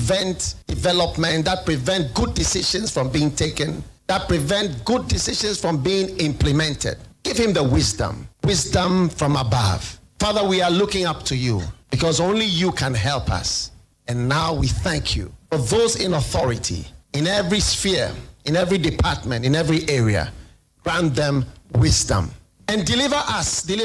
prevent development, that prevent good decisions from being taken, that prevent good decisions from being implemented. Give him the wisdom from above. Father, we are looking up to you because only you can help us. And now we thank you for those in authority, in every sphere, in every department, in every area. Grant them wisdom and deliver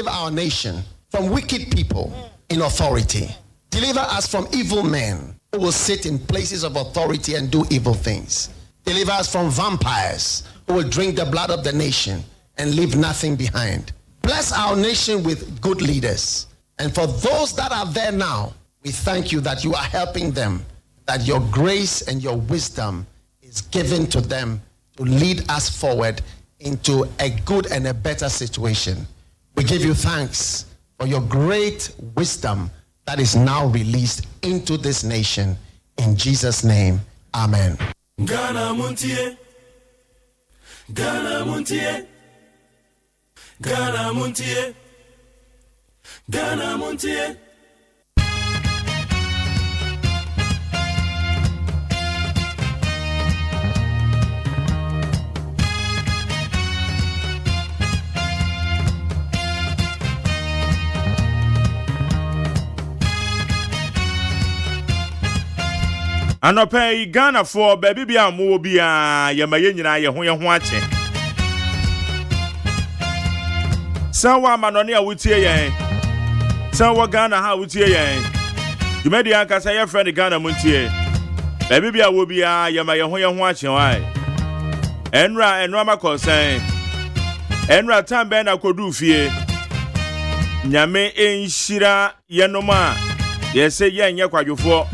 our nation from wicked people in authority. Deliver us from evil men who will sit in places of authority and do evil things. Deliver us from vampires who will drink the blood of the nation and leave nothing behind. Bless our nation with good leaders. And for those that are there now, we thank you that you are helping them, that your grace and your wisdom is given to them to lead us forward into a good and a better situation. We give you thanks for your great wisdom that is now released into this nation. In Jesus' name, amen. Ghana Montie, Ghana Montie, Ghana Montie, Ghana Montie. Anope Ghana for baby bia mo bia ye maye nyina ye ho ache. Sawa manone a wutie yen. Sawa Ghana ha wutie yen. Dumedi aka say your friend Ghana Montie. Baby bia wo bia ye maye ho ache wai. Enra ma concern. Enra tambe na kodu fie. Nyame enhira ye noma. Ye say ye nya kwadwofo.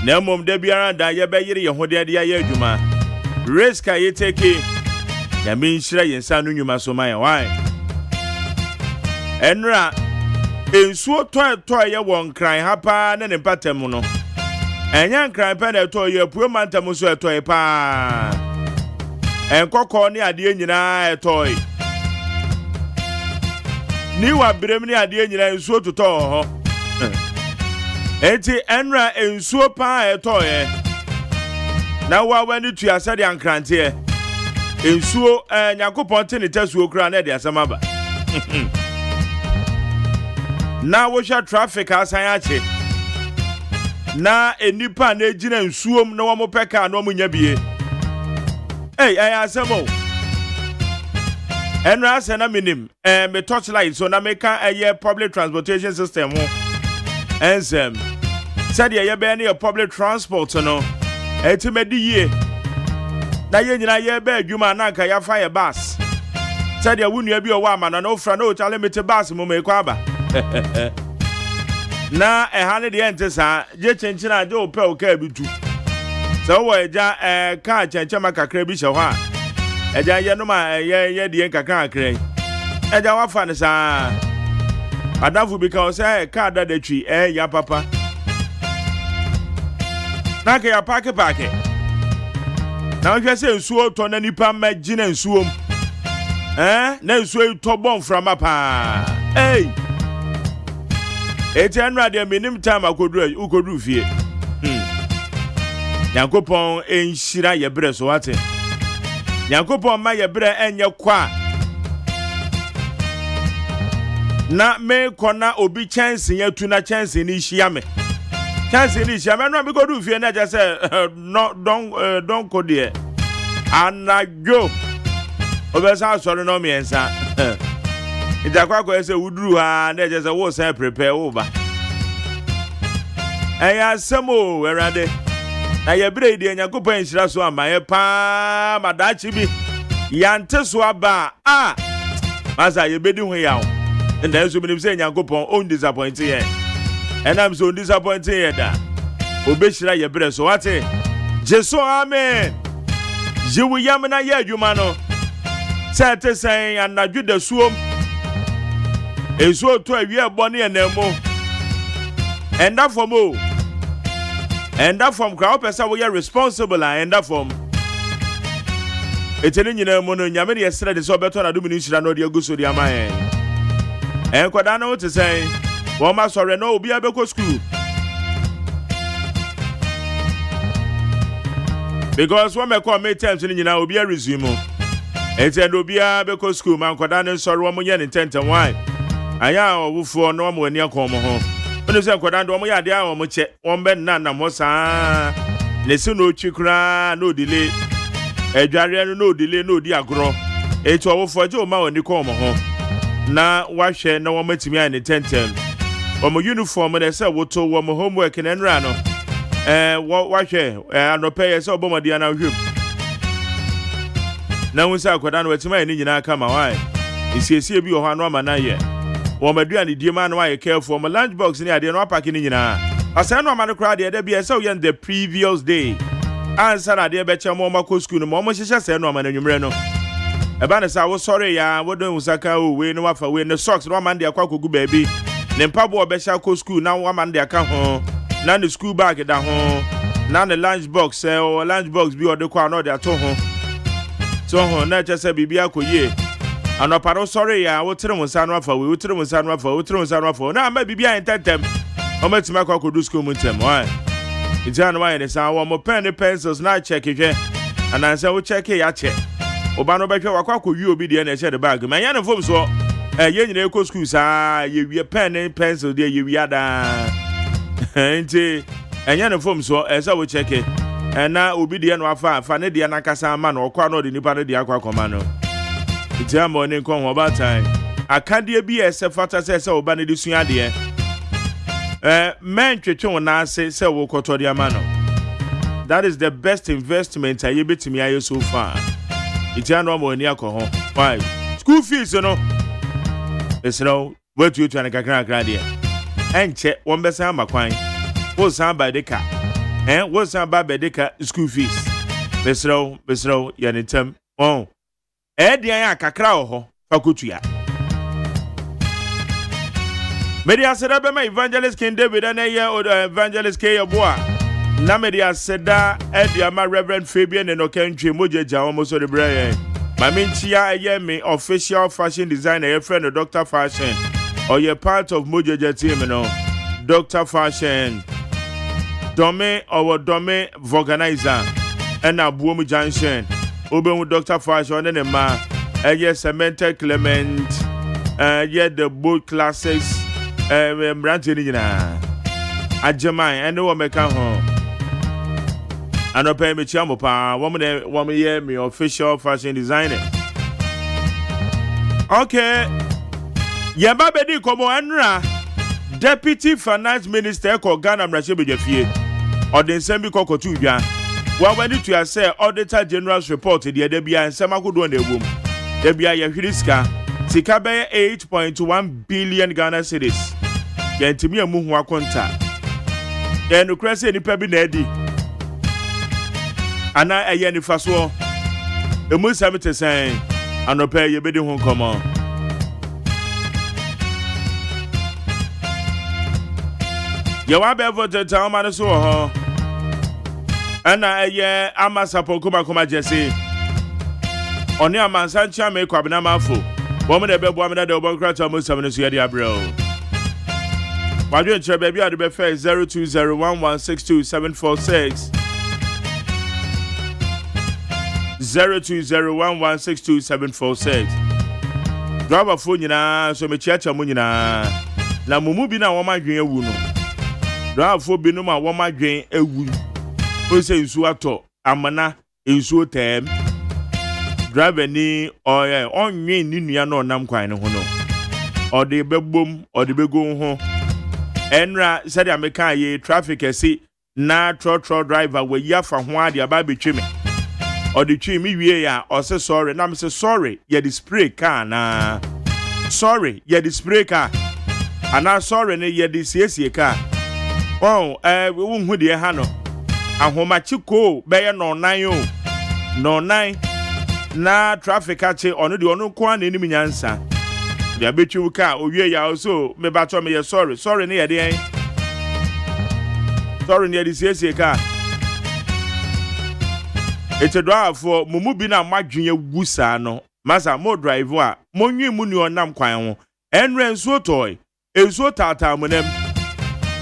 Na mom de biara da ye be yire ye hode de ye adwuma risk ye take ya me nhira ye nsa no nwuma so man why enra ensuo to ye won kran ha pa ne patem no enya kran pa na to ye puo mantam so to ye pa enkokọ ne ade nyina to ni wa brem ne ade nyina ensuo to ho enti enra ensuo pa etoye na wa wani tu asade ankrante ensuo nyakopon te ne tasuo kra na de asamaba na wo sha traffic asan ache na enipa na ejina ensuom na wo mo peka na wo nya bie asamo enra asana minim me touchlight so na meka public transportation system ho ensem said ye be na public transport no etimedi ye na ye nyina ye be adwuma na nka ya fa ye bus said ye wunua bi o wa amana na ofra na o chale mete bus mo me kwa aba na ha ne de ente sa je chenchina je o pe o ka bitu so wo eja ka chenchema kakra bi hye ho a eja ye no ma ye de kakra kakra eja wa fa ne sa Adafu because car that the tree ya papa. Naka ya pake. Now you say so to na nipa magine nsuom. Na nsuo to bon from apa. Hey. Enra de minim time ukodu fie. Yankopon enhira ye bre so ate. Yankopon ma ye bre enye kwa. Na me kona obi chance yetu na chance ni hia me. Chance ni hia me no me go do fie na just say no don't go there. Anago. Obesa sorry no me ensa. Ijakwa ko say wuduru ha na just say wo say prepare over. Eya samo erade. Na ye bre di Yakopon enhira so amaye pa madachi bi. Yante so aba Masa ye bedi ho yawo. And then so many say Yakopon on disappointed here. And I'm so disappointed here da. Obeshira ye bre so ate. Jesu amen. Jewu yamna ye adwuma no. Sete say anadwu da suom. Ezo to awie bone enamo. And that from And that from crowd person we are responsible and that from eteni nyina mo no nyame de yesere de so beto na dum ni nhira no de aguso de amaye. Enkoda na wote say wo ma sore no obi abeko school. because when me call me terms ni nyina obi a resume etend obi a be ko school man kwada ne sori wo mo ye ne tenten why aya owufo no mo ani akọ mo ho ono se kwada ndo mo ya de a wo mo che won be na na mo saa ne se no twikura no delay edware no delay no di agro etu owufo je o ma woni ko mo ho na wahwe na wo matimi a ne tenten wo mo uniform na se wo to wo mo homework na nra no wahwe anope ye se obomodi na hwem na wonsa akwada no watima ni nyina aka ma why isiesie bi ho anu ama na ye wo madua ni die ma no aye careful mo lunch box ni ade no apake ni nyina asa no ama no kra de bia se wo the previous day answer na de be che mo mako school no mo hyehyɛ se no ama na nwumre no eba ne sa wo sorry ya wo don usaka o we no wafa we ne socks no ama de akwa kogu baabi ne mpabo obehya ko school na wo ama de aka ho na ne school bag da ho na ne lunch box o lunch box bi ode kwa no de ato ho so ho na chese bibia koye anoparo sorry ya wo tere munsa no afa we wo tere munsa no afa na ama bibia ententem o metima kwa kodu school muntem why ijana why ne sa wo mo pen ne pencils na check hwe anansa wo check ya check oba no behwe wakwa koyi obi de na eche de bag man ya ne fom so ye nyina eko school sa ye wie pen ne pencil de ye wi ada enti enya ne fom so esa wo check na obi de no afa ne de na kasa ma no okwa no de nipa ne de akwa koma no ijama ne nko ho ba time akade bi ese fata se oba ne de sua de men twetwe na ase se wo koto de ama no. That is the best investment I betimi aye so far. Itiano mo ni akoho. Why? School fees no. Esno wetu yetu an kakra de. Enche won besa amakwan. Wo san ba de ka. Wo san ba de ka school fees. Besro ya netem. Oh. Dian akakra ho fakotua. Media said be my evangelist King David and evangelist K Oboa. Na media seda ediama Reverend Fabian and Okentwe mojeja almost the brain. My minchia me official fashion designer, your friend of Dr. Fashion, or you're part of mojeja team, you know. Dr. Fashion, Dome or Dome Organizer, and now Boom Junction. Oben with Dr. Fashion and a ma, yes, Samantha Clement, yet the boat classics, Brantinina. Agyeman and no one make home. I don't pay me chamo pa woman year me official fashion designer. Okay. Yaba bedi komo anra Deputy Finance Minister ko Ghana mrachebe fie. Ode sembi kokotu dwa. Wa wani to say Auditor General's report the de bia nsem akodo na egum. De bia ye hwiriska sika be 8.1 billion Ghana cedis. Yentimi amu ho akonta. Ye no krese nipa bi na edi. Ana eye ni faso emu samete sen anopa ye bedi ho komo ye wa be vote town man so ho ana eye amasapo kuma jese oni amansa ncha me kwabena mafo bo me de be bo me de obo kra to mo samene so ye dia bro wadwe nche baby ade be fe 0201162746 0201162746. Driver phone nyina so me chiacha mu nyina na mumu bi na wo madwen ewu no. Driver phone bi no ma wo madwen ewu. O se nsu ato amana nsu tem. Driver ni oye onwen ni nua na onam kwan ne ho no. Ode bebom, ode bego ho. Enra said America ye traffic esi na tro driver we yafa ho ade aba betweme. Or the tree me we ya or say sorry. Now me say sorry. Yeah, the spray car na. Sorry, yeah, the spray car. And now sorry ne yeah the CSA car. Oh, we won't hold the hano. And how much you go? Be no 9 yo. No 9. Na traffic catche on the ono kwan any minyansa. The bet you car. Oh yeah, ya also me bato me yeah sorry. Sorry ne yeah the. Sorry ne the CSA car. It's a drive for mumu bi na madwene wusa no masa mo drive a monwi mu ni onam kwan ho enre nso toy enso tata munem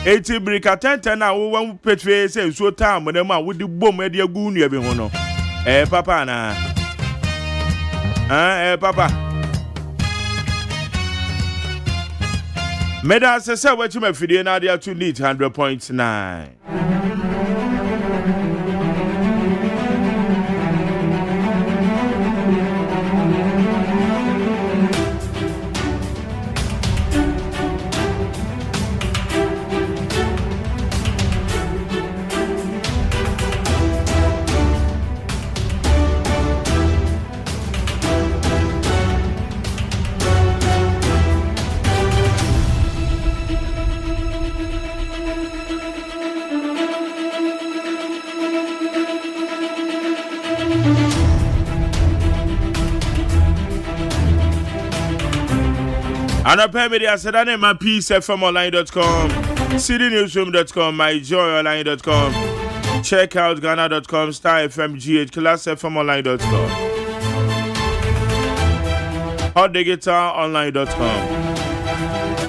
Eti brika 10 na wo wan petwe se so time na ma wo di bom e de agu nua bi ho no. Papa na. Papa. Meda se wechi mafidie na dia to need 100.9. And up media sedane my peacefmonline.com, citynewsroom.com, myjoyonline.com, check out ghana.com, star fmgh, classfmonline.com, hotdigitalonline.com,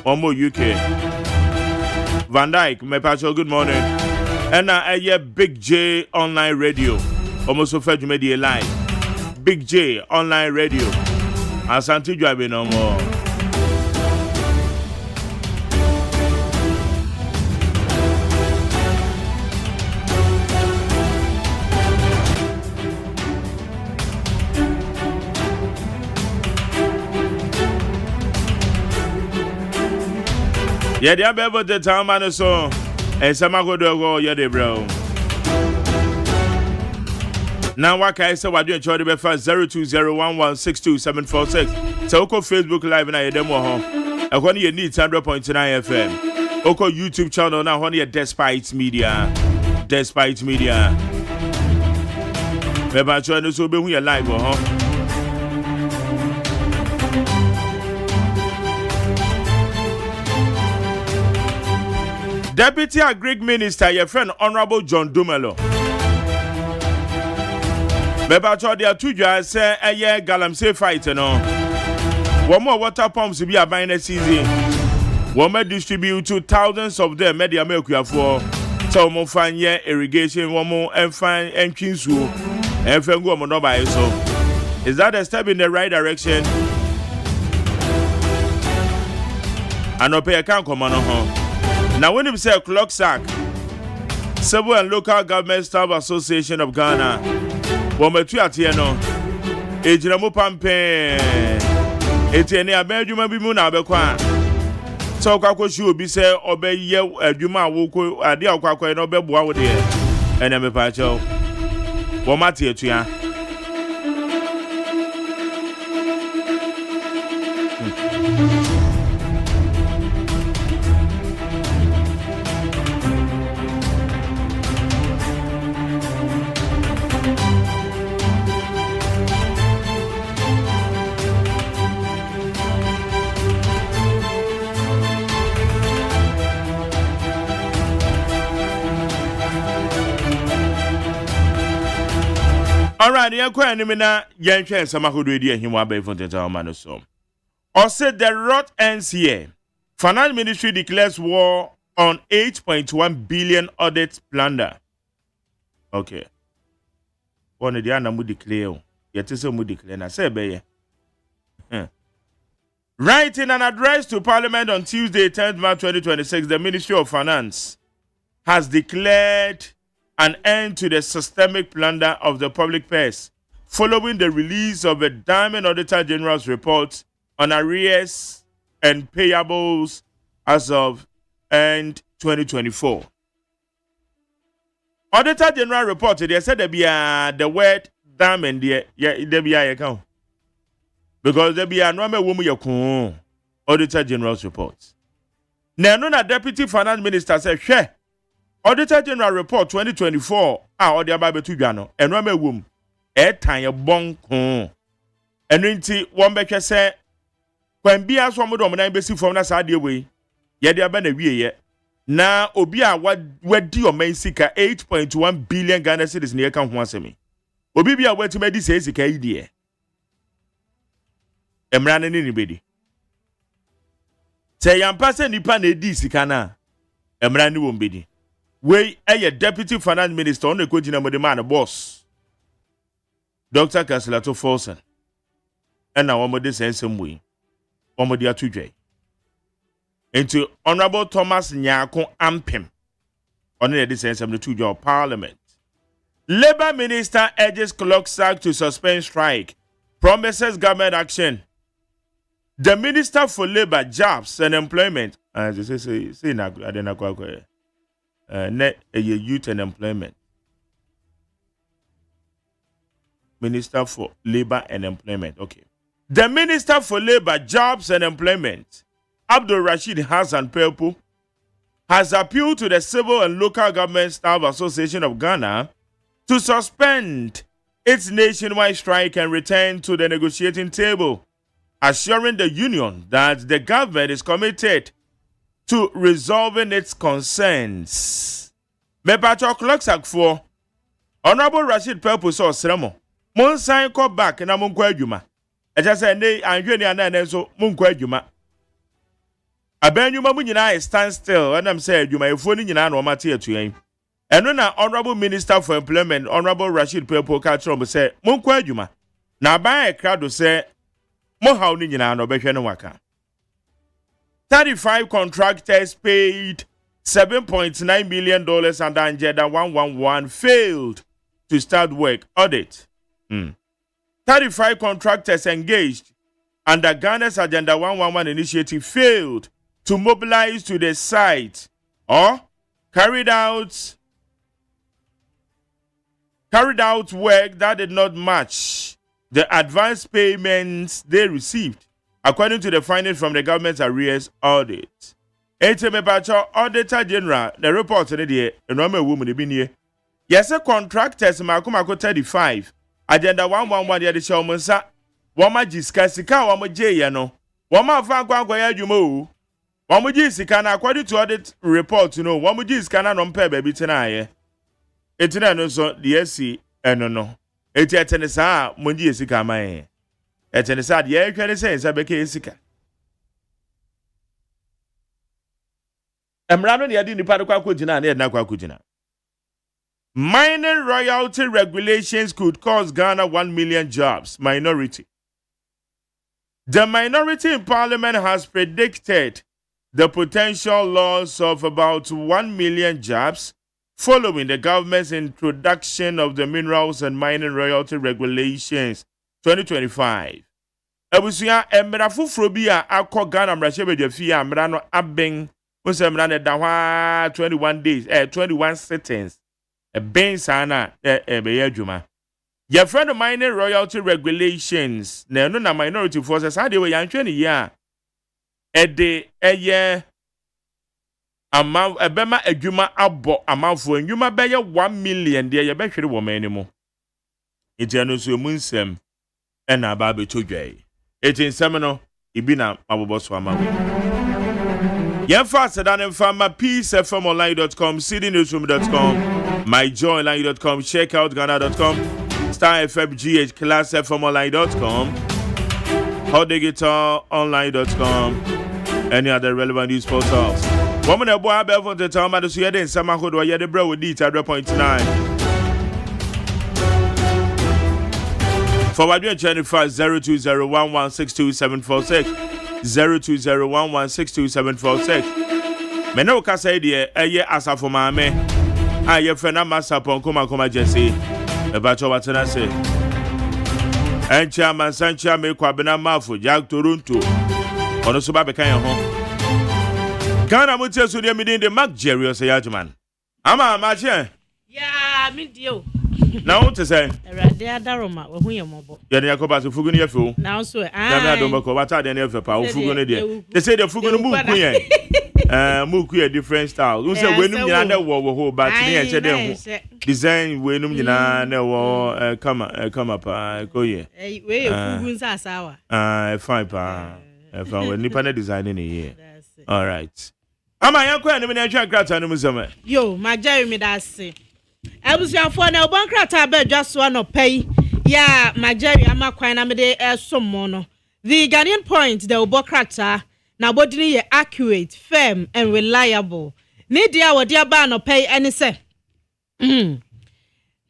Omo UK, Van Dyke, my patcho, good morning. And now Big J online radio, almost so fed you made live. Big J online radio, Asante driving no more. Yeah, they have ever the town man so and some go do yeah they bro. Now what can I say what doing try to be fast 0201162746. So go Facebook live na demo ho. E ho you need 100.9 FM. Oko YouTube channel now ho Despite Media. Despite Media. Me ba try no so be hu your live ho. Deputy Agric Minister, your friend Honorable John Dumelo. Beba cho dia tuja say eye galamsey fight no. One more water pumps be a buying season. One more distribute to thousands of them media milk for. So mo fan ye irrigation one more and fine and kinsu. And go mo no buy so. Is that a step in the right direction? I no pay account come on home. Now, when you say clock sack, Civil and Local Government Staff Association of Ghana, Wometu Atieno, Ejinamu Pampe, Etienne Abeduma Bimuna Bequa. So, Kakoshu be say, obey ye, Juma Woko, Adia Quaco, and Obe Boa, and I'm a pacho. Womati Etia. All right, you're quite na Yankee and Samahudu, him wa be for the town so. Or said the rot ends here. Finance Ministry declares war on 8.1 billion audit plunder. Okay. One of the other mu declare. Yet is a mu declare. Na say be. Writing an address to Parliament on Tuesday, 10th March 2026, the Ministry of Finance has declared an end to the systemic plunder of the public purse following the release of a Diamond Auditor General's report on arrears and payables as of end 2024. Auditor General reported, they said there be the word diamond there be a account. Because there be a normal woman yakun Auditor General's report. Now, no Deputy Finance Minister said, "Share Auditor General report 2024. Odi ababe tu dwano. Normal woman tan ye bon kun. Enu nti won behwe se kwan bia so mo do mo nan besi fom na sa de we. Ye de aba na wie ye. Na obi a wadi o man sika 8.1 billion Ghana cedis ne ka ho asemi. Obi bia wati madi se sika yi de. Emra ne ni bedi. Se yampa se nipa na edi sika na. Emra ni wombedi. We a deputy finance minister on the Kojina Modemana boss. Dr. Casilato Folsen. And now one more this same way. One more dear 2J. Into Honorable Thomas Nyako Ampem. On the sense of the 2J of Parliament. Labour Minister urges clock sack to suspend strike. Promises government action. The Minister for Labour, Jobs and Employment. As I say, net youth and employment. Minister for Labor and Employment. Okay. The Minister for Labor, Jobs and Employment, Abdul Rashid Hassan Pelpo, has appealed to the Civil and Local Government Staff Association of Ghana to suspend its nationwide strike and return to the negotiating table, assuring the union that the government is committed to resolving its concerns. Mepacho clocksack for Honorable Rashid Pelpo so seremo. Mon sign call back na mon kwa adwuma. E just say nay anhwe ni anan so mon kwa adwuma. Abanyuma mu nyina stand still and am say adwuma efo ni nyina na o mate atuan. Eno na Honorable Minister for Employment Honorable Rashid Pelpo ka trom say mon kwa adwuma. Na ban krado say mo haw ni nyina na obehwe ne waka. 35 contractors paid $7.9 million under Agenda 111 failed to start work. Audit. 35 contractors engaged under Ghana's Agenda 111 initiative failed to mobilize to the site or carried out work that did not match the advance payments they received, according to the findings from the government's arrears audit. Auditor General, the report in the normal woman be near. Yes, a contractors Makumako 35. Agenda 111 ya de shomunsa. Wama jiskasika wama jeyano. Wama vangwa ya jumo. Wama jisikana according to audit report, wama jisikana no mpe baby tenaye. Etina no so the SC no. Eti atenesa monji esika amaye. Etenesa de ye hwene sense beke esika. Emrano ni adi nipa kwa kujina na na kwa kujina. Mining royalty regulations could cost Ghana 1 million jobs. Minority. The minority in parliament has predicted the potential loss of about 1 million jobs following the government's introduction of the minerals and mining royalty regulations 2025. Ebusuya emra fufuro bi a akọ Ghana mrahye bedefi a mra no abeng Musemra ne da 21 days 21 sittings a ben sana be adwuma. Your friend of mining royalty regulations na no na minority forces how they we yanhwe ne ya de eye ama ebema adwuma abo amanfo adwuma be ye 1 million de ye be hwere wo mani mu. Enti anu so mu nsem na ba be todwai. Eti nsem no ibi na aboboso amawe. Yemfa sedan fama peacefmonline.com, cdnewsroom.com, myjoyline.com, checkoutghana.com, starfmgh classfmonline.com, hotdigitalonline.com, any other relevant news portals. Woman a boy for the time at the Sweden Samaho do ya de bro with it at 0.9. Forward your channel 0201162746. 0201162746. Meno ka say de eye asafo maame aye fena masapon koma jesse e ba cho watena say encha mansancha me kwabena mafo Jack Toronto ono so ba be kan ho Ghana mutie so de midin de Mark Jerry OSEI AGYEMAN ama ma che ya mi dio na won te say erade adaroma wo hu yemobo ye ne yakoba so fugu ne yefu na so na me adom ko wata de ne yefu pa wo fugu ne de they say the fugu no mu ku yen mu ku a different style you say wenum nyina na wo ho but ne ye che de ho design wenum nyina na wo kama pa ko ye we fugu nsa sawa fine pa fine we nipa na design ne ye all right ama yakwa ne me na twa krata no mu zama yo magya mi da se Ebusuafo na obonkrata ba dwaso no pay ya Majeri amakwan na mede esomo no. The Ghanaian point the obokrata na bodini ye accurate, firm and reliable. ni dia wo dia ba no pay ene se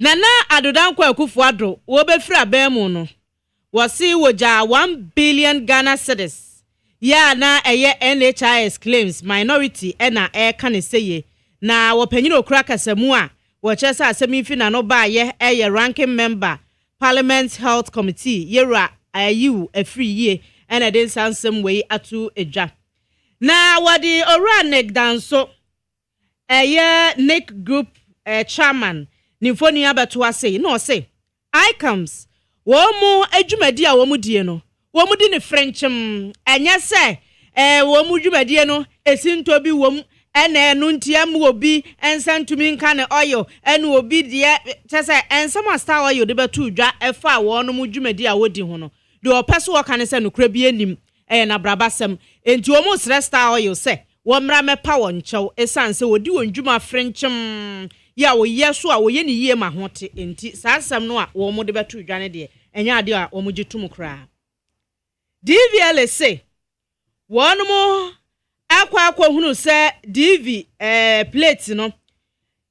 nana adodan kwa akufu adro wo be fira ban mu no wo si wo ja 1 billion Ghana cedis ya na eye NHIS claims minority ena kan seye na wo panyino okura kasamu a wo chesa asemi fi na no ba ye eye ranking member Parliament Health Committee yera ayu afri ye ena den sansem we atu edwa na wadi oranek danso eye Nick Group chairman Nifoni abeto say no say I comes wo mu adwumadi a wo mu die no wo mu di ne frenchim enye se wo mu dwumadi no esinto bi wo mu ene no ntiam obi ensantumi nka ne oil ene obi de tese ensama star oil de beto dwa efa wo no mu dwumadi a wodi ho no de opeso wo kan se no kra bi anim na brabasem enti wo mu star oil se wo mra mepa wo nchew esanse wodi wo ndwuma frenchim ya wo yeso a wo ye ne yie ma hote enti saasam no a wo mo de beto dwane de enya ade a wo mo gitum kra DVL say won mo akwa hunu se DV plate no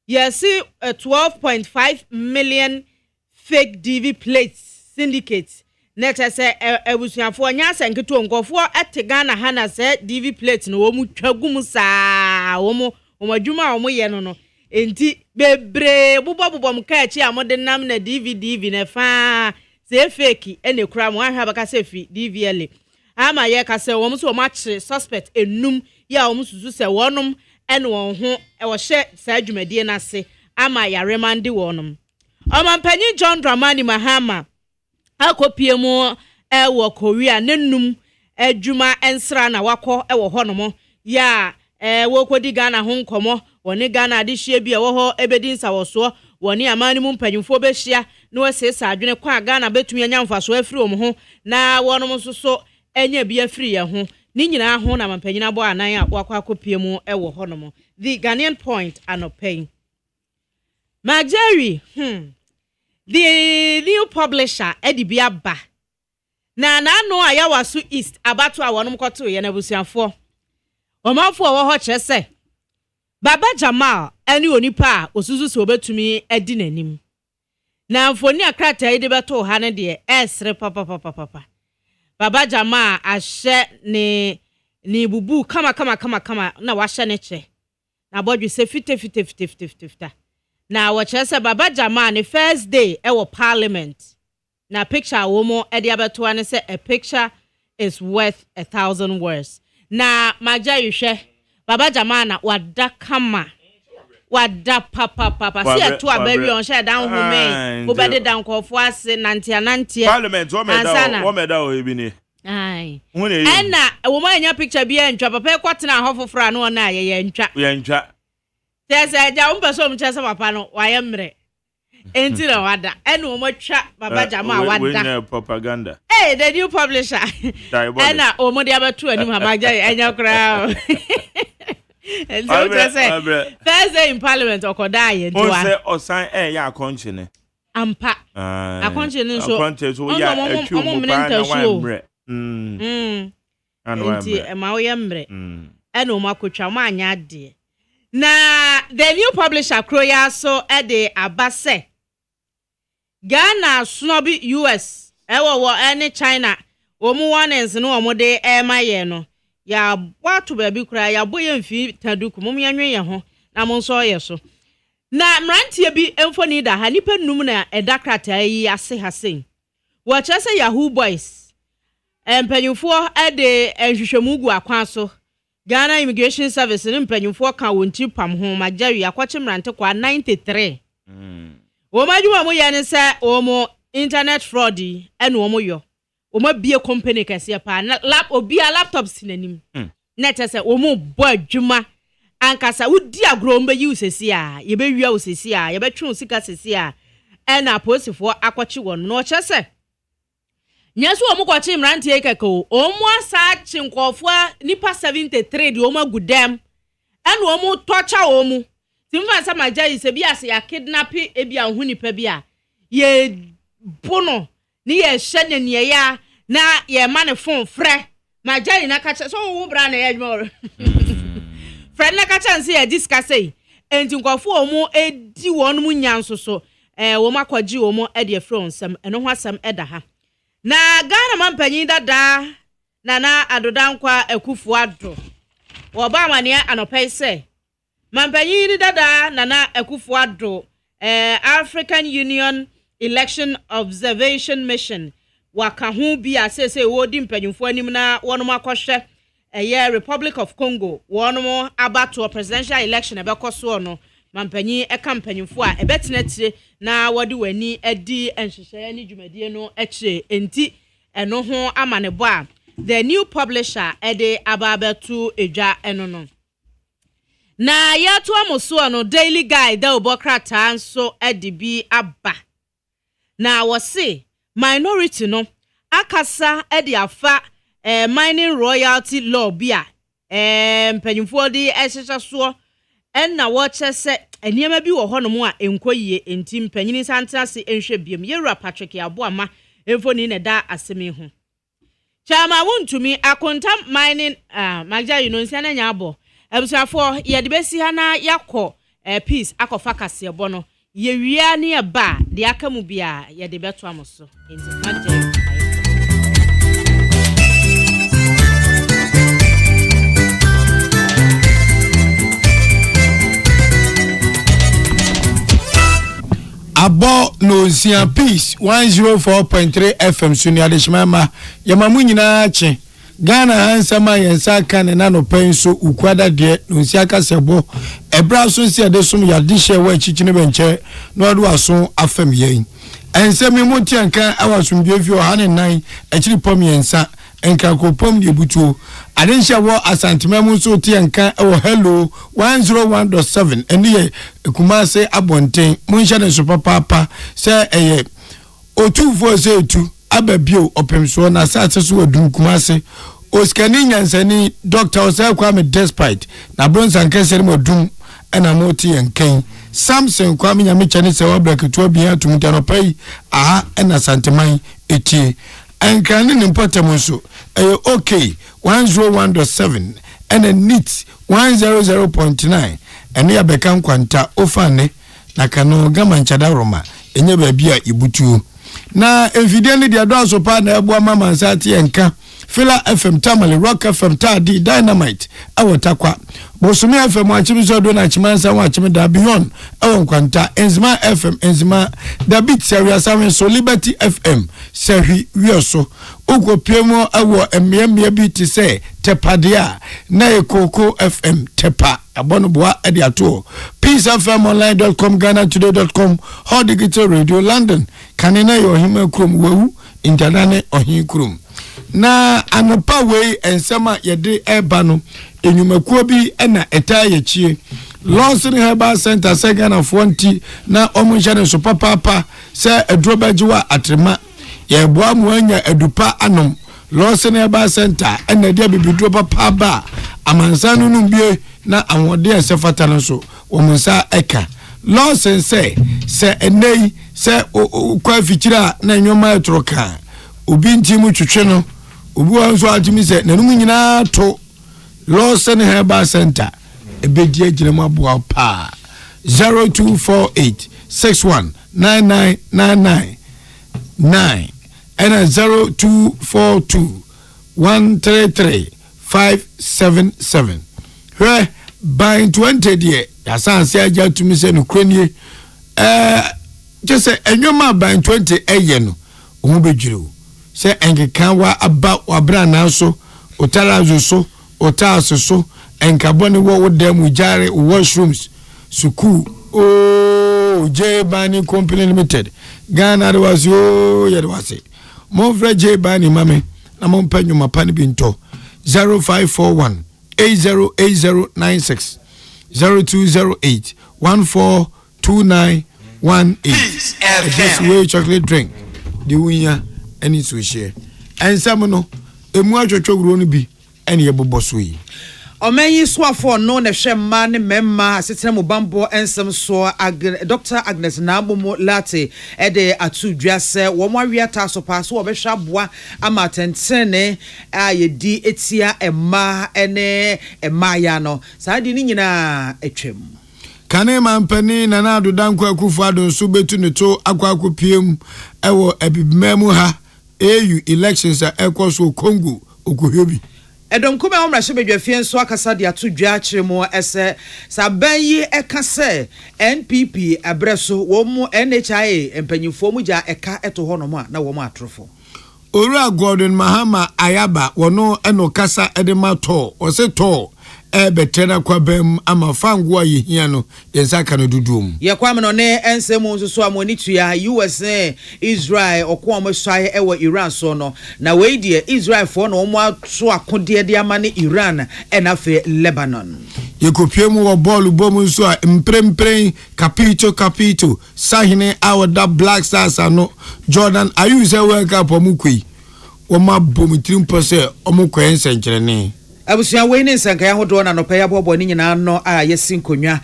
yes 12.5 million fake DV plates syndicate net say ebusuafo nya asenketo nkofo etegana hana se DV plate no wo mu twagum saa wo mo adwuma wo mo ye no enti bebre bobobobom ka achi amode nam na DV na fa se fake ene kura mo ahwa baka se fi DVL ama ye ka se wo mo so match suspect enum ya wo mo susu se wonom ene won ho e wo hye sa adwumadie na se ama ya remande wonom omampanyi John Dramani Mahama akopie mu wo Korea nenum adwuma ensra na wakọ e wo honom ya wo kodi Ghana ho nkomo woni Ghana adihye bi e wo ho ebedin sawoso woni amani mu mpanyimfo be hia na wosesa adwene kwa Ghana betumi anya mfaso afiri om ho na wonom soso enya bi afiri ye ho ni nyina ho na mampanyina bo anan a wakọ akopie mu e wo honom the Ghanaian point anopay Majeri the new publisher Edibia ba na no ayawasu east abato a wonom kwoto ye na busuafo omafo wo ho kyerese Baba Jamal eni onipa a osusu se obetumi edi nanim na mfoni akrata ide beto ha ne de esre papa Baba Jamal ahye ni bubu kama na wahye ne che na bodwe se fite na wo kyerese Baba Jamal ne first day e wo parliament na picture wo mo e de abeto ane se a picture is worth 1,000 words na maja yhwe Baba Jamana wada kama wada papa si eto abari on share down home wo be dan kofo ase nantia parliament wo meda o ebi ni ai ena wo ma nya picture bi entwa papa e kwatena ahofofra na ona ye ntwa tese ja wo mpeso mchese papa no waye mre enti na wada ena wo matwa Baba Jama wada propaganda the new publisher ena wo mo de abatu anim hamaja enya kra and so to say Thursday in parliament okoda ye ntua o se osan ya akonche ne ampa akonche ne so ya atwu mu pa na wa mre enti ma wo ye mre ena o makotwa ma anya de na the new publisher kroya so e de abase Ghana snobi US wo any China wo mu warnings no wo de e maye no ya watu baby kura ya boye mfi taduku mum yanwe ye ho na mo so ye so na mrantie bi emfoni da ha nipa num na edakrata yi ase hasen wo kyerese Yahoo Boys empanyufo de enhwehwemu gu akwan so Ghana Immigration Service ne mpanyufo ka wonti pam ho Majari akwache mrante kwa 93 wo madwuma mo ye ne se wo mo internet fraud ene wo mo yo wo ma bie company kase pa na obi a laptop sinanim net se wo mo bo adwuma ankasa wudi agro mba yi usesi a ye be wia usesi a ye be twen sika sesi a ena posifo akwachi won no kyese nyeso wo mo kwachi mrante ekeko o mo asa chinkofo nipa 73 de wo ma gudam ena wo mo tocha wo mo timfa sa Majari se bia se ya kidnap e bia hu nipa bia ye bono ni ye hye ne ya na ye ma ne fon frɛ Majari na ka so wo bra na ye adwo friend na ka chance e discuss e enti nkofo omo edi won mu nyanso so wo makwaji omo e de front sam eno ho asam eda ha na Ghana mampanyin dada Nana Adodankwa Akufo-Addo wo ba amane anopai se mampanyin dada Nana Akufo-Addo African Union Election Observation Mission waka ho bi asese wodi mpanyimfo anim na wonom akohwe Republic of Congo wonom abato presidential election ebekoso no mampanyin eka mpanyimfo a ebetenatire na wodi wani edi enhyehyɛ ni dwumadie no ekye enti eno ho amanebo a the new publisher ede ababetu edwa eno no na yato amoso no daily guide da obokrata nso ede bi aba na wose minority no akasa ede afa mining royalty law bia mpanyimfo di ehyehyɛ enna woche se eniema bi wo hono mu a enkoyie enti mpanyini santrase enhwe biem yewura Patrick Aboama emfoni ne da asemi ho chama wontumi akonta mining magja yinonsia na nya abo ebusuafo ye de besi ha na yakọ peace akọfa kase ebo no ye wia ne ye ba de aka mu bia ye de beto amoso enti magja Abo no Sia Peace 104.3 FM Suni Adeshimama yamamu nyina che Ghana hansama yensa kan na no penso ukwada de no Sia kasebo ebra so Sia de sum ya de hye wa chichine benche no do aso afam yen ensemi monti anka awasum biefi o hanen nan akiri pom yensa enka ko pom de butuo adensha wo asantemam so ti anka ewo hello 101.7 eni ye Kumase abonten munhya ne so papa se eye otufo se etu ababio opemso na sase so adun Kumase oskani nyansani Dr. Osei Kwame despite na bronsan kese mo dum ena moti enken Samson Kwame nyamechane se wa braketo bia tumutanopai aha ena santeman etie enkane ne mpatam so eye okay 101.7 ena NIT 100.9 ene ya beka nkwanta ofane na kano gama nchada roma enye baabi a ibutuo na evide ne dia do asopa na ebo mama nsati enka Fila FM Tamale Rock FM Tadi Dynamite awotakwa Bosumi FM achimizo do na chimansa wa chimida beyond awon kwanta Enzima FM Enzima the beat series awen so Liberty FM sehi wioso ugo piemo awo emmie beat say tepadia na ekoko FM tepa abono boa edi ato peacefmonline.com GhanaToday.com How Digital Radio London kanina yo hima krom wewu internane ohin krom na anopa wei ensema yede eba no enyumakuo bi na eta yechie Lawson Herbal Center Segana Fonti na omunhane so papa se edrobajiwa atrema ye boa mu anya edupa anom Lawson Herbal Center na dia bibidro papa ba amansanu no bie na awode esefata no so omunsa eka Lawson se enei se kwa fichira na nyoma etroka obi ntimu twetwe no obi anso atimi se nanum nyina to Lawson Herbal Center ebedi agiremu aboa pa 0248619999 and 0242133577 where by 20 year yasan se aja tumi se no krenie just say enwoma by 20 eye no omo bedwiro se enkekan wa aba wabra na so otarazo so otaso so enkabone wo dem jare washrooms suku J Bani Company Limited Ghana there was yo ya was mo vre J Bani mame na mo mpanyu mapani binto 0541 808096 0208 142918 this way chocolate drink the winya any so share and some no emu atwotwo wuro no bi ene ye boboso yi Omenyi swafo no na hwemma ne memma asetena mo bambo ensem so Dr. Agnes Nabomo Late ede atudwase wo mo awiata so pa so obehwa boa ama tentene ayedi etia emma ene emma ya no saadi ni nyina etwem kane mampani na na adodanko akufu adon so betu ne to akwakopiem ewo ebibmemu ha AU elections ekoso Congo okuhiobi Edom kuma omra shebedwa fie nso akasa de atudwa akire mo ese saban yi eka se NPP abreso wo mu NHI empanyimfo mu ja eka eto hono mu na wo mu atrofo Ora Gordon Mahama Ayaba wono eno kasa edema to o se to betena kwa bem ama fangwa yihia no yensaka no dudum ye kwame no ne ensemu nso amoni tua USA Israel okwo omhwae ewo Iran so no na we die Israel fo no omo ato akode de ama ne Iran enafe Lebanon yekopiem wo ball bom nso a mprempren capito sahine awda Black Stars ano Jordan ayuse World Cup omukui wo ma bom trimpo se omukwa ensenkyerene Abusia we ne nsanka ya hodo na nopa ya bobo ni nyina no a yesi nkonwa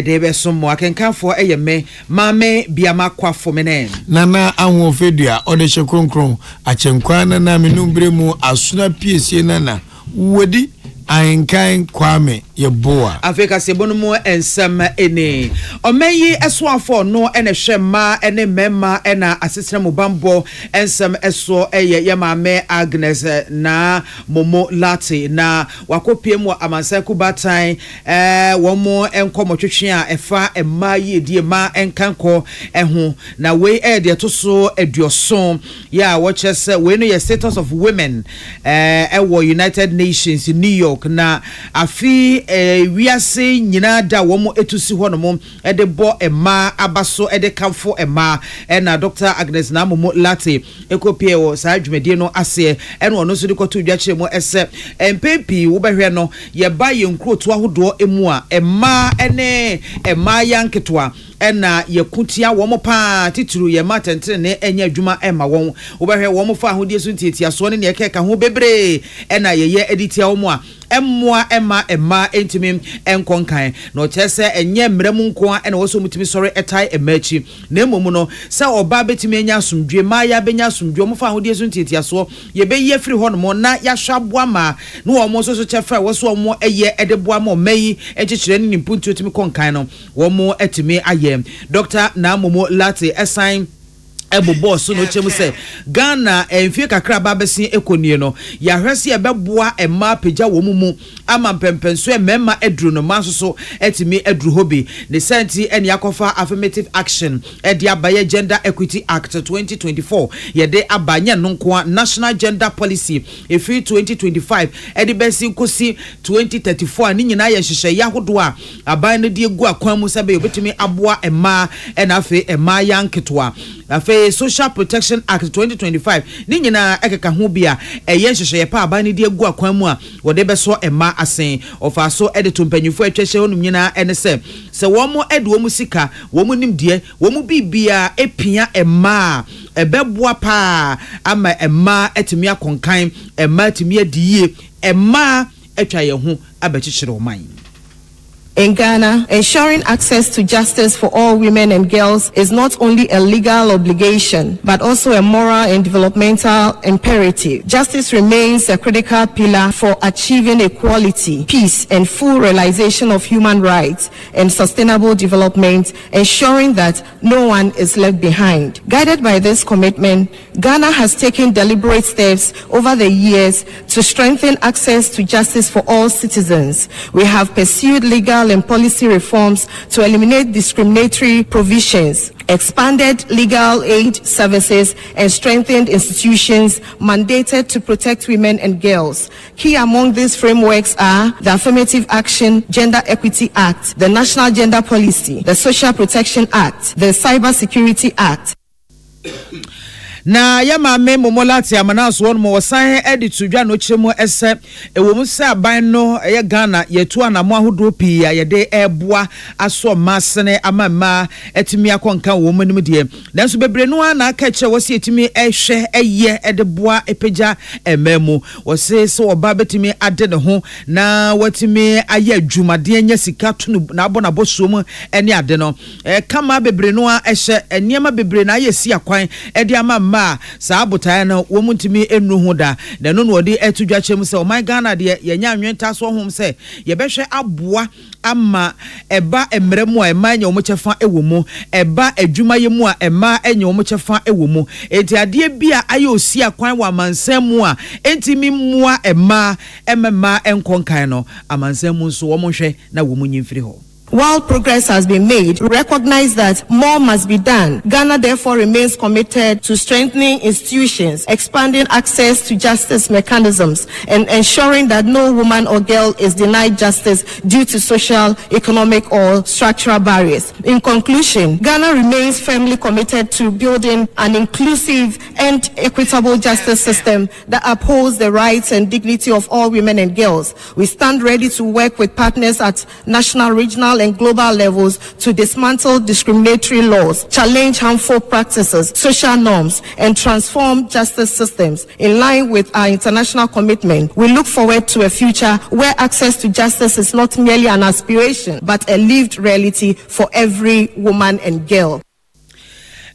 de be somo akenkanfo eyeme mame biama kwafo menen nana anwo fedua ode hye kronkron achenkwa na menumbre mu asuna piesie nana wodi Ainkan Kwame Yeboa Africa sebonu mu ensem ene omeyi esoafo no ene hwema ene memma ena asesena mu bambo ensem eso eye yemame Agnes na Momo Late na wakopie mu amansa kubatan womo enkomotwetwe a efa emma yedie ma enkanko eho na we de to so eduoson ya watches we no ye status of women ewo United Nations in New York na afi wiase nyina da womo etusi hono ede bo ema abaso ede kamfo ema na Dr. Agnes Nabomo Late ekopie wo sa adwumedie no ase ene ono so de koto dwakye mo ese empepi wo behwe no ye ba ye nkroto ahodo emu a ema ene ema yanketwa ena yekutia womo pa tituru ye matentere ne enya adwuma ema won wo behwe womo fa ahodie so ntiatia so ne ye keka ho bebre ena ye editia womo a emmoa emma entimi enkonkan no chese enye mremu nko ena wo so mutimi sore etai emachi na emomu no se oba betimi enya asumdwe ma ya benya asumdwe mo fa ahodie so ntiatia so ye be ye free hono mo na ya hwaboa ma no wo mo so so chefa wo so mo eye edeboa mo meyi echichire ni mpuntu otimi konkan no wo mo etimi aye Dr. Nabomo Late assign ebo boss no chemu se Ghana enfie kakra ba besin ekonie no ya hwese e beboa ema peja wo mumu ama mpempenso e memma edru no manso so etimi edru hobi ne senti eni akofa affirmative action e dia abaye Gender Equity Act 2024 ye de abanye nonko National Gender Policy efi 2025 e de besi kosi 2034 ni nyina ye hwehwe ya hodo a aban no de egu akwan mu sabe obetimi aboa ema e na afi ema yanketwa afi Social Protection Act 2025 ni nyina ekeka ho bia eye hwehwe pa aban ni de egu akwan mu a wode beso ema asen ofa so editor mpanyufo atwehwe honum nyina ene se womo edu omu sika womu nimdie womu bibia epia ema ebeboa pa ama ema etimi akonkan ema etimi adie ema atwa ye ho abechichire oman. In Ghana, ensuring access to justice for all women and girls is not only a legal obligation, but also a moral and developmental imperative. Justice remains a critical pillar for achieving equality, peace, and full realization of human rights and sustainable development, ensuring that no one is left behind. Guided by this commitment, Ghana has taken deliberate steps over the years to strengthen access to justice for all citizens. We have pursued legal and policy reforms to eliminate discriminatory provisions, expanded legal aid services, and strengthened institutions mandated to protect women and girls. Key among these frameworks are the Affirmative Action Gender Equity Act, the National Gender Policy, the Social Protection Act, the Cyber Security Act. na ya maame momolate amanaso won mo wasan edit dwa no kyeremu ese ewo se aban no ye Ghana yetu anamo ahodo pii ya yede eboa aso masene amama etimi akonka wo manim de nanso bebre no na aka kye wose etimi ehwe eye edeboa epeja ememu wose se oba betimi ade ne ho na watimi aye adwumade anya sika to na abona bosom ene ade no kama bebre no ehye eniema bebre na aye si akwan ede amama sa abotae no wo muntimi enu ho da na no no ode etudwa kyem se o my Ghana de yenya anwenta so hom se ye behwe aboa ama eba emremu a ema nya omochefa ewomu eba adwuma yemu a ema enya omochefa ewomu enti ade bia aye osi akwan wa amansam a entimi mua ema emema enkonkan no amansam nso wo monhwe na wo munyimfiri ho. While progress has been made, recognize that more must be done. Ghana therefore remains committed to strengthening institutions, expanding access to justice mechanisms, and ensuring that no woman or girl is denied justice due to social, economic, or structural barriers. In conclusion, Ghana remains firmly committed to building an inclusive and equitable justice system that upholds the rights and dignity of all women and girls. We stand ready to work with partners at national, regional, and global levels to dismantle discriminatory laws, challenge harmful practices, social norms, and transform justice systems in line with our international commitment. We look forward to a future where access to justice is not merely an aspiration, but a lived reality for every woman and girl.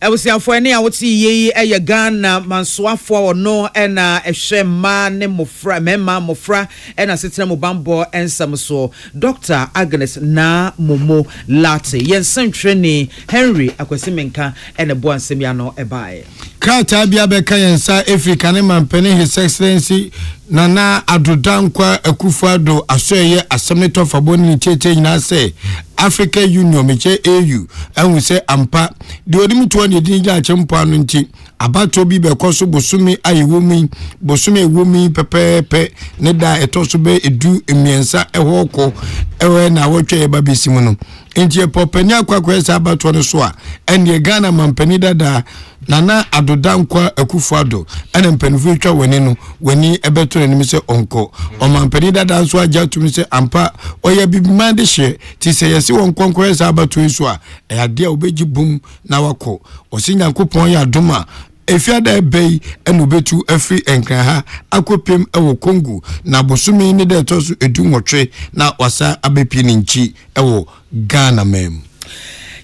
Ewusiafo ene a woti ye eye Ghana mansoafo no ena ehwe ma ne mofra mema mofra ena setena mo bambo ensam so Dr. Agnes na Momo Late yensentwe ni Henry Akwasimenka ene bo ansem ya no ebae krata bia beka yensa Africa ne mampene His Excellency Nana Adodankwa Akufo-Addo asoye asemeto faboni tete nyina se Africa Union meche AU ehun se ampa de odimuto ne dinja achempo anu nti abato bi bekoso bosumi ayewomi bosumi ewomi pepepe ne da etoso be edu emiensa ehoko ewe na wotwe eba besimu no nti popani akwakwesa abato no so a ene Ghana mampani dada Nana Adodankwa Akufo-Addo ene mpanifo twa wani no wani ebeto ne mise onko o mampani dada so agya tumi se ampa oya bibimande hye ti se yesi won konkwesa abato so a ade a obeji bum na wako osinya kopon ya doma efiada ebei enu betu afri enkraha akopem ewo Kongo na bosumi ne de tosu edu nwotwe na wasa abepi ne nchi ewo Ghana mem.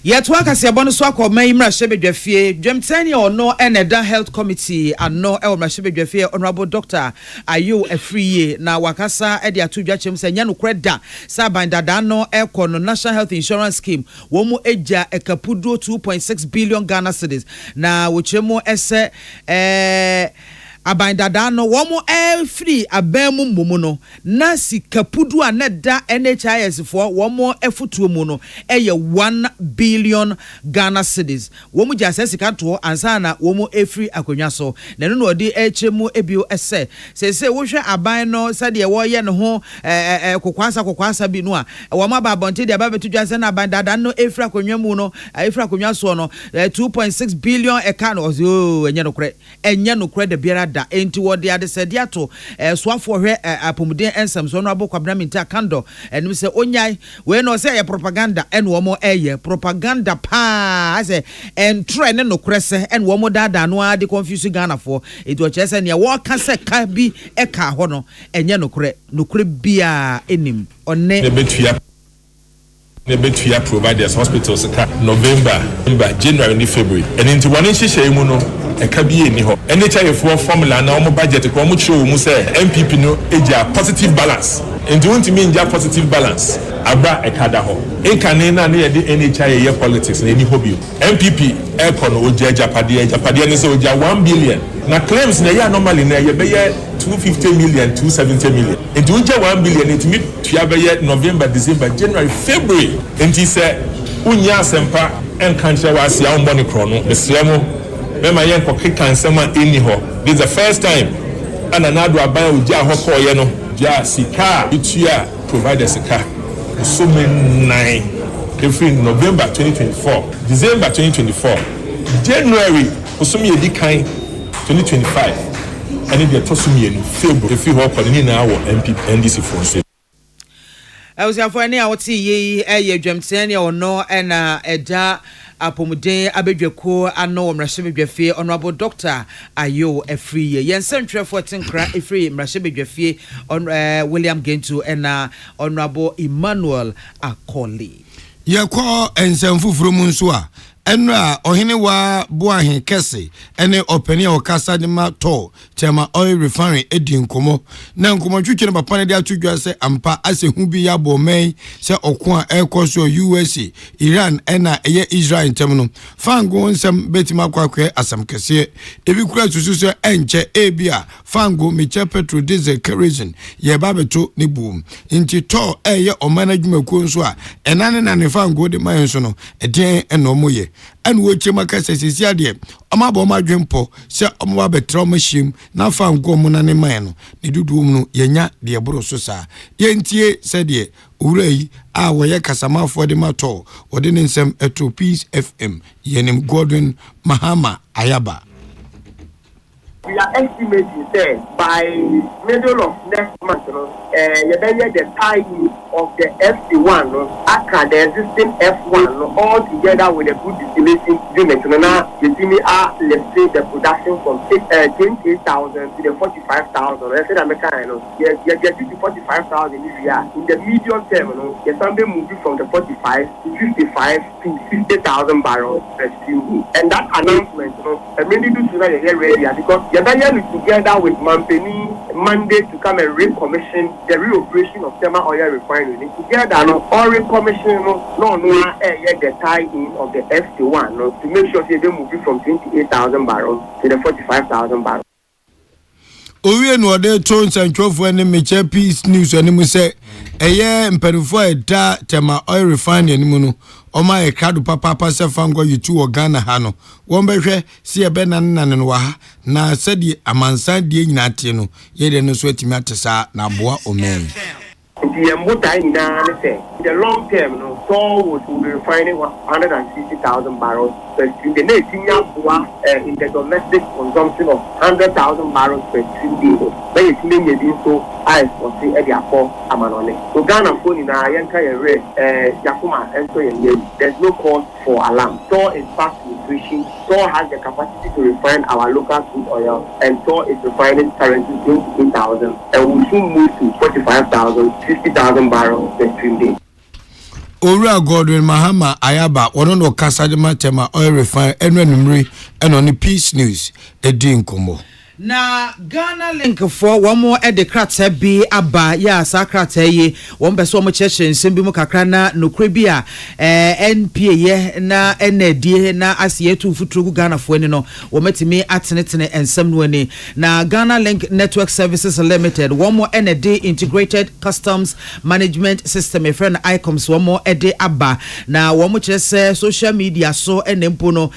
Yetwa kase abono so akoma imra shebedwafie dwemtani ono eneda health committee ano e omra shebedwafie honorable Dr. Ayo Afriye na wakasa e de atudwa chem se nya no kreda sa bandada no e no National Health Insurance Scheme wo mu eja ekapudo 2.6 billion Ghana cedis na wo chemu ese abandada no womo free abemu mumu no na sikapudu aneda NHIS for womo efutuo mu no eye 1 billion Ghana cedis womo jase sika to ansa na womo free akonwa so na no odi echemu ebio ese se wo hwe aban no sade wo ye no ho kokwansa bi no a womo ababonte de ababetudwa se na abandada no free akonwa mu no free akonwa so no 2.6 billion eka no enye no kre de biara da enti wodi ade sediato soafo hwe apomuden ensam so no abokwa minta kando enim se onyai we no se ye propaganda en wo mo propaganda pa ase entre ne no krese en wo mo dada no ade confuse Ghana for enti o chese ne wo ka se ka bi e ka ho no enye no kre bia enim onne ne betua providers hospitals ka November, January and February and into one nhye mu no e ka bi eni ho NHIF formula na omo budget ko omo show mu say MPP no eja positive balance into won't mean ja positive balance abra e ka da ho enkane na na ye de NHIF politics na eni hobby MPP e ko no oja japade ne say oja 1 billion na claims na ya normally na ye be 250 million 270 million into oja 1 billion it me tua be November, December, January, February enti say unya asempa enkanche wa asia on boni krono mesremo mema yen ko kekansema eni ho this is the first time ana nado aban oja ho ko ye no ja sika itua provider sika so many every November 2024 December 2024 January osumi edi kan 2025 ɛne deɛ ɛtɔ so mmienu February efi hɔ kɔ ne nyinaa wɔ NDC for nsɛm. Awusiafo ani a wote yi ɛyɛ dwamtene ne ɔno ɛna ɛda apomuden abedwako ano mrahye honorable Dr. Ayo Efriye yensentwerefo tenkra Efriye mrahye bedwafie William Gentu ɛna honorable Emmanuel Akoli yɛkɔ ensemfufuro mu nso a enra ohene wa boahen kese ene opani a okasa de ma to tema oil refinery edi nkomo na nkomo twetwe ne papa ne de atudwa se ampa ase hu bi ya bo men se okon a ekoso USA Iran ena eye Israel ntem no fango nsem betima kwakwe asam kese ebi kura susu se enche ebia fango meche petrol diesel kerosene ye ba beto ne boom nti to eye omanadwumakuo nso a enane na ne fango de mayen so no eden enomoye and we chemaka sesi ade omabo madwempo se omba betra machine na fa ngo mu na ne man no ne dudu mu no yenya de boro so sa yentie se de owura yi a woye kasamafo de mato ode ne nsem Etopis FM yenim Gordon Mahama Ayaba. We are estimating that by middle of next month, the tie-in of the FC1, the existing F1, all together with a good distillation unit. Now, let's say the production from 28,000 to the 45,000. Let's say you're getting to 45,000 this year. In the medium term, you're something moving from the 45 to 55 to 60,000 barrels per few. And that announcement, I really do tonight you're ready because you're together with Mampeni Monday to come and recommission the reoperation of thermal oil refinery. Together, all recommission, the tie-in of the FC1 to make sure they move from 28,000 barrels to the 45,000 barrels. Owie no de tons and twofo ne meche peace news animu se eye mpanufo eda tema oil refinery animu no oma e krado papa se fango yitu Ghana ha no won behwe se e be nan no wa ha na sedi amansan die nyina tie no ye de no so atimi atesa na boa omen. In the long term, Saul would be refining 160,000 barrels per stream. The next in the domestic consumption of 100,000 barrels per stream. But it's mainly being so as for the Ediapo Amanone. So Ghana phone in Ayanka Yakuma and so there's no cause for alarm. Saul is fast nutrition. Saul has the capacity to refine our local crude oil, and Saul is refining currently 28,000, and we soon move to 45,000, 50,000 barrels per stream day. Owura Gordon Mahama Ayaba wono no kasa de matema oil refinery enwenumri eno ni Peace News edi nkomo. Na Ghana link for one more at the krata bi aba ya sakrata yi won beso mo cheche nsem bi mu kakra na nokrabia NPA ye na NDA na asiye tu futuru Ghana fo ni no wo metimi atenetene ensem no ani na Ghana Link Network Services Limited one more ND integrated customs management system e friend ICOMS one more ede aba na wo mo chese social media so enempo no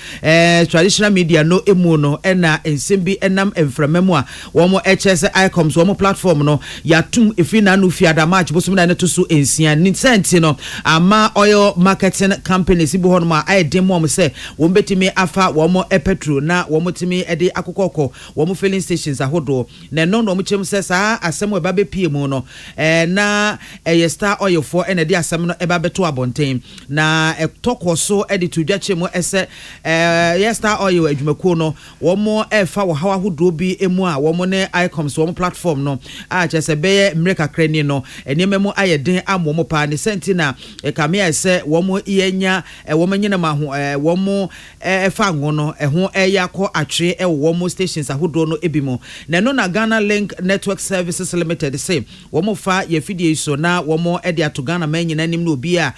traditional media no emu no na ensem bi enam from a one HS ICOMS one platform no yatum ifina no fiada match bosom na to so ensia ni sentino ama oil marketing companies ibu hono ma demo say won betimi afa one petrol na won timi ede akokoko won filling stations ahodo na no no chem say sa asem we ba be pie mu no na Star Oil for na de asem no e ba beto abonten na tokoso ede to dwache mu ese Star Oil adwumakuo no won fa wo hawa ahodo bi emu a wo ne ICOMS wo platform no a chese be mreka krani no enema mu ayeden amomo pa ne sentina kamia se wo yenya wo nyina ma ho wo fa ngo no ho yakọ atwe wo stations ahodo no ebimo na no na Ghana Link Network Services Limited say wo fa ye fidie so na wo de ato Ghana man nyina nim no obi a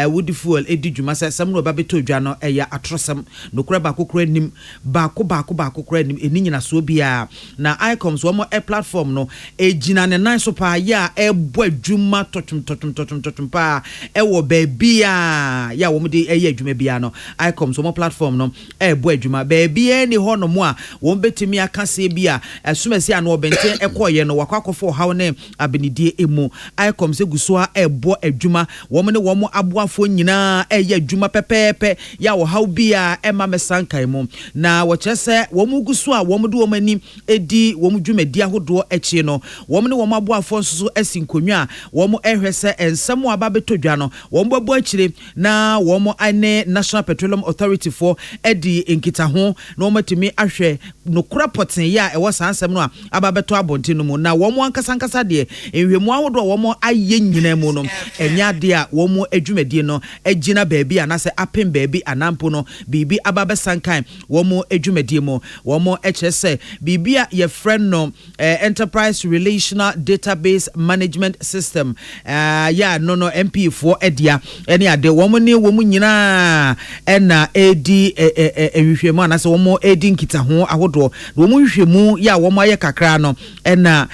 wood fuel edi dwuma se sam no ba beto dwa no ya atrosam no kura ba kokura nim ba ko kura nim eni nyina so obi a bia na ICOMS wo mo platform no ejina ne nan so pa ya ebo adwuma totum pa wo bia ya wo mo de adwuma bia no ICOMS wo mo platform no ebo adwuma bia ni ho no mo a wo betimi aka se bia asumasi ano obenten ekoye no wakwakofo hawo ne abenidie emu ICOMS eguso a ebo adwuma wo mo ne wo mo aboafo nyina adwuma pepepe ya wo hawo bia ema mesankai mu na wo kyerese wo mu guso a wo mu do wo mani edi wo mu dwumadi ahodo echi no wo mu ne wo maboafo nso asinkonwa wo mu ehwese ensem aba betodwa no wo mbabo achire na wo mu ane National Petroleum Authority for edi enkita ho na wo matimi ahwe no kura poten ya ewo sansem no aba beto abonte no mu na wo mu ankasa de enhwemu ahodo wo mu aye nyina mu no enya de a wo mu adwumadi no agina baabi anase apem baabi anampo no bibi ababe sankan wo mu adwumadi mu wo mu ekyese bibi a ye friend no Enterprise Relational Database Management System ya no MP for edia ene ade wo mu ne wo mu nyina ena edi ehwehwemu anase wo mu edi nkita ho ahodo wo mu hwehwemu ya wo mu aye kakra no ena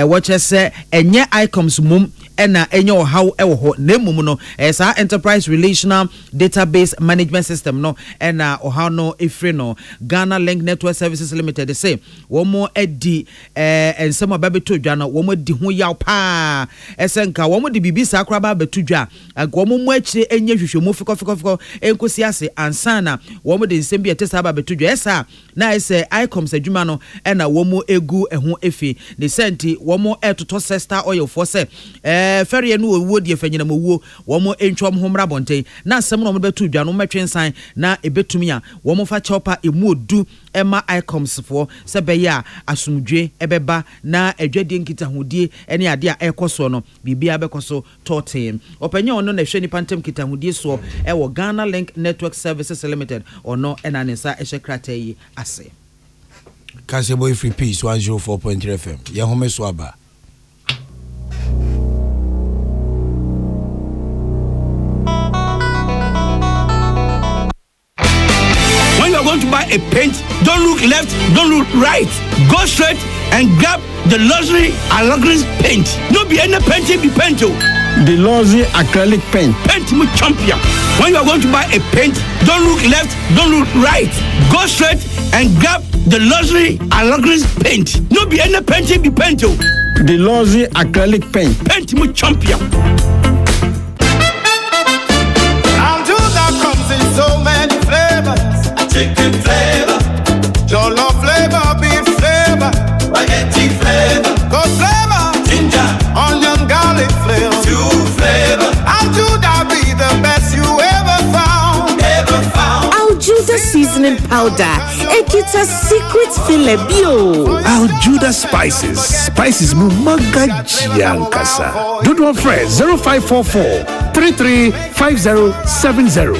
wo kyese enye ICOMS mum ena enye ohaw ewo ho nemum no sa Enterprise Relational Database Management System no ena ohaw no efre no Ghana Link Network Services Limited say womo edi ensema babeto dwa no womo di ho yaw pa esenka womo di bibisa akra babeto dwa womo mu akire enye hwehwemu fiko enkosi ase ansana womo de nsem bi etesa babeto dwa esa na ese ICOMS adwuma no ena womo egu eho efi ne senti womo etoto sesta oil for se ferie no owo die fanyina mowo womo entwom homra bonten na asem no mo beto dwa no metwensan na ebetumi a womo fa chopa emu odu ema ICOMS for sebeya asumdwe ebeba na adwadie nkita hodie ene ade a ekoso no bibia bekoso totem opanya ono na hwe nipa ntem kita hodie so ewo Ghana Link Network Services Limited ono ena nesa ehyekrata yi ase Kasebo Free Peace 104.3 FM ya home so aba. When you are going to buy a paint, don't look left, don't look right. Go straight and grab the luxury acrylic paint. No be any paint, be paint. The luxury acrylic paint. Paint me champion. When you are going to buy a paint, don't look left, don't look right. Go straight and grab the luxury acrylic paint. No be any paint, be paint. The luxury acrylic paint. Paint me champion. Comes in so many flavors. Chicken flavor, jollof flavor, beef flavor, spaghetti flavor, goat flavor, ginger, onion, garlic flavor, stew flavor. Aljuda be the best you ever found. Aljuda seasoning powder. Ekita secret filebio. Aljuda spices mumaga jiankasa. Dodo Fresh 0544 335070.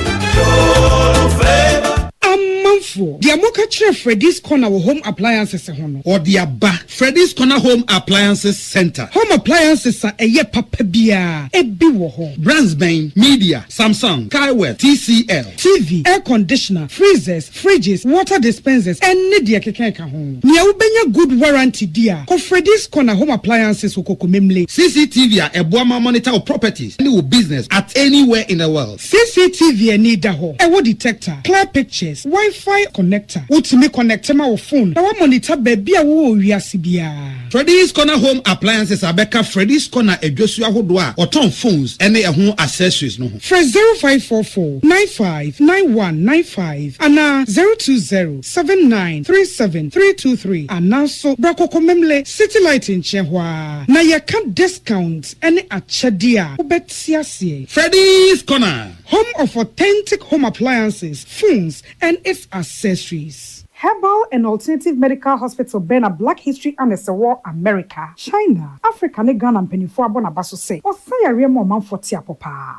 Amanfo, the Amoka Chere Freddy's Corner Home Appliances hono. Or the Abba Freddy's Corner Home Appliances Center. Home appliances are a ye papabia, a biwo. Brands Bain, Media, Samsung, Kaiwell, TCL, TV, air conditioner, freezers, fridges, water dispensers, and Nidia Kekenka home. Nia ubenya good warranty dia. Ko Freddy's Corner Home Appliances ukoko memle. CCTV a Boama monitor of properties any business at anywhere in the world. CCTV need a ho. A detector, clear pictures, Wi-Fi connector. Ultimate connector my phone. Now monitor baby a wo wiasibia. Freddy's Corner Home Appliances Abeka Freddy's Corner Ejosua Hodwa or ton phones and their home accessories no. Fresh 0544 959195 and 020 7937323 and now so Brako Komemle City Light in Chehwa. Na ya can discount any achadia ubetiasie. Freddy's Corner, home of authentic home appliances, phones and its accessories. Herbal and Alternative Medical Hospital Bena Black History and War America, China, Africa, ne Ghana and Penifua Bonabaso say, or say a real man for Tiapopa.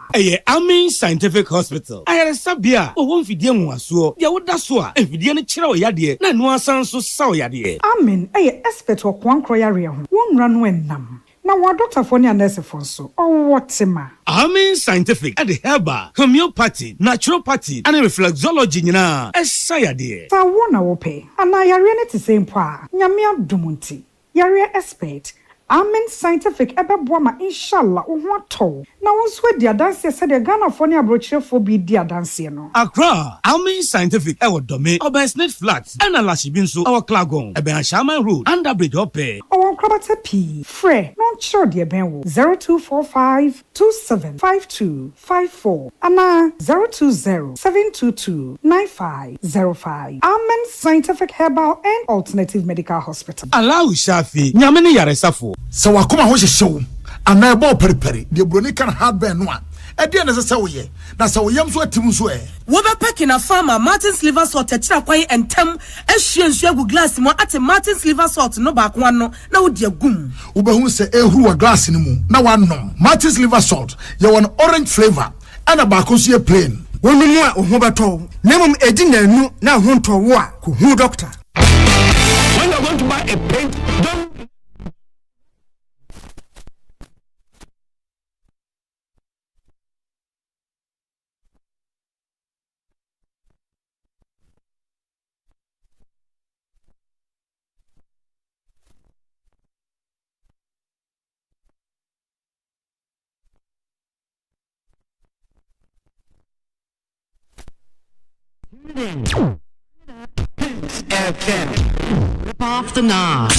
Amin Scientific Hospital. I had a sabia, or one Fidian was so, ya would that's what, if Fidian Chiro Yadi, Nan one sounds so Yadi. Amin, expert or one croyaria, one run when nam. na wa doctor for ne nurse for so what ma Amen scientific at the herbal, homeopathy, naturopathy, and reflexology nyina. Esaya de. Sa wona wo pe. Ana yare ne te same pa. Nyame adumunti. Yare expert. Amen scientific ebeboa ma inshallah wo ho atɔ. Na wo so di adanse se de Ghana for ne abrochirefo bi di adanse no. Accra, Amen scientific ewo dome, Obersnet Flats, and Alashibinso, our Klagon, Eben Shaman Road, Underbridge Ope. Owo krabata P. Fre, non sure de ben wo 0245 275254 ana 020-722-9505. Amen Scientific Herbal and Alternative Medical Hospital. Allow Shafi, Nyamini Yaresafo. So wakoma ho hyehyew ana ebo periperi de broni kan hardware no a e de na se woye na se woyam so atim so e wo be pack na farmer Martin's liver salt tira kwan entem ehwie nsu agu glass mo ate Martin's liver salt no ba ko no na wo de agum wo be hu se ehuru wa glass ni mu na wanom Martin's liver salt ye won orange flavor ana ba ko so ye plain wonu mu a ho beto na mum edi nanu na ho nto wo a ko hu doctor. When you're going to buy a paint, don't Rip off the knob.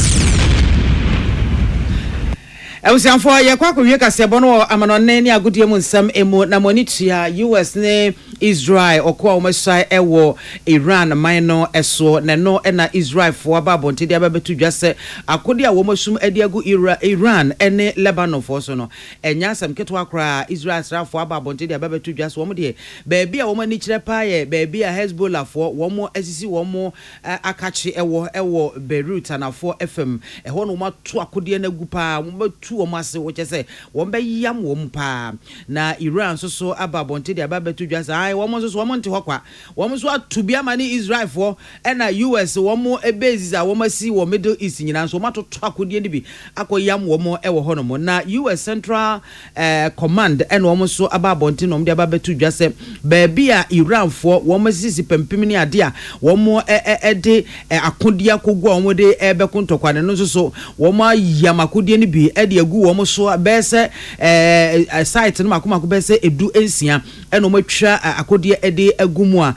Ewusianfo ye kwakowie kasebo no amanone ne agodie mu nsam emu na monitua US ne Israel okwa omasai ewo Iran man no eso ne no na Israel fo ababonte dia babetu dwase akodi a womasum ade agu Iran ene Lebanon fo so no enya asam keto akra Israel srafo ababonte dia babetu dwase wo de baabi a womani kire paaye baabi a Hezbollah fo womo asisi womo akachi ewo Beirut anafo FM eho no mato akodi na gu pa tu omase wo chese wo be yam wo mpa na Iran so ababonte dia babetu dwase ai wo so wo nte hokwa wo so atubia mani Israel fo na US wo mo ebeziza wo masi wo Middle East nyina so matoto akodie ni bi akoyam wo mo ewo hono mo na US Central Command wo so ababonte no dia babetu dwase baabi a Iran fo wo masisi pempim ni ade a wo mo de akodia kogwa wo de ebekontokwa ne no so wo mo yam akodie ni bi de agu wo mo so bese site no makomako bese edu ensia eno matwa akodie de agumu a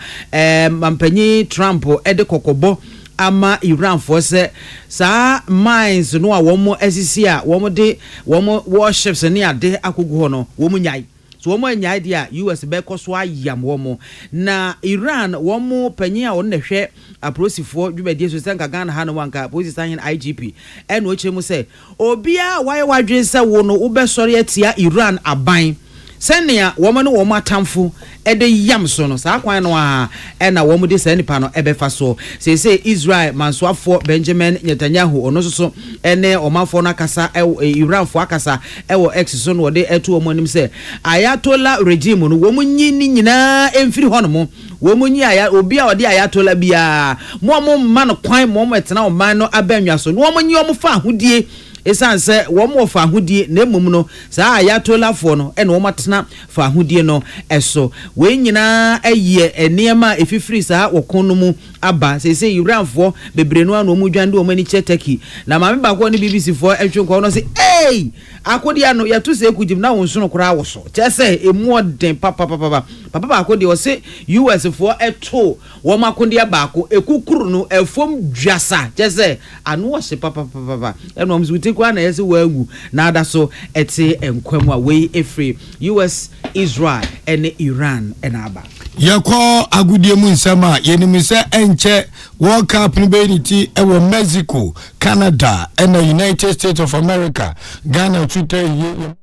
mampanyi Trump de kokobo ama Iran for se sa mines no a wo mo asisi a wo mo de wo mo warships ni ade akogu ho no wo mo nyai so wo mo nyai de a US be koso ayam wo mo na Iran wo mo panyi a wo na hwe aprosifo dwubedie so senka Ghana ha no wanka police station IGP eno o chemu se obia waye wadwe se wo no wo be sori atia Iran aban senia woman wo matamfo ede yam so no sa kwan no a na wo mu de sa nipa no ebefa so say Israel mansoafo Benjamin Netanyahu ono so ene omafo no akasa Iran fo akasa ewo X so no de etu omonim se Ayatollah regime no wo mu nyini nyina emfiri hono mo wo mu nyi aya obi a ode Ayatollah bia mo man no kwan mo etena o man no abanwa so no wo mu nyi o mu fa hodie esanse wo mo fa hodie na emum no saa Ayatollah fo no ene wo matena fa hodie no eso we nyina aye enema efifiri saa wokon mu aba say Iran fo bebre no anu mu dwande o mani chetaki na ma meba ko ne BBC fo etwenko no say hey akodi ano ya to say kujim na won so no kora wo so chese emu oden papa akodi o say US fo eto wo makodi abaako ekukuru no efom dwasa chese anu wo se papa eno mzuti kwa na yesi wagu na ada so ete enkwam a we efri US Israel and Iran and aba yako agudie mu nsama yenimse enche World Cup ni beniti ewo Mexico, Canada and the United States of America. Ghana Twitter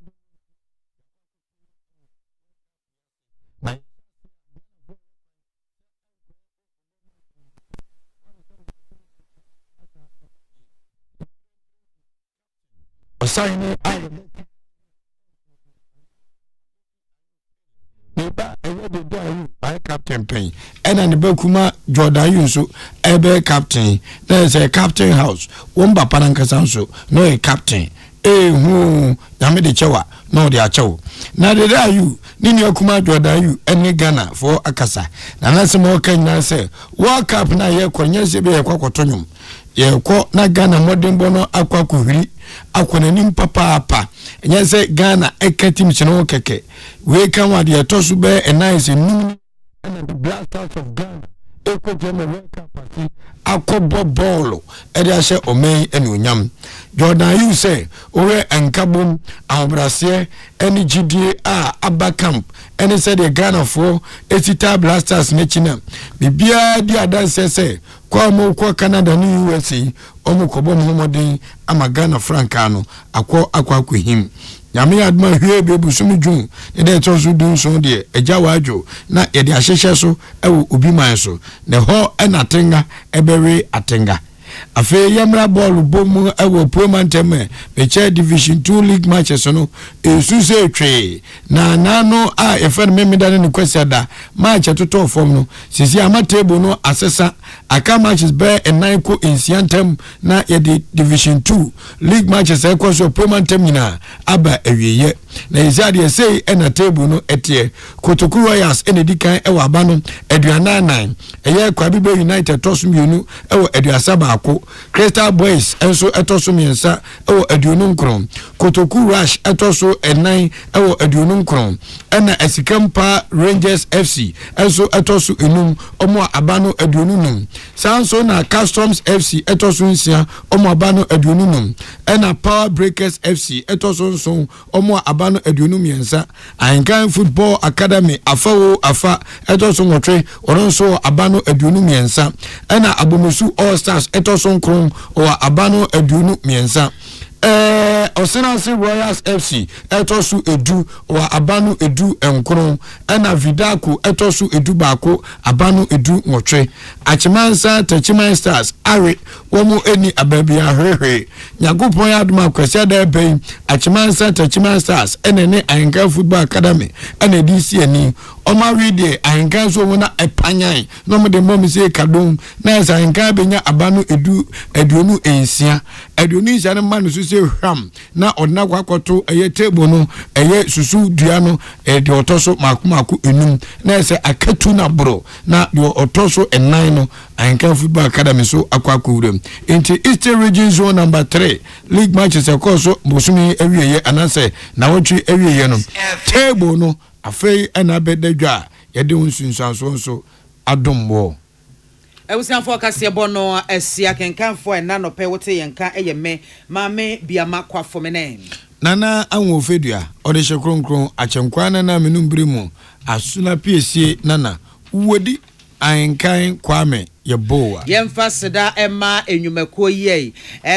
Captain Payne and an Bekuma Jordan Yunsu Ebe Captain. There's a captain house. Womba Parankasanso, no a captain. hu nyame de chewa no de achewo na de da you nini akuma joda you ene Ghana for akasa na na se mo kan na se World Cup na ye kwanya se be ye kwakotonyum ye ko na Ghana modern bono akwakuhiri akwonanim papa enye se Ghana ekatim chino keke we kan wa de tosu be enise nu and the Blasters of Ghana eko jeme World Cup party akobo ball ede ahye omen ene onyam Jordan you say ore enkabom abrase ene gidie aba camp ene said the Ghana for etita Blasters mechina bibia di adanse say kwa mo kwa Canada ni USA omo kobo Muhammadin ama Ghana frankano akwa him nyame adma hwe bebu sumi jun e de tozu dun so de eja wajo na ye de ahyehye so ewo obi man so ne ho enatenga ebere atenga afi yamra ball bomu ewo promantem beche division 2 league matches no esuse twe na nano efen memeda ne kwesiada match atoto form no sisi ama table no asesa aka matches be enanko insiantem na ye de division 2 league matches ekwaso promantem nyina aba ewiye na izade say na table no etie Kotoku Royals enedikan ewa aba no aduanan eye Kwabibe United tosum yunu ewo aduasaba Crystal Boys enso etoso miensa ewo aduonum kron Kotoku Rush etoso enan ewo aduonum kron ena Esikampa Rangers FC enso etoso enum omo abano aduonum sanso na Customs FC etoso nsia omo abano aduonum ena Power Breakers FC etoso nso omo abano aduonum miensa Ankan Football Academy afa etoso ngotwe oronso abano aduonum miensa ena Abomusu All Stars etoso nkron o abano aduonu miensa Osenase Royals FC etosu edu o abano edu enkron ena Vidako etosu edu baako abano edu ngotwe Achimansa Tachiman Stars are womu eni ababia hwehwe Nyagopon aduma kwase da ben Achimansa Tachiman Stars enene Anka Football Academy ene DC ani Oma wide Anka so wona epanyan no mo de mom se kadom na esa Anka benya abano edu aduonu ensia aduonu nsia ne manu so se hwam na odna kwakoto eye table no eye susu dua no de otoso makomako enum na ese akatu na bro na de otoso enan no Anka Football Academy so akwakuwurem into Eastern Region Zone number 3 league matches akoso bosumi awieye anase na wotwe awieye no table no afei ena bedadwa yede unsunsanso so adombo Ewusian for kase bono esia kenkan for na no pe wote yenka eyeme maame biama kwa fomene nana anwo fedua ode hye achenkwana na menumbrimu asuna piesie nana wodi ankan kwame Yeboa Yemfa seda Emma enyumeko ye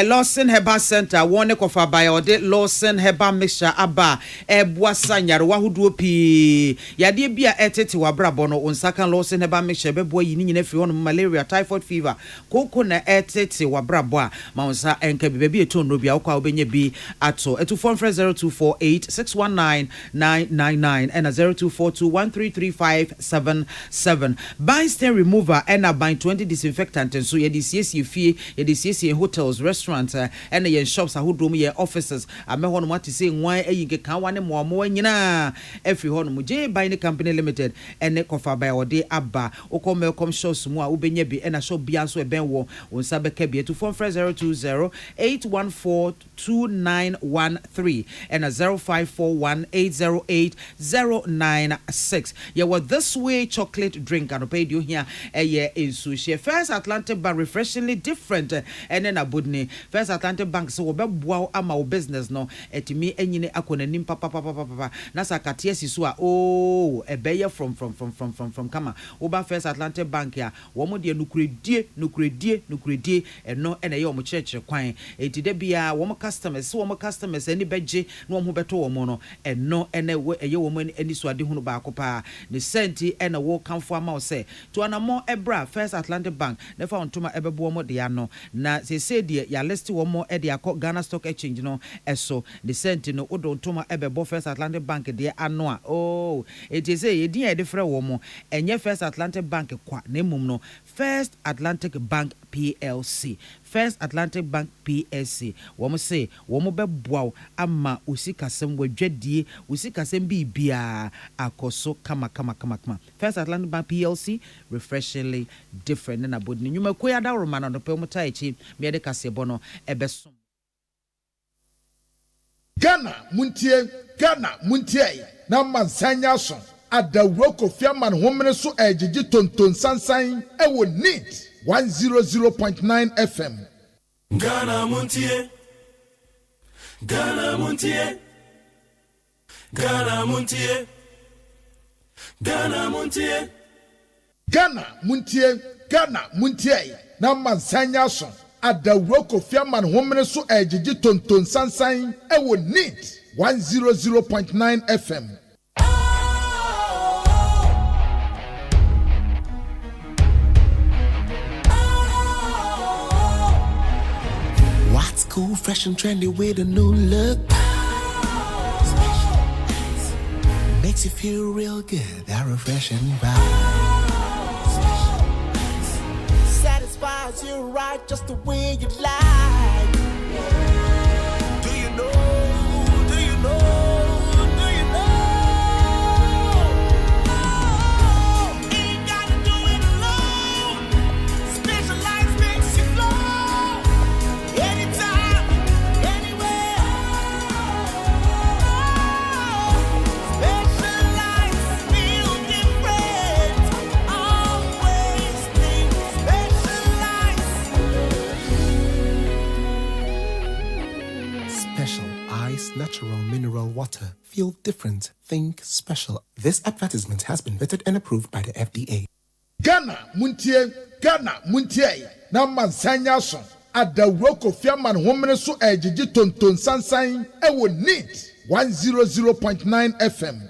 Lawson Herbal Center wone kofa bayode Lawson Herbal Mixture aba ebwasa nyarewa huduo pi yade bia etete wabrabo no onsakan Lawson Herbal Mixture bebo yi nyina fi hono malaria typhoid fever koko na etete wabrabo a ma onsa enka bebi etondo bia okwa obenye bi ato etu phone 0248619999 and 0242133577 bind stain remover and a bind disinfectant and so ye DCC fee ye DCC hotels restaurants and ye shops ahudum ye offices ameho no mati say nwan eyinke kan wane mo nyina every hono mu je by the company limited ene kofa by ode aba okom shops mu a ubenye bi ena shop bia so eben wo onsa beka bi to phone 0208142913 and 0541808096 ye what this way chocolate drink and pay you here eye insu First Atlantic Bank refreshingly different and then abudni First Atlantic Bank so obeboa ama business no etimi enyine akonanim papa nasa katiesi so a ebeye from kama oba First Atlantic Bank ya womo de nukredie eno ene ye omo church kwan etide bia womo customers eni beje no omo beto womo no eno ene eye womo eni so ade hunu ba akopa ne senti ene wo kanfo ama o se to anamo ebra First Atlantic Bank nefa ontuma ebebo mo de ano na se de ya list wo mo e de akọ Ghana Stock Exchange no eso the cent no odo ontuma ebebo First Atlantic Bank de ano a it is say edin e de frɛ wo mo enye First Atlantic Bank kwa na emum no First Atlantic Bank PLC First Atlantic Bank PSC wɔn say wɔn bɛboa ama usikasɛm wadwadie usikasɛm bibia akoso kama. First Atlantic Bank PLC refreshingly different na bodni nyuma koya da romana no pe muta echi me de kasebo no ebeso Ghana muntie na mansanya so adawro kofiaman homene so ejiji tonton sansan ewo neat 100.9 FM. Ghana muntie Ghana muntie Ghana muntie Ghana muntie Ghana muntie na mansanya so adawro kofiaman homene so ejiji tonton sansan ewo neat 100.9 FM. What's cool, fresh and trendy with a new look? Makes you feel real good, that refreshing vibe. Satisfies you right just the way you like. Do you know? Do you know? Do you know? Ain't gotta do it alone. Specialized makes you flow. Anytime, anywhere. Specialized feel different. Always think specialized. Special Ice Natural Mineral Water. Feel different. Think special. This advertisement has been vetted and approved by the FDA. Ghana muntie na mansanya so adawro kofiaman homene so ejiji tonton sansan ewo neat 100.9 FM.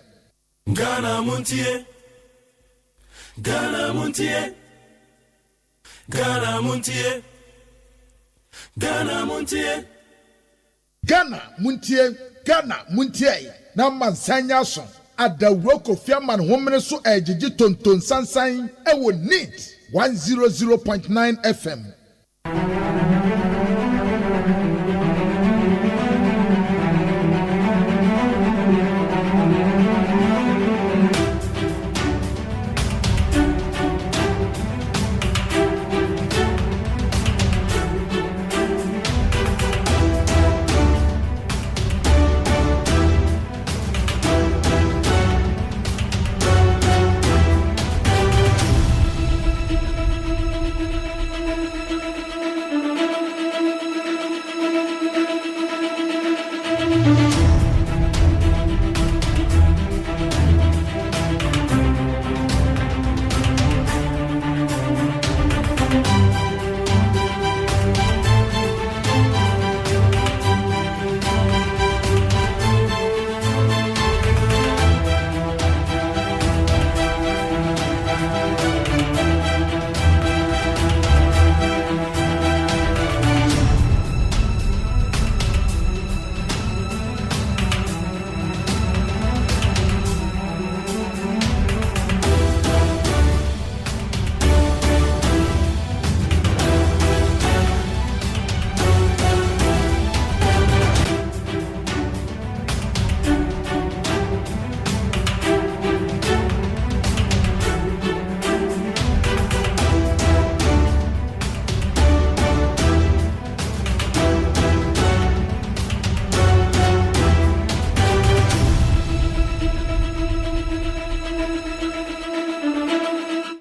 Ghana muntie Ghana muntie Ghana muntie Ghana muntie Ghana muntie na mansanya so adawro kofiaman homene so ejiji tonton sansan ewo neat 100.9 FM.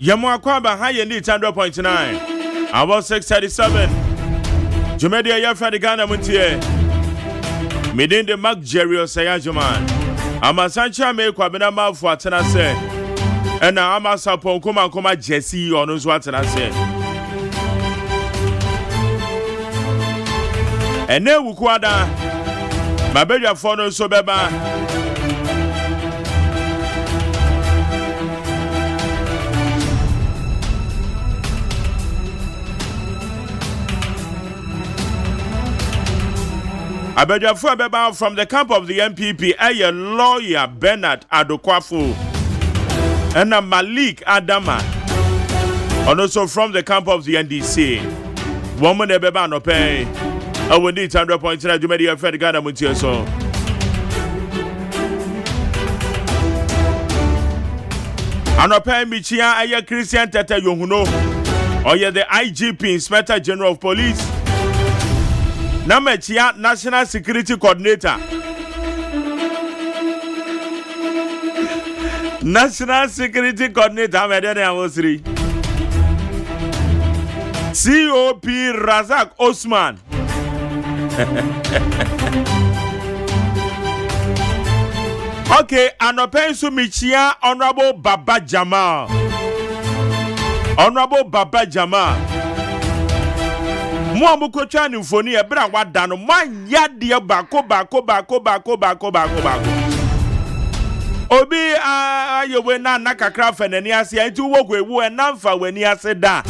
Yamo akwaba high and 100.9. About 637. Jumedia Yafra Ghana Muntie. Midin the Mark Jerry OSEI AGYEMAN. Ama Sancha me kwabena mafu atena se. Ena ama sapon kuma Jesse onu so atena se. Ene wukwada. Mabedwa fono so beba. Abedjafo Abeba from the camp of the MPP, a lawyer Bernard Adokwafu, and Malik Adama, and also from the camp of the NDC. Woman de beba no pay. I will need 100.3 Jumedi FM Ghana Montie so. Anope Michia aye Christian Tete Yohuno. Oye the IGP Inspector General of Police. Namechia National Security Coordinator. National Security Coordinator Medene Awosri. COP Razak Osman. Okay, Anopensu Michia Honorable Baba Jamal. Honorable Baba Jamal. Mo amukocha ni mfoni ebra wada no man yade bako. Obi ayewe na nakakra fenani ase enti wo gwewu enamfa wani ase da.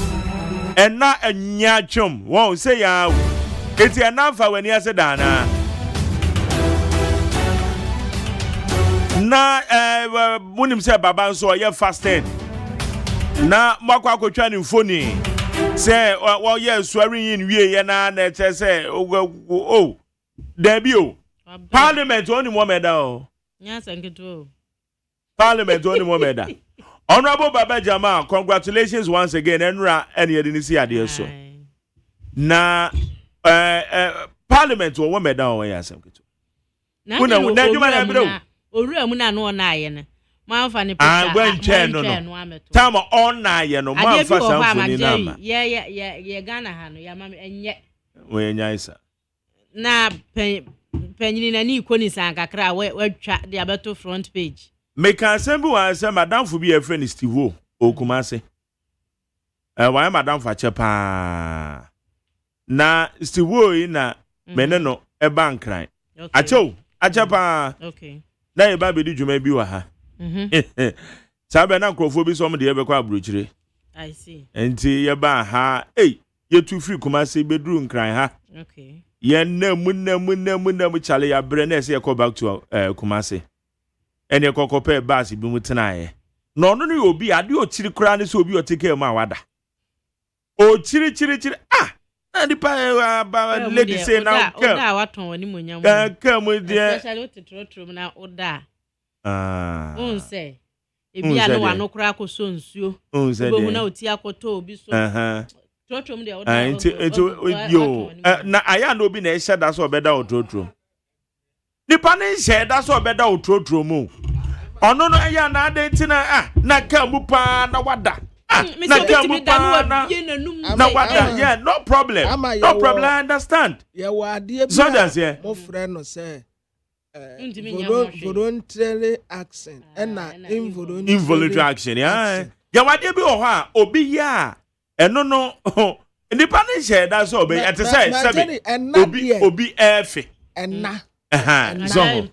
Ena anya chom. Won say ya. Eti enamfa wani ase da na. Na munim se baba nso ye fasting. Na mwakwa akotwa ni mfoni. Say well yes swearing in wie ye na say oh debut parliament only more medal. Yes, and get to Parliament only more medal. Honorable Baba Jamal, congratulations once again. Enra any didn't see idea so. Na Parliament one medal yes and get to. Na you muna no na ye ne. Man fa ni picture. When chair no. Time on na ye no man fa samfoni na. Ye Ghana ha no ya ma enye. We nyaisa. Na penyini na ni ikoni san kakra we twa the abeto front page. Make assemble one say madam fu be a friend Steve Okumase. Why madam fa chepa. Na Steve na meneno e bank right. Acho achepa. Okay. Na e ba be di dwuma bi wa ha. Sabe na nkrofo bi so mo de e be kwa abrochire. I see. Enti ye ba ha ye tu free Kumase bedru nkran ha. Okay. Ye na mu chale ya bre na se go back to Kumase. Ene kokope basi bi mutena no no no obi ade o chiri kura ne so obi o take ma wada o chiri na di pa lady say now oda waton wani munyam ka mu dia especially otitrotrom na oda on say ebi anu wano kura ko so nsuo obo na oti akoto obi so trotrom de oda yo na aya no obi na e sheda so obeda otrotrom nipa ne share da so beda otrotro mu ono no ya na adenti na na ka mu pa na wada na ka mu pa na wada yeah no problem I understand ya wade so that's yeah mo frɛ no say voluntary accent and involuntary action yeah ya wade bi o ho a obi ya eno no nipa ne share da so obi ate say obi efe enna so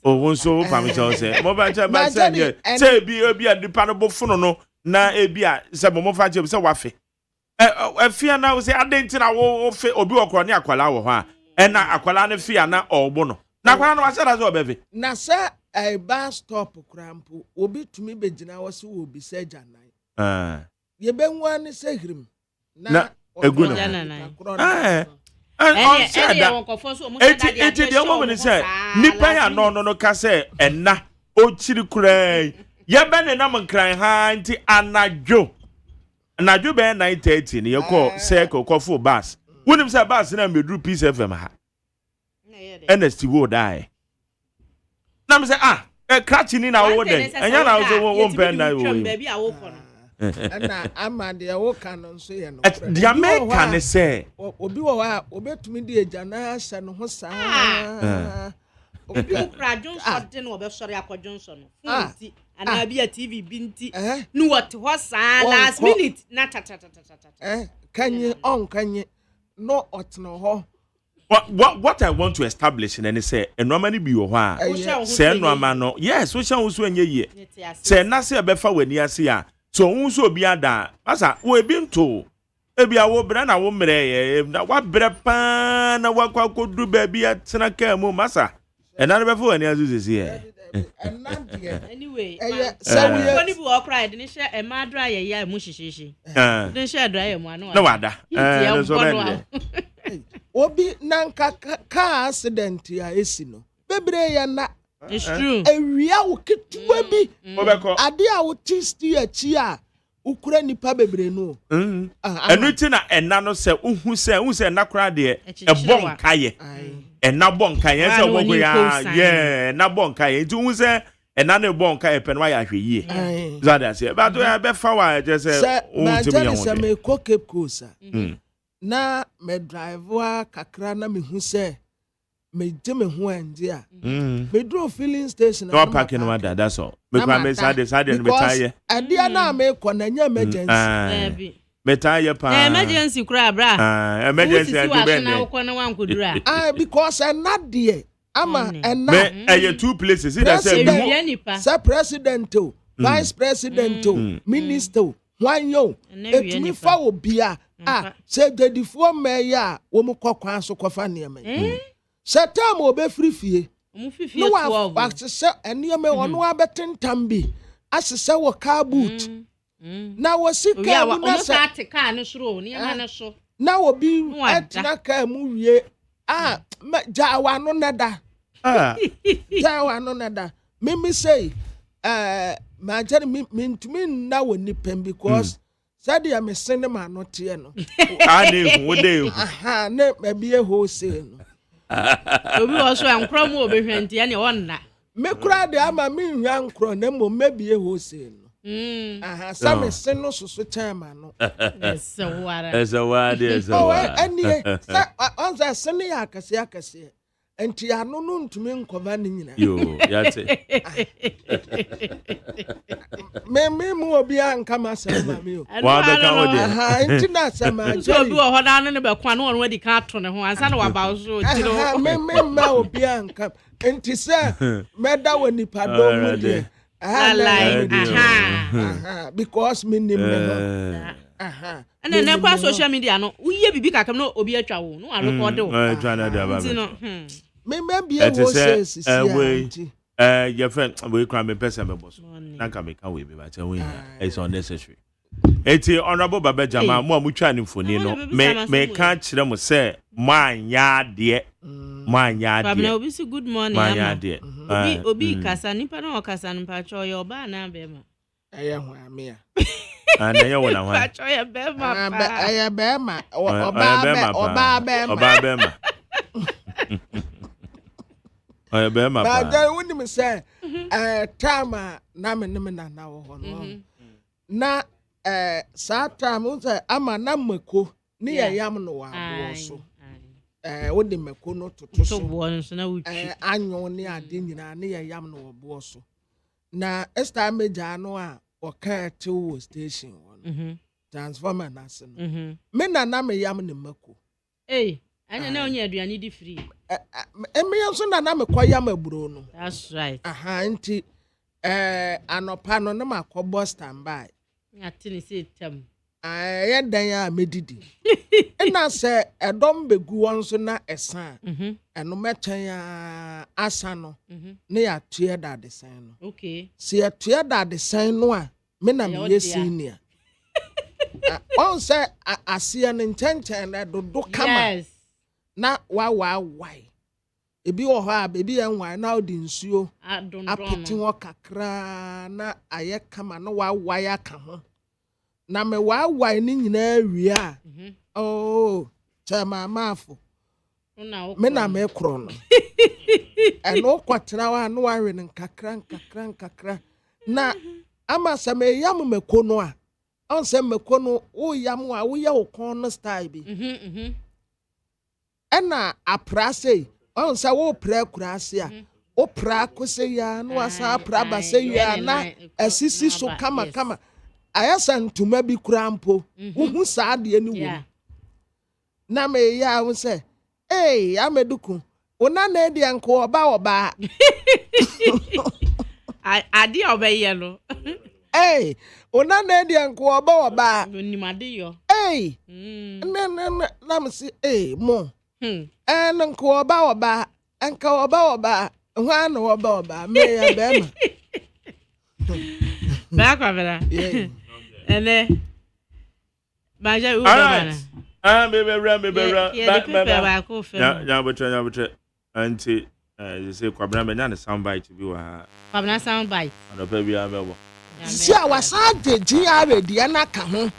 oh so permission say mo ba cha ba say say bi a dipa no bofuno no na ebi a say mo fa che say wafe afia na we say adenti na wo fe obi okro ne akwala wo ho a na akwala ne fia na ogbo no na akwala no wa say da so obefe na say e ba stop krampo obi tumi begina wo se wo bi say janan ye be nwa ne say hrim na egu no and said it the woman said nipa ya no ka say enna o chiri kurai ye be ne na nkran ha nti anadwo be 9:30 ne ye call circle call for bus wonim say bus na medru peace fm ha NST wo die na me say cratch ni na wo den enya na wo pen na wo baby awoko no na amade wo kan nso ye no the American say obi wo ha obetumi di ejana asa no ho saa obi ukra Johnson de no obesori akwadwonso no funti ana bia TV binti nu what ho saa last minute na ta kanye on kanye no otno ho what I want to establish in any say normally be ho a say no no yes so shan wo so enye ye say na say be fa wani ase a so unso obi ada asa wo ebi nto ebi awo bra na wo mre na wa bre pa na wa kwa kodu ba bi atena ka mu masa enare be fa wani azu sisi Anyway, so we are people all cried and share a madra ya mushishi. Then share dry one. No wada. Obi nanka car accident ya esino. Bebre ya na. It's true. Ewia wo ketuwa bi. Ade a wo tisti achi a ukura nipa bebre no. Enu ti na ena no se uhu se na kra de e bon kaye. Ena bon kaye se wo go ya yeah na bon kaye. Ti uhu se ena no bon kaye pe no ya hweyie. Zada se ba to ya be fa wa je se o ti mi se me ko Cape Coast. Na me drive wa kakra na me hu se me je me ho ande a me draw filling station no parking no that's all me kwa me sade me tie ade na me ko na nya emergency me tie pa emergency kura bra emergency ade be na ko na wan kodura because na de ama na me two places that say president vice president minister wanyo etumi fa obia say the four mayor wo mu kokwan so kofa ne me Satam obe free fie. No wa access ene me ono abetentam bi. Asese wo car boot. Na wo sika bu na sa car no suro ni ma na so. Na wo bi etina car mu wie. Ja wa no nada. Ja wa no nada. Me say ma jare me ntumi na wo ni pem because said ya me send ma no tie no. Ade wo dey. Ne me bi e wholesale no. Obi also ankro mu obehwente ya ne wonna me kura de ama me hwa ankro na mo mebie hose no some seno so chama no so wara anie onza sene ya akase enti ano no ntumi nkova ne nyina yo yate me mu obi anka masama me wa be ka ode enti na sama so obi o hoda no ne be kwa no won wadi ka ato ne ho ansa na waba so tiro me ma obi anka enti se meda woni pado mu de because me nim me and then kwa social media no uye bibi kakam no obi atwa wo no record wo twa na da ba me bia wo says your friend we cry me person me boss na ka me ka we be but we it's unnecessary eti honorable baba jama mo amutwa ni mfoni no me ka kire mo say manya de Babna obi si good morning manya de obi kasa nipa na okasa nipa cho yo ba na be ma eye ho ame ana ye wona ho pa cho ye be ma pa eye be ma oba be ma Oya be ma pa. Ba ja woni me say time na me na wo ho no. Na sa time wo say ama na mako ne ya yam no wa bo so. Wo de mako no toto so. Anyo ne ade nyina ne ya yam no bo so. Na esta meja no a o ka to station wo. Transformer na se no. Me na me yam ne mako. Anya na onye aduane di free. Emi so na me koya maburo no. That's right. Nti anopa no na makobo standby. Ati ni say tam. Ye dan a medidi. Na se edom begu won so na esan. Eno mechen a asa no. Na ya tue da de san no. Okay. Se ya tue da de san no a me na me senior. On say asia ne nchen na dodo kama. Yes. Na wai ebi wo ho a bebi enwa na odi nsuo apeti wo kakra na aye kama na wai aka ho na me wai ni nyina awie a chama mafo me na me kro no eno kwatena wa no wawe ne kakra na ama sa me yam mekono a on se mekono wo yam a wo ye wo kon no style bi ena aprase on sa wo pra kurase a o pra kose ya no asa pra ba se ya na asisi so kama ayasa ntuma bi kurampo hu sa de ni wo na me ya wo se ameduku ona na de anko oba ade obeye no ona na de anko oba onimade yo na me si mo nko oba anka oba Why no about me and them? Back over there. And then, Maja, all right. Auntie, you say, Quabrama, soundbite to be a soundbite. See, I was at the GRA, Diana Cahu,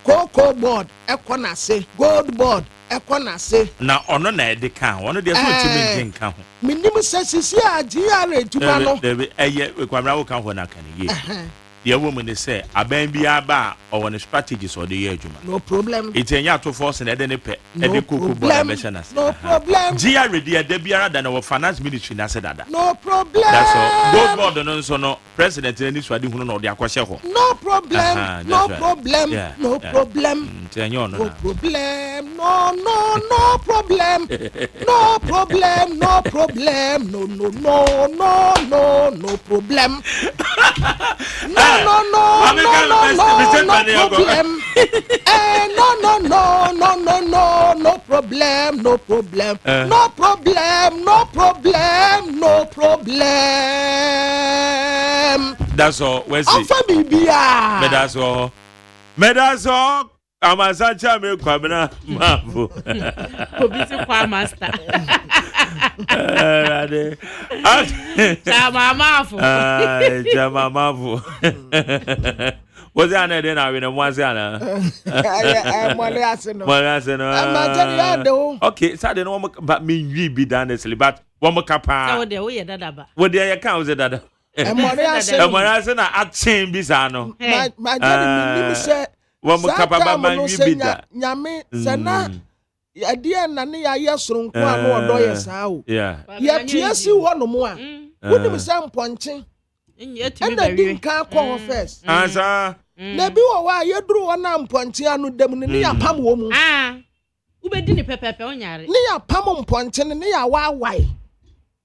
cocoa board, equanase, gold board, equanase. Now, on the count, one of the count. Minimum says, see, GRA to Mano. Yet, we can count when I can hear. The woman is say, a baby aba or one strategies or the year. No problem. It's a yacht to force and then a pet. No problem. No problem. GRA, dear, Debiara than our finance ministry, I said that. No problem. That's all. Gold board and also no president in this one, who know the aquasheho. No problem. No problem. No problem. No problem. No problem. No problem. No problem. No problem. No problem. No problem. No problem. That's all. Where's it? That's all. I'm a Sancha milk Quabana Mabu. Pobisi kwa master. Chama Mavu. Was there any dinner with a Moisiana? Okay, so I don't know about me be done this, but one more capa. What the account is that? And Morasana at Chain Bizano. My daddy said, one more capa man, you be that. Yame, Sana. Idea nani ya yesrun kwa no odo yesao. Ya tiesi ho no mo a. Woni mi sam ponche. Enda din ka kwa first. Asa. Na bi wo wa yeduru wona mponche anu dem ni ya pam wo mu. Ubedi ni pepepe onyare. Ni ya pam mponche ni ya wawai.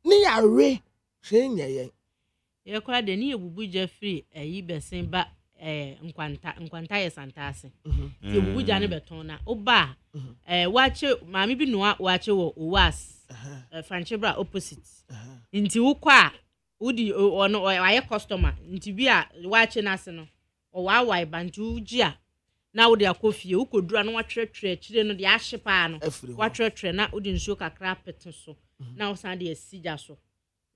Ni ya re. Hwe nyeye. Ye kwa de ni ebubu Jeffrey eyi besen ba nkwanta yesantase. Ebubu jane beton na oba wache maami bi no wache wo owas franchebra opposite nti wukwa udi ono waye customer nti bi a wache na ase no o wawai bantu gia na udi akofie ukodura no watwetwe chire no de ahyepa no watwetwe na udi nsuo kakra pete so na osan de asija so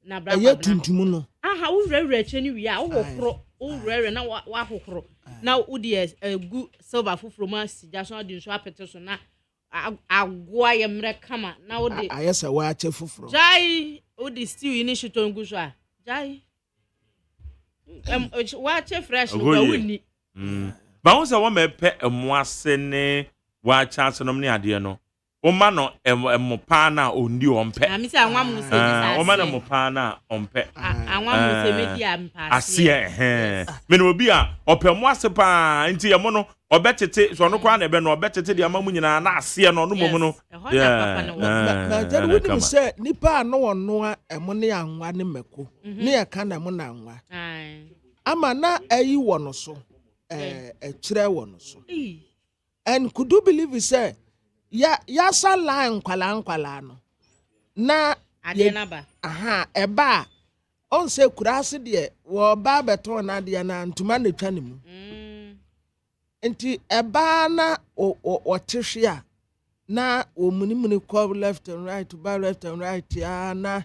na bra ya tuntum no aha wurewure cheni wi a wohoro wurewure na wahokoro na udi egu silver fufuro ma asija so de nsuo apete so na agwa ye mre kama na odi ayesa wa ache fufuro jai odi stew ni shito nguso a jai wa ache fresh no wuni ba won se wo me pe emuase ne wa chance no ne ade no o ma no emupa na ondi ompe na mi se anwa mu se bisa o ma na emupa na ompe anwa mu se medi ampa ase me no obi a opemuase pa nti ye mo no obetete so no kwa na ebe no obetete de amamu nyina na ase no no mom no na jadi wudi se nipa no wono emo ne anwa ne mako ne ye ka na mo na anwa ama na ayi wono so kire wono so and could you believe say ya sala nkwala no na ade na ba eba on se kurase de wo ba beton na de na ntuma na twa ne mu nti eba na o tehwe na o munimuni ko left and right to bar left and right ya na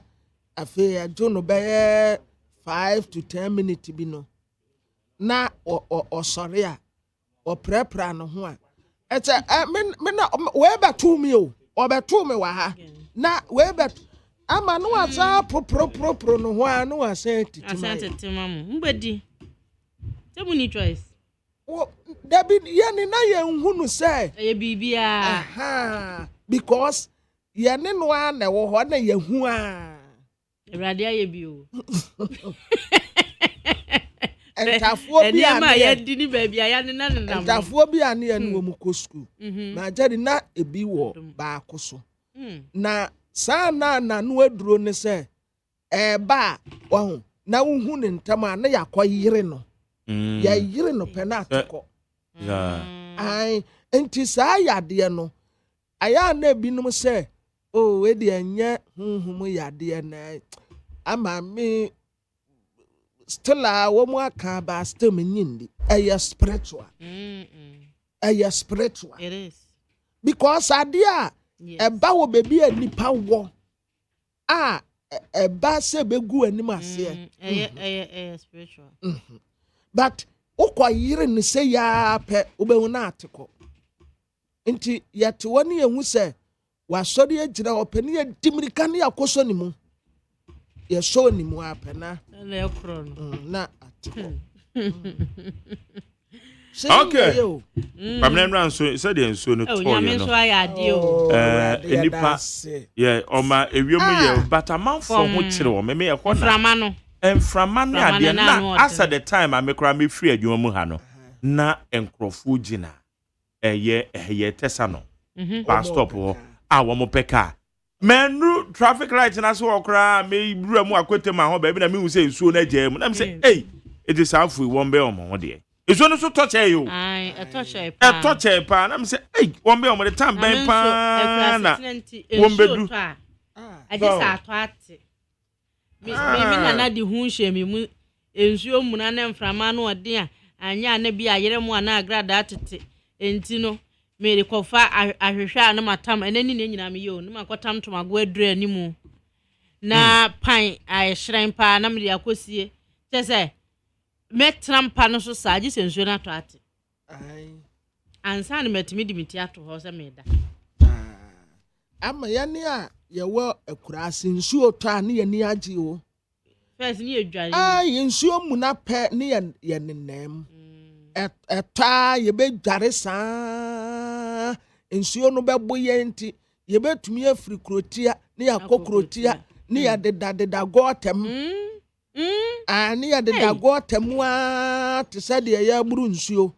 afi ya jono be 5 to 10 minutes bi no na o sore a o prepare no ho a ete me na we be to me o be to me wa ha na we be ama no asa pro no ho a no asa titima mu mbedi temu ni choice David yani na ye nhunu say ye bibia because ye ne no a na wo ho na ye hu a Ewrade aye bi o entafuo bi a ye di ni ba bia ya ne na nam entafuo bi a ne ye no mu ko school na jadi na ebi wo ba akoso na sa na no aduro ne say ba wo na wo ne ntama na yakoyire no ya yire no penatiko ai enti sa yade no aya na binum se o we de anya hunhum yade na ama me still a wo mu aka ba still me nyindi spiritual spiritual it is because adia eba wo baby anipa wo eba se begu anim ase spiritual but ukwayire ni se ya pe ubehu na atiko nti yete woni ehu se wasori agira opani ya dimirika ne yakoso ni mu ye so ni mu apena na ekro no na atiko okay pamnenra so se de nso no to ye no enipa ye oma ewiemu ye batamanfo ho kire wo me ye kona frama no enframa ne ade na asa the time amekra me free adwuma mu ha no na enkrofo gina eye tesa no ba stop ho wo mo peka menu traffic light na so okra me buru mu akwete ma ho ba bi na me hu se nsuo na agya mu na me say hey it is afu won be omo ho de nsuo no so touch you ai touch pa na me say hey won be omo de time ben pa na won be du ajisa ato ate me na di hu hye me mu ensuo mu na mframa no ode a anya na bi ayere mu na agrada atete enti no me rekofa ahwehwa na matam enani ne nyina me yo na makotam to mago aduru animu na pan ayehran pa na me yakosie tese metrampa no so saji sensuo na to ate ansa na metimi dimiti ato ho se me da ama yani a yewo akurase nsuo to a ne yani agi o first ni edware nsuo mu na pe ne ye nenam eta ye be dware saa nsuo no bebo ye nti ye betumi afiri krotia ne yakokrotia ne ya deda gotem ne ya deda gotem a te se de ya buru nsuo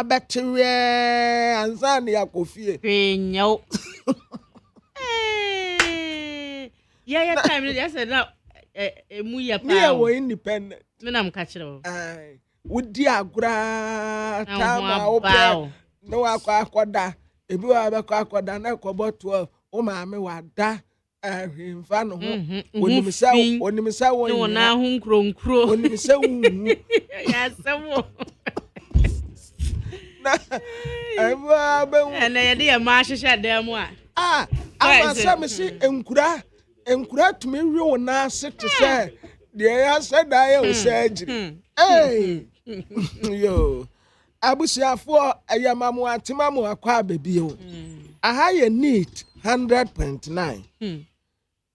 betre anza ne yakofie hwenyo ya time ya said now emu ya pa me wo independent me na mka kire wo wudi agura tama ope no akwakoda ebi wa be akwakoda na koboto o ma me wada ahwimfa no ho onimisa wo na ho nkronkro onimisa wu ya semo na eba be na ye de ma hwehwe dem a ama sam si enkura tumi wi wo na sete se de ya sada ye o sagiri yo abusiafo ayamamu atemamu akwa bebio aha ye neat 100.9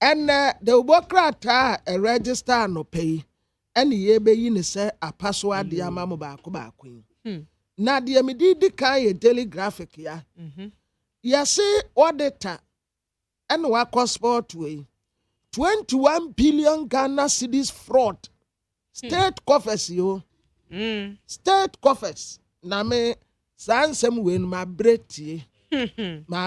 and the wokrata a register no pay and ye be yin se apaso ade amamu baako na de me di kan ye daily graphic ya yesi auditor and wa sport way 21 billion Ghana cedis fraud state coffers yo state coffers na me sansem we ma bretie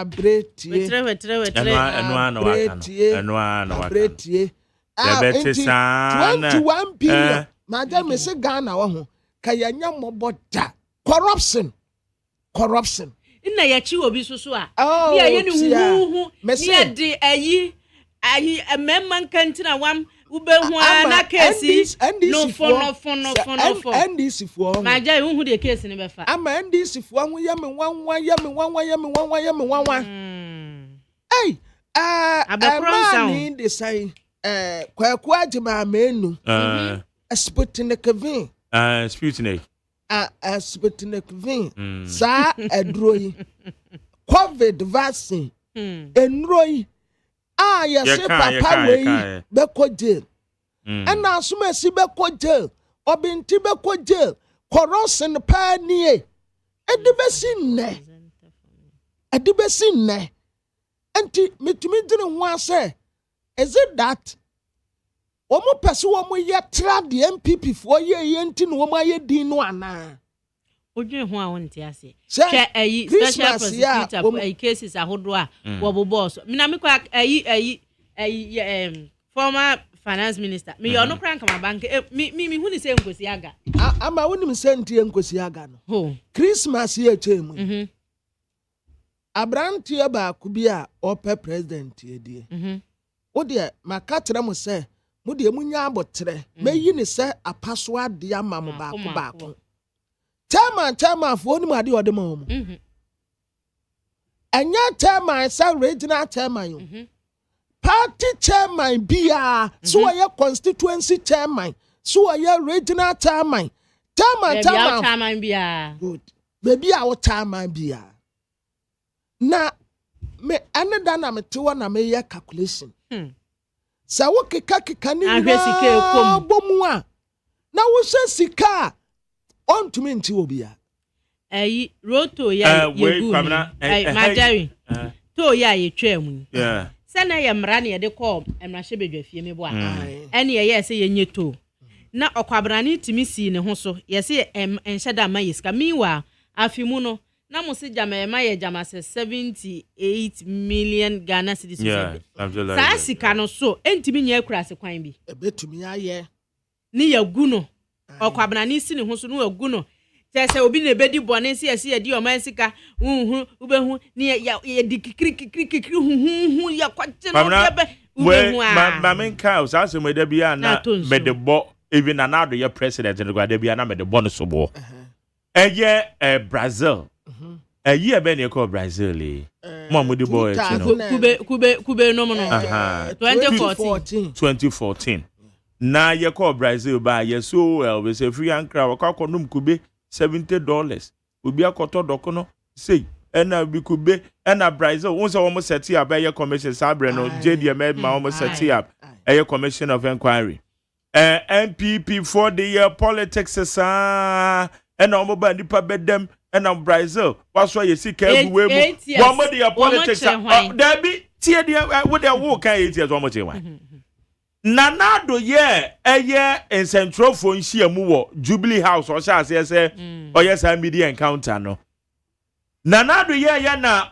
bretie 21 billion ma ja me se Ghana wo ho ka yanya moboda corruption ina ya chi obi susu a ya ye ni hu ya de ayi memman kantina wam ubehu na case no fono NDC fo ma ja hu de case ni be fa ama NDC fo hu ye me wanwa hey abekronsa de say kwaku agema menu Sputnik V Sputnik Sputnik V sa edroyi COVID vaccine enroyi yes papa we beko jail and asuma si beko jail obinti beko jail corruption pa nie edibesi nne enti mitumi dine ho ase is it that omo pese omo ye tra the MPP for ye enti no omo aye din no ana odwe ho a wonte ase hwe ayi special prosecutor ayi cases ahodo a wo boss mina me kwa ayi former finance minister me yo no kran kama bank me hu ni se nkosi aga ama woni me se ntie nkosi aga no Christmas ye chemu Abrantie ba ku bi a ope president ye die wo de maka kire mo se mo de munya abotre meyi ne se apaso ade ama mo baako chairman fo ni mo ade ode mo anya chairman sa regional chairman yo party chairman bia so ye constituency chairman so ye regional chairman chairman bia good baby a chairman bia na me aneda na me te na me ye calculation sa wo keka ni na bomu a na wo hye sika ontumi nti obia roto ya yegu madari to ya ye twam se na ye mra na ye de call emrahye bedwafie me bo a ene ye se ye nyeto na okwabrane timi si ne ho so ye se enhyeda ma yiska miwa afimu no na mo se jama ye jama se 78 million Ghana cedis sa sika no so entimi nya akura se kwan bi ebetumi aye ni yagu no okwabrane si ne ho so no yagu no tese obi na bedi bone se ye di o man sika ubehu ni ye di kikiri hu ya kwache no bebe ubehu a mamen ka so asem da bia na medebo even anado ye president no da bia na medebo no so bo eye Brazil ye be ne ko Brazil mo amudi boy kube no mo no 2014 na ye ko Brazil ba ye so we say free and crowd ko num kube $70 obi akoto dokono say ena bi kube ena Brazil won say wo set up be commission sabre no JDM ma wo set up commission of inquiry MPP for the year politics ena wo ba nipa bedem ena Brazil was why you see ka ebuwe mu wo mo the politics there be tie dia wo dey wo kan 8 years wo mo che wan Nanado ye encentrofo nhia mu wo Jubilee House o sha se oye sa media encounter no Nanado ye na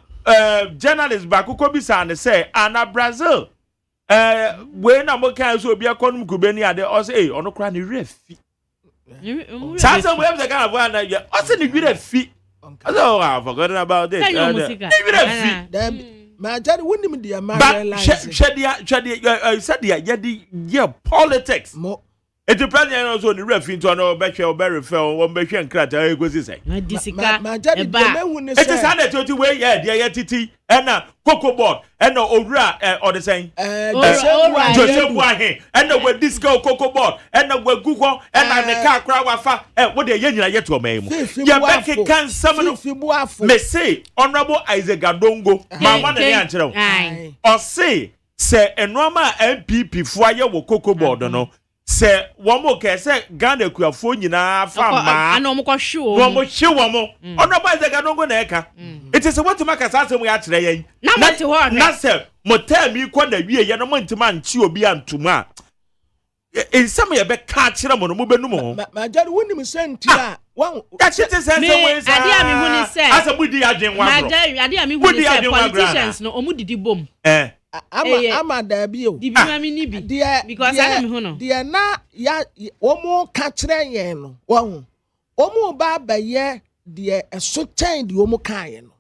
journalist ba kokko bisa ne say ana Brazil we na mo kan so obi akonum kubeni ade o say ono kra ne refi Sasa we have the kind of one that o say ne refi so I forgotten about this ne refi ma jari woni dia ma realize said yeah politics it depends on so the ref into no be hwe obe refer won be hwe nkrata e gozi say ma disika ma jari be mehu ne say it is under 20 way yeah titi ena cocoa board ena owura or the saying Joseph Wahe ena we disco cocoa board ena we gugo ena ne ka kra wafa wo de ye nyina ye to man mu ya be kan samno me say honorable Isaac Gadongo mama na ye ankyere o say enoma MPP fo aye wo cocoa board no se womo ke se Ghana kuafo nyina fa ma ana omo ko hwe womo hwe womo ono ba ze Gadongo na eka it is what maka sase mu ya kire yen na mate ho na se motami ko na wie ye no montima nchi obi antuma ensam ye be ka kire mo no mo benu mo ma jari woni mi senti a wan ya chete sense we say ade a mi hu ni say asa budi adwen wa bro ma jari ade a mi hu ni say politicians no omu didi bom ama da bi o dibi ma mi ni bi because I am hu no de na ya omo ka kire yen no wan omo ba ba ye de eso chain de omo kan yen no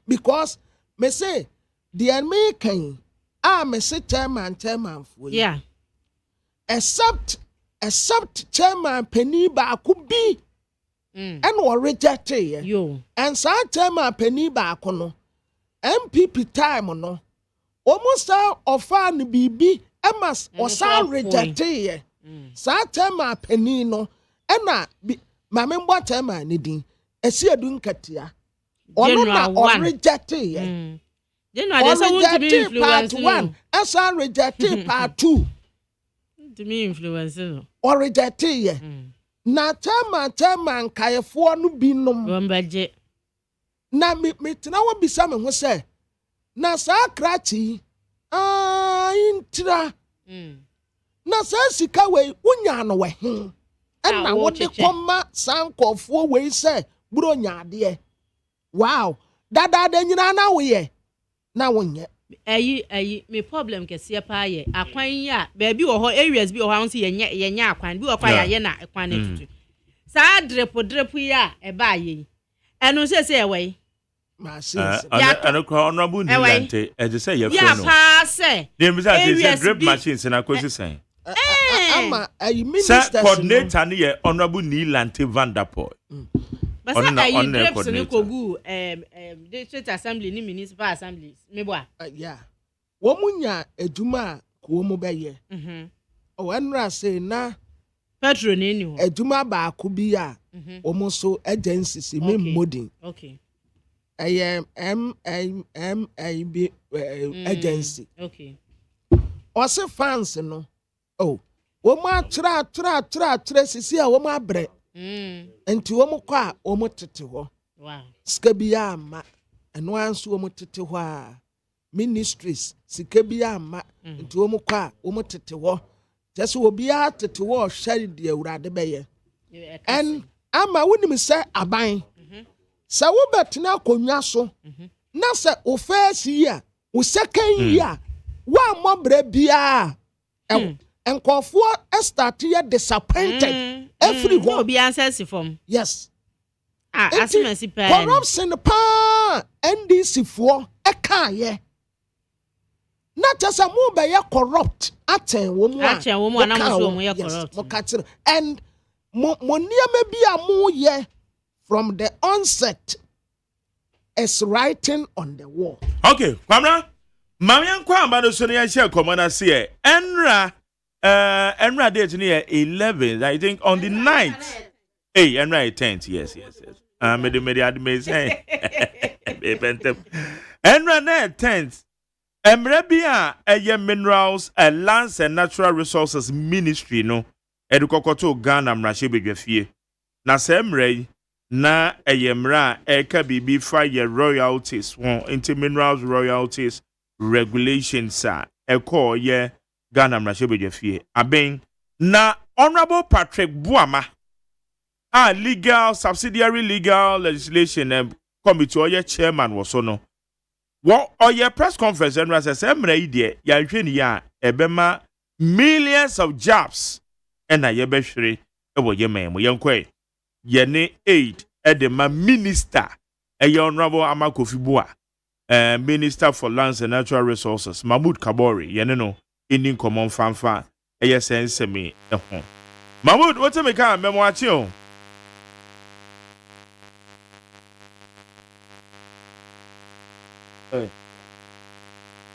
because me say the me kan me say chairman for you yeah except chairman penny ba ku bi and or reject yo and sa chairman penny ba ko no MPP time no almost offer ni bibi emas or sa reject sa chairman penny no na ma member chairman ni din esi edun katia ono na or reject General so want to be influence part 1 asa reject part 2 to me influence or reject na chairman kayefo no binom wambaje na me tina wo bisa me ho se na sa krachi intra na sa sika we unya no we he na wo de koma sankofo we se buro nyaade wow dada de nyina na wo ye na wonye ayi me problem kese pa ye akwan ya ba bi wo ho areas bi wo ho so ye akwan bi wo kwa ye na akwan na tutu sa drepo ya e ba ye enu se we machines. And honorable Nilante, as you say, you're say. The grip machines and I could say. Sir, coordinator near honorable Nilante Vanderpool. But I drips and go district assembly, municipal assemblies. Yeah. Womunya ejuma kuomo beye. O enra say na patron enu. Ejuma ba akubia. Omoso agencies me modern. Okay. MAB agency. Okay. Ose fans no. Oh. Womu tra sisi a womu abre. Enti womu kwa womu tete ho. Wow. Skabia ama. Eno anso womu tete ho a. Ministries sikabia ama. Enti womu kwa womu tete ho. Just obi a tete ho hware de awurade beye. And ama wonim say aban. Sa wo betena konwa so. Na se o first year, o second year, wa mobre bia. Enkofo start here disappointed. Every one be answers from. Yes. Asimasi pa. Corruption pa NDC for eka ye. Not just a move by corrupt. Aten woman na mo so corrupt. And monia may be a more ye from the onset is writing on the wall. Okay, Kwamra. Mamian Kwamba no so near share common see Enra date near 11, I think on the 9th. Hey, Enra 10th, yes. Medi admit say. Enra na 10th. Emrebia minerals and lands and natural resources ministry no. Edukokoto Ghana mrashebedwafie. Na semre na mra eka bibi fire royalties won into minerals royalties regulations eko ye Ghana mrashebedwafie. Aben na Honorable Patrick Buama legal subsidiary legal legislation committee or chairman was so no. What or your press conference and was a semre idea ya hwenia ebema millions of jobs and na yebehwere ewo yemen mo yenkwe yene aid edema minister Honorable Amakofi Bua minister for lands and natural resources Mahmoud Kabori yene no in common fanfa sense me ehon Mahmoud what me kan memo achi o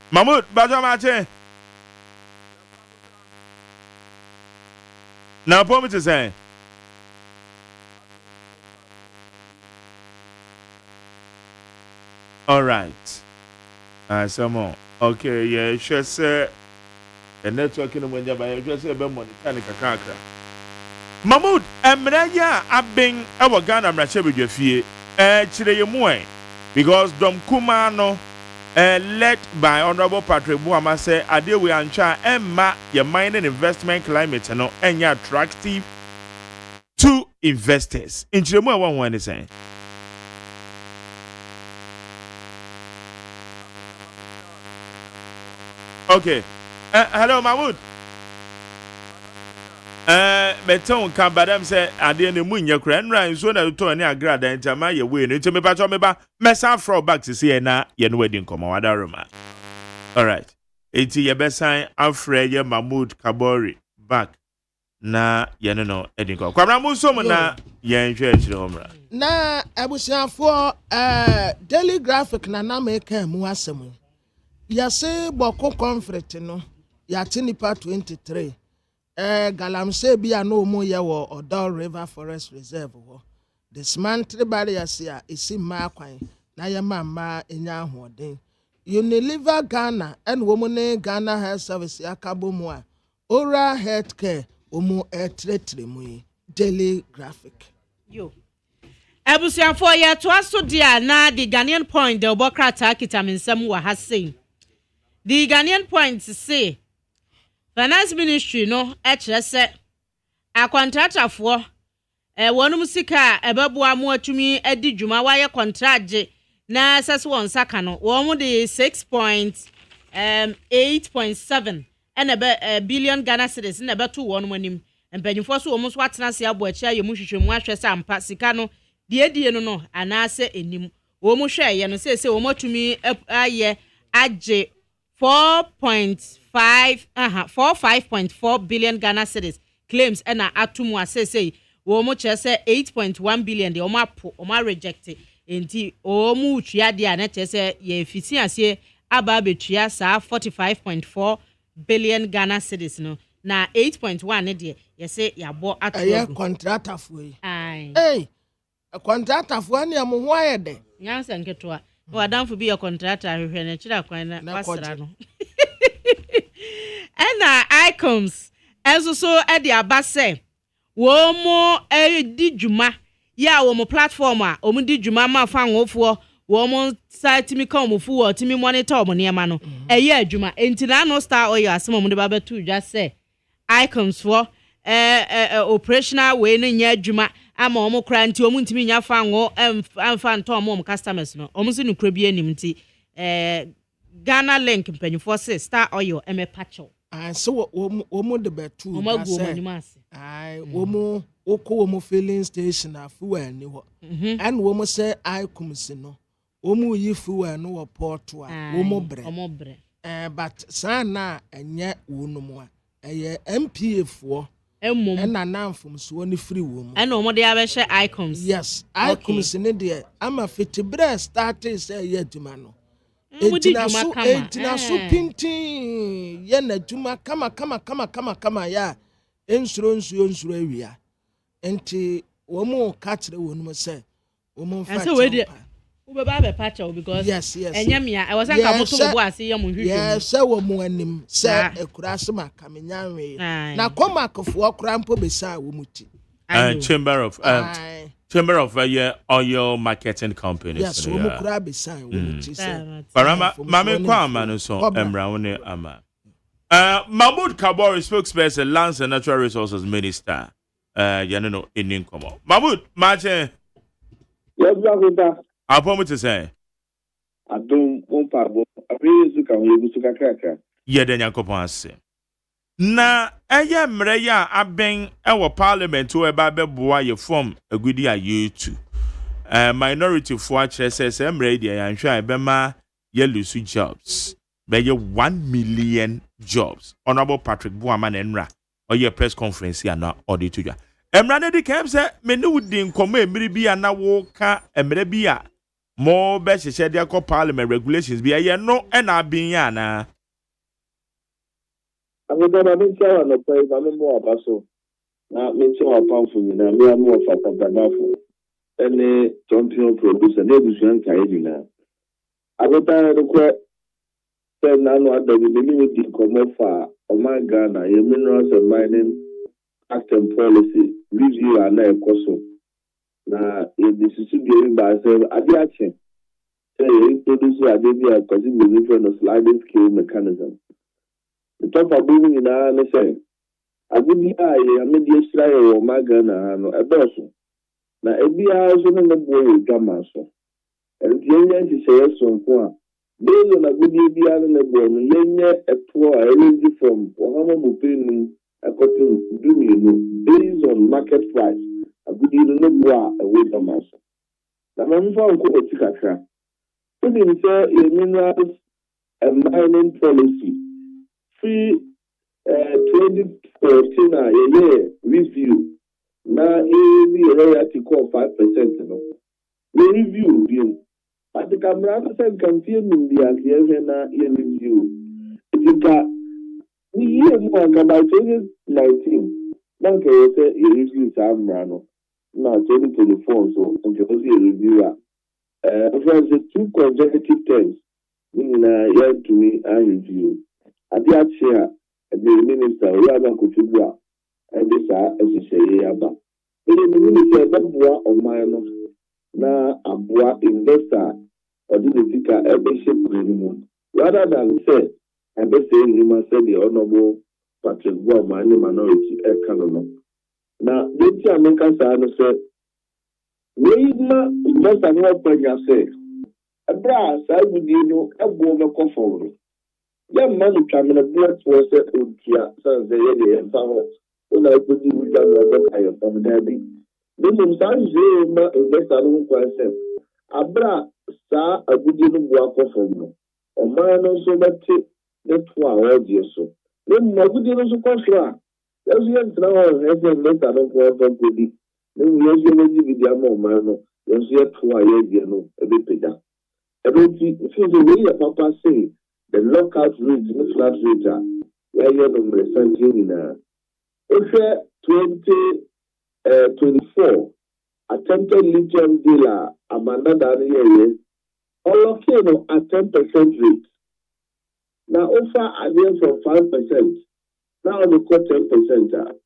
Mahmoud Bajamache now promise to say all right some more okay yeah sure sir the network in when you just say money kakra Mahmoud emranya abeng our Ghana mrachebedwafie chire yemu because Dom Kumano led by Honorable Patrick Buama say ade we ancha emma your mining investment climate no enya attractive to investors. In Chiremu one is saying. Okay. Hello Mahmoud. Beton kan badam say ade ne munya kra nran so na to ne agrada ntama ye we no ntime ba to me ba mesa fro back to see na ye no wedding come wadaroma. All right. Eti ye besan afre ye Mahmoud Kabori back na ye no edin come. Kwabra mu so mu na ye nhwe achire homra. Na abusiafo daily graphic na na make mu asemu. Ya say boko conference no ya tinipa 23. Galamsey bia no mo ye wo Auditor River Forest Reserve wo. Dismantle barriers here isi ma kwan na ye mama enya ahoden. Unilever Ghana and woman Ghana Health Service akabo mu a oral health care omo tretre mu daily graphic. Yo. Ebusiafo ye to aso dia na the Ghanaian Point the obokrata kitaminsam wa ha saying. The Ghanaian Point say Finance Ministry no se a contractor for wonum sika ebebo amu atumi edi dwuma wa ye contract na asase won saka no wo mu de 8.7 and billion Ghana cedis na beto wonum anim empanyifo so wo mu so atena se abo achi aye mu hwehwemu ahwe sampa sika no die no no anase enim wo mo hwe ye no say wo motumi aye agye 4.5 billion Ghana cedis claims and atumu say wo mo che say 8.1 billion de o ma reject enti o mu twia de na che say ye fiti ase aba betua sa 45.4 billion Ghana cedis no na 8.1 ne de ye say ya bo atu aye contractor for yi a contractor for na mo ho aye de nyansa nketo a wadamfo bi ye contractor ahwehwe na kira kwan na wasra no ena icons enso so e de abase wo mo di djuma ya wo mo platform a o mo di djuma ma fa nwofo wo mo site mi kan mo fu wo timi monitor mo niema no eye adjuma enti na no star oil asem mo de ba betu dwa se icons for operational we no nya adjuma ama o mo kra nti o mo ntimi nya fa nwo amfa nto mo customers no o mo se nukra bi anim nti Ghana link mpanyfo se star oil eme pacho so wo mo de betu wo mo wo mo filling station afu ani ho and wo mo say icons no wo mo yi fu ani wo port a wo mo bre but sana enye wo no mo eye MPA fo na namfom so ni free wo mo and wo de abehye icons yes icons ne de ama fitibre start say ye aduma no Etina so pintin ye na djuma kama ya ensuro awia enti wo mo ka kire wo no se wo mo fa so we be ba patch because yes enyamia e was anka moto bo ase ye mo hwehwe yes wo mo anim se ekura se maka menyanwe na koma akofo okura mpo besa wo muti Chamber of oil marketing company. Yes, we mukura besan we muti se. Barama mame kwa amano so emra woni ama. Mahmoud Kabori, spokesperson, Lands and Natural Resources Minister. No in Komo. Mahmoud, Martin. Yes, Brother. I'll promise to say. I don't want to be a cracker. Yeah, then Yakopon say. Na eye mreya aben ewo parliament we ba be boa ye form agudi a yetu minority fo a kire say mre dia yan hwa e be ma ye lose jobs be ye 1 million jobs. Honorable Patrick Buama na nra oye press conference ya na auditor ya emra ne di kem say me ne wudi nkomo emri bi ya na wo ka emre bi ya mo be hye dia ko parliament regulations bi ye no e na bin ya na I'm going to make sure I'm pay more abaso. Now, make sure I'm powerful. Now, me am more for Tabanafo. Any champion producer, never should carry now. I will tell you that now the limited come for Ghana, your minerals and mining act and policy review and a coso. Now, if this is given by self, I be actually say producer, I be a considerable different sliding scale mechanism. The top of moving in our say, I would be a media Israel or Magana a person. Now, a be also in the boy with Gamaso. And the young to say so far. Based on a good idea in the bone, Lenya a poor energy from Ohama Pin, according to based on market price. A good idea in the bois away Gamaso. The man found Kotikaka. Put in say minerals and mining policy. 2014 a year review na the royalty call 5% no we review bill but the camera say can feel in the na review it we year more about 2019 na ke say review samra no na 2024 so nke o see review for the 2 consecutive terms na year to me and review Adiachia, the minister, we have a Kutubua, and this as say Yaba. The minister, that boa or minor, na a boa investor, or did the ticker every ship minimum. Rather than say, and they say you must say the honorable Patrick Buama, any minority, canon. Now, this American side said, we must have no point, say, a brass, I would know a woman come forward. Young man coming aboard was a Utia, San Zay, and Power. When I put you with them, from Daddy. Then, some say, invest a room for myself. abra saa agudie no boa kɔfam no ɔman no nso bɛte ne to a wɔgye so ne mu agudie no nso kɔ so a yɛso yɛntena hɔ ɛsɛ mmɛta no nkɔ ɔtɔnkɔdi ne mu yɛso yɛgye bi di ama ɔman no yɛso yɛto a yɛgye no ɛbɛpagya ɛno nti mfiri sɛ wei yɛ papa sei the lockout rate ne flat rate a yɛayɛ no mmerɛsanteɛ nyinaa wohwɛ 2024 attempted lithium deal a Amanda Daniel Olokino at 10% rate. Now offer advance from 5%. Now we got 10%.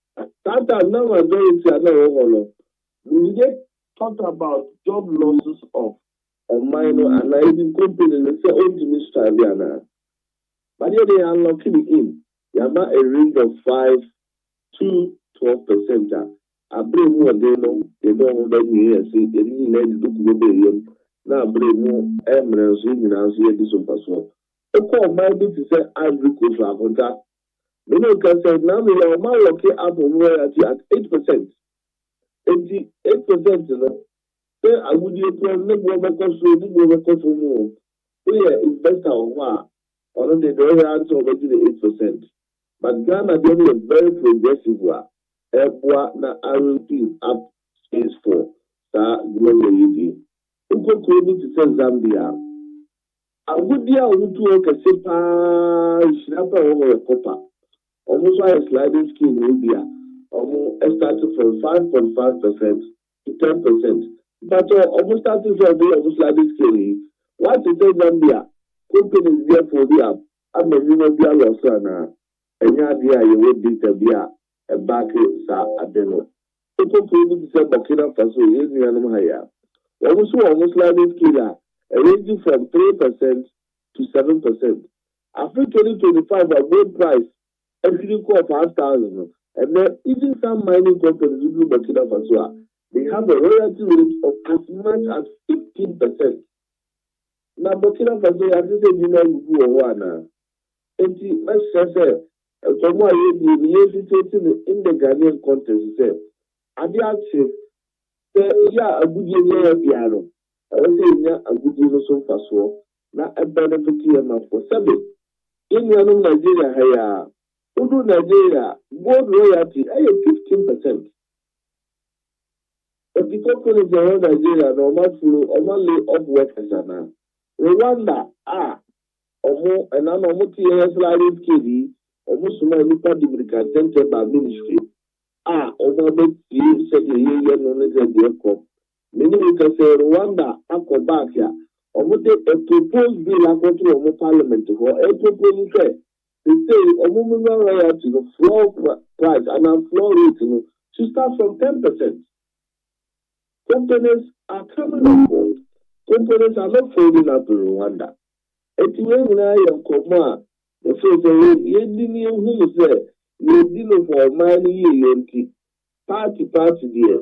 That are now majority are now we get talk about job losses of minor and even companies that say own to Mr. Diana. But here they are locking in. You have a range of 5 to 12%. I bring more they know that we see they need to do billion. Now bring more emergency in our this of us. A call might be to say agriculture for that. You know, can say now we are more lucky up on royalty at 8%. 8%, you know. Say I would you tell me more. We are investor of what? On the answer over to the 8%. But Ghana is a very progressive one. Na RP up space for that global UD. Uko kweli to say Zambia. Agudia utu okesepa shirapa over kopa. Almost like a sliding scale in India. Almost started from 5.5% to 10%. But almost starting from the almost sliding scale. What is Zambia? Companies there for the app. I'm a Unibia Losana. And Yadia, you would be Tabia. A back sa adeno. People to say Burkina Faso is the higher. Almost sliding scale, ranging from 3% to 7%. After 2025, a gold price actually called 5,000. And then even some mining companies in Burkina Faso, they have a royalty rate of as much as 15%. Now Burkina Faso, I just said, you know, you go on. And let's say, from what you hesitating in the Ghanaian context, say, I did say, yeah, a good year, piano. I was saying, a good year so fast, not a benefit here for 7. In Nigeria, higher, Udu Nigeria, gold royalty, 15%. But the companies around Nigeria, normally of workers are now. Rwanda, and I'm a multi-sliding KD. Almost my nipa Dominican attempted by ministry. Over you said you no the echo. Many we can say Rwanda, Uncle back here. Almost a proposed bill according to parliament for a proposal say they say a woman royalty the floor price and a floor rate to start from 10%. Companies are coming on board. Companies are not folding up in Rwanda. It's when I am command. The first you didn't who say you didn't for money party there.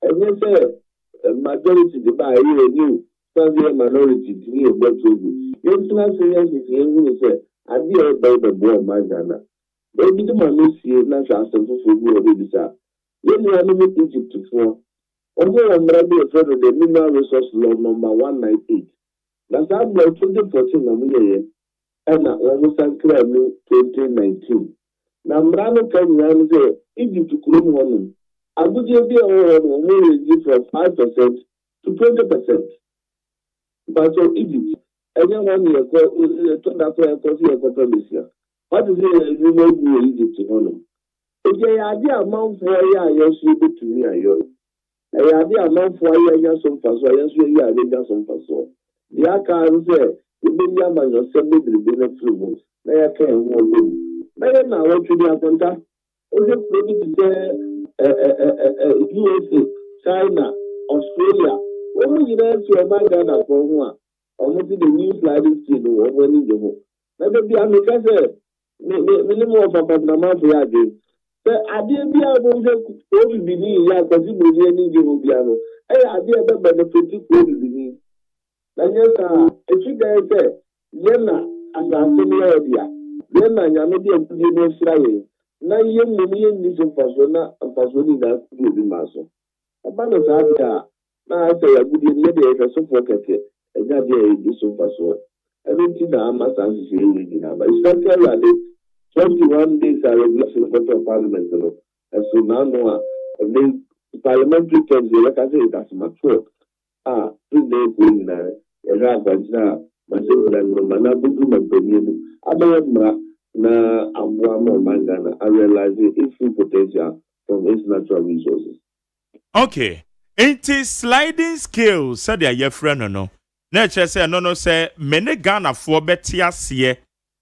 And you say majority the buy you some minority to me about you. Yes, who say I did about the boy Magana. They didn't manage to not ask them for you. You know, Egypt for. Although I'm ready a friend of the Mineral Resource Law number 198. That's how 2014 and almost unclear 2019. Now, Mrano can say Egypt to claim one. I would be from 5% to 20%. But so Egypt, anyone here turned out to a this year. What is it you know Egypt to honor? If they are the amount for a year, you should to me. I have the amount for a year, some for so I answer some for so. The Akan say, the million man yourself with the business through. They are carrying one room. But now, what should you have done? Also, USA, China, Australia. When we get to a man Ghana for one, almost the new sliding scale or when in the home. Let it be a make minimum of a Panama for again. I didn't be able to be near Yakubu, Giano. I did a benefit to be. Yes, if you guys say, Yena, as a similar idea, Yena, Yamadi and Pudino Sly, 9 million little persona and persona that will be muscle. About the Zambia, Now I say I would maybe if I so focus it, and that is so far so. I don't think I'm a sense but it's not clear that 21 days are regulation of parliament, and so now the parliamentary terms, like I say, that's mature. 2 days in a rather now, myself and Manabu Mabini, Abba na Abuamo Mangana, I realize its full potential from its natural resources. Okay. It is sliding scale, said your friend, no. Nature say, no, say, many Ghana for betia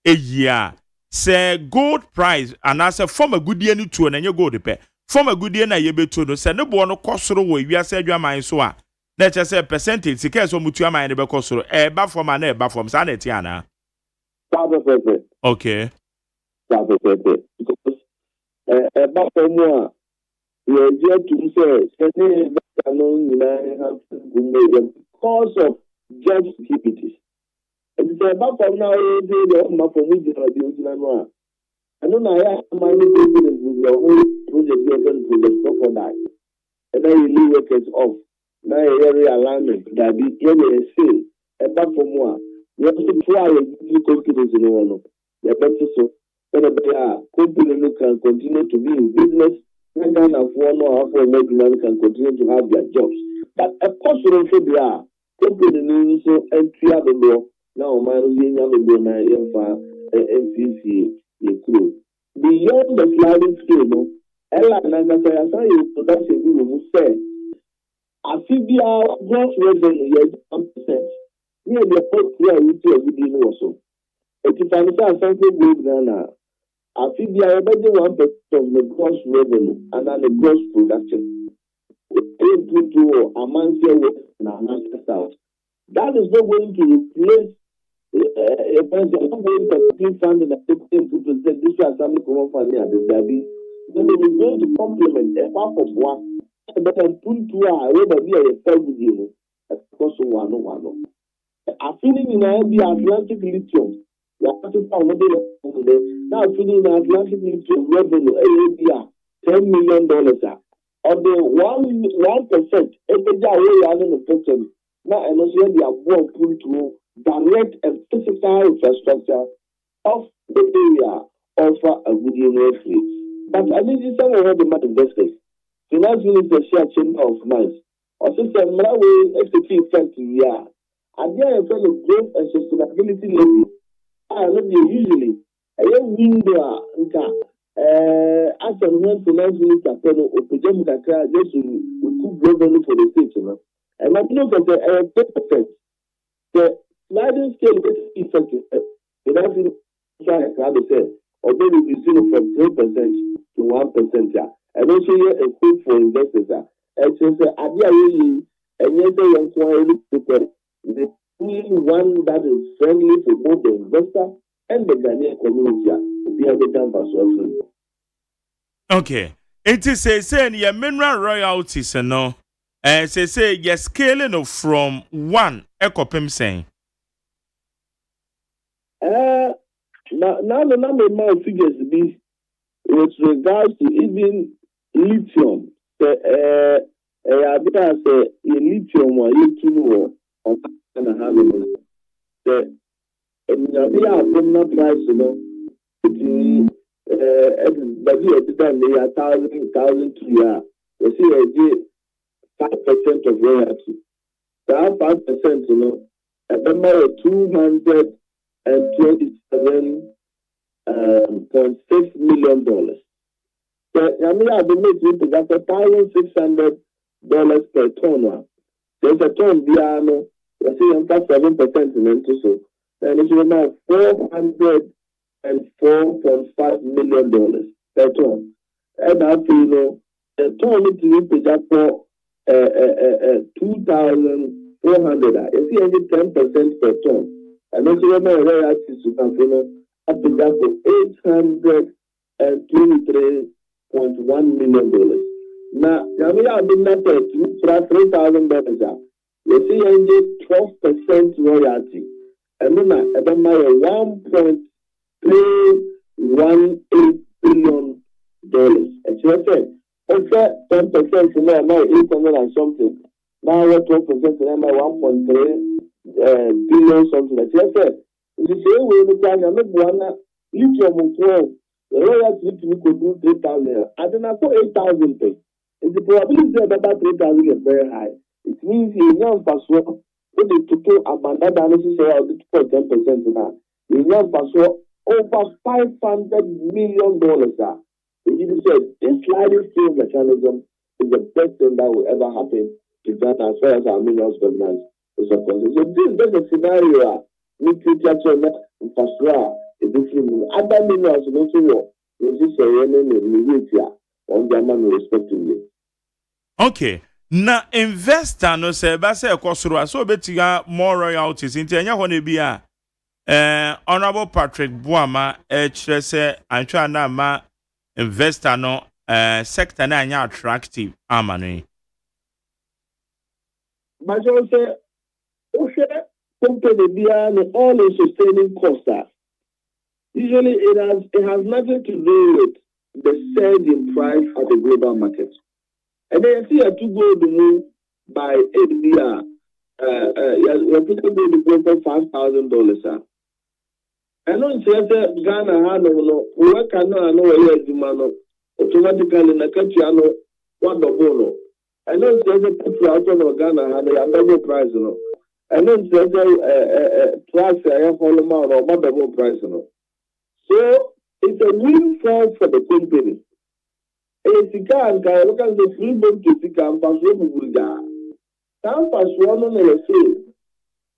a year. Say, gold price, and I say, from a good year to an you go to pay. From a good year, na ye be to no, say, no bono cost away, we are said your mind so. Nature say, percentage, the case of Mutua mind be cost, eba from an eba from Sanetiana. Okay. Because eba from more. We are just to say, because of job securities. And it's about from now, the for me, I don't know, I have money with your own project crocodile. And then you leave workers off. Now, area alignment that be any sale. About from more, you have to try and confidence in one. You better so. But company can continue to be in business. Can continue to have their jobs. But a possible figure, company so entry out the door. Now, my MCC, beyond the sliding scale, Ella and I say, production will say, I see the gross revenue 1%. Near the point here, we see a video also. If I understand something good, Ghana. I think they are about 1% of the gross revenue and then the gross production. To a month and a month south. That is not going to replace a person not going to fund and present this assembly common fund at the Derby. Then it is going to complement a half of one. But then put to a way that we are a third deal. Of course, one. I feeling in the Atlantic lithium. Now, feeding the Atlantic lithium revenue, $10 million. On the 1%, now, and also they are working to direct and physical infrastructure of the area offer a good university. But I need some of the investors. Finance Minister share chamber of mines. Or system, way execute effectively. And there is a growth and sustainability levy. Usually, a young window, as a finance minister, just to recoup revenue for the state. And I look at the 10%. The sliding scale is effective. Finance minister said, or maybe we see from 3% to 1%. And also, a quote for investors. And so, and yes, the one that is friendly for both the investor and the Ghanaian community. We have a done for okay. It is saying your mineral royalties and no. Say you're scaling from 1 ecopim saying. Now the number of my figures be with regards to even lithium. I say lithium or lithium or and a half the price, you know, but at the time they are 1,000 to year. You see, 5% of royalty. That 5%, you know, at the moment $227.6 million. So, I mean, I've been making that's $1,600 per ton. There's a ton, Biano. You see, I'm 7% in so. And it's about $404.5 million per ton. And I feel, you know, the ton is for 2,400. You see, only 10% per ton. And also, my royalties to come, you know, up to that for $823.1 million. Now, we have been at $3,000. You see, only 12% royalty. And then at the $1.318 billion. And so I said, okay, 10% from now, 800 and something. Now we're 12% and 1.3 billion something like that. In the same way, we can have one lithium 12. The royalty could do 3,000. I don't know 8,000 pay. If the probability of about 3,000 is very high, it means you know password. If the total abandoned analysis say 10% now, you know password over $500 million. If you said this sliding scale mechanism is the best thing that will ever happen to Ghana as far as our minerals governance is concerned. So this is a scenario we could capture infrastructure. Other minerals also on German respectively. Okay. Na investor no say ba say ekosoro so betiga more royalties nti enya ho na bia honorable Patrick Boama kire say antwa na ma investor no sector na anya attractive amano. But you say company bia no all is sustaining costs. Usually it has nothing to do with the surge in price at the global market. And then you see a 2 gold move by ADR. You're putting gold for $5,000. I know it's Ghana, no, work I know automatically in the country, I know what the bono. I know it's a picture out of Ghana, and they are double price, no. I know it's a price, I have all amount or double price, no. So it's a windfall for the company. If you can look at the freedom to pick up and say,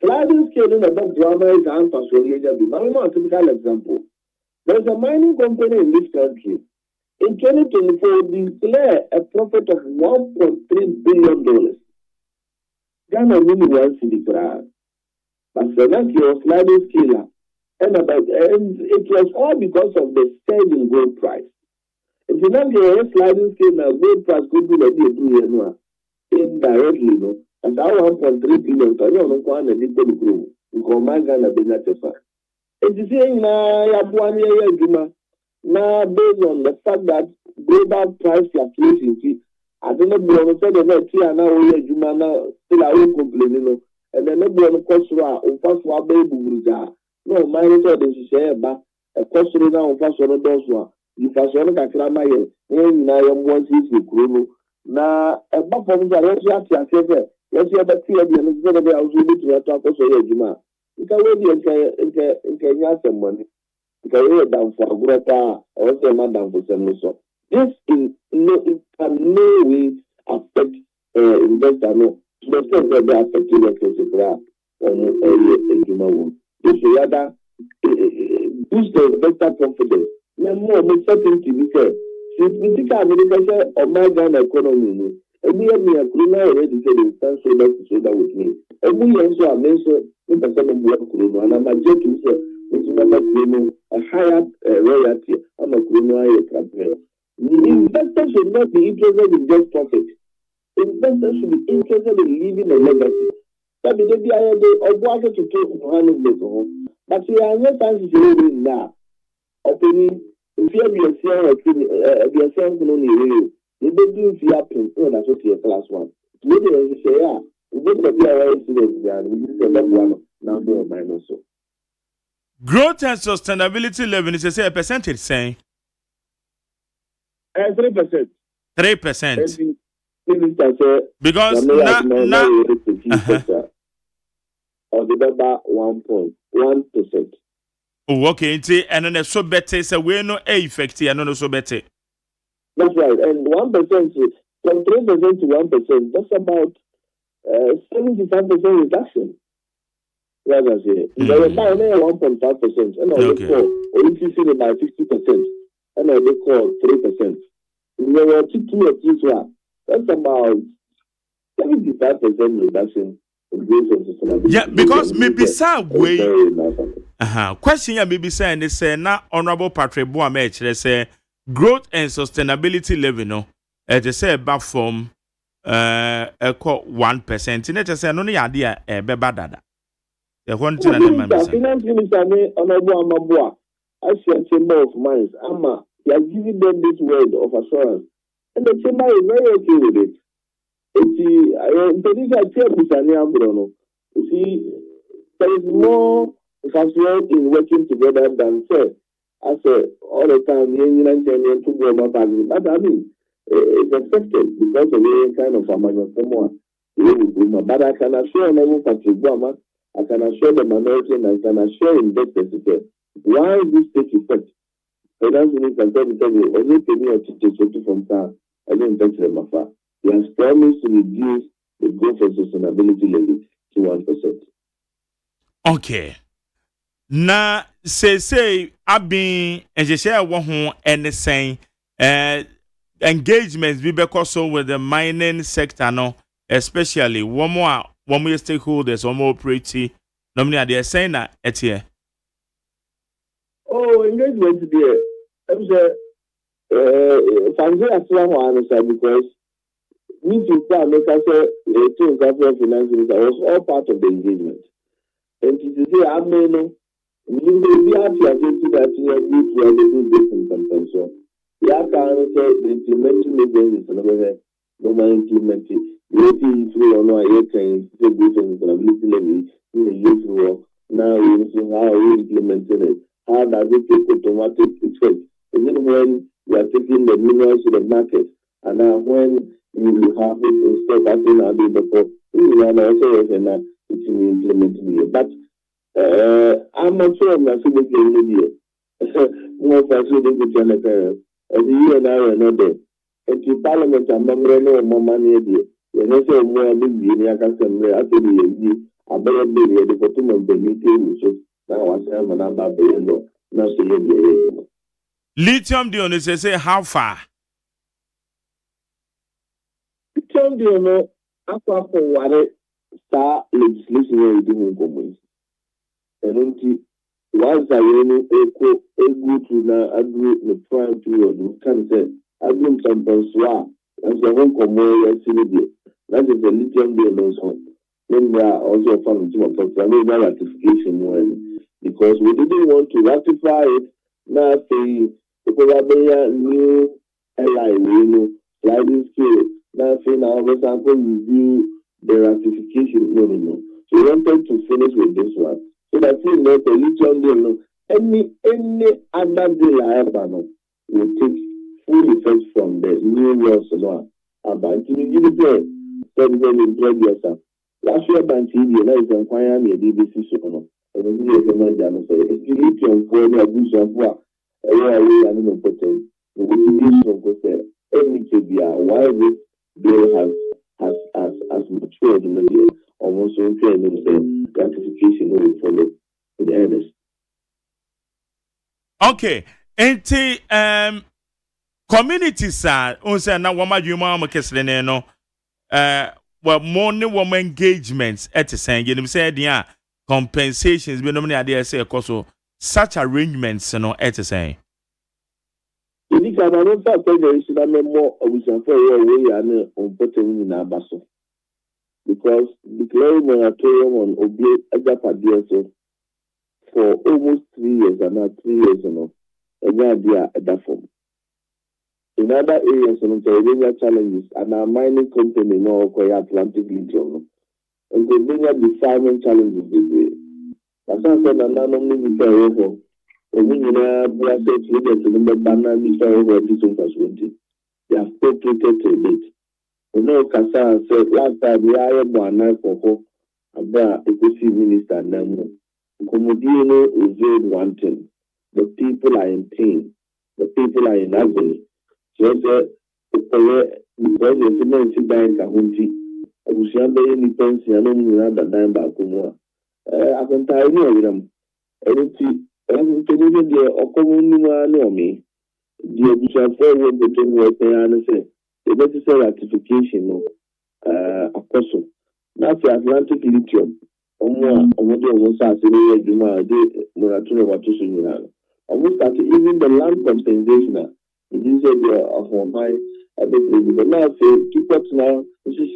sliding scale in the drama is a typical example. There's a mining company in this country. In 2024, declared a profit of $1.3 billion. Ghana really wants to be proud. But Senaki was sliding scale. And it was all because of the surge in gold price. If you not get a sliding scale now, gold price could be like 2 years indirectly, no. And our 1.3 billion, I don't know and it could grow. You can mind Ghana be not a fact. It's the same now, now based on the fact that global price fluctuations, I don't know what I'm saying, now still I will complain, and then nobody on the cost or first one baby. No, my record is share back a cost now first one those one. If I saw a crama here, when I am one season, now a buffer is a recipe. Let's see about 3 years, it's going to be a little bit to talk also here, Juma. You can really in Kenya some money. You can really down for a grata or say madam for some so. This in no way affect investor no. The thing that they affect the critical on Juma. This will rather boost the investor confidence. No more certainty because since we take America or my Ghana economy, and we have already said in stand shoulder with me. And we also are mentioned in the second work, and I'm a joke to a higher royalty. I'm a criminal campaign. Investors should not be interested in just profit. Investors should be interested in leaving a legacy. But the idea of what to take one of the but we are not answering now. Opening, if you have your son, only they do if you happen, that's what you're class one. Maybe as you say, yeah, we need to be a student, and we need to have one now, no minus so. Growth and sustainability level is a percentage saying 3%. 3%. Because now or the number 1.1%. Oh, okay. And then so better say we no effective and no so better. That's right. And 1% from 3% to 1%, that's about 75% reduction. Right, I say. They were buying 1.5%, and they call increasing it by 50%, and they call 3%. We were 2 of this one. That's about 75% reduction. Yeah, because maybe say way. Question ya maybe say and they say na Honorable Patrick Boama they say growth and sustainability level no. They say back from 1%. In it say no ni idea be badada. The one thing that finance minister me Honorable Amabua as your chamber of mines ama you are giving them this word of assurance and the chamber is very okay with it. You see, there is more fulfillment in working together than say, I say all the time, but I mean, it's expected because of the kind of a but I can assure them I can assure the minority and I can assure investors why this take effect. And that's when can tell you, only pay me a ticket from car, I don't invest them afar. He has promised to reduce the growth and sustainability levy to 1%. Okay. Na say I've been and you share one anything engagements be because with the mining sector no, especially one more stakeholders, one more operating. Normally they are saying that it's here. Oh, engagement there. I'm saying because meeting make us say government finances was all part of the engagement. And to say I mean we be happy that you are good to do this in compensation. Yeah, can say the implementing agencies and no implementing. You see through on our can say good and sustainability levy in the now you see how we implementing it. How does it take automatic effect? Is it when you are taking the minerals to the market and now when you have it instead of before you are also and it will implement it. But I'm not sure I'm not saying the more facility to Jonathan and you and I are not there. And to Parliament and more money there. And also more big I can say after the better be the bottom of the meeting. So now I say I'm not being not saying Lithium Dion is say how far? Lithium Dion, after what star legislation is doing government. And once I echo a good to now agree the prime period, can say, I bring some persua as the home community. That is the Lithium Dion also. Then there are also found to a ratification because we didn't want to ratify it. Now, say, the new airline, sliding scale. Now, say, now, we review the ratification. No. So, we wanted to finish with this one. So that we know the lithium deal, any other deal I have will take full effect from the new laws. About to give it there, then enjoy yourself. Last year, TV, and I is inquiring a BBC show. And we recommend them say, if you need to inform a boost of what, away and no potent, the division of the MTBR, why this bill has matured in the year, almost so the gratification will follow with the earnest. Okay, and communities are also now one of you mama kesle no well more woman engagements at the same you said yeah compensations be normally are say also such arrangements at the same you can not say there is more we can for way and on putting in our basso because declaring moratorium on obey agapadia for almost 3 years and now 3 years idea at that form. In other areas, there are challenges, and our mining company now acquire Atlantic Lithium. And the bigger defilement challenges they do. As I said, I'm not only with the over. And we are set leaders to the banner before over this opportunity. They have co-treated to it. You know, Kasa said last time we are one night for hope about equity minister Namu. Komodino is doing one thing. The people are in pain. The people are in agony. So because the cement bank Kahunti, I was young in pension and only another dime back home. I can tell you them. Anything the Okomuni me. The Bishop forward between what they say. The necessary ratification apostle. Now the Atlantic Lithium. Almost even the land compensation. It is of my but now say keep up now, this is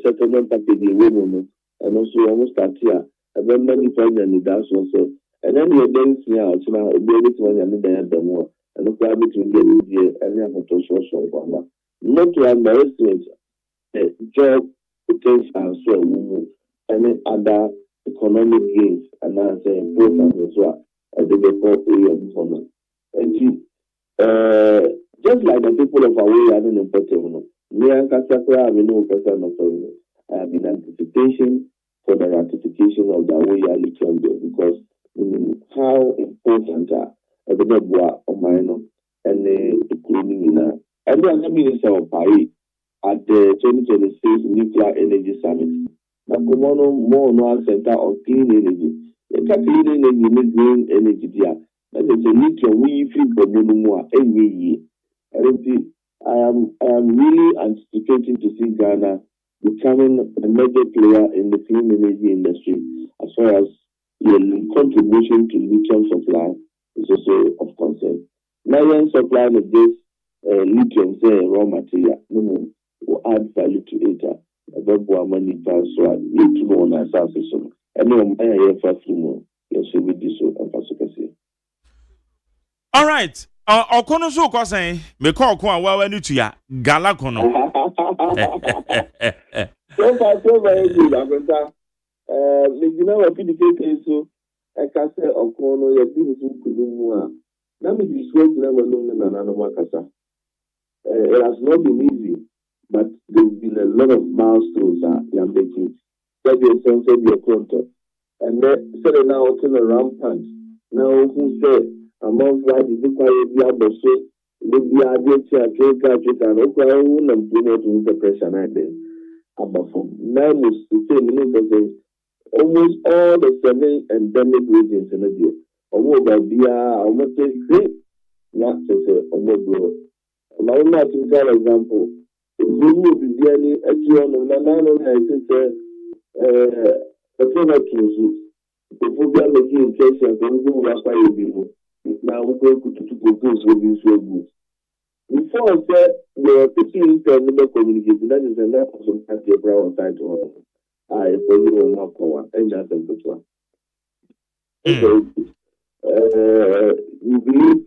settlement package women and also almost start here. And then many pregnant that's also and then you're then now so now be able to and then the more and look able to get easier and have a social not to underestimate job potential so any other economic gains and as important as well as the call and just like the people of Hawaii are an important me and Kasakra, we know person of I have been anticipation for the ratification of the Hawaii lithium bill because how important the Bebwa of minor and the economy and the Minister of Hawaii at the 2026 Nuclear Energy Summit. The Komono more center on clean energy. The clean energy is green energy there. That is a lithium we feel for more every year. I am really anticipating to see Ghana becoming a major player in the clean energy industry as far as the contribution to lithium supply is also of concern. Nigerian supply of this lithium, say raw material, will add value to it. About money pass so you to know on our surface. Anyone I hear for more. Yes, we will do so and for all right. Okono so ko sen me call ko an wa ni tuya gala kono. So far so very good. Abenta me gina wa PDK so I can say Okono ye bi so kudu mu a. Na me dissuade na no na no makasa. It has not been easy, but there's been a lot of milestones they are making. That they said your content. And then said now turn around punch. Now who said among that is required the other so the idea to and Oklahoma and promoting the pressure night then. About from now is the same almost all the 7 endemic regions in the year. Almost by almost great not to say almost. Now, not to give example, if you will be any action of Nanano, I think the product is if we are making cases and we will acquire people. Now, we go to propose with this good. Before I said, the people in communication, that is enough of some kind of brown side to I for you will not go on, and that's a good one. We believe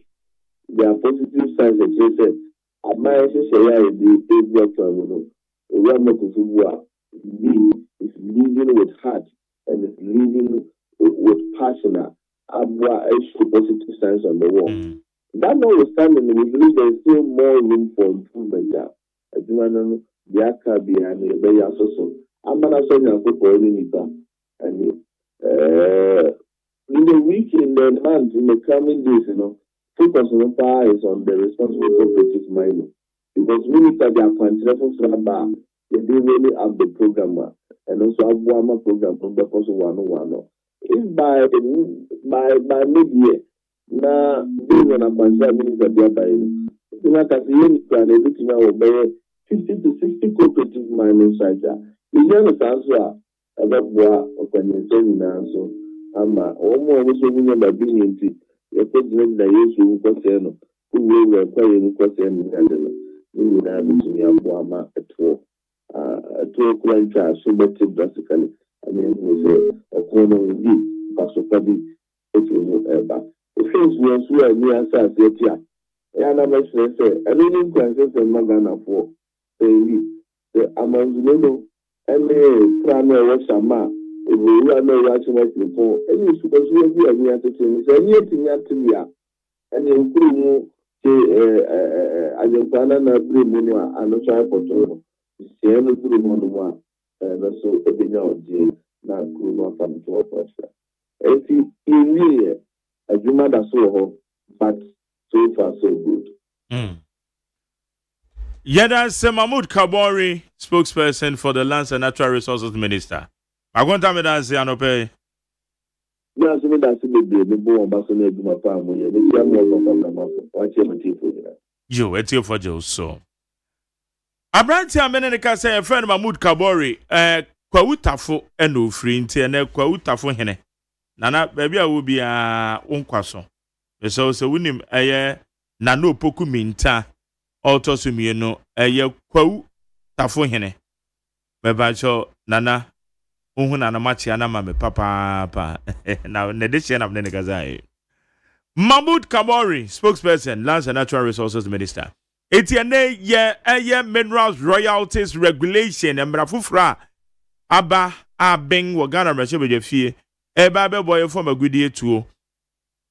there are positive signs that you said. My sister, the terminal. Is leading with heart and is leading with passion. Positive signs on the wall. That notwithstanding, we believe there is still more room for improvement. As you know, the ACA behind the Bay Association. I'm not saying I'm for any and in the week, in the month, in the coming days, focus on the is on the responsible cooperative mining. Because we need to be a quantitative slabber, they really have the programmer and also have one program from the person one. If by mid-year, now being on a quantitative minister thereby, it's not as you can everything now by 50 to 60 cooperative mining sites. You understand about what can you say now? So, almost by being into the president that is who concern who will require any question in the you will have to Yambuama at 2 o'clock, so much drastically. I mean, we say, Okono indeed, Pasokabi, it will ever. The things we are near South Yetia. And I'm say, I mean, Princess and Magana for the Amanzuno and the Prana Wasama. If we are not watching it before, and you suppose we are near to things, and yet in Yatimia, and in Kumu, Ajapana, Bruno, and a child for Toro. Siena Bruno, and also a big out, not Bruno from Torpasha. And see, in me, a human that so but so far so good. Yeda Mahmoud Kabori, spokesperson for the Lands and Natural Resources Minister. I want to say, I pay. Yes, we that's the boy ambassador to my family. The young one watch him. You, it's your for Joe. So, Abranti Amenika say a friend Mahmoud Kabori, Kwawutafo, and no free and Kwawutafo Hene. Nana, baby, I will be a unkwaso. So, win him Nano Poku Minta, Auto Sumieno, Kwawutafo Hene. Bebacho, Nana. Unhuna na machi anama me papa na nedishen of Nenegazai. Mahmoud Kabori, spokesperson, Lands and Natural Resources Minister. Etienne ye minerals royalties regulation embra fufra aba abeng wo Ghana mrachebe fie eba be boy for magudie tuo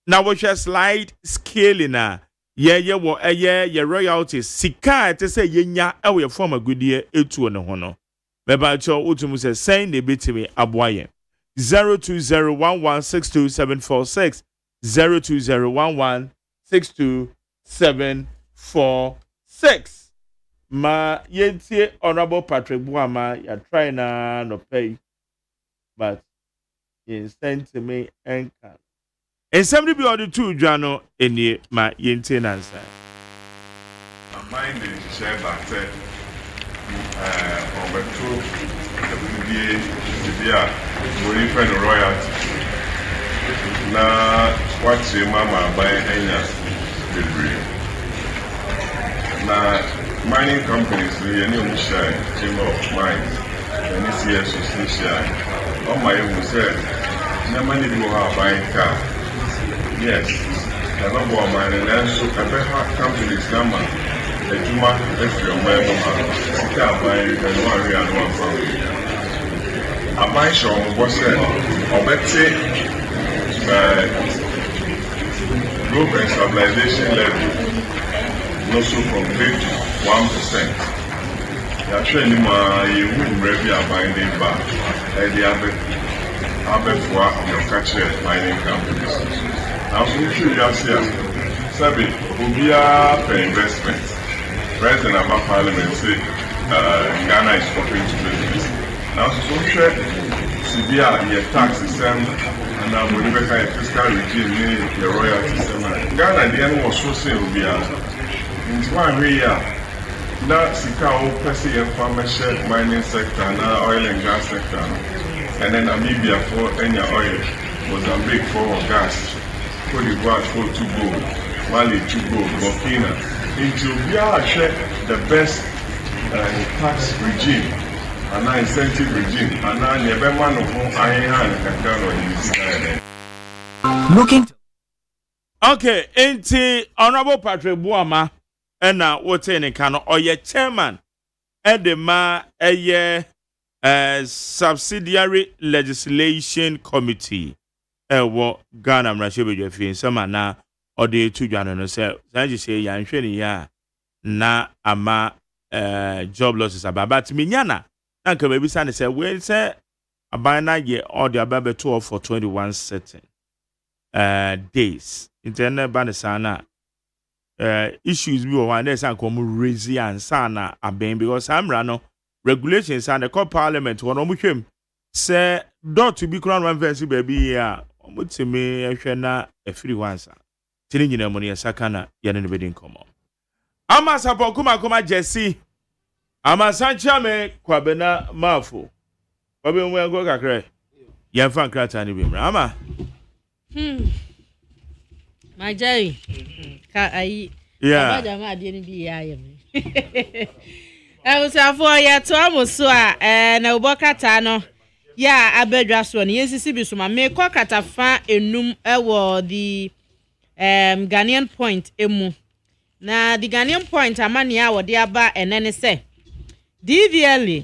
na wo hwe slide scale na ye wo ye royalties sika te se yenya ewo ye for magudie etuo ne ho no beba cho utumu se sen de betimi aboaye 0201162746 0201162746 ma yentie honorable Patrick Buama ya try na no pay but he sent to me enka and somebody be order two jano eni ma yentie nansa mind is share that Roberto the we find royalty na what's your mama by enya degree na mining companies we any share chamber of mines and this year association on my own say na money do have buying car yes I don't want mining and so companies number Ejuma efi ọmọ ẹgbẹ́ máa síkà àbáyé ẹnu àrí àánú àfọwọ́ àbáyé ṣe ọmọ bọ́sẹ̀ ọbẹ̀ tí growth and stabilization level no so complete 1%. Yàtọ̀ ẹni máa yẹ wú ìmúrẹ́ bí àbáyé ní bá ẹ̀dí abẹ́fọ́ àmọ̀kákyẹ́ mining companies. Àwọn oníṣẹ́ ìyáṣẹ́ à sẹ́bi òbíà for investment. President of our parliament say Ghana is open to business. Now, so share severe your tax system and now we look at fiscal regime, the royalty system. Ghana, the end was so say will be in one way. Now, Sika Opesi and farmership, mining sector, now oil and gas sector, and then Namibia for any oil, Mozambique for gas, Cote d'Ivoire for to go, Mali to go, Burkina. Into the best tax regime and incentive regime and now never man of looking okay into honorable Patrick Buama and what in Kano or your chairman and the ma a subsidiary legislation committee what Ghana Mrashibe Jeffin some na or the two Ghana say yan sheni ya na ama job losses about minyana na nka baby say say we say abana ye or the ababe tour for 21 certain days internet ban sana issues bi one dey say come raise and sana aben because amra no regulations and the court parliament won omhwem say dot to be crown one verse baby ya omutimi ehwe na afiri wansa tini nyina mo ne sakana ya ne bedin komo ama sapo kuma Jesse ama sancha me kwabena mafo kwabe nwe go kakre ya fan krata ni bimra ama my Jerry ka ayi yeah ba ma ade ni bi ya yem usafo ya to amuso a na ubokata no ya abedwa so ne yensisi bi so ma me kokata fa enum ewo the Ghanaian point emu na the Ghanaian point amania wo de aba enene se DVLA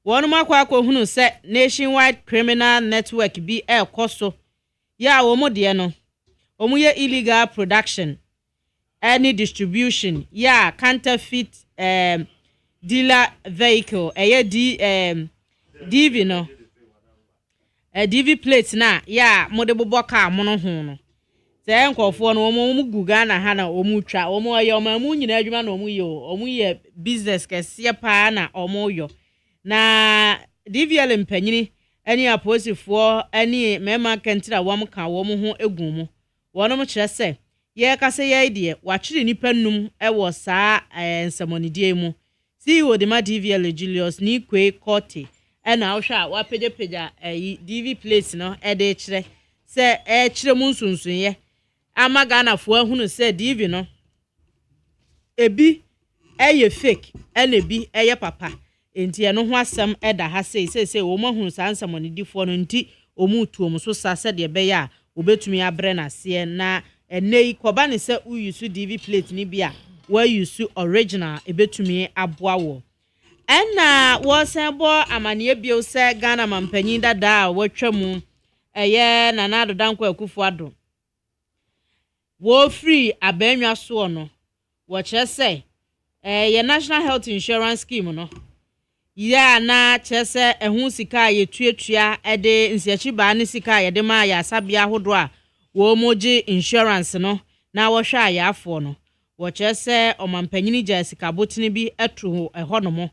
wonu makwa hunu se nationwide criminal network bi ekoso ya wo mo de no omuye illegal production any distribution ya counterfeit dealer vehicle DV no DV plate na ya mo de bobo ka mo no ho no se nkofo no omo gu Ghana ha na omo twa omo ye omo mu nyina adwuma na omo ye business kese pa na omo yo na DVL mpanyini ani aposifo ani mema kentira wam ka wom ho egum mu wonom kire se ye kase ye ide wa kire nipa num ewo saa nsamonidie mu CEO de ma DVL Julius ni kwe Kote ena ohwa wa peja DV place no ede kire se kire mu nsunsun ye ama Ghana fo ahunu se DV no ebi eye fake ena ebi eye papa enti eno ho asem eda ha sei wo mahunu sa nsamonidifo no nti omutu so sa se de be ya obetumi abre na se na enei koba ne se uyusu DV plate ni bia where you su original ebetumi aboa wo ɛna wɔsɛbɔ amane bio sɛ Ghana mampanyin dada a wɔtwa mu ɛyɛ Nana Addo Dankwa Akufo-Addo wo free abanwa so no wɔkyerɛ sɛ ɛyɛ National Health Insurance Scheme no ya na kyerɛ sɛ ɛho sika a yɛtuatua ɛde nsiachi baa ne sika a yɛde ma ya asabea ahodo a wo moji insurance no na wɔhwɛ ayaafo no wɔkyerɛ sɛ ɔmampanyini gya sika botene bi ɛto ɛhɔ no mo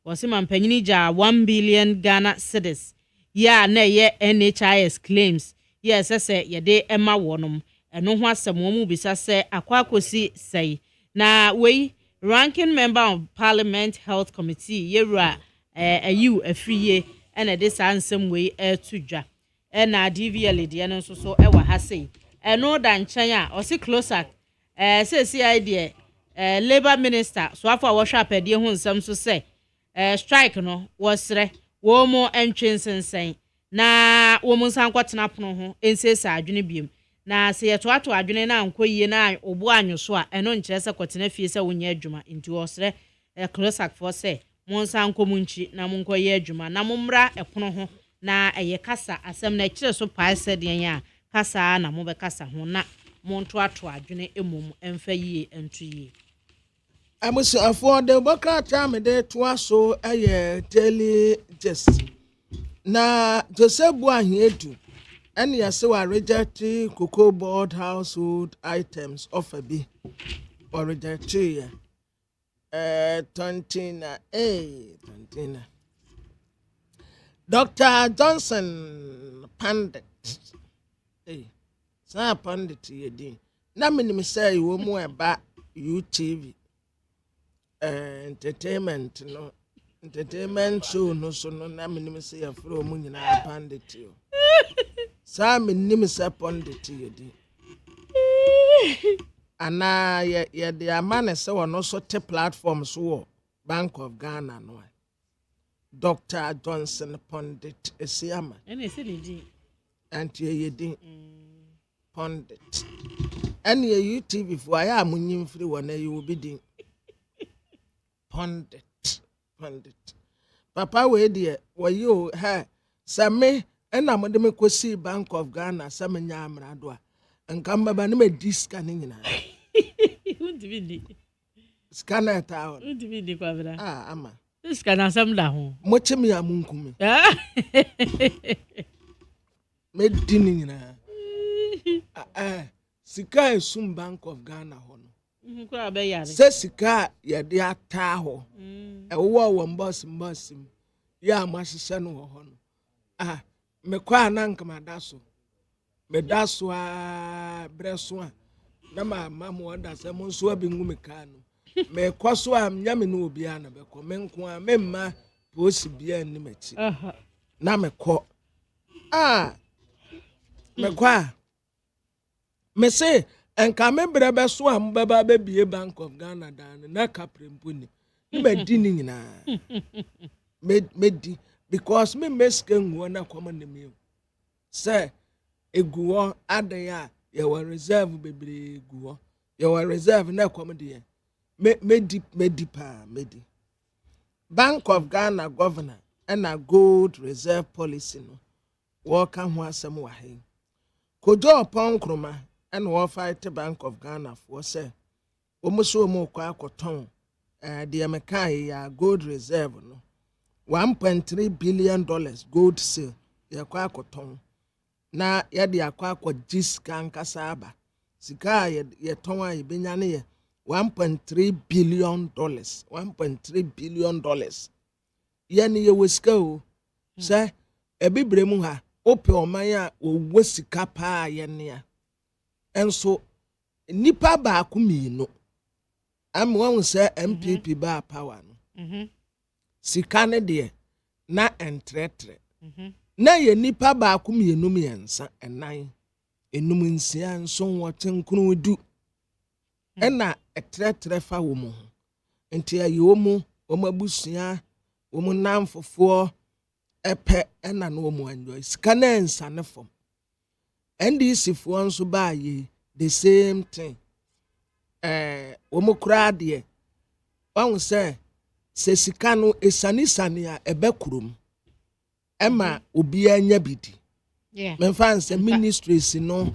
wɔse mampanyini gya 1 billion Ghana cedis ya na ɛyɛ NHIS claims ya sɛ yɛde ɛma wɔnom ɛno ho asɛm wɔn mu bisa sɛ akwakosi sɛi na wei ranking member of Parliament Health Committee yewura ayiw afriye ɛna de saa nsɛm wei ɛto dwa ɛna DVL de no nso so ɛwɔ ha sei ɛno da nkyɛn a ɔsi closer CCI de Labour Minister so afọ a wɔhwɛ apɛdeɛ ho nsɛm so sɛ strike no wɔsrɛ wɔn mo ɛntwe nsensɛn na wɔn mo nsan kɔtena pono ho nsesa adwene biem na sɛ yɛtoato adwene na ankɔ yie na obu anyo so a ɛno nkyerɛ sɛ kɔtena fie sɛ wonyɛ adwuma nti wɔsrɛ closer for sɛ mo nsan kɔ mu nkyi na mo nkɔ yɛ adwuma na mo mmra ɛpono ho na ɛyɛ kasa asɛm na ɛkyerɛ so pae sɛ deɛ a kasa na mo bɛkasa ho na mo ntoato adwene emom ɛmfa yie nto yie amusuafoɔ de bɔkrata me de toa so ɛyɛ daily gist na Joseph Buahiedu ɛne yɛsɛ wa reject cocoa board household items offer bi or reject yɛ 20 Dr. Johnson Pandit saa Pandit yɛdi na menim sɛ wo mu ɛba UTV entertainment show no so no na menim sɛ yɛfrɛ mu nyinaa Pandit yo saa menim sɛ Pandit yɛdi ana yɛde amane sɛ wɔno so te platform so wɔ Bank of Ghana no Dr. Johnson Pandit Esiama ɛna ɛsɛ ne din anti yɛdi Pandit ɛne UTV fo ayɛ a munyim firi wɔ na yɛ obi din Pandit papa we deɛ wɔyi o ha sɛ me ɛna mo de me kɔsi Bank of Ghana sɛ me nya amrado a nka mbaba ne me diska ne nyinaa undividi scanner ta on undividi kwa bra ama scanner sam da ho mo chemi ya munkume me di ne nyinaa sika esum Bank of Ghana ho no kura be yare sɛ sika ya de ata ho ɛwɔ wɔ mbɔs ya ma hyehyɛ no ho no me kwa na nkama da so me da so a breso a na ma mo da sɛ mo nso abi ngu me ka no me kɔ so a nyame no obi a na be kɔ me nko a me ma posi bia ni machi na me kɔ me kwa me se enka me brebe so a mbaba be bie Bank of Ghana dan na kapremponi me di ni nyina me di because me meske nwo na kwama ne me say eguwo adaya ye wa reserve bebre eguwo ye wa reserve na kwama de me di Bank of Ghana governor and a gold reserve policy no work ho asem wa he kojo opon kroma and wo fight Bank of Ghana for say omuso mu kwa akoton de meka ya gold reserve no $1.3 billion gold sale ya kwa akoton na ya de akwa akogis kankasa aba sika ye ton a ye benya ne ye $1.3 billion $1.3 billion ye ne ye wesika o say ebibre mu ha ope oman a wo sika pa ye ne a enso nipa ba akumino am won say MPP ba power no sika ne de na entretre na ye nipa ba akumino miensa enan enum nsia nso wotenkunu du ena etretre fa wo mu enti ayi wo mu wo mabusua wo mu namfofo epe ena no mu anyo sika na ensa ne fom NDC fo nso ba ye the same thing omokura de wan say se sika no esane a ebekurum ema obi anya bidi me fans ministries no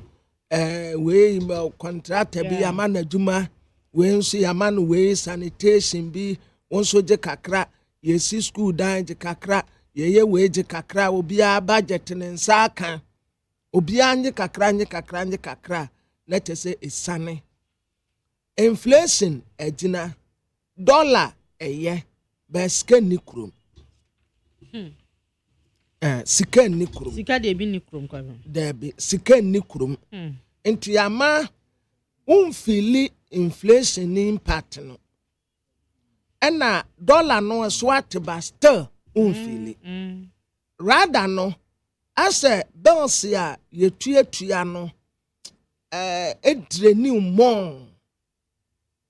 we contractor bi amana djuma we nso yamano we sanitation bi wonso je kakra yesi school dan je kakra ye we je kakra obi a budget ne nsa kan obi anye kakra let us say esane inflation ejina dollar eye beske ni krum sika ni krum sika de bi ni krum kwa de bi sika ni krum enti ama unfili inflation impact no ena dollar no so atba still unfili rather no ase bills ya yetuatua no edre ni mo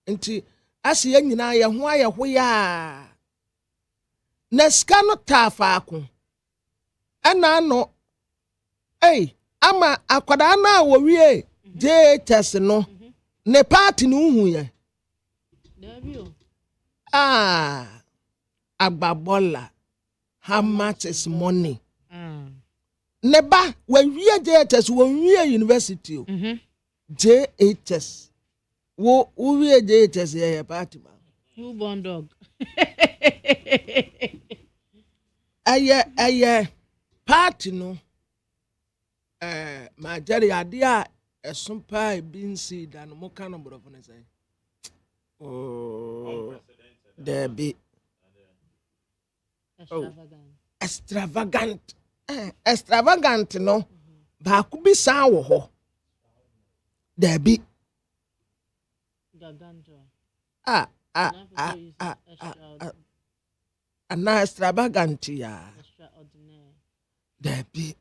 enti ase ya nyina ye ho ayehoya na ska no tafa ako ena no ama akwada na wo wie JHS no ne party no hu ye agbabola how much is money neba when we JHS when we university JHS wo we JHS ye party ma who born dog aye party no ma jari ade a esumpa ebinsi dan mo kan no borofo ne say Debbie extravagant no ba ku bi sa wo ho Debbie ana extravagant ya Debbie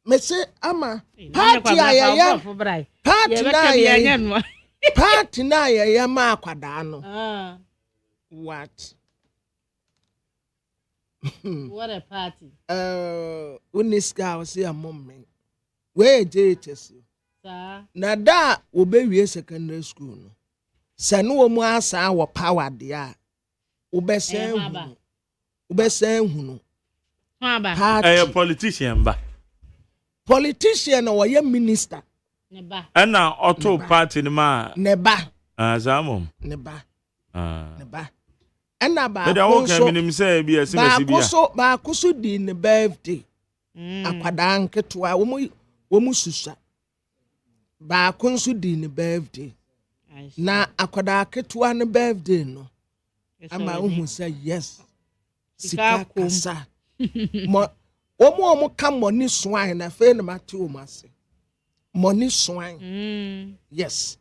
me say ama party ayaya party na ayaya party na ayaya ma akwada no what what a party uniska was say mom me we JHS na da obewie secondary school no se no wo mu asa wo power dia obesen hunu a politician ba politician or ye minister neba ana auto party ni ma neba azamom neba ana ba ko so minim say bi SMS bia ba kuso di ne birthday akwada nketoa wo mu susa ba kunso di ne birthday na akwada ketoa ne birthday no ama wo say yes sika kasa mo omo ka money swine na fe na mate o mase money swine yes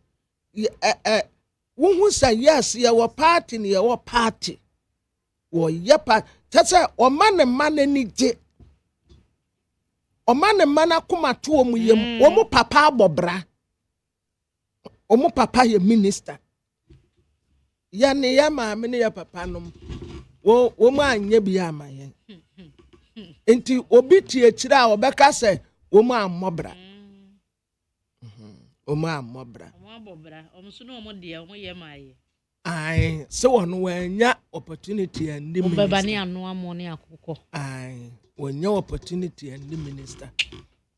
wo say yes ye wo party ne ye wo party wo ye pa tese o man ni je o man akoma to o mu yem o mu papa abobra o mu papa ye minister ya ne ya ma me ne ya papa no wo mu anye bi amaye enti obi tie kira a obeka se wo mu amobra o mu amobra omso no mo de o mo ye maye ai se wono wanya opportunity and the minister beba ne anu amo ne akoko ai wanya opportunity and the minister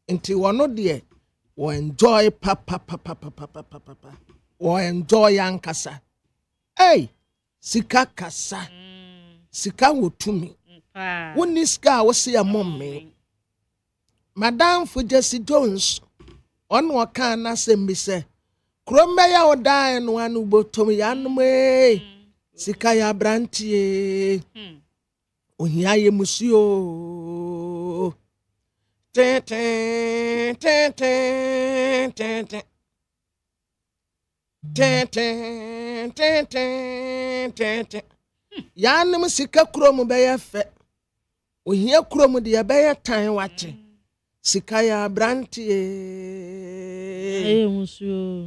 enti wono de wo enjoy papa wo enjoy ankasa sika kasa sika wotumi woniska wo se amom me Madam Fujesi Jones on waka na sembi se krombe ya odan no anu botom ya num sika ya brantie ohia ye musio ya num sika krom be ya fe ohia krom de ya be ya tan wache sika ya brantie musio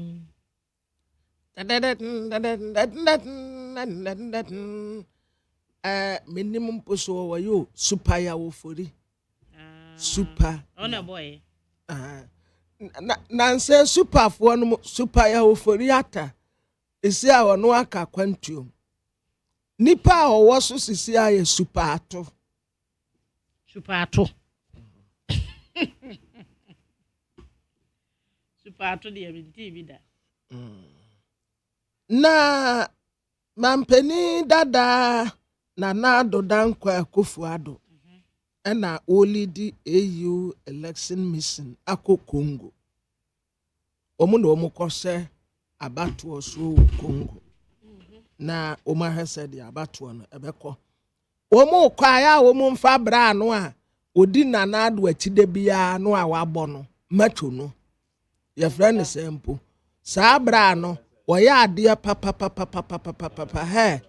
minimum poso wa yo super ya wo fori super on a boy nanse super for no super ya oforiata esi a wono aka kwantuom nipa a owo so sisi a ye super ato super ato de binti bi da na mampeni dada na dodankwa Akufo-Addo na olidi AU election mission akọ Congo omu na omu kose abatuo so Congo na omu ahese de abatuo no ebekọ omu kwa ya omu mfa bra no a odi Nana-Addo akide bia no a wabọ no macho no ye friend sempo sa bra no oya ade papa he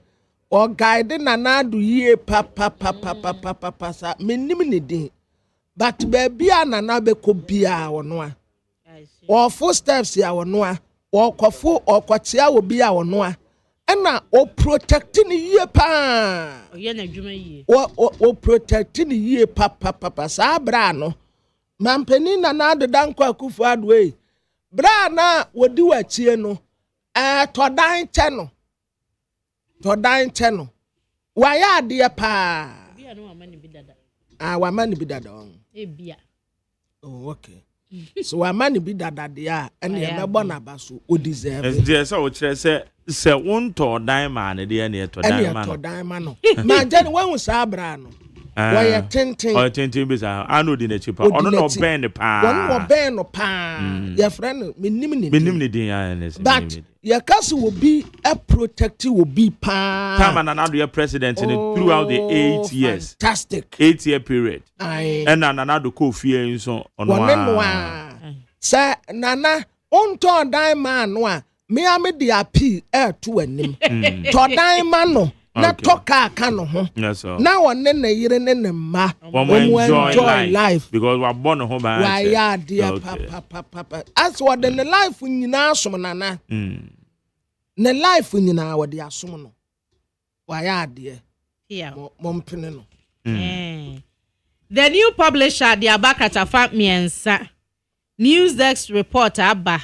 o guide Nana-Addo yie papa sa menim ne din but baby a Nana beko bia wono a o full steps ya wono a o kwafo o kwatia obi a wono a na o protect ni yie pa o ye na dwuma yie o protect ni yie papa sa bra no mampeni Nana-Addo dankwa Akufo-Addo e bra na wodi wachie no todan cheno waya ade pa bia no amani bi dada wamani bi dada on bia okay so wamani bi dada dia ene e mebo na baso o deserve there so kire se won todan ma ne dia ne todan ma no todan ma no ma je ne wan sa abra no waya tenten bi sa ano di na chipa ono no ben pa ono no ben no pa ya friend menim ne din ya ne but ya kasi will be a protective will be pa time Nana-Addo your president throughout the 8 years fantastic 8-year period and Nana-Addo ko fie nso ono sa Nana onto dan man no a me am de appeal to anim to dan man no na toka aka no ho na wonne na yire ne ne ma enjoy life because we born ho ba why ya dear papa as what the life nyina asom Nana ne life nyina wo de asom no why ya dear mompene no the new publisher the Abakata Miensa news desk reporter Abba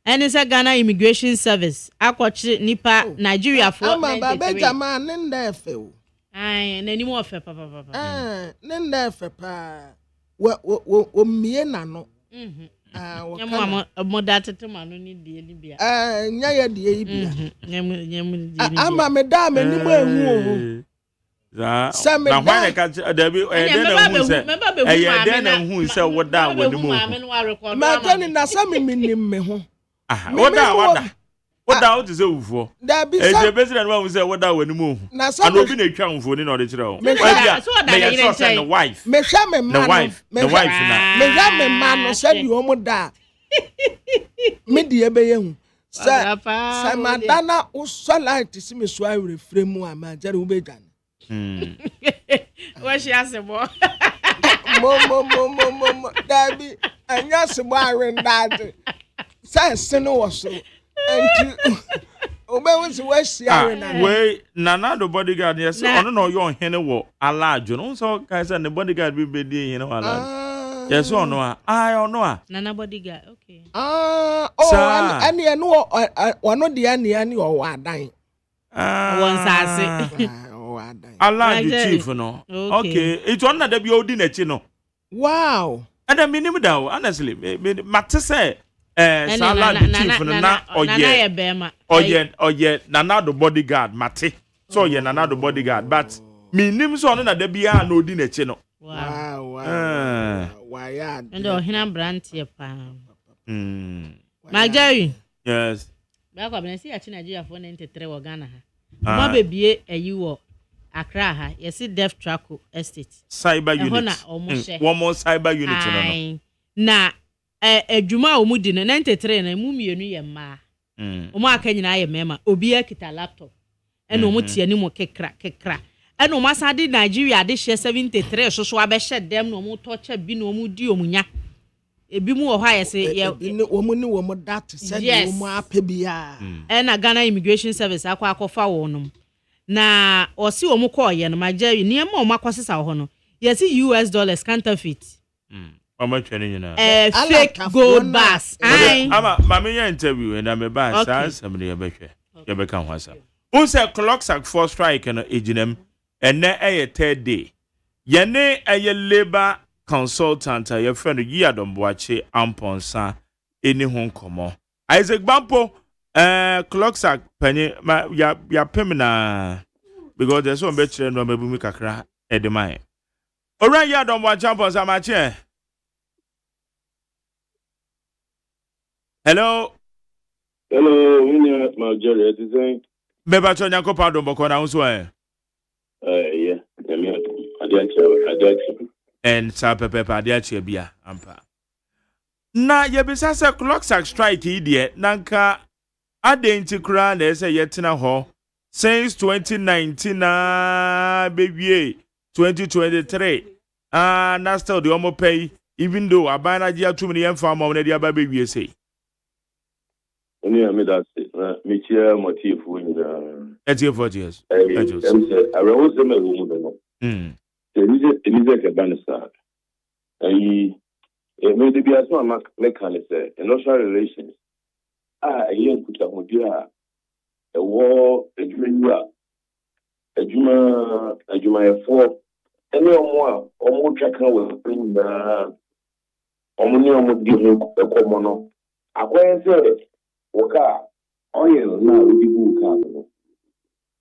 and it's a Ghana Immigration Service. Akwachi nipa Nigeria for ama baba jama nenda efe o na ni mo fe papa nenda efe pa wo mie na no mo datete ma no ni die ni bia nya ya die yi bia ama me da me ni mo ehu o na hwan ka da bi na hu se na hu se woda wani mo ma tani na sami minim me ho Woda o ti se ufo. E president wa say woda wani mu. Na obi na twa mfo ni na o de kire o. Me say the wife. Me hwa me ma. The wife na. Me hwa me ma no say bi o mu da. Me di ebe ye hu. Sa madana o so light si me so awre fremu ama jare wo be dwan. Wa shi asebo. Mo dabi anya sebo awre ndade. Sa sino wo so. Obewe we Nana-Addo bodyguard yes ono no yo hene wo alajo no so kai say the bodyguard bi be di hene wo alajo yes ono a Nana bodyguard okay and eno ono de ani o wadan won sase alajo chief no okay it one na da bi odi na chi no wow and I minim da honestly mate say salad chief na oye Nana-Addo bodyguard mate so oye Nana-Addo bodyguard but me nim so no na da bia na odi na chi no wow ya ndo hina brand ye pa Magari yes ba kwa bena si ya chi Nigeria for 93 wo Ghana ha mo bebie ayi wo Accra ha yesi Def Traco Estate cyber unit one more cyber unit no na adwuma o mu di no 93 na mu mienu ye ma o mu aka nyina ye mema obi akita laptop ena o mu tie ni mo kekra ena o masa di Nigeria de hye 73 so abehye dem na o mu tocha bi na o mu di o mu nya ebi mu wo ha yese ye o mu ni wo mu dat se o mu apebia ena Ghana Immigration Service akwafa wo no na o si o mu call ye no Magari niam o makosesa wo no yesi US dollars counterfeit Mama training na. Fake gold bars. Ama mama ya interview and I'm ba sa somebody ya behwe. Ya be kan hwasa. Un say clock sack for strike no ejinem and na a third day. Yene a labor consultant ya friend yi adomboache amponsa eni ho nkomo. Isaac Bampo clock sack penny ya pemina because there's one better no mebu mi kakra edemai. Ora ya adomboache amponsa ma che. Hello. Hello, my Jerry, what is saying? Beba cho nyanko pa dombo ko na unso yeah. I and sa pepe pa dia che bia ampa. Na ye bisa se clock strike idie nanka adenti kura na ese yetina ho since 2019 na baby 2023 na still the omo pay even though abana dia too many farm na dia ba baby say. Only I made that me chair MONTIE for you. 40 years. I was them a woman. Elizabeth Bannister. I made the Biasma mechanism, industrial relations. A young Kutamudia, a war, a Juma, four, and no more tracker will bring the Omnium would give him a common. I can't say. Oka oil na we go ka no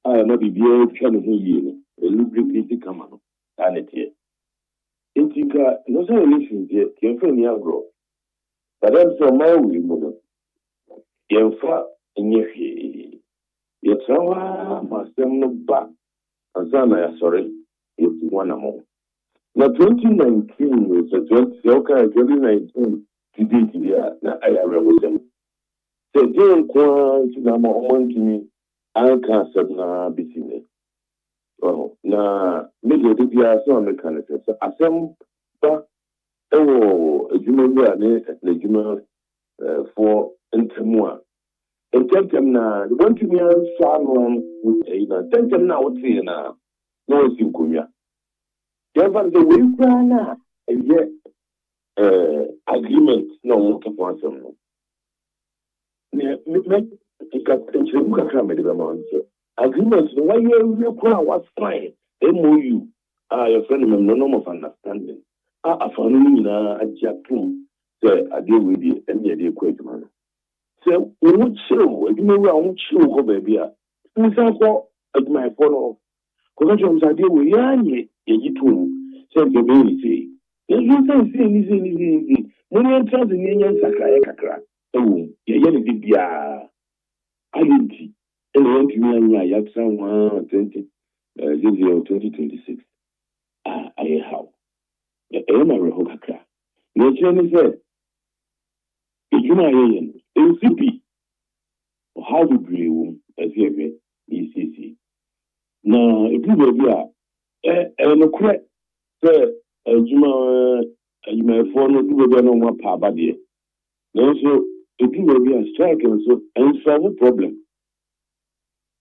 na bibia twa no yie no lubricate kama no sanity intika no so relations ye kenfa ni agro but am so my we mo no kenfa nyehe ye trawa masem no ba azana ya sorry ye tuwana mo na 2019 so 2019 today na ayare wo dem. The day to Nama Montini, Anka Sabna Bissine. Oh, na middle of the so mechanism. So, Assem, a Juma, a Juma for Entemua. And Tentam na, the one to me on Salmon with a Tentam now, what's here now? No, it's in Kumia. Therefore, the way and yet agreement, no more upon some. Agreements, why you was fine. MOU, your friend, no norm of understanding. I found a Japan, I deal with you, and yet they quit man. So, we would show, you know, I won't show, baby. We can't go at my follow. Because I deal with Yanni, you said the baby say. You can say anything. When you're traveling in your Sakaya. Oh, yeah, bibia. Identity. And when you are at someone 2026. I how. The Emma Rohaka. No Jenny said, if you are in CP, how to brew as you ECC. Now, if you will be a correct, sir, you may follow the no power, dear. Also, if you will be a strike and so and solve a problem.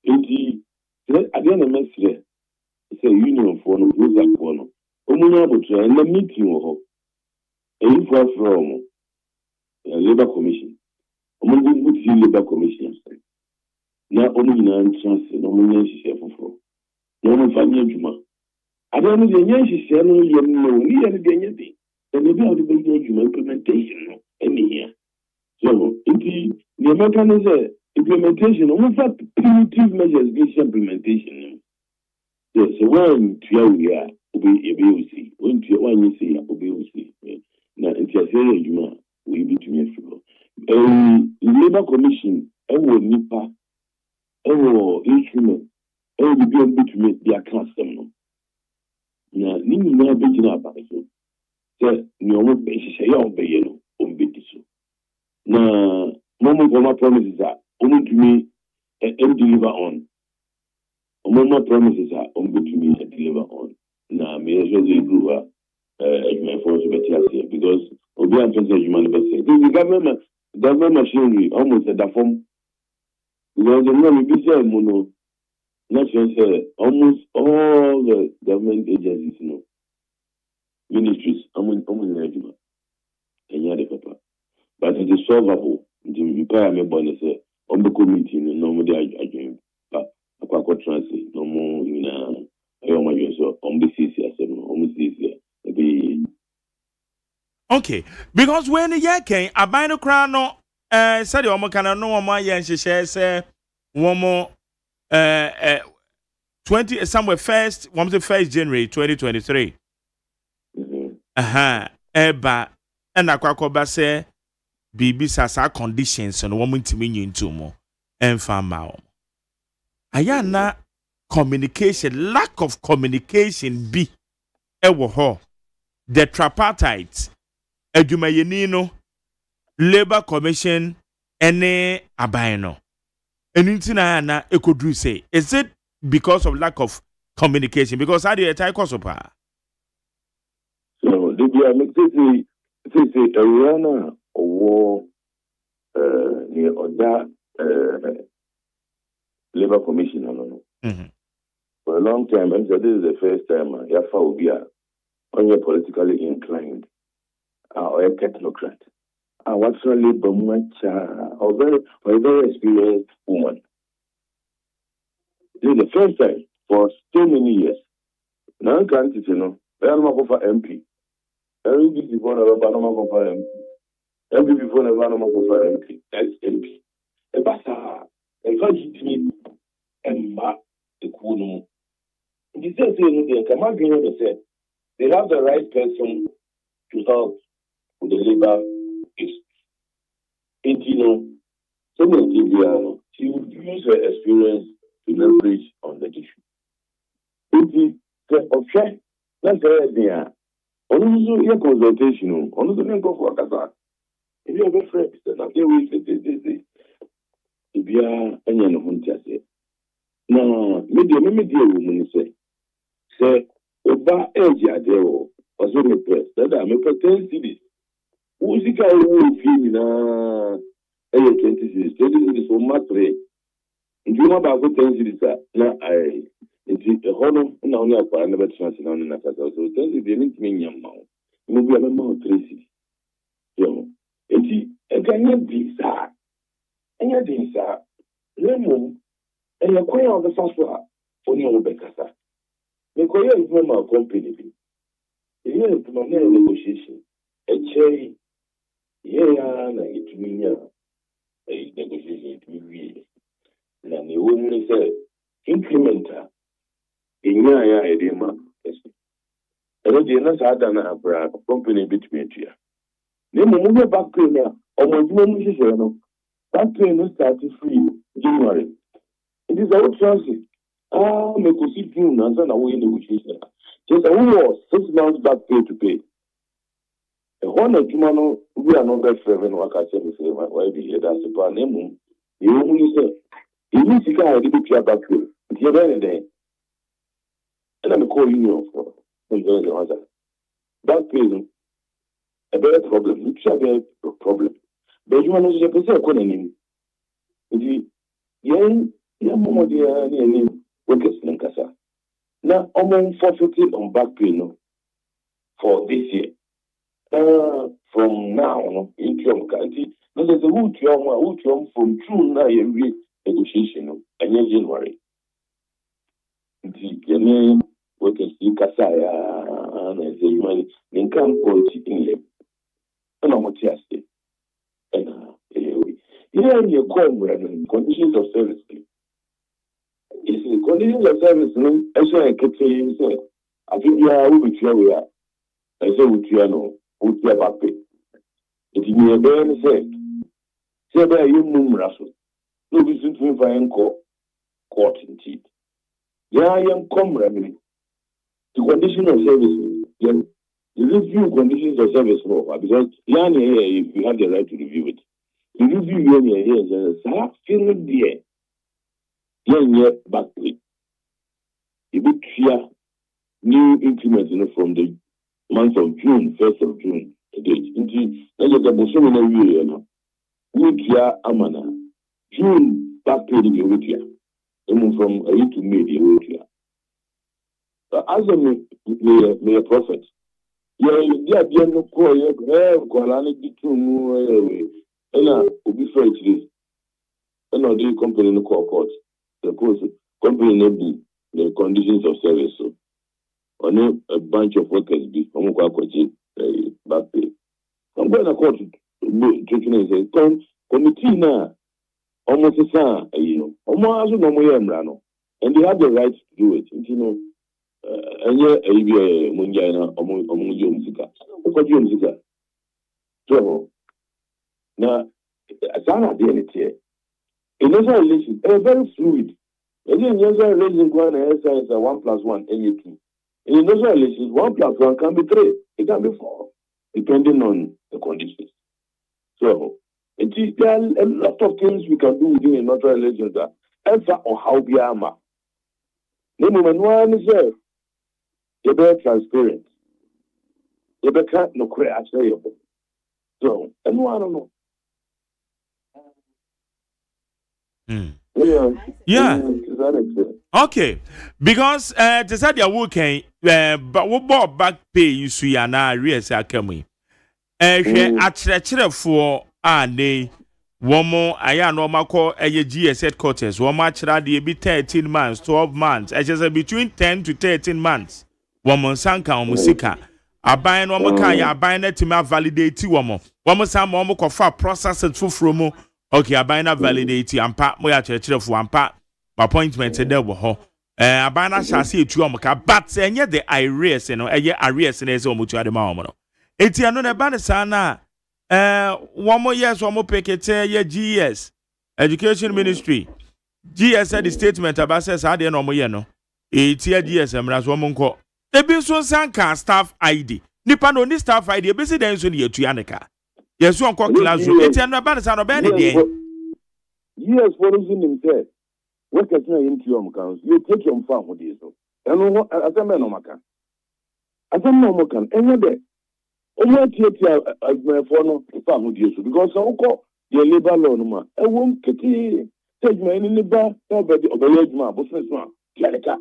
Indeed, at the end of the message, it's a union for no rules and for no. And the meeting of a from a labor commission. Among the labor commission. Now, only in transfer, no one is for no one family Juma. I don't know the Yashi said, no, we are the anything. And maybe I'll be implementation any here. So, the mechanism implementation, almost primitive measures based implementation. Yes, so when we are obey, when you say obey, now interfere, you will be to me. Labor Commission, NIPA, instrument, will be able to make their custom. Now, you know, beginning about it. So, no basis, I obey you, now, moment for my promises are only to me and deliver on. Moment promises are only to me and deliver on. Now, may as well do my force better because we are just a human being. The government machinery almost at the form because the money we say mono, not just almost all the government agencies, ministries, But it is solvable. The repair me bonus on the committee, no more again. But I quite translate no more in on the CC. Okay, because when the year came, I buy the crown. No, said you can no more yen. She says, one more 20 somewhere first. One the 1st January 2023. Eba and Aquacoba say. Bibi sasa conditions and woman to mean into more and farm. Ayana communication, lack of communication be ewo ho. The tripartite, Edumayenino, Labor Commission, ene abayno. Anything na ekodru say. Is it because of lack of communication? Because how do you tie kosopa? No, the Ariana or near Oda Labor Commission. For a long time, and so this is the first time Yafa will be on your politically inclined or a technocrat. What's a labor much or very experienced woman. This is the first time for so many years. Now I can't know. I am not for MP. Every before the Banama for MP. Every before the Banama for MP. That's MP. A bassa, a fudgy and mark the Kuno. He says, they have the right person to help with the labor issue. And so many she would use her experience to leverage on the issue. Okay, that's the idea. Also, your consultation, also, then go for Kasa. If you have a friend, then I'm here with this. If you are any hunter, no, media woman say, Oba Eja Deo, also the press, that I'm a pretend city. Who's the guy who is in 20 cities for Matre? If you know about 10 cities, now I. It's a honor and only a part of the national in Africa. So, tell you the link me young man. Maybe I'm a more tracy. Yo, and can you be, sir? And you did, sir. Lemon, and you're quite on the first one for your Becca. The Korea is not my company. Here is my negotiation. A cherry, it means a negotiation to be. And the woman said, incrementer. Inya edema ero je na sa da na abra company between you ne mo mo back pay na omo mo sise no back pay no start free January it is our transit me ko si June na so na we negotiation just we was 6 months back pay to pay e hona juma no we are not that seven waka say me say why be here that super ne mo e mo ni say e ni sika e dey pay back pay e dey there. And I'm calling you for the other. That is a better problem. It's a better problem. But you want to say, now, I'm forfeited on back pay for this year. From now, in your country, there's a wood from June now, every negotiation, and January. The we can see Kasaya and the money in camp in him. And I'm what you say. And here you come conditions of service. It's the conditions of service, as I kept saying, I think you are with you. I say, with you know, with your back. It is a very say there you numerous. No visit to find court in teeth. Yeah, I am comrade. The condition of service, you review conditions of service law because if you have the right to review it, you review your so feeling there. Yet back pay. You would hear new increments from the month of June, 1st of June to date. Into the Woodya Amana. June back pay in Woodya. From a year to May, the Woodya. As a prophet, Yeah, dear, no call, Guarani, Bitum, and be fair to and all the company in the court. The course company enable the conditions of service. So, on a bunch of workers be from back pay. I'm going to court taking a committee now, almost a son, almost no more, and they have the right to do it, you know. And yeah, Munjana, among Jumsika. So, now, as I had the here, in national relations, very fluid. And in national relations, one exercise 1+1, any 2. In national relations, 1+1 can be 3, it can be 4, depending on the conditions. So, there are a lot of things we can do within a natural relations that answer or how we are. The moment one is there. You're very transparent. You can't no create actually. So, and I don't know. Yeah. Okay. Because to say they working but what bought back pay you see and I realize I come actually for they one more I normal call a GS headquarters one match that they be 13 months 12 months I just between 10 to 13 months. Woman sanka omusika aban no maka ya aban na tima validate woman woman sam mo ko fa process fufuro mu okay aban na validate ampa mo ya chirechirefo ampa appointment dey wo ho aban na shase etu omka but enye the arrears no eye arrears na ese omutu ade ma woman no eti ano na ba ne sa na woman yes woman pekete ye GS education ministry GS said the statement about says ade no mo ye no eti GS emras woman ko ebi so sanka staff ID nipa no ni staff ID ebi si den so ne yatua ne ka yeso onko classroom eti anu ba ne sa no be ne den yes for reason himself what can you into your accounts you take your farm for this so anu asema no maka asema no kan enye de o mo tie for no farm for this because onko your labor law no ma e won keti take my ni ba obey juma business man kialeka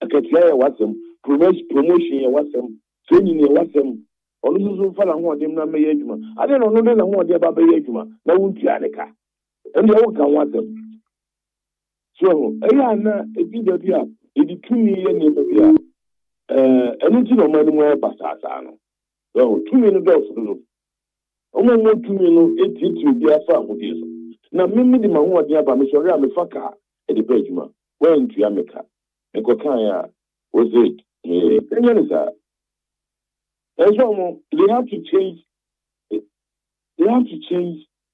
akatia wasem promotion ya wasem training ya wasem oluzuzu fala ho dem na meye adwuma ade no no na ho de ba be adwuma na wuntua ne ka ende wo kan wasem so eya na ebi da bia edi tumi ye ne ba bia eni ti no manu mo pasasa no so tumi no do so mo tumi no eti bia fa ho de so na mimi di ma ho de aba me sori am fa ka edi ba adwuma wen tua me ka e ko kan ya was it and so they have to change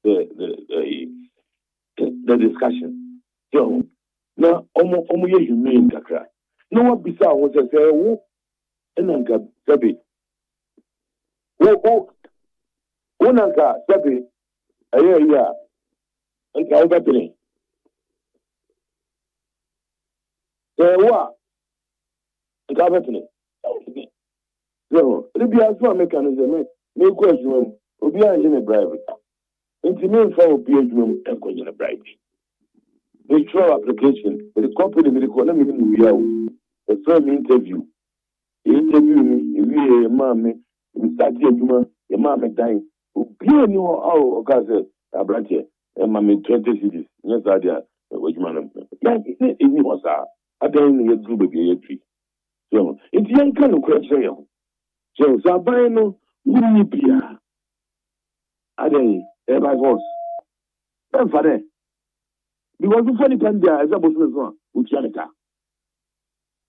the discussion. So now omo ye humane kakra. No what bisa was say wo enanka sabi. Wo nanka sabi aye enka o bepene. Wa Gavetne. So, the Biasma mechanism, no question, Obia in a bribe. Intimate for PHM and in a bribe. The show application, the company with the economy we have a firm interview. Interview me, a mammy, we start your mammy dying. Obia knew how Gaza, a branch, and mammy 20 cities. Yes, I did. Which man, yes, it was I don't need to be a tree. So, it's young kind of question. So, Sabino, wouldn't be a day, ever was. Then for that, because the funny time there is a business one, which Yanaka.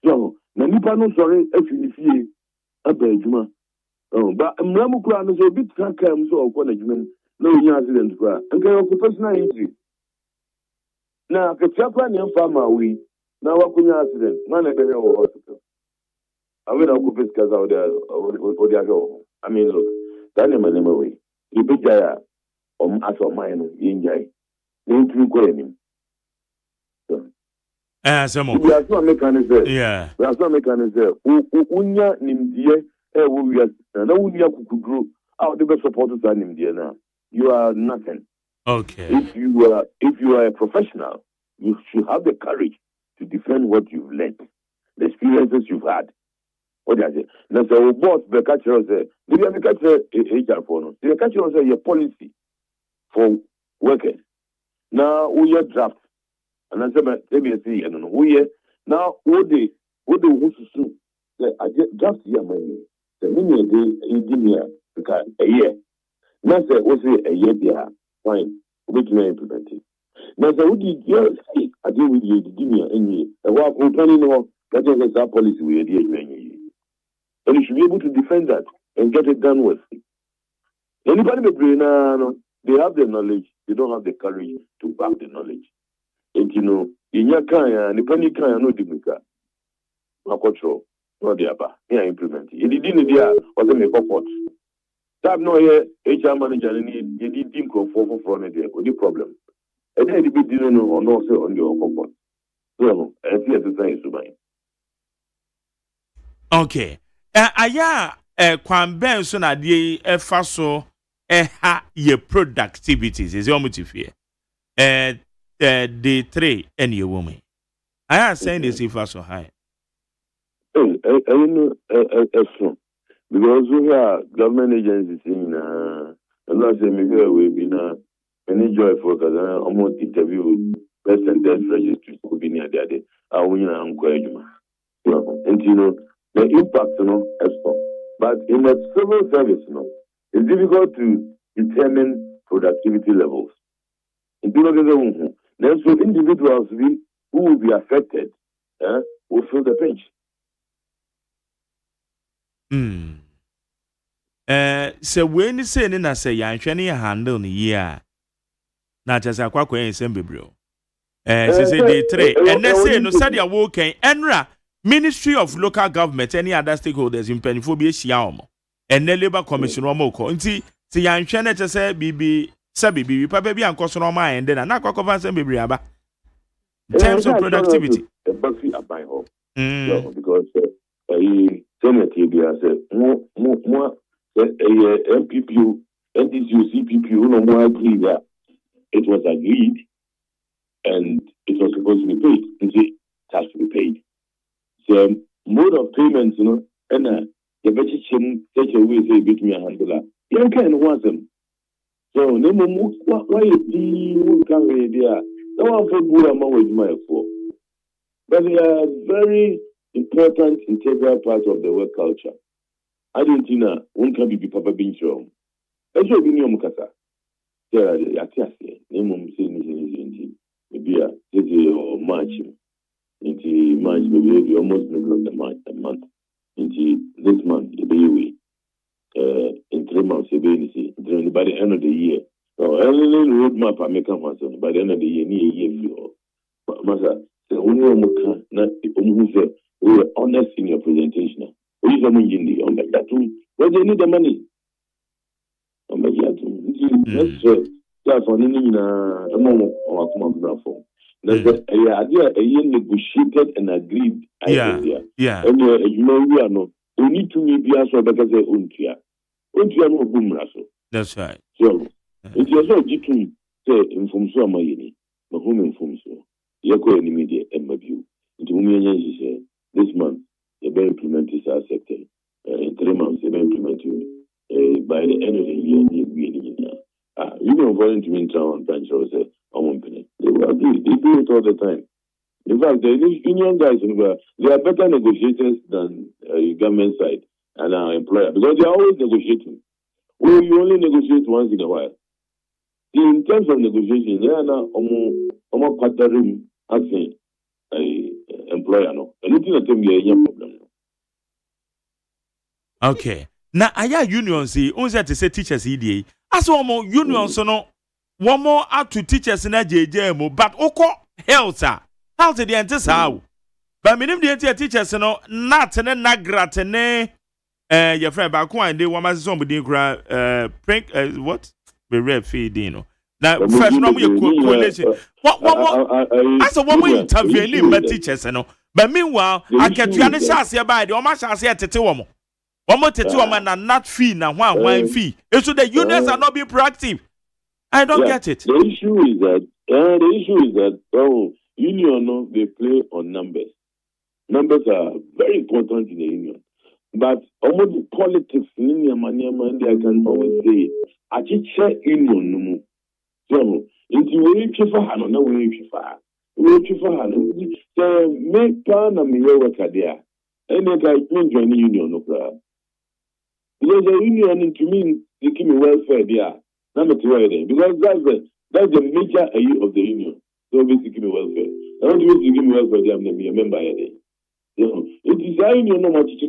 So, Nanipano, sorry, if you see a bedroom. Oh, but Ramukran is a bit can't so management, no accident, and go to personal injury. Now, the chaplain and farmer, we now what could accident, none of the hospital. I mean, I'll go because out there, or I mean, look, that name way. You be there, as of mine, enjoy. Need to go in. Some we are so mechanism. Yeah, we are so mechanism. Unya Nimdia, we are no Unya Kukuru, out the best supporters are Nimdia now. You are nothing. Okay. If you are a professional, you should have the courage to defend what you've learned, the experiences you've had. What I say? Now say we boss the catcher say maybe I catch HR for no. The catcher say your policy for workers. Now we are draft. And I say maybe I see no we now what they who to say I draft here money. The many day give me because a year. Now say we say a year there fine. We can implement it. Now say what did you say? I deal with you give me any. The work we planning no that is our policy we are doing. And you should be able to defend that and get it done with. Anybody may bring they have the knowledge, they don't have the courage to back the knowledge. And you know, in your kaya, the penny kaya no dimika. No control, no diaba. Here implement it. You didn't there or the make up. Tab no here, HR manager need you did think of for there, the problem. And then the big didn't know or no say on your comfort. So I see exercise to mine. Okay. Aya kwan ben so na de efa so ha ye productivities is your motive here. The 3 and your woman. I am saying this if so high. I know because we are government agencies in I'm not saying maybe we be na any joy for because I'm on interview best and death registry will be near there. I will encourage you. And you know the impact, is but in a civil service, it's difficult to determine productivity levels. Then so individuals who will be affected will feel the pinch. So when you say na say yan hwene handle ni year na chasa kwakwa yen sembebro say day 3 and they say no said ya wo kan enra Ministry of Local Government, any other stakeholders in Penifobia Shiamo, and the Labor Commission Romoko. Until see yan chene to say BB Sabi, Papa be and Cosroma, and then an aqua and baby in terms of productivity. Because Senate said more MPP, NDCU, CPP, no more agree that it was agreed and it was supposed to be paid. It has to be paid. The mode of payments, and the vegetation take away say between a handler. You can want them. So no more why you carry there. No one for good amount with my for. But they are very important, integral part of the work culture. Argentina, one can be Papa being shown. As you be Mukasa. There are the Atiasi, Nemum saying, maybe a March. Into March, maybe almost middle of the month. Into this month, in 3 months, by the end of the year. So, any roadmap I make up by the end of the year, near a year. Masa, the only we were honest in your presentation. We use them in the that too. Where they need the money. Let's that's on a moment or a month for. That's the idea negotiated and agreed. Yeah. And you know we are not. We need to be also because they untia. Untia no boom raso. That's right. So it is also jitu say information amayini. Ma home information. Yako any media and review. Into whom say this month you better implement this sector. In 3 months you better implement it. By the end of the year you be you know going to mean town branch or say they will agree. They do it all the time. In fact, the union guys, they are better negotiators than government side and our employer because they are always negotiating. Well, you only negotiate once in a while. In terms of negotiation, they are now almost partnering as an employer. No, anything that can be a problem. Okay. Now, I unions see, only to say teachers EDA. As one more unions, no. One more out to teachers in a JJM, but oko health, health the entire how. But minimum the teachers, not and not grat and your friend Bakwa and they want my somebody prank what? Be red feeding. Now, first, no, your coalition. What more? As a woman intervening, but teachers, but meanwhile, I can't be honest, by the Omash as yet to woman. One more to woman and not fee now, one fee. And so the unions are not being proactive. I don't get it. The issue is that union they play on numbers. Numbers are very important in the union. But almost politics in and I can always say, I check union. So, into way for Hano, no way for Hano. So, make plan of me work there. And I can join the union of that. Because the union to me, they give me welfare there. Not because that's the major of the union. So, basically, welfare. I want to give me welfare there, I'm going to be a member here. It is a union no much to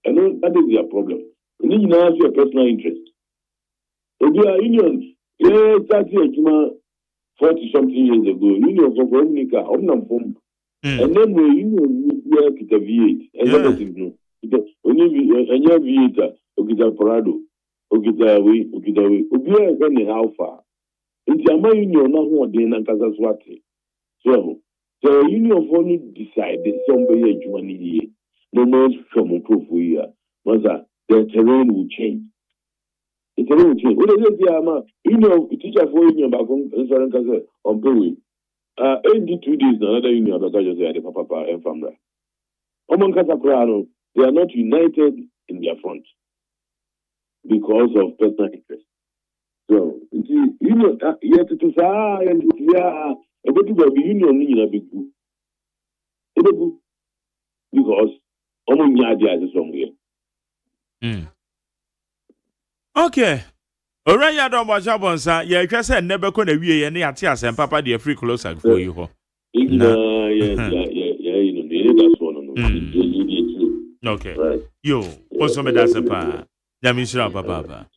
I know that is their problem. You need to have your personal interest. If you are union, yeah, that's 40 something years ago, union for Dominica, and then we union work at the V8. And everything. And your V8, Okita Parado, Okita way, how far. It's a my union, not one day, and Kazaswati. So union only decided somebody money no more from a proof we are. The terrain will change. The terrain will change. What is it? Teacher for union back on Peru. 82 days, another union, but I just said, Papa and Famra. Among Casaprano, they are not united in their front because of personal interest. So, union, yet to say, and yeah. A bit of the union in a big group. Because only Yadia is somewhere. Okay. Alright, I don't watch up on sir. Yeah, you said never could have be any Atias and Papa, dear free closer for you. Okay. Yo, also made us a pa. Yamisha Papa.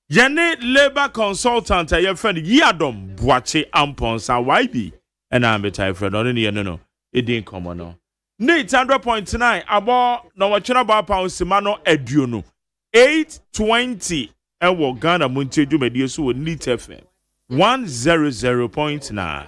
Yene labor consultant a your friend Yadom Boache Amponsa YB and I'm a type friend on any no it didn't come on no. Nate 100.9 about no wachana ba pound Simano Eduno 820 and what Ghana Montier do media so Neat FM 100.9.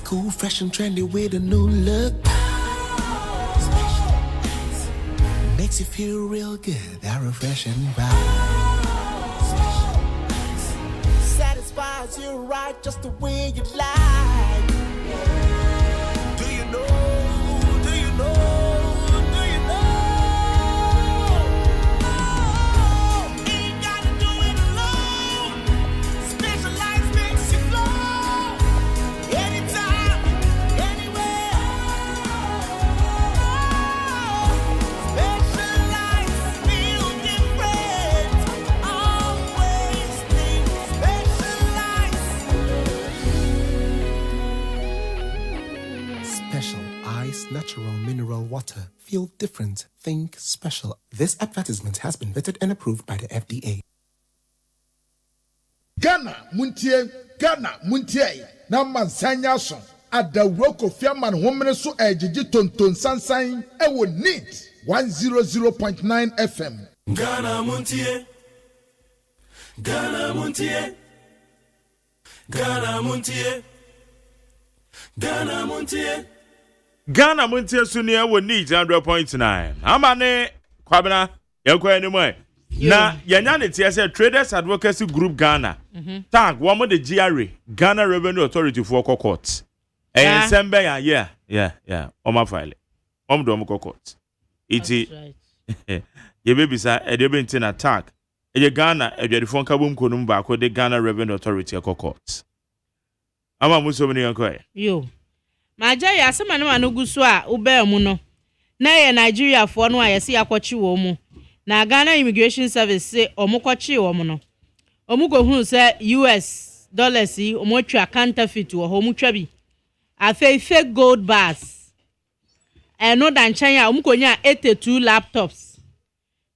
Cool, fresh and trendy with a new look. Makes you feel real good, that refreshing vibe. Satisfies you right just the way you like. Do you know? Do you know? Do you know? Ain't gotta do it alone. Specialized makes you flow. Anytime. Natural mineral water. Feel different. Think special. This advertisement has been vetted and approved by the FDA. Ghana Muntie. Na mansanya so. Adawroko fiaman homene so ejiji tonton sansan ewo neat 100.9 FM. Ghana Muntie. Ghana Muntie. Ghana Muntie. Ghana Muntie. Ghana Montier Sunia would need 100.9. Amane Kwabena, Yoko anymore. Na Yanyanity as a Traders Advocacy Group Ghana. Tag one of the GRA, Ghana Revenue Authority for courts. And Sembe, yeah. Oma file. Domco court. Iti ye baby sir, a debate attack. A Ghana, a phone kabum konumba, the Ghana Revenue Authority courts. Ama Musomini Yanko. You. Maja ya asema na manugu so a ube mu no na ye Nigeria fo no ayese yakwachi wo mu na Ghana Immigration Service say omukwachi wo mu no omugohunu say US dollars yi omotwa counterfeit wo ho mutwa bi afei fake gold bars no dan China omukonya 82 laptops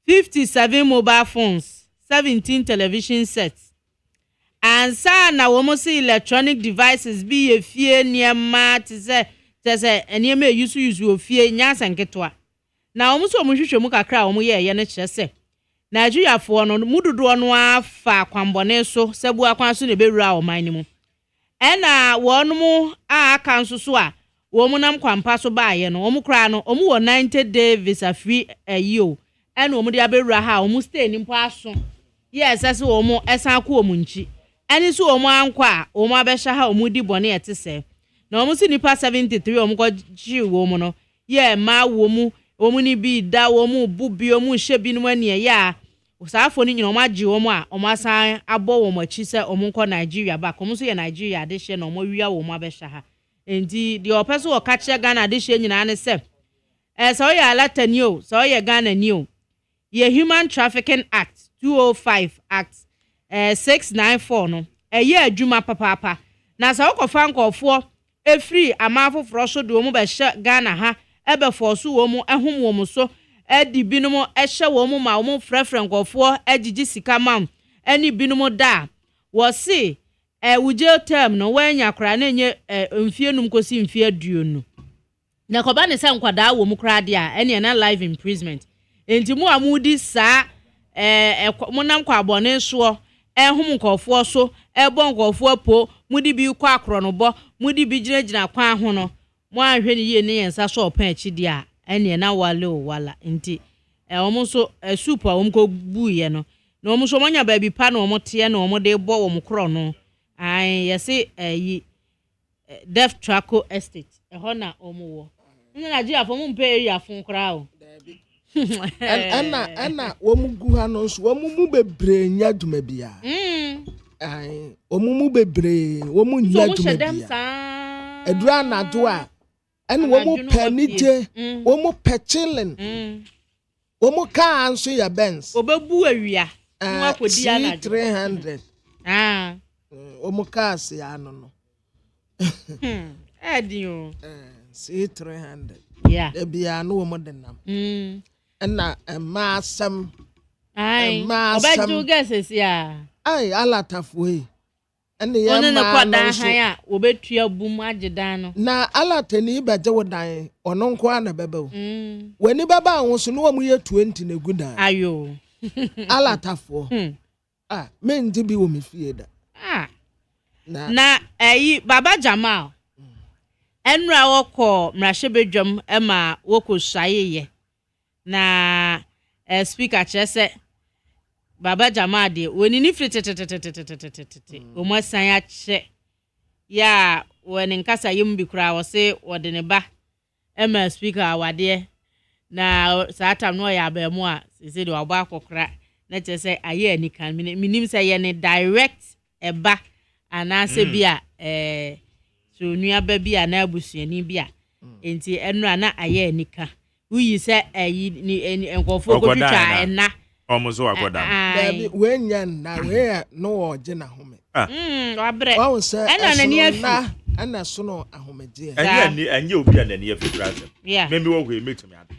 57 mobile phones 17 television sets and na wo mo see electronic devices be ye fie niema te se eniema use wo fie nyansa nketwa na wo mo so mo hwehwe mu kakra wo mo ye ne kire se Nigeria fo no mududo no afa kwambone so sebu akwan so ne bewura wo man ni mu na wo no mu aka nso so a wo mo nam kwampa so ba ye no wo mo kra no wo mo 90 day visa free ayo wo mo de abewura ha wo mo stay ni mpo aso yes as omo esan ko omunchi eni so omo anko a omo abehya ha omo di bone etese na omo si nipa 73 omo ko ji wo mu no ye ma wo mu omo ni bi da wo mu bu bi omo hye bi no anie ya osafo ni nyina omo agi wo mu a omo asan abo wo mu achi se omo ko Nigeria ba komo so ye Nigeria de hye na omo wia wo mu abehya ha enti de opeso wo ka kye Ghana de hye nyina ne se so ye alata ni o so ye Ghana ni o ye Human Trafficking Act 205 Act 694 no ye adwuma papapa na sa wokofa nkofo efri amafoforo so de omo be hye Ghana ha ebe forso wo mu ehom wo mu so edi binom ehye wo mu ma wo mu frefre nkofo agigi sika mam eni binom da wo se wuje term no wanya kra na enye mfie num kosi mfie aduonu na koba ne se nkwada wo mu kra de a ene na live imprisonment enti mu amudi sa monam kwa abone so ehum nkofo so ebo nkofo po mudi bi kwa akro no bo mudi bi ginagina kwa ho no mo ahwe ne ye ne yensa so opan achi dia ene na wale o wala nti omo so soup a omo ko buye no na omo so monya ba bi pa na omo te na omo de bo wo mkro no ai yesi yi Death Traco Estate ho na omo wo na Nigeria fo mo mpe area fon kra o ana womu gu ha no so womu mu bebre nya duma bia ai womu mu bebre womu nya duma bia edura na do a ene womu panije womu pechilin womu ka anso ya Benz obebu awia nwa kodi ana 300 womu ka ase ano no edio C300 yeah e bia no womu denam na masam ai obeju guesses ya ai alatafo e ene ya ma na kwada han a obetua bum agedan no na alatani beje wodan ono nko ana bebe wo wani baba ho so no wamu ye 20 na gudan ayo alatafo me ndi bi wo me fie da na baba Jamal enra woko mrahebedwam ema woko saye na speaker chese baba Jamal de woni ni free o mo san ya che ya woni nkasa yimbi kura wo se wode ne ba ema speaker awade na satam no ya ba mu a se de waba akokra na chese aye ani kan minim se ye ne direct eba anase bia so nua ba bia na abusuani bia enti enura na aye ani kan uyi se ni enkofo ko twitwa ena omuzo akoda dabi wenya na we no oje na home wabre wa se ena na ni afi ana so no ahomeje anya obi anani afi kura se me wo hwe metumi ade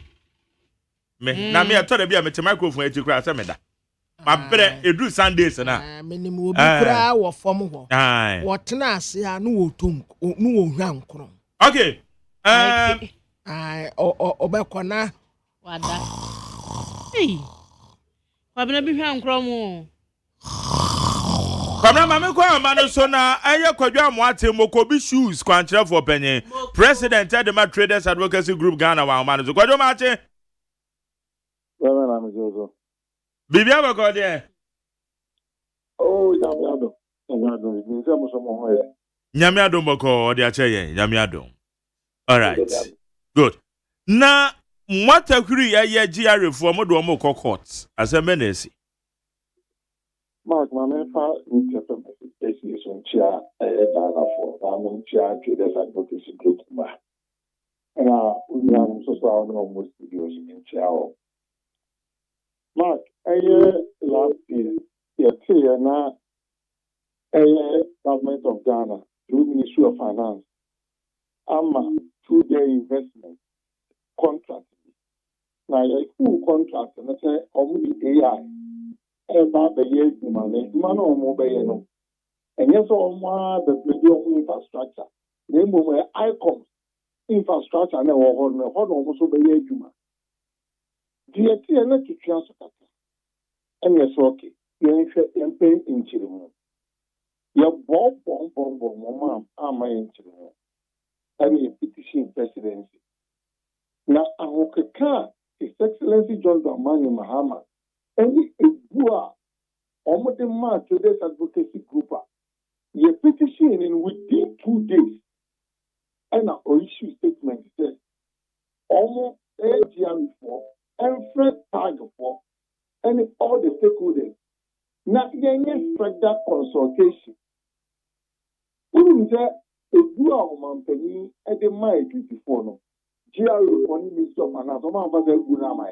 me na me ato bia me te microphone ati kura se me da mabre edu Sundays na me ni mo obi kura wo fom ho wo tena ase a no wo tom no wo hwa nkro okay obekona wada kwabena bi hwa nkro mu kwabena mame kwa amano so na aye kwadwa amoate mokobi shoes kwankyere for penye president Edema Traders Advocacy Group Ghana wa amano so kwadwa mache baba na mjozo bibia bakode nyamiado nse musomo hoye nyamiado boko odi ache ye nyamiado all right good na mwatakuri ya GRA for mo do mo court asemenesi mark mamefa interpretation chia Ghana for am chia Traders Advocacy Group ba na unam so so no almost videos in chia mark last year na government of Ghana through Ministry of Finance ama through their investment contract. Now, a full contract, and I say, only AI, about the year, man or mobile, and yes, all the video infrastructure, name of icons, infrastructure, and hold almost obey you. The TNA to transfer, and yes, okay, you're paying in Chile. Your bomb, mama, am I in Chile? I mean, petition presidency. Now, His Excellency John Dramani Mahama, any Ebua almost the man today's advocacy group. Your petition in within 2 days, and an issue statement says almost AGM for and first target for and all the stakeholders. Now, you strike that consultation. Wouldn't say a dual company at the May 24 no? GRO for Minister of Finance, or Mamma Gunama.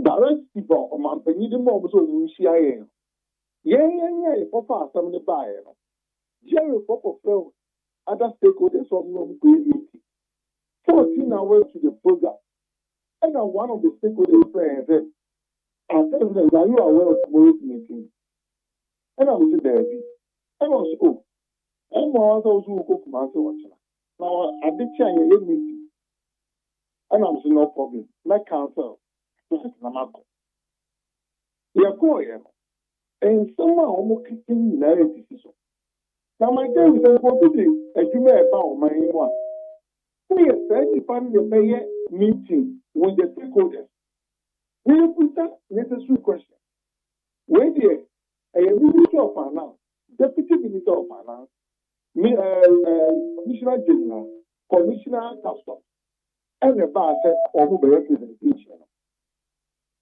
Direct people or Mampany, the more so CIA. Yeah, Papa, some of the buyer. GRO for flow, other stakeholders of no meeting. 14 hours to the program. And one of the stakeholders said, I tell them, are you aware of tomorrow's meeting? And I was there. And I was, oh, I'm also go from answer watching. Now, I did change a meeting. And I was no problem. My counsel, Namako. You're going, and someone almost kicking narrative. Now, my day is a property, as you may about my one. We are certifying the mayor meeting with the stakeholders. We put that necessary question. Where there, a Minister of Finance, Deputy Minister of Finance, Commissioner General, Commissioner Customs, and the bar said, or who representation.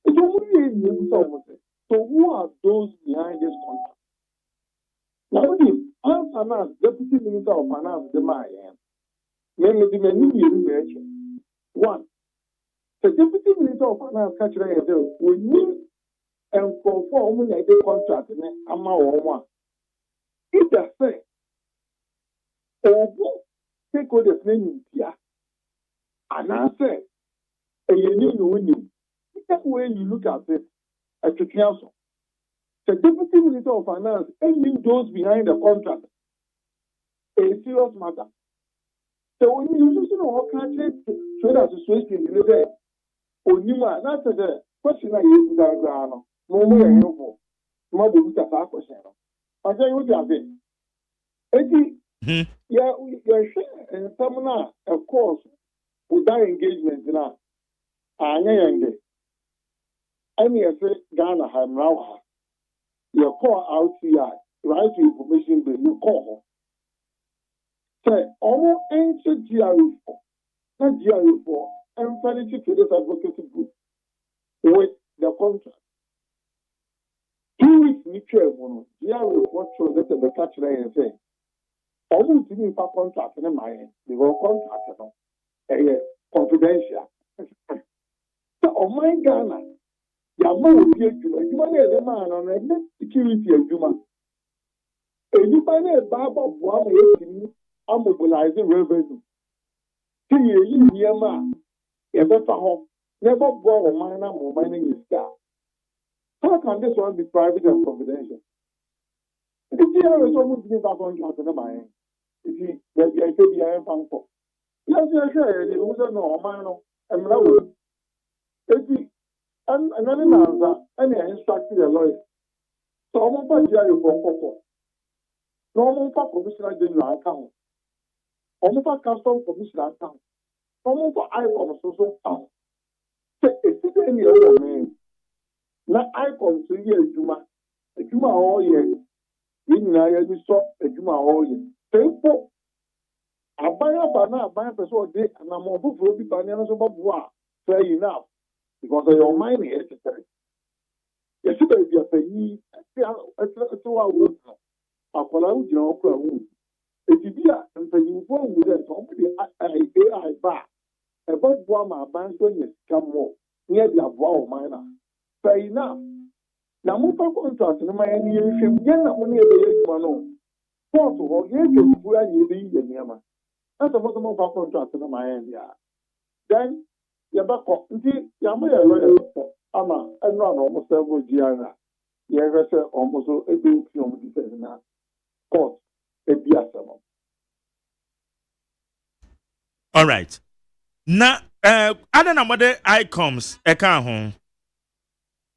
It's only so who are those behind this contract? Now, the Deputy Minister of Finance, the man, one, the Deputy Minister of Finance catch we need and conform the contract in one. If they say, stakeholders name here, and I say, you need that way you look at it at the council. The Deputy Minister of Finance, any those behind the contract, a serious matter. So when you listen to what country trade association in the Onima, that's the question I use with our ground. No more than you for more than that question. I tell you what you have it. You're sure, and some now, of course, with that engagement now, I know. And yes, Ghana have now your call RTI, right to information bill, you call. Say, almost ancient GRE4, not GRE4, and Fancy Traders Advocacy Group with the contract. 2 weeks, mutual GRE4 shows that the catch and say, almost didn't have contract in my hand. They were contract, confidential. So, on my Ghana, Yama will be a Juma. You want a man on a security of Juma. Anybody a Baba Buama I'm mobilizing revenue. 3 years, Yama, ever for home, never bought a miner or mining his car. How can this one be private and confidential? The GR is almost giving that contract in the mind. If he, maybe I say the iron fund for. Yes, sure, it was no man, and Raul. And another answer, and I instructed a lawyer. So I'm going to GR for Coco. No more Commissioner General account. I'm for Custom Commissioner account. I'm for ICOM social account. So it's in your name. Now ICOM to year Juma. A Juma all year. In Naya, we saw a Juma all year. Therefore, I buy a person day, and I'm over for the bananas of Bois. Fair enough. Because of your mind is necessary. Yes, you better be a penny. It's all I want. I call out your own. If you be and you go with it, somebody AI back. About Guama, Banson is come more. Near the Abo minor. Fair enough. Now, move on contract in my end, you should get up only a day. First of all, you can do any the Yama. That's a bottom of our contract in my end, yeah. Then, you're back up. Yama, Ama, and run almost several Giana. You ever say almost a big film defense now. Court. All right. Now, I don't know what the icons account home.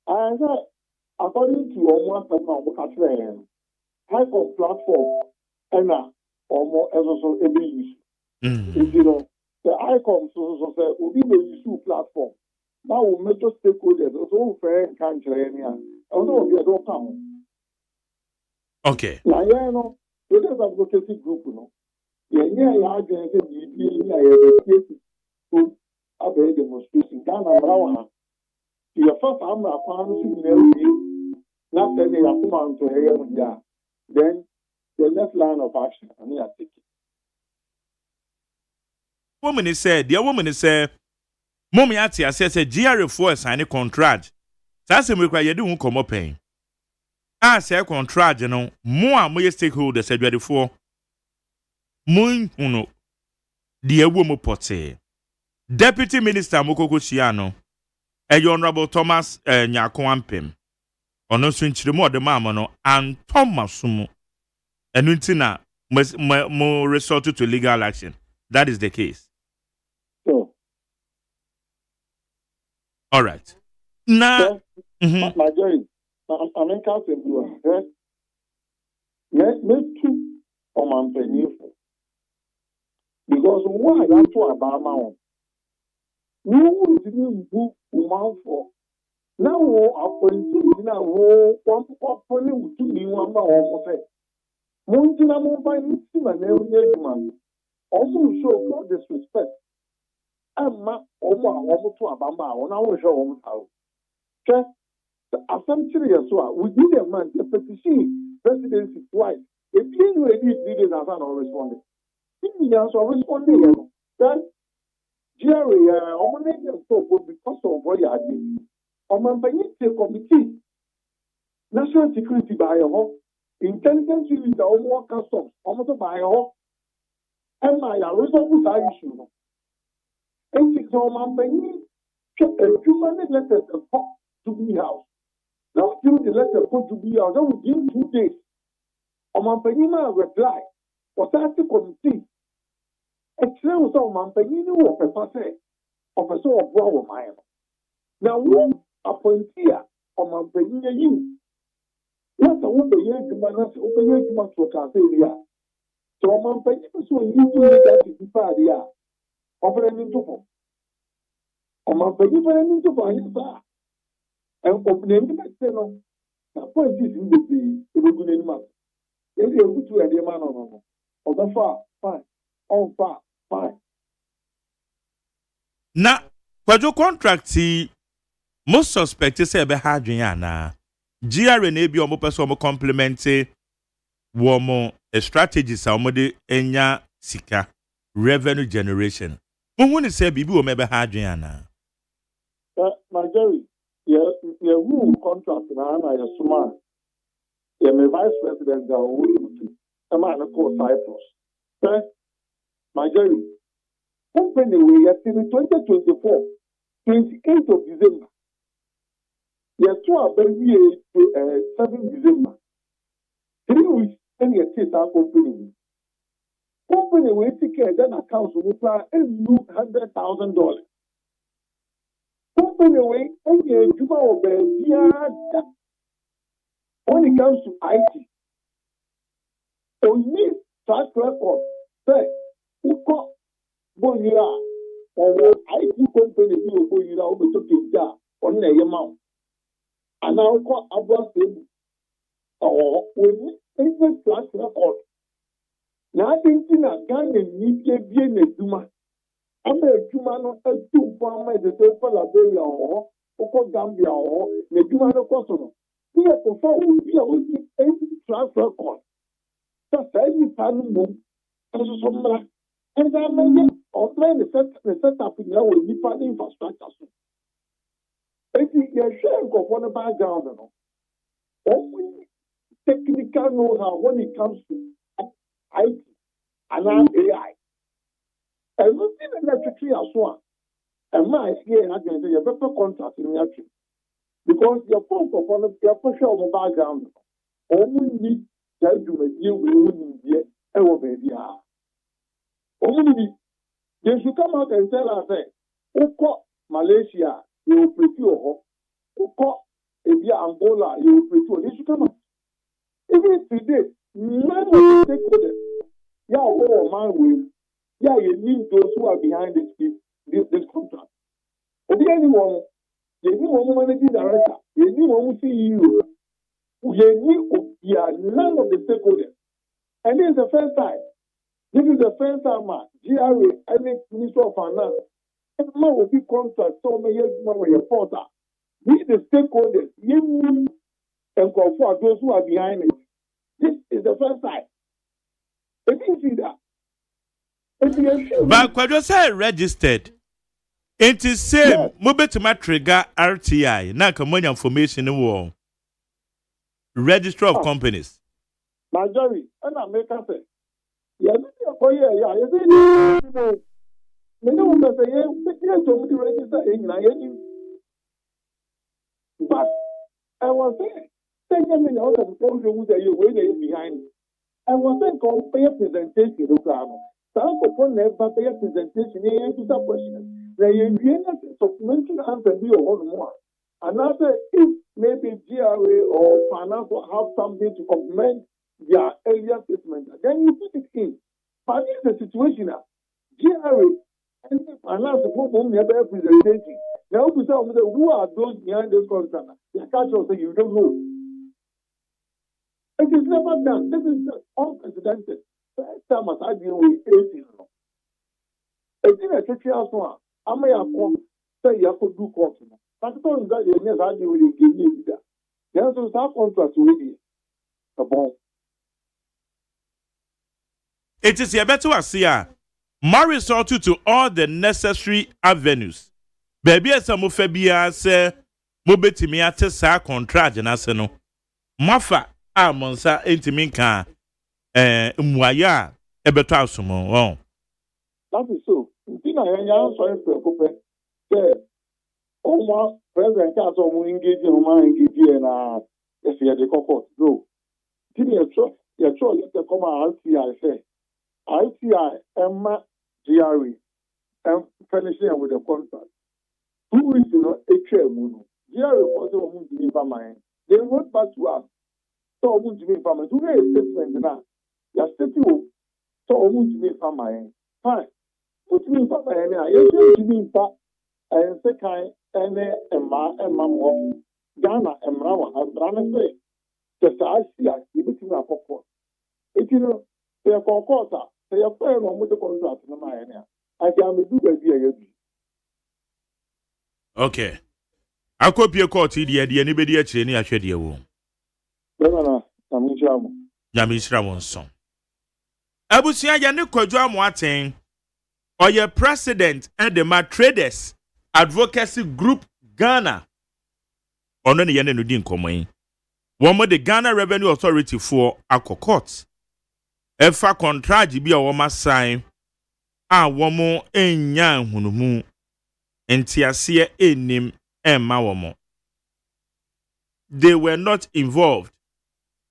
According to almost a icon platform, and almost also every issue. You know, the icons also say, will be the issue platform. now we major stakeholders also fair country area. Also be a don't come. Okay. Now yeah no, so there's advocacy group no. Yeah, I can say the so I be demonstration. Ghana Brown. Your first amra kwan so nyina not say they are come to here then the next line of action and they are taking. Woman is said, the woman is said, Mommy Atia says a GR4 sign a contract. That's a require you don't come up paying. I say contract, you know, more stakeholders said ready for Moon Uno. Dear woman Potte. Deputy Minister Mokoko Shiano, a Honorable Thomas Nyakwampim. Ono swinchire mo de mama no and Thomas sumo. Enuntina mo resort to legal action. That is the case. So, all right. Now, my joy, I'm in council blue. Me too on my penny because why I to about my own. No didn't book woman for. Now, appointed now, one to me one by one. Montina Mumbai and every man also show God disrespect. Emma, Oma, to Abama, on our show. Okay, a century as well. We did a man, the petition presidency twice. If you knew it did as an responded. If you answer responding, then Jerry, Omanate stop because of what you did. Omanite committee, national security by a home. Intelligence unit are more customs, almost by all. And my resolve that issue. And it's all my penny. A human letter to be house. Now, give the letter put to be house. That will give 2 days. On my penny, my reply was that the committee. A trail of my penny of a passe of a sort of brown mine. Now, one appointee on my penny, you. What a woman, human to Casalia. So, my penny was so you that is Padia. Offering into home. On my penny for an into fire. And opening the channel. The point is in the good in month. If you go to a man on the far, fine. On far, fine. Now, what your contract most suspects say be Hadriana. GR na ebi omo person omo complemente wo mo strategies a omo de enya sika revenue generation. Mo ni say bibi o me be Hadriana. My Jerry, who contract na ya suma. Ya me vice president da wo you. E ma na call Cyprus. My Jerry, company we at 2024, 28th of December. Yes, 7 December. 3 weeks, and you take our company. Company will take care then accounts will apply $100,000. Company will and you when it comes to IT. Only track record, say, who got Bonira or IT company will go you over to Kinja on the amount. And now call Abba or with even track record. Now I think in a gun and need to be in a Duma. I'm a Jumano as 2 farmers the Topa Liberia or Gambia or the Jumano Kosovo. Here perform we are with any track record. That's any panel and some and I may outline the setup in our Nippon infrastructure. You're sharing of one background. Only technical know-how when it comes to IT and AI. And we see the electricity as well. And my here I can say you better contract in the because your phone of one of your social background. Only need to do we wouldn't be ever baby. Only they should come out and tell us, okay, Malaysia. You will prepare Angola, you will prepare. They should come out. Even today, none of the stakeholders, man will, you need those who are behind this contract. If anyone, Yeni one managing director, yeni one CEO, none of the stakeholders. And this is the first time. This is the first time, GRA, any Minister of Finance, and now will be contract, so may you porter. We the stakeholders, you and for those who are behind it. This is the first time. If you see that. But when you say registered, it is same. Move to my trigger RTI. Now come on information in war. Register of companies. Majority, and I make us say, yeah, you see, many of us say, yeah, to register in Nigeria. But I was saying, take a minute out of the program that you're waiting behind. I was saying, compare presentation, look at some people never pay a presentation, they answer some questions. They are supplementary answer be or more. Another, if maybe GRA or finance will have something to augment their earlier statement, then you put it in. But in the situation now, GRA and finance will never presentation. Now, who are those behind this concern? The culture say you don't know. It is never done. This is unprecedented. First time as I deal with 18. It's in a situation I may have come say you have to do court. But I don't know that I deal with it. There's a contract with it. It is a better asia. Morris ought to all the necessary avenues. Baby, as a mufabia say, Mobetimi at a contract and as no. Mafa, Monsa, Intiminka, Mwaya, Ebetasum. That is so. Tina, I'm sorry for a couple. President Castle engage in my engaging if you had the court. No. Give me a choice. Your choice is to come out RTI. Say, RTI, Emma, GRE, and finishing with the contract. 2 weeks, a chair moon. GRE was a woman to be by mine. They wrote back to us. So, a woman to be by mine. Today, statement now. You're still so a woman to be by mine. Fine. Put me by mine. You're to be by and second. Emma walking Ghana and Rawa and Brana say, just I see you between our popcorn. If you know, they are called they are fair on with the contract in my area. I can do the idea. Okay. I copy a court idiot, anybody at any Ashedia womb. Yamisra won't song. I would say, Yannick Drum Watting or your president and the traders. Advocacy Group Ghana. Ono ne yene no din komai. Womo the Ghana Revenue Authority for Akokot. Efa contract bi a womo sign a womo enya hunumu entiase enim emma womo. They were not involved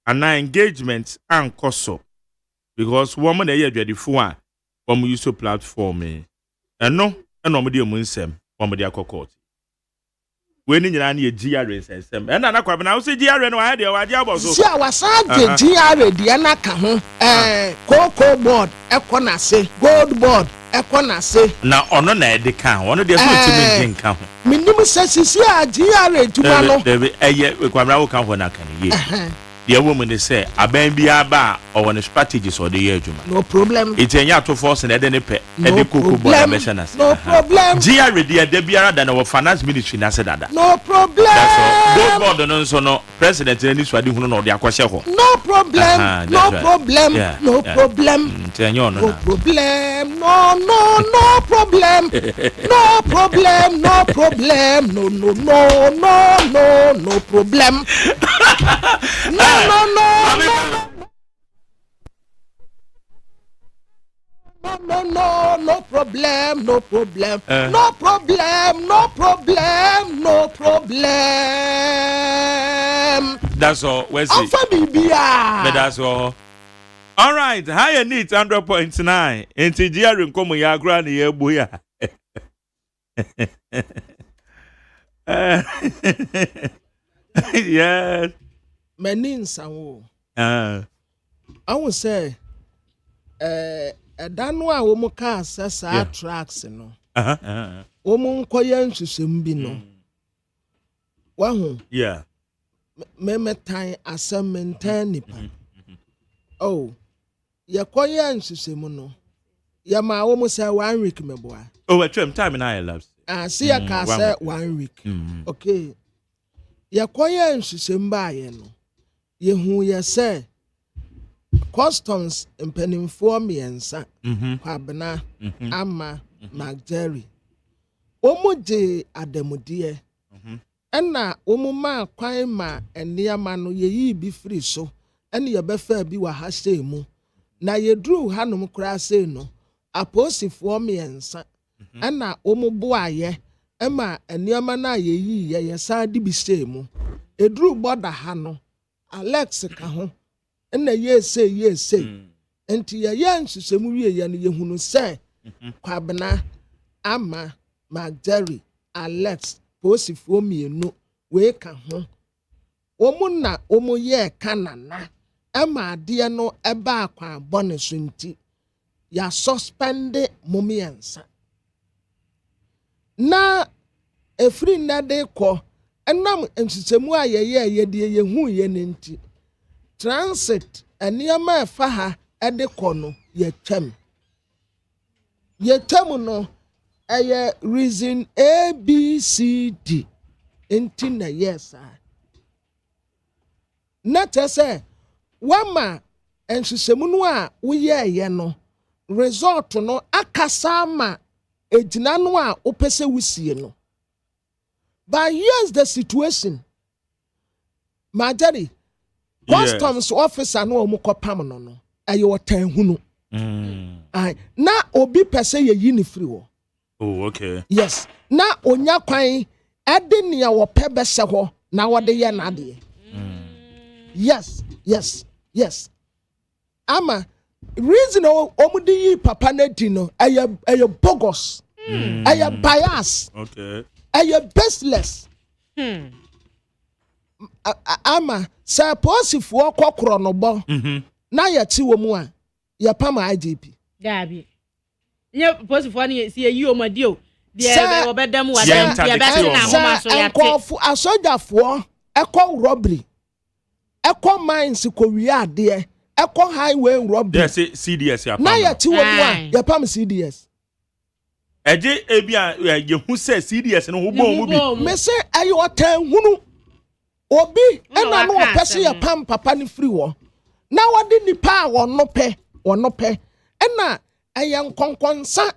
and engagement and koso because womo na ye adwadifo a womo use platform eno omo de omunsem Omodi akokot. We ni nyina na ye GRA sensem. E na na kwa na wo se GRA no ha de wa dia boso. Si awasa de GRA de na ka ho. Cocoa board ekona se, gold board ekona se. Na ono na e de ka, ono de so timi din ka ho. Minim se sisi a GRA tuma no. Dey eye we kwa wo ka ho na kan ye. The woman they say, "Aben bi aba or one strategies or the year juma." No problem. It's a yato force and any pe any cocoa board measures. No problem. GRA the biara than our finance ministry na said that. No problem. That's all. Both board no so no president any swadi hunu no de akwase ho. No problem. No problem. No problem. No problem. No problem. No problem. No problem. No problem. No problem. No problem. That's all. Where's it? But that's all. All right. Higher needs 100.9. Into GRA nkomo ya agro na ye bu ya. Yes. Meninsa wo. I will say danu a wo mu ka asesa tracks no. Wo mu nkoye nhwehwem bi no. wahu yeah memetan asɛm nipa oh yɛkɔyɛ nhyehyɛmu no yɛma wɔ mu sɛ 1 week mɛboa oh atwam time na elapse see ya ka sɛ 1 week okay yɛkɔyɛ nhyehyɛmu baayɛ no yɛhu yɛ sɛ customs mpanimfoɔ mmiɛnsa kwabena ama magdari omu gye adamudeɛ ɛna omu ma kwan ma nneɛma no yɛyi bi firi so ɛne yɛbɛfa bi wɔ ha hyɛ mu na yɛduru hanom koraa sɛ no aposifoɔ mmiɛnsa ɛna omu boayɛ ɛma nneɛma no a yɛyi yɛsan de bi hyɛ mu ɛduru bɔda ha no Alex ka ho ɛna yɛsɛ enti yɛyɛ nhyehyɛmu wieyɛ no yɛhunu sɛ kwabena ama magdari Alex posifoɔ mmienu wee ka ho omu na omu yɛ kanana ɛma adeɛ no ɛba akwa bɔne so nti ya suspende momiensa na efiri na de kɔ ɛnam nhyehyɛmu a yɛyɛ yɛhu yɛ ne nti transit nneɛma ɛfa ha ɛde kɔ no yɛtwam no ɛyɛ reason ABCD nti na yes na tese wama nhyehyɛmu no a woyɛɛyɛ no result no akasa ma egyina no a wopɛsɛ wusie no but here's the situation Marjorie customs officer no omukopam no ɛyɛ ɔtanhunu na obi pɛsɛ yɛyi ne firi wɔ oh okay yes na onya kwan ɛde nea wɔpɛ bɛsɛ hɔ na wɔde yɛ n'adeɛ yes ama reason omu de yi papa na di no ɛyɛ bogus ɛyɛ bias okay ɛyɛ baseless ama sɛ posifoɔ kɔkorɔ no bɔ na yɛte wɔ mu a yɛpam IGP dabi nye posifoɔ no si yi omadio deɛ wɔbɛdam wadam deɛ bɛte na homa so yɛte nkɔfo asogyafoɔ ɛkɔ robbery ɛkɔ mines kɔwie adeɛ ɛkɔ highway robbery yes CDS ya na yɛte wɔ mu a yɛpam CDS ɛgye ebi a yɛhu sɛ CDS no ho bɔ mu bi me sɛ ɛyɛ ɔtanhunu obi ɛna no ɔpɛ sɛ yɛpam papa no firi wɔ na wɔde nipa a wɔno pɛ ɛna ɛyɛ nkɔnkɔnsa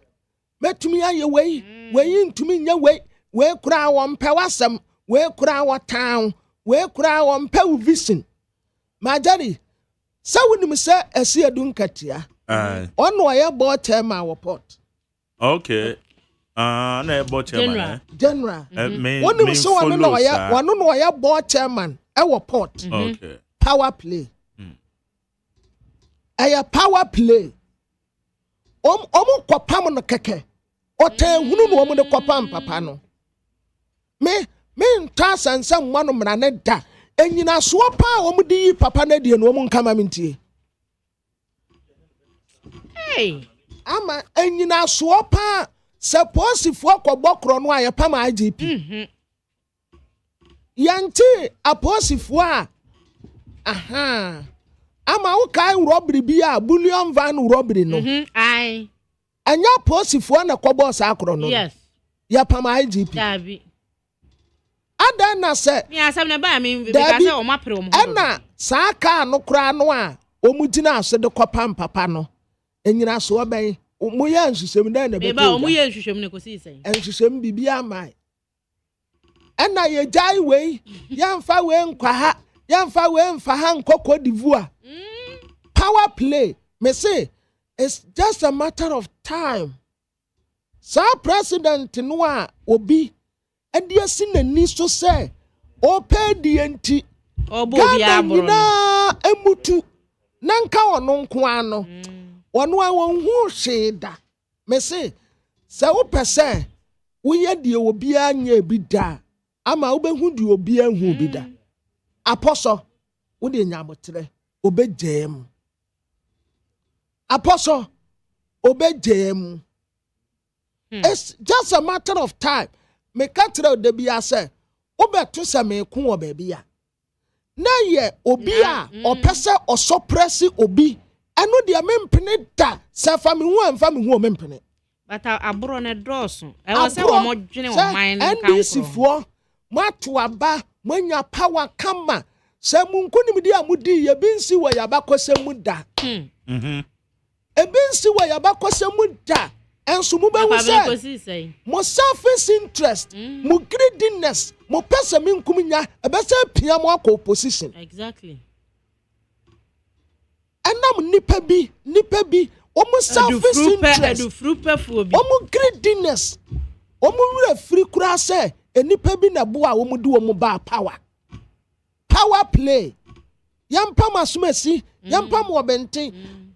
mɛtumi ayɛ wei ntumi nyɛ wei kura wɔn pɛ wasɛm wei kura wɔ town wei kura wɔn pɛ wo vision Marjorie sɛ wonim sɛ ɛsi edu nkatia ɔno ɔyɛ bɔ chairman wɔ port okay na ɛbɔ chairman general wonim sɛ wɔno na ɔyɛ bɔ chairman ɛwɔ port okay power play ɛyɛ power play omu kɔpam no kɛkɛ ɔtanhunu no omu de kɔpam papa no me nta sansa mmɔ no mmara ne da enyina soɔ pa omu de yi papa na die no omu nkama mentie ama enyina soɔ pa sɛ posifoɔ kɔbɔ korɔ no a yɛpam IGP yɛnte aposifoɔ a ama wo kai robbery bi a bullion van robbery no ai anya posifoɔ na kɔbɔ saa korɔ no yes yɛpam IGP dabi ada na sɛ me asɛm na ba me because o mapre o mo ɛna saa ka no kora no a omu gyina ase de kɔpam papa no enyina so ɔbɛn mo yɛ nhyehyɛm na na bɛtɛ ba o mo yɛ nhyehyɛm ne kosi sɛn nhyehyɛm bibia mai ɛna yɛ jai wei yɛmfa wei nkwa ha yɛmfa wei mfa ha nkɔkɔ divoa power play me say it's just a matter of time sa president no a obi ade asi nani so sɛ ɔpɛ die nti Ghana nyinaa emutu na nka ɔno nko ano ɔno a wɔnhu hwee da me say sɛ wopɛ sɛ woyɛ die obiara nyɛ bi da ama wobɛhu die obiara hu bi da apɔsɔ wode nyamotere obɛgyeem apostle obejemu it's just a matter of time me katre de bia say obeto se me ku wo baabi a na ye obi a opese osoppress obi eno de mempene da se fa me hu amfa me hu mempene but abro ne doso e wo se wo mo dwene wo mind kan NDC fo mato aba manya power kama se munkunim di amudi ye binsi wo yabakose mu da ebinsi wo yabakose mu da enso mu behu say mo selfish interest mo greediness mo pesa minkum nya ebese pia mo akọ opposition exactly enam nipa bi omo selfish interest omo greediness omo wura free kura say enipa bi na bo a omo di omo ba power play yampa masumasi yampa mo benten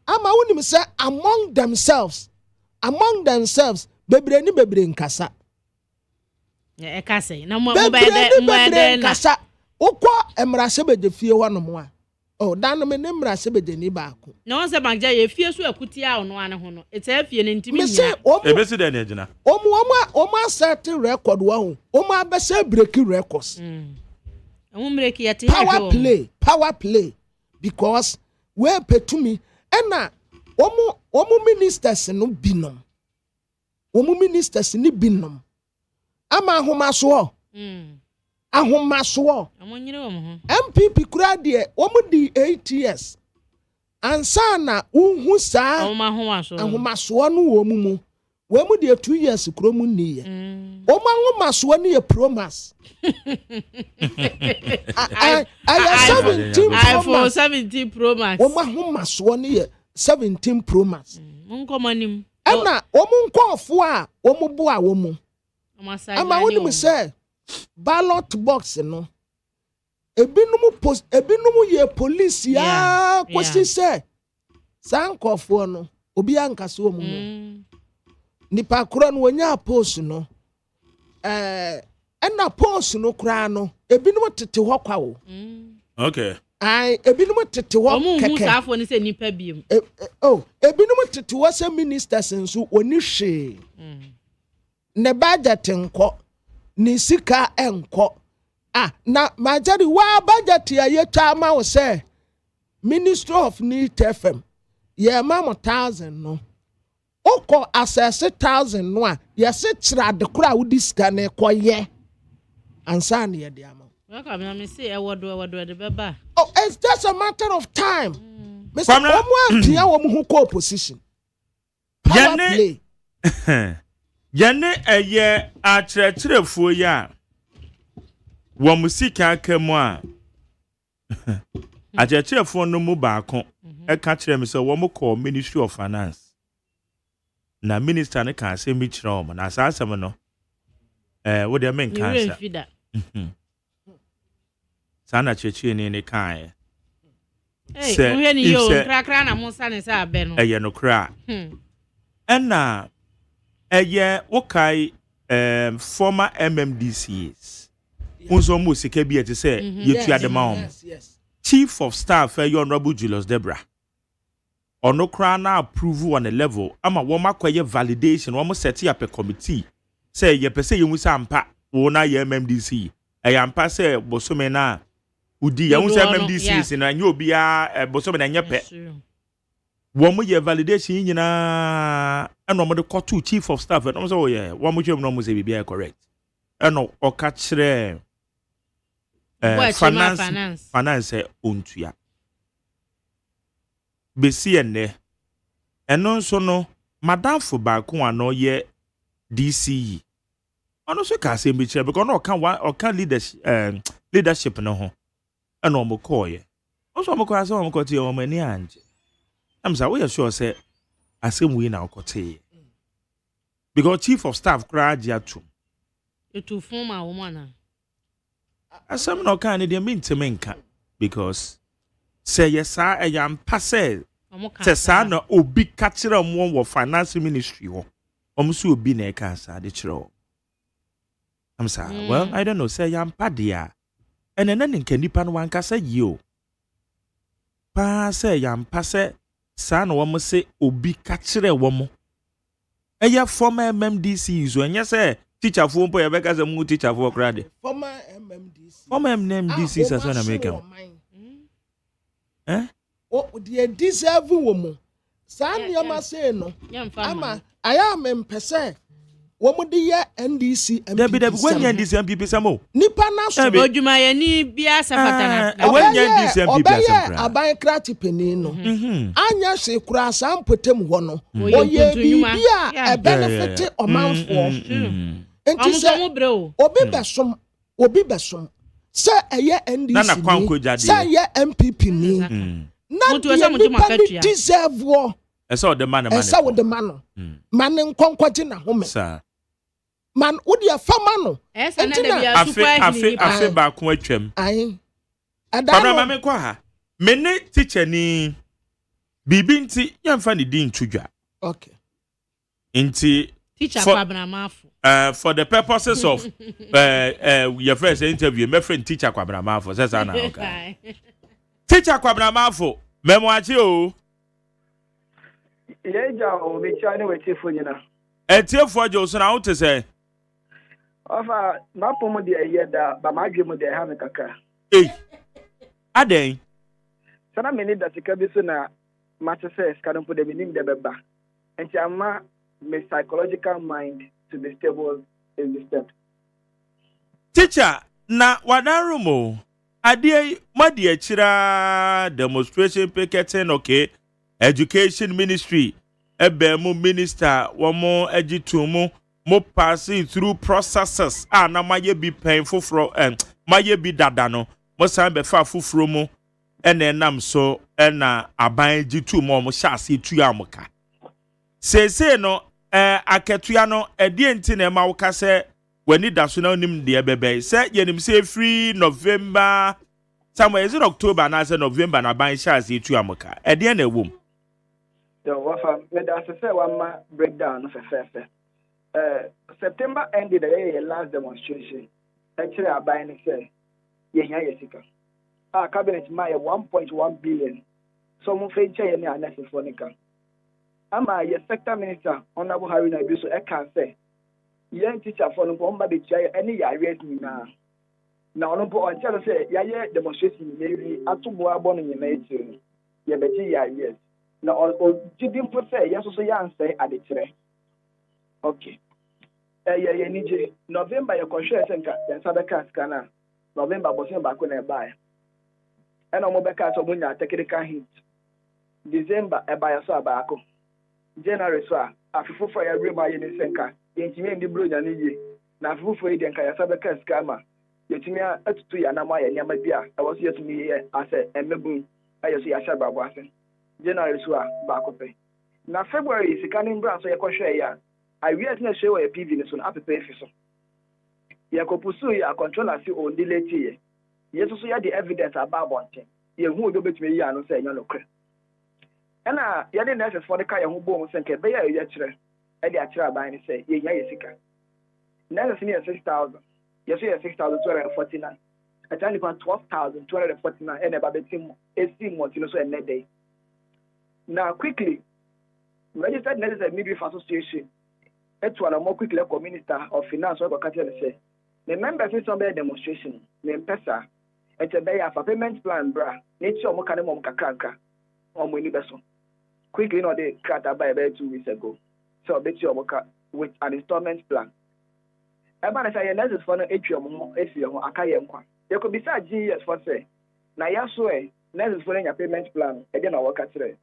ama wonim say among themselves bebre nkasa kasa na mo bebre nkasa ukọ emrase beje fie honom a dan me ne emrase beje ni baako na won se magja ye fie so akuti a ono ane ho no eta fie ne ntimi nya ebesi de na gina omo set record wa ho omo abese break records break yete power play because we petumi ena omo ministers no binom ama ahomaso MPP kura de omo di 8 years ansa na unhu saa ahomaso no wo mu we mu de 2 years kuro mu niye omo ahomaso no ye promise iPhone 17 Pro Max omo ahomaso no ye 17 Pro Max nkomanim ana omo nkofo a omo bo a womu ama wonim say ballot box no ebinum ye police ya kwesi say sankofo no obi ankase omu nipa kro no wonya post no ana post no kra no ebinum tete ho kwa wo okay ebinum tete wo keke omu safo ni se nipa biem ebinum tete wo se ministers nso oni hwe ne budget nko ni sika enko na majari wa budget ya yetwa ma wo se Ministry of Need FM ye ma mo 1000 no oko assess 1000 no a ye se kira de kura wo disika na ekoye ansa na ye de ama welcome na me say e wodo de beba it's just a matter of time Mr. Omo atia wo mu ko opposition power play Yane eye akyerɛkyerɛfo ya wo musika akamu a akyerɛkyerɛfo no mu baako eka kyerɛ me sɛ wo mo call Ministry of Finance na minister ne ka asɛm bi kyerɛ wo na asasɛm no wo de men kansa sana kyerɛkyerɛ ne kae sɛ wo ni yo krakra na mo sa ne sa abe no eye no kra ɛna wokai former MMDCs unso mu sika bi ete say yetu adema Chief of Staff Honorable Julius Debra ono kra na approve on a level ama wo makoye validation wo mo set up a committee say ye pese ye musa ampa wo na ye MMDC ampa say bosome na udi ye musa MMDC na nye obi a bosome na nye pe wo mo ye validation nyina eno mo de koto Chief of Staff no so ye wo mo twem no mo say bibia correct eno oka kire finance ontua besi enne eno nso no madam fo ba ko ano ye DCE ono so ka se mbi kire because no oka leadership no ho eno mo call ye also mo kwa se mo kote o mani anje am say we sure say asem we na okote because Chief of Staff kra agiatum etu fun ma wo mana asem no kan de menka because say yesa eyam pase say sa na obi ka kire mo wo finance ministry ho omso obi na e ka sa de kire am say well I don't know say yam padia enena nka nipa no wanka say yo pa say yam pase sa na wo mo say obi ka kire wo mo eya former MMDC zo enya say teacher fo mpo ye be ka say mu teacher fo kra de former Former MDC as an American. Oh, the deserve woman. San Yama say no. Ama, I am MPC. Woman dear NDC and Debbie when NDC and people some more. Nipa Naso. Ojuma ni biasa patana. When NDC and people some. Aban krati penino. Anya se kura sam potem hono. Oye bibia e benefit o manfo. Enti se obi besom. Se eye NDC. Se ye MPP ni. Na the deserve war. Esa the man. Esa wo the man. Man nkonkwaje na home. Sir. Man udi afama no. Esa na de bia super afe ba ko atwam. Ai. Adama mame kwa ha. Mene teacher ni bibi nti yamfa ni din twudwa. Okay. Nti teacher Kwabena Mafo. For the purposes of your first interview, my friend teacher Kwabena Mafo says ana okay. Teacher Kwabena Mafo, memoachi o. Yeja o mecha ne wetifo nyina. Etiefo jo so na wo te say. Ofa mapomo de yeda ba madwemu de ha me kaka. Aden. Sana meni da sika bi so na matese skanpo de minim de beba. Enti ama my psychological mind to be stable is disturbed. Teacher, na wadarumo. Ade madi achira demonstration picketing okay. Education ministry ebemu minister womo agitumu mo passing through processes na maye bi painful from maye bi dada no mo san be fa fufuro mu enam so na aban agitu mo sha ase tu amoka sese no aketua no ede enti na ma wo ka se wani da so na nim de bebe se yenim se free November somewhere is it October na se November na ban sha ase tu amoka ede na ewom. So what me da say one ma breakdown of fefe. September ended the last demonstration. Actually abai ni say ye nya yesika. Cabinet ma 1.1 billion. So mo fe che ye ni anase for nika. Ama ye sector minister honorable Haruna Biso e kan say ye teacher for no bomba be chia any ya arrest ni na. Na ono po on tell say ya ye demonstration ni wi atubo abo no nyina etu. Ye beji ya yes. Na o jidim for say yes so ya answer adekere. Okay. Ye nije November ye kwohwe senka ya sabeka skana. November bosen ba ko na buy. And omo beka so munya technical hit. December e buy so abako. January so afifo for ya reba ye ne senka. Ye ntime ndi bro nya ne ye. Na afifo for ye den ka ya sabeka skama. Ye timi atutu ya na ma ya nyama bia. E wo so ye tumi ye ase emebun. Ayo so ya sha babo ase. January so abako pe. Na February sikanin bra so ye kwohwe ya. I realize na show a PV ni so na apepe fiso. Ya ko pursue ya controller si on delete ye. Ye so ya the evidence about bonten. Ye hu odo betime ya no say nya no kre. Ena ya the nurses for the ka ye hu bo mo senke be ya ye kire. E de akire aban ni say ye nya ye sika. Nurses ni 6,000. Ye so ye 6,249. Atani pa 12,249 and about betim esi month no so e day. Now quickly registered nurses and midwife association etu ana more quickly like minister of finance or Kakati say the members in some demonstration me mpesa ete be ya for payment plan bra nechi omo kane mom kakranka omo ni beso quickly no dey cut about 2 weeks ago so beti omo ka with an installment plan eba na say nurses for no etu omo efi omo akaye nkwa they could be sad GS for say na ya so nurses for nya payment plan e dey na work atire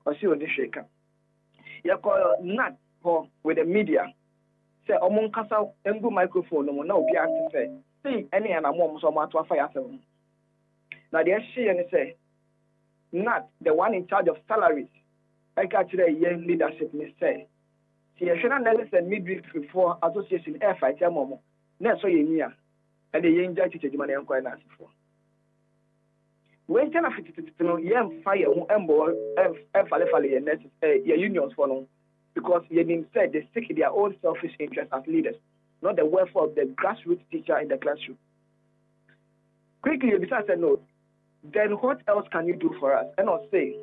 o si odi sheka ya ko not with the media say omon kasa engu microphone no na obi ante say any na mom so mato afa ya asem na the she and say not the one in charge of salaries like actually young leadership me say the national nurses and midwifery for association air fight ya mom na so ye nia and the young judge teacher man enko na asifo when kana fitititi no yem fire hu embo fale ye nurses ye unions for no because Yenim said they seek their own selfish interests as leaders, not the welfare of the grassroots teacher in the classroom. Quickly, Yebisa said, no, then what else can you do for us? And I'll say,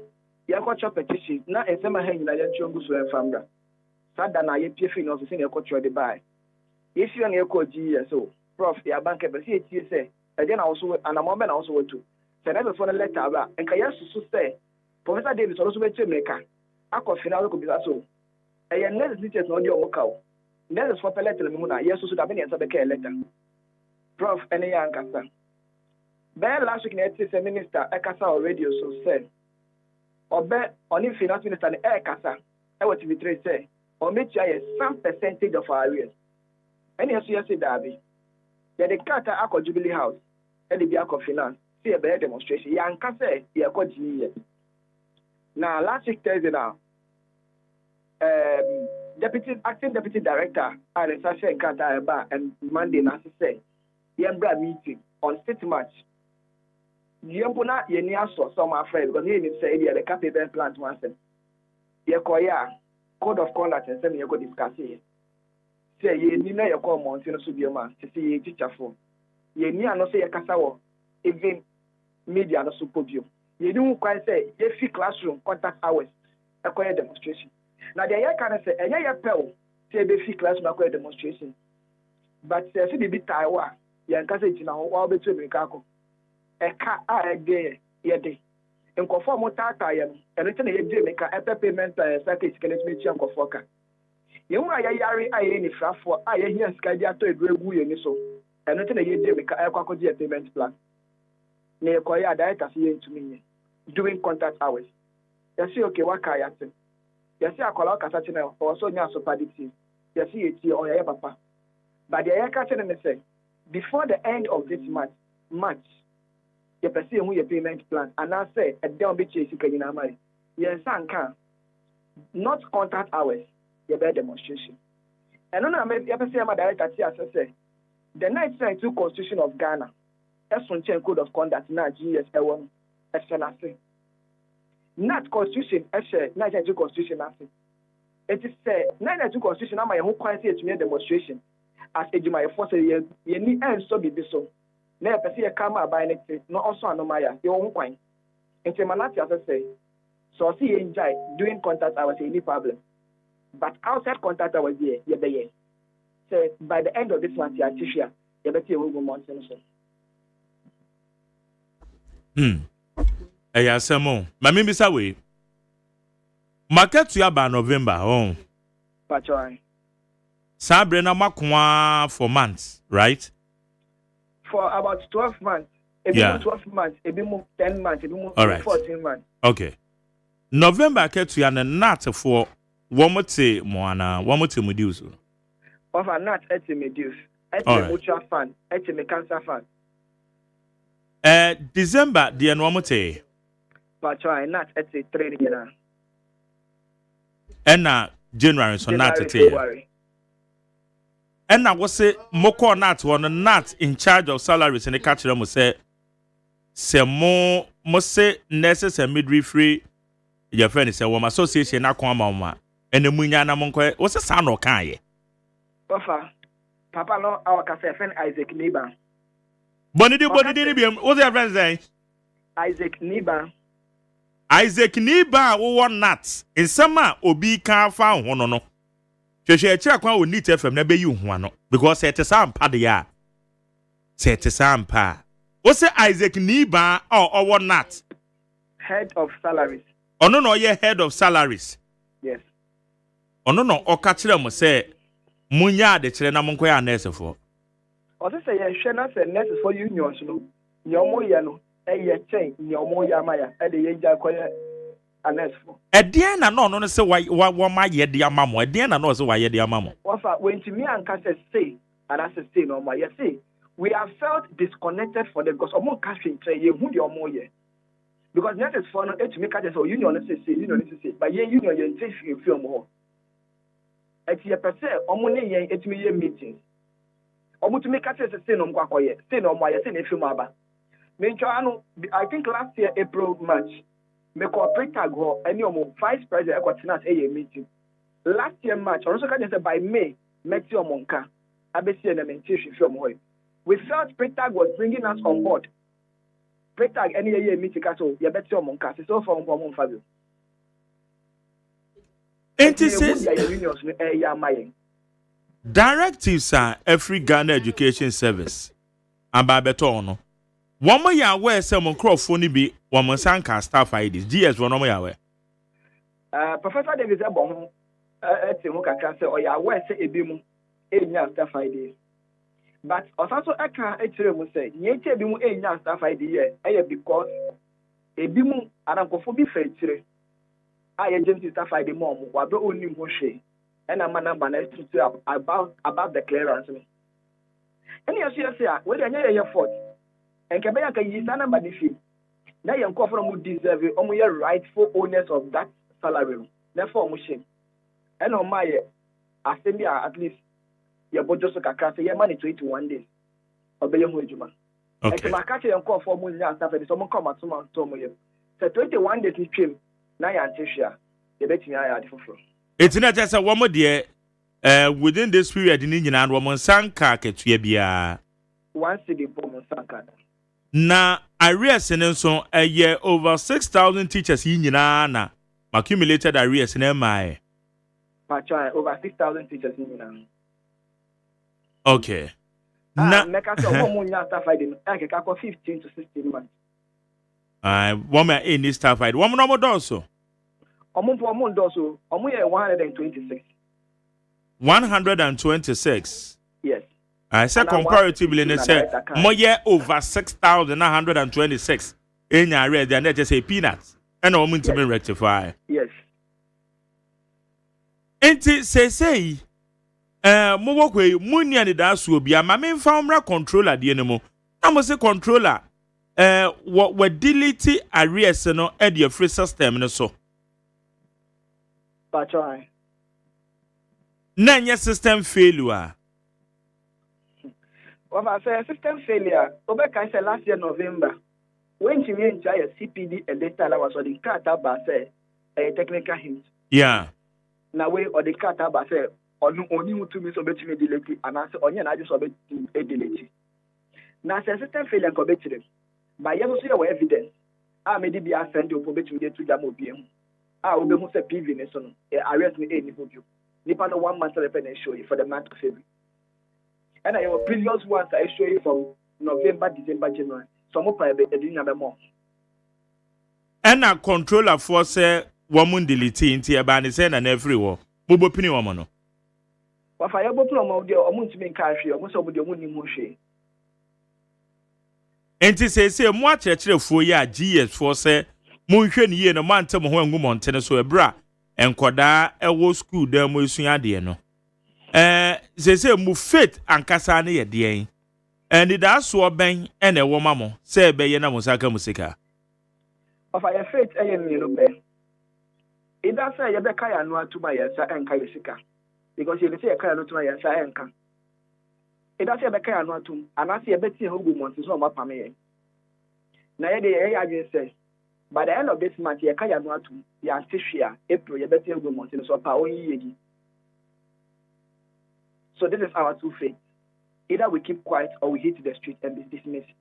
Yakocha petition, na esema hen na yanchongu so enfamra. Sada na ye piefi no office na yakocha de buy. If you na yako GSO, prof ya bank be see etie say again also and am na also to say na before the letter ba enka yesu say Professor Davis also be America akọ final ko bi so e next teachers no dey o ka o next for letter me na yesu so da be ne be ka letter prof ene ya nkasa be last week na say minister ekasa already so say obe oni finance minister na ekasa e what be three say or make sure some percentage of our arrears any so you say that be the cat akọ Jubilee House e dey be akọ finance see a better demonstration ya nkasa e akọ GE now last week Thursday now acting deputy director and Sasha Nkata and Monday na say yembra meeting on state match yembona yeni aso some afraid because he say the capital plant once yekoya code of conduct and say me go discuss it say yeni na yekọ monti no so bioma say ye teacher for yeni ano say yakasa wo even media no so podium yeni who quite say ye fi classroom contact hours ekoya demonstration now the year can say enya ye pel say be fi classroom ekoya demonstration but say fi be taiwa yankasa jina ho betu America ko eka a ege yede nkofo mo tata ye no eno te na ye je America payment package kenet me chi nkofo ka ye hu aya yare aye ni frafo aye hia sika dia to edregu ye ni so eno te na ye je America ekwa je payment plan na ye ko ya director se ye ntumi nye doing contact hours you see okay waka ya te you see akola kasa che na also nya so predictive you see ye ti o ya papa but the year ka che na say before the end of this March, you perceive who your payment plan, and I say a down be chasing Kajina Mari. Yes, can not contact hours, your bed demonstration. And then I may ever say my director, as I say, the 1992 Constitution of Ghana, that's one chain code of conduct, not GS1, SNC. Not Constitution, 1992 Constitution, it is say 1992 Constitution, I'm my whole quality to me demonstration. As a Juma force ye ni and so be so. Na person ye come by next no also anomaya ye won kwan. Nti manati as say so see ye enjoy doing contact hours any problem. But outside contact hours ye be ye. Say by the end of this month ya tisha ye be tie wo month so. Eya semo. Mami bisa we. Market ya ba November oh. Pachoy. Sabre na makwa for months, right? For about 12 months. Yeah. 12 months, it be 10 months, it be 14 months. Okay. November ketu ya na nat for womote moana, womote mudius. Of a nat eti medius, eti mutual fund, eti me cancer fund. December the womote. Pachoy nat eti training na. Ena January so nat eti. And I was say Moko Nat one not in charge of salaries and the catcher must say more must say nurses and midwifery. Your friend is a woman association na kwa mama and the munyana monko was a son or kanye. Papa no our cafe friend Isaac Niba. Bonnie what's your friend saying? Isaac Niba. Isaac Niba one nuts in summer obi can found one no. She kwa we need FM na be you ho no because it is ampa de ya. Say it is ampa. What's Isaac Niba or not? Head of salaries. Oh no ye head of salaries. Yes. Oh no o ka kire mo say munya de kire na monko ya nurse for. O say ye hwe na say nurse for unions no. Nyomo ye no e ye chen nyomo ya maya e de ye ja koye Edian na no say why my ye de amamo. Edian na no say why ye de amamo. When to me and say and I say no my you say we have felt disconnected for them because omo casting say ye hu de omo ye. Because net is for no to make say union say but ye union ye take film ho. Et ye per se omo ne ye etimi ye meetings. Omo to make say no mkwa koye. Say no mo ye say na film aba. I think last year April March me corporate go any vice president equatina a meeting. Last year March, also can say by May, Metio Monka, ABC and Mentation from Hoy. We felt Pretag was bringing us on board. Pretag any year meeting castle, Yabetio Monka, so from Fabio. directives are every Ghana Education Service and Babetono. One more year where some microphone be one more sanka staff IDs. GS one more year. Professor Davis Abon at Muka say, or ya where say a bimu, a staff ID. But also, I can't actually say, Yet bimu a staff ID, because a bimu and I'm going to be fair. I agency staff ID mom, what the only Moshe, and I'm a number about the clearance. And yes, whether I your fault, and Kabaya can use a number defeat. Now you come from deserve only rightful owners of that salary. Therefore, Moshe. And on my assembly at least your budget so can say your money to it 1 day. Obey your Mujuma. Okay. My catcher and call for money and stuff, and someone come at someone told me. So 21 days to trim. Now you anticipate. You bet me I had for. It's not just a woman, dear. Within this period, in Indian and woman sanka ketubia. 1 city woman sanka. Na arrears and so a year over 6,000 teachers in Yana accumulated arrears in MI. Over 6,000 teachers in Yana. Okay. Make us a woman staff ID. I can 15 to 16 months. Woman in this staff ID. Woman also. Woman also. 126. 126. Yes. I said comparatively, and say more year over 6,926. In your red, and just say peanuts. And a woman to be rectify. Yes. Ain't it say, Mowakwe, Munia the Das will be a main farmer controller, the animal. I must say controller. What were delete arrears no at your free system and so. But try. Nanya system failure. Well, I say system failure. Obeka said last year November. When she went to a CPD a data that was on the Kata Basse, a technical hint. Yeah. Now we or the Kata Basse, or only to me so bet me delete, and I said, Onion, I just obey a delete. Now, system failure committed. By you see our evidence, I may be a send you for between the 2 Jamobium. I will be most a PV Nesson, arrest me any of you. Nippon 1 month reference show you for the month of February. And I have previous ones I show you from November, December, January. Some of private didn't more. And a controller for say woman deleting tea about the and everywhere. Bobo Pini Woman. What I have opened a month to make country, almost over the money Moshe. And to say, more church for ya GS for say, Moon ye no man tell me when woman tennis so a bra, and Koda a war school there most no. They say move fit and Cassani a dear. And it does so bang and a woman say Bayana Musaka Musika. Of I have faith, I am you know, it does say Yabeka and not to my answer and Kayasika. Because you say a car not to my answer and can. It does say Becca and not to, and I see a Betty who wants to know my family. Now, the AI says, by the end of this month, you can't not to the Anticia, April, you better go mountain so power. So, this is our two fates. Either we keep quiet or we hit the street and be dismissed.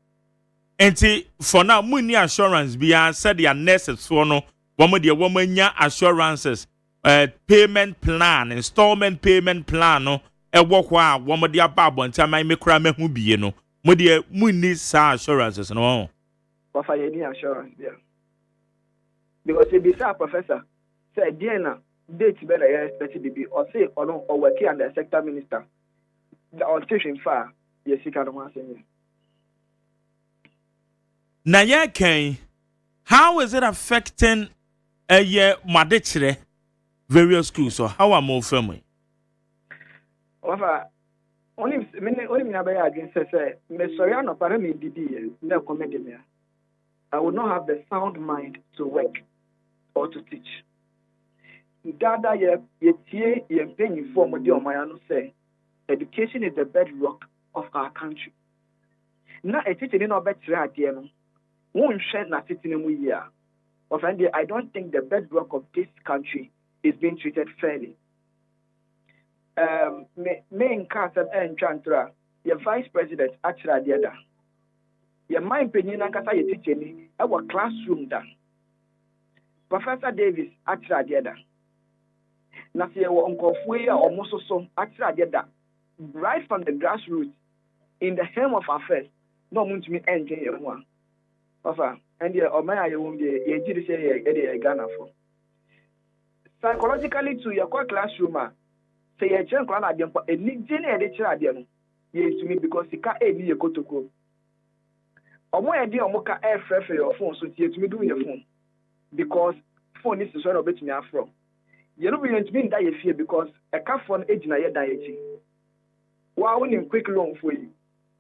And for now, money assurance be said the nurses for no woman assurances, payment plan, installment payment plan, no, a walk while woman dear babo and time I make crime who be no, Mudia money assurances no. What for any assurance there? Because if you say professor, say Diana, date better expected to be or say or no or work here under sector minister. The audition far, yes, you can't answer me. Naya Kane, how is it affecting a year Madichere various schools or how are more family? Only against say, Miss Soriano Parami DD, no comedy. I would not have the sound mind to work or to teach. Dada ye paying for Modio Mayano say. Education is the bedrock of our country. Now, a teacher in our better idea, won't share na sitting in year. I don't think the bedrock of this country is being treated fairly. Main Casa and Chantra, your vice president, actually, the other. Your mind opinion, and Casa, your teacher, our classroom done. Professor Davis, actually, the other. Now, see, our uncle Fuya or Mososo, actually, the other. right from the grassroots in the helm of affairs no muntu mi enje ye ho ofa and the omaya ye won dey ye jiri say ye Ghana for psychologically to your classroom say ye chen kwa na dem kwa enije na ye de kira ade no ye to me because sika e ni ye kotoko omo ye de omo ka e frefe your phone so tie to me do your phone because phone is so na obetumi afro ye no be to me that ye fear because e ka phone ejina ye dan echi wa woni quick loan for you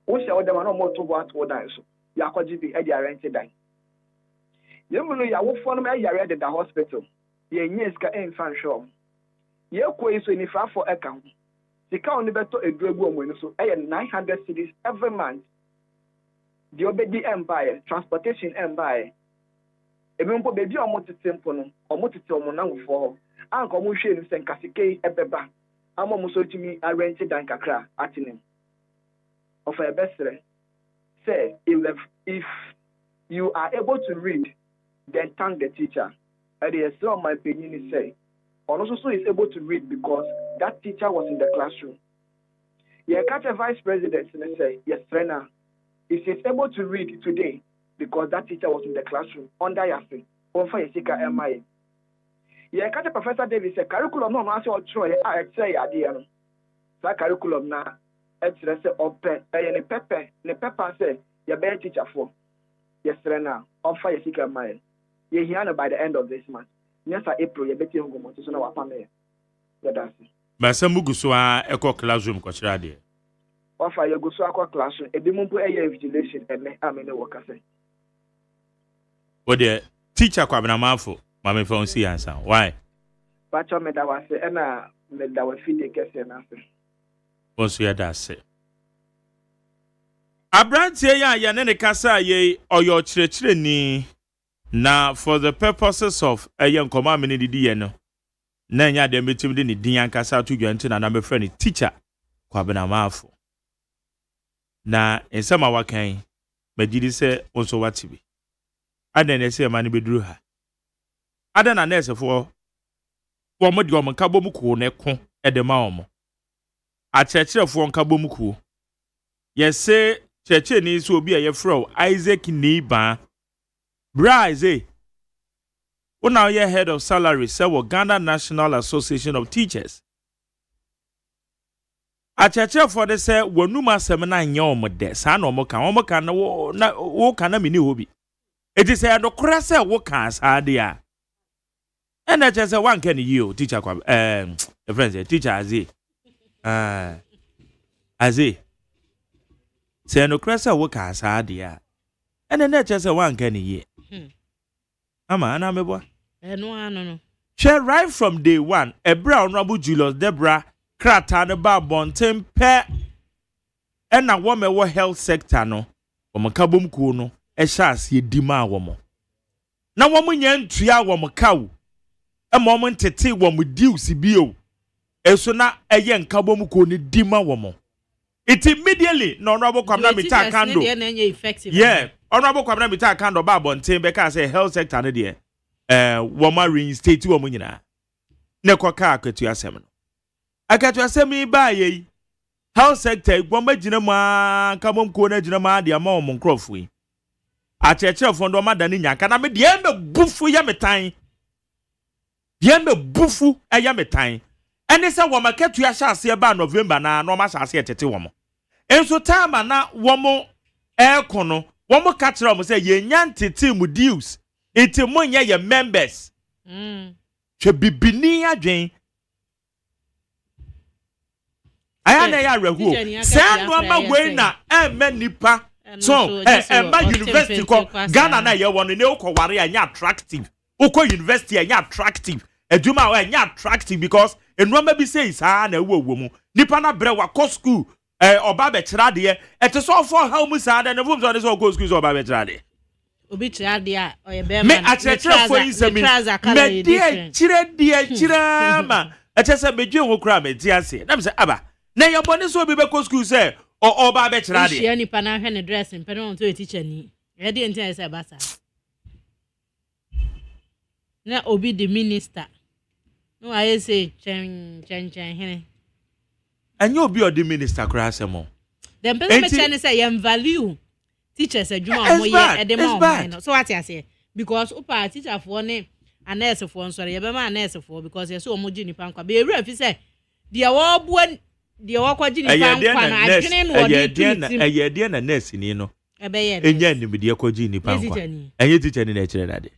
wo se order man no to what order so ya kwaji bi e dey rent dan ye mu no ya wo phone me ya ready the hospital ye nyeska en fan show ye ko iso ni fa for account sika oni beto eduegu omo ni so e 900 cedis every month the obedi empire transportation empire emempo bebi omo titempo no omo tite omo na ngofo anka omo hwe ni senkasike ebeba amo mo so timi arrange dan kakra atinem of a bestre say if you are able to read then thank the teacher and the so my opinion say also is able to read because that teacher was in the classroom. Yeah, catch a vice president and say, yes, trainer, if he's able to read today because that teacher was in the classroom under Yasin, on fire seeker MI. Yeah, catch a Professor Davis say curriculum no answer or try I say idea. That curriculum na it's say open ne pepper say your best teacher for yes, trainer, on fire seeker MI. Yeah, here by the end of this month. Yes, April, you better go to so what pame. That's it. But some Muguswa echo classroom coachade. Offer you go so aqua classroom, a bimumpo a vigilation and me amene worker say. What the teacher kwabena mafo, mame phone see answer. Why? Pacha me that was and me that was feed the case and answer. Once you that say. Abrantie ya nene kasa ye or your chire ni. Now, for the purposes of a young command didi no, Nanya de meeting di ni din ankasa to gyantin and I'm a friend teacher kwabena mafo. Na ensama wakan medidi se onso watibi. Aden na se mani beduru ha. Aden na nurse for wo mo di o nka bom ku ne ko edema omo. A chechirefo nka bom ku. Yese cheche ni so obi a ye fro Isaac Niba. Bryce, now you're head of salary, say Ghana National Association of Teachers. A church for the say, when no ma seminar in your mother, son or moka, na woka mini hobby. It is a docrasa wokas, dear. And I just one can you, teacher, the friends, teacher, Aze. Say no crasa wokas, dear. And then just one can ye. Ama anamebo. No. Share right from day one. Ebra Honorable Julius Debra Krata ne ba bonten pe. And na woman wo health sector no. Womo kabom ku no. E sha ase dima womo. Na womo nya ntua womo kawo. E mo mo ntete womo dius bio. Eso na eye nkabom ku ne dima womo. It immediately no Honorable Kwamna Mita Kando. Yeah. Honorable Kwabena Mita Kando ba bonten beka say health sector ne de woma reinstate wo nyina ne koka akatu asem no akatu asem ba ye health sector woma gina ma kamom ko na gina ma de ama wo nkrofo yi a cheche fondo ma da ne nyaka na me de me bufu ya metan de me bufu ya metan ene se woma katu ya hyase ba November na no ma hyase tete womo enso time na womo ekono womo katra mo say ye nyantete mu dues iti mo nya ye members che bibini adwen aya na ya rehu say no ma we na nipa so ma university ko Ghana na ye won ne ukoware anya attractive uko university anya attractive eduma wa anya attractive because enuma bi say sa na wo mu nipa na bre wa ko school oba be kira de ete so for how mu sa de ne vum so de so go school so oba be kira de obi kira de a o ye be me a kira for yin me de kira ma ete se bedwe ho kura me ti ase na me se aba na ye bone so obi be ko school say oba be kira de ye nipa na hwe ne dress mpe no to teacher ni e de ntia se ba sa na obi the minister no I say chen hene and you'll be the minister crasamo. The person say you value teachers adwuma mo ye edema. So what I say because upa teacher for name a nurse for sorry you be ma nurse for because you so omoji nipa nkwa be ewura fi say dia wo bo dia wo kwaji nipa nkwa na adwene no odi team eye dia na nurse ni no ebe ye enya ni dia kwaji nipa nkwa enye teacher ni na kire dade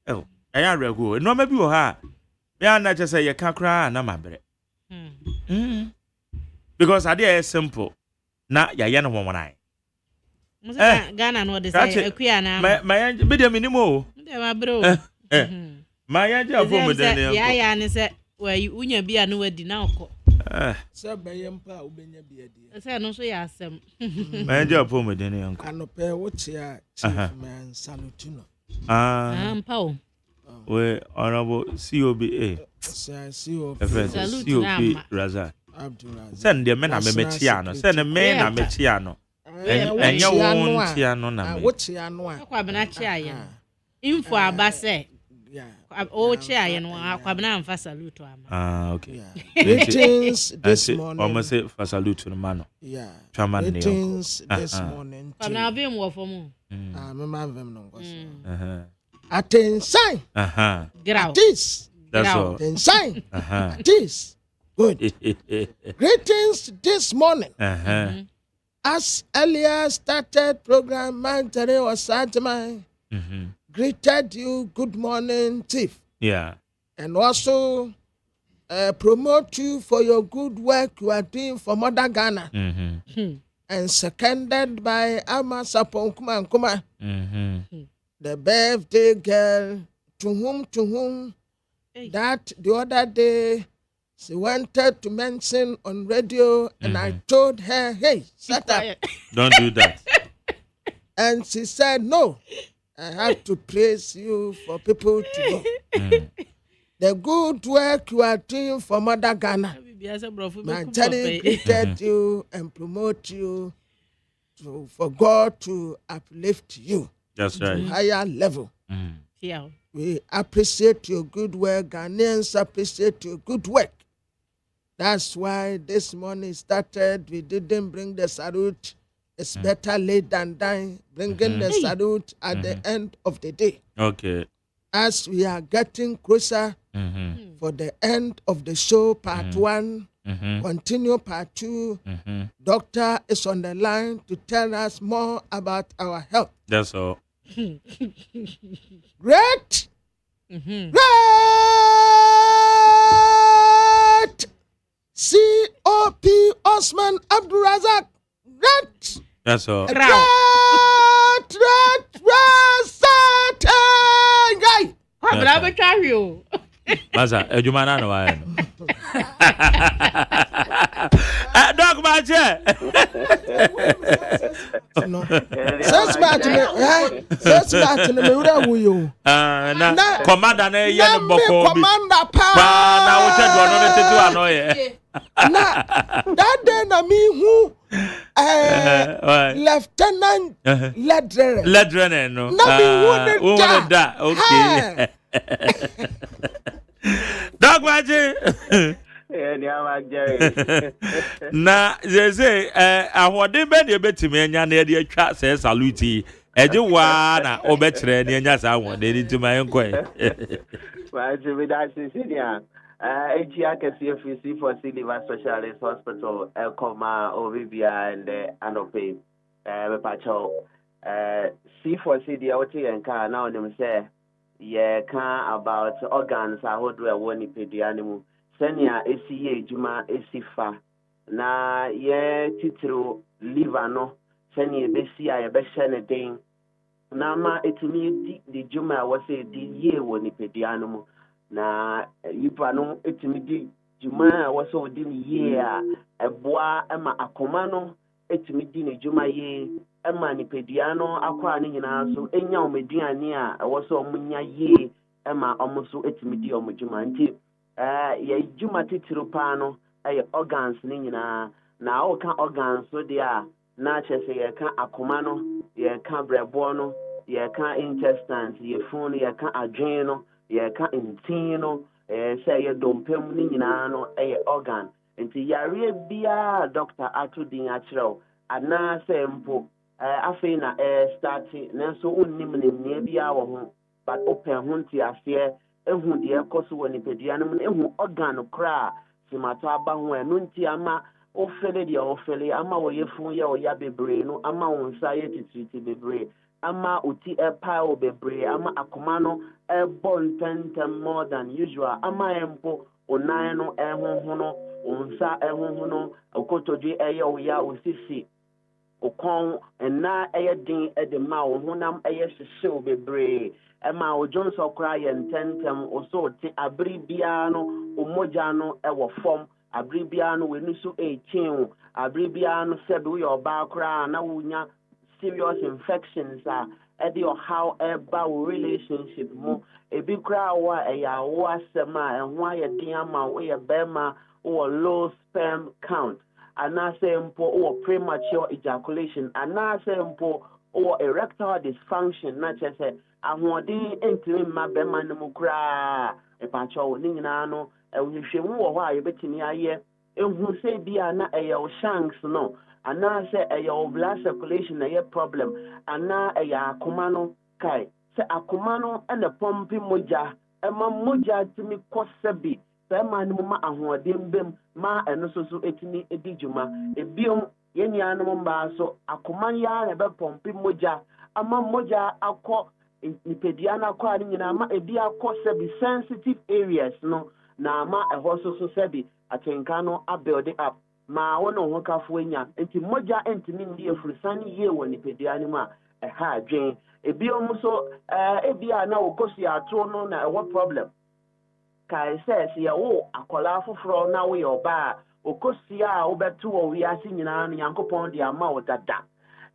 oh aya rego no ma bi wo ha me na che say ye kakra na mabre because idea is simple na ya ye no wonwonai Ghana no dey say akuya na my media minimo dey ma bro my anja for me dey ya ne say we unya bia no wadi na okọ say bayempa ubenya bia die say no so ya asem my anja for me dey yanko anope wo chia chief man salutino mpa o we honorable COBA COP Raza send the men ametiano send the men ametiano enye won tiano na me wo tiano a kwabena chia ye info abase o chia ye no kwabena amfa salute ama okay greetings this morning almost say for salute no mano chairman ne greetings this morning kwabena abem wo fomu me ma vem no ngoso attention this that's all attention this good greetings this morning as earlier started program Mantare or Santaman greeted you good morning chief and also promote you for your good work you are doing for Mother Ghana and seconded by Ama Sapon Kuma the birthday girl to whom that the other day she wanted to mention on radio and I told her, hey, shut up. Don't do that. And she said, no, I have to praise you for people to know. The good work you are doing for Mother Ghana. Mantari greeted you and promote you for God to uplift you. That's right. To higher level. Yeah. We appreciate your good work. Ghanaians appreciate your good work. That's why this morning started. We didn't bring the salute. It's better late than dying. Bringing the salute at the end of the day. Okay. As we are getting closer for the end of the show, part 1, continue part 2. Doctor is on the line to tell us more about our health. That's all. Great! Great! COP Osman Abdurazak. Great! That's all. Great! Guy! Bravo, Chario. Maza, ejumana no wa no. Dog Mache. No. Says back to me ura wuyo. Na commander na ye no boko bi. Commander pa. Na wo che do no ne tetu ano ye. Na that day na me who Lieutenant Ledre no. Na me who da. Okay. Dog Mache. Na ze ahoden be ne betimi anya na ye atwa se salute eje wa na obekire ne anya sa ahoden ni ntuma enko Wa je be da sisinia eji akesi FCC for Liver Specialist Hospital Elkoma Ovibia and Anope me pacho C4C dia wote enka na onim say ye kan about organs ahodo e woni pedianimu senia esi ye ejuma esifa na ye titiro liver no senia besi a ye be hye den na ma etimi di juma wo say di ye woni pedianimu na yipa no etimi di juma wo so di ye a eboa ema akoma no etimi di ne juma ye ema ni pediano akwa ni nyina so enya omeduane a wo so omunya ye ema omuso etimi di omujuma nti ye juma titiro pa no ay organs ni nyina na o kan organs so dia na chese ye kan akoma no ye kan brebo no ye kan intestines ye fun ye kan adwen no ye kan intin no say ye dompem ni nyina no ay organ nti yare bia doctor ato din akyerɛw ana sɛ mpo afei na start nanso unnim ne nne bia wɔ ho but open ho nti aseɛ ehu deɛ ɛkɔ so wɔ nipadua no mu ehu organ kora simato aba ho ɛno nti ama ofele deɛ ofele ama wɔyɛ fun yɛ ɔya bebree no ama wɔn nsa yɛ titiriti bebree ama oti ɛpa o bebree ama akoma no ɛbɔ ntɛntɛm more than usual ama ɛmpo onan no ɛhoho no onsa ɛhoho no okotodwe ɛyɛ ɔya osisi okɔn ɛna ɛyɛ din ɛde ma wo honam ɛyɛ hyehyew bebree ɛma o Johnson kora yɛ ntɛntɛm oso te abiri bia no omogya no ɛwɔ fam abiri bia no wenu so ɛkyen abiri bia no sɛbi wo yɛ ɔbaa kora na wonya serious infections ɛde ɔhaw ɛba wo relationship mu ebi kora wo ɛyɛ awo asɛm a ɛho ayɛ din ama wo yɛ bɛrima wo low sperm count anase mpo or premature ejaculation anase mpo or erectile dysfunction na chese ahoɔden ntimi ma bɛma no mu kraa epacho ni nyinaa no ehwehwɛmu wɔ hɔ a yɛbɛtumi ayɛ ehu sɛ bia na ɛyɛ o shanks no anase ɛyɛ o blood circulation na ɛyɛ problem ana ɛyɛ akoma no kai sɛ akoma no ɛna pompi mogya ɛma mogya timi kɔsɛbi sɛma no ma ahoɔden bem ma ɛno so etimi edi dwuma ebiom yɛnia no mbaa so akoma ya na bɛpɔmpi mogya ama mogya akɔ nipedia na akɔ ani nyina ama ebi akɔ sɛbi sensitive areas no na ama ɛhɔ so sɛbi atenka no build up ma wɔn ho kafo anya nti mogya ntimi ndi efurusane yie wɔ nipedia no mu a ɛha adwen ebiom so ebia na okosi ato no na ɛwɔ problem kai says ya wo akola foforo na wo yoba okosia a obeto wo wiase nyina no yankopon de ama wo dada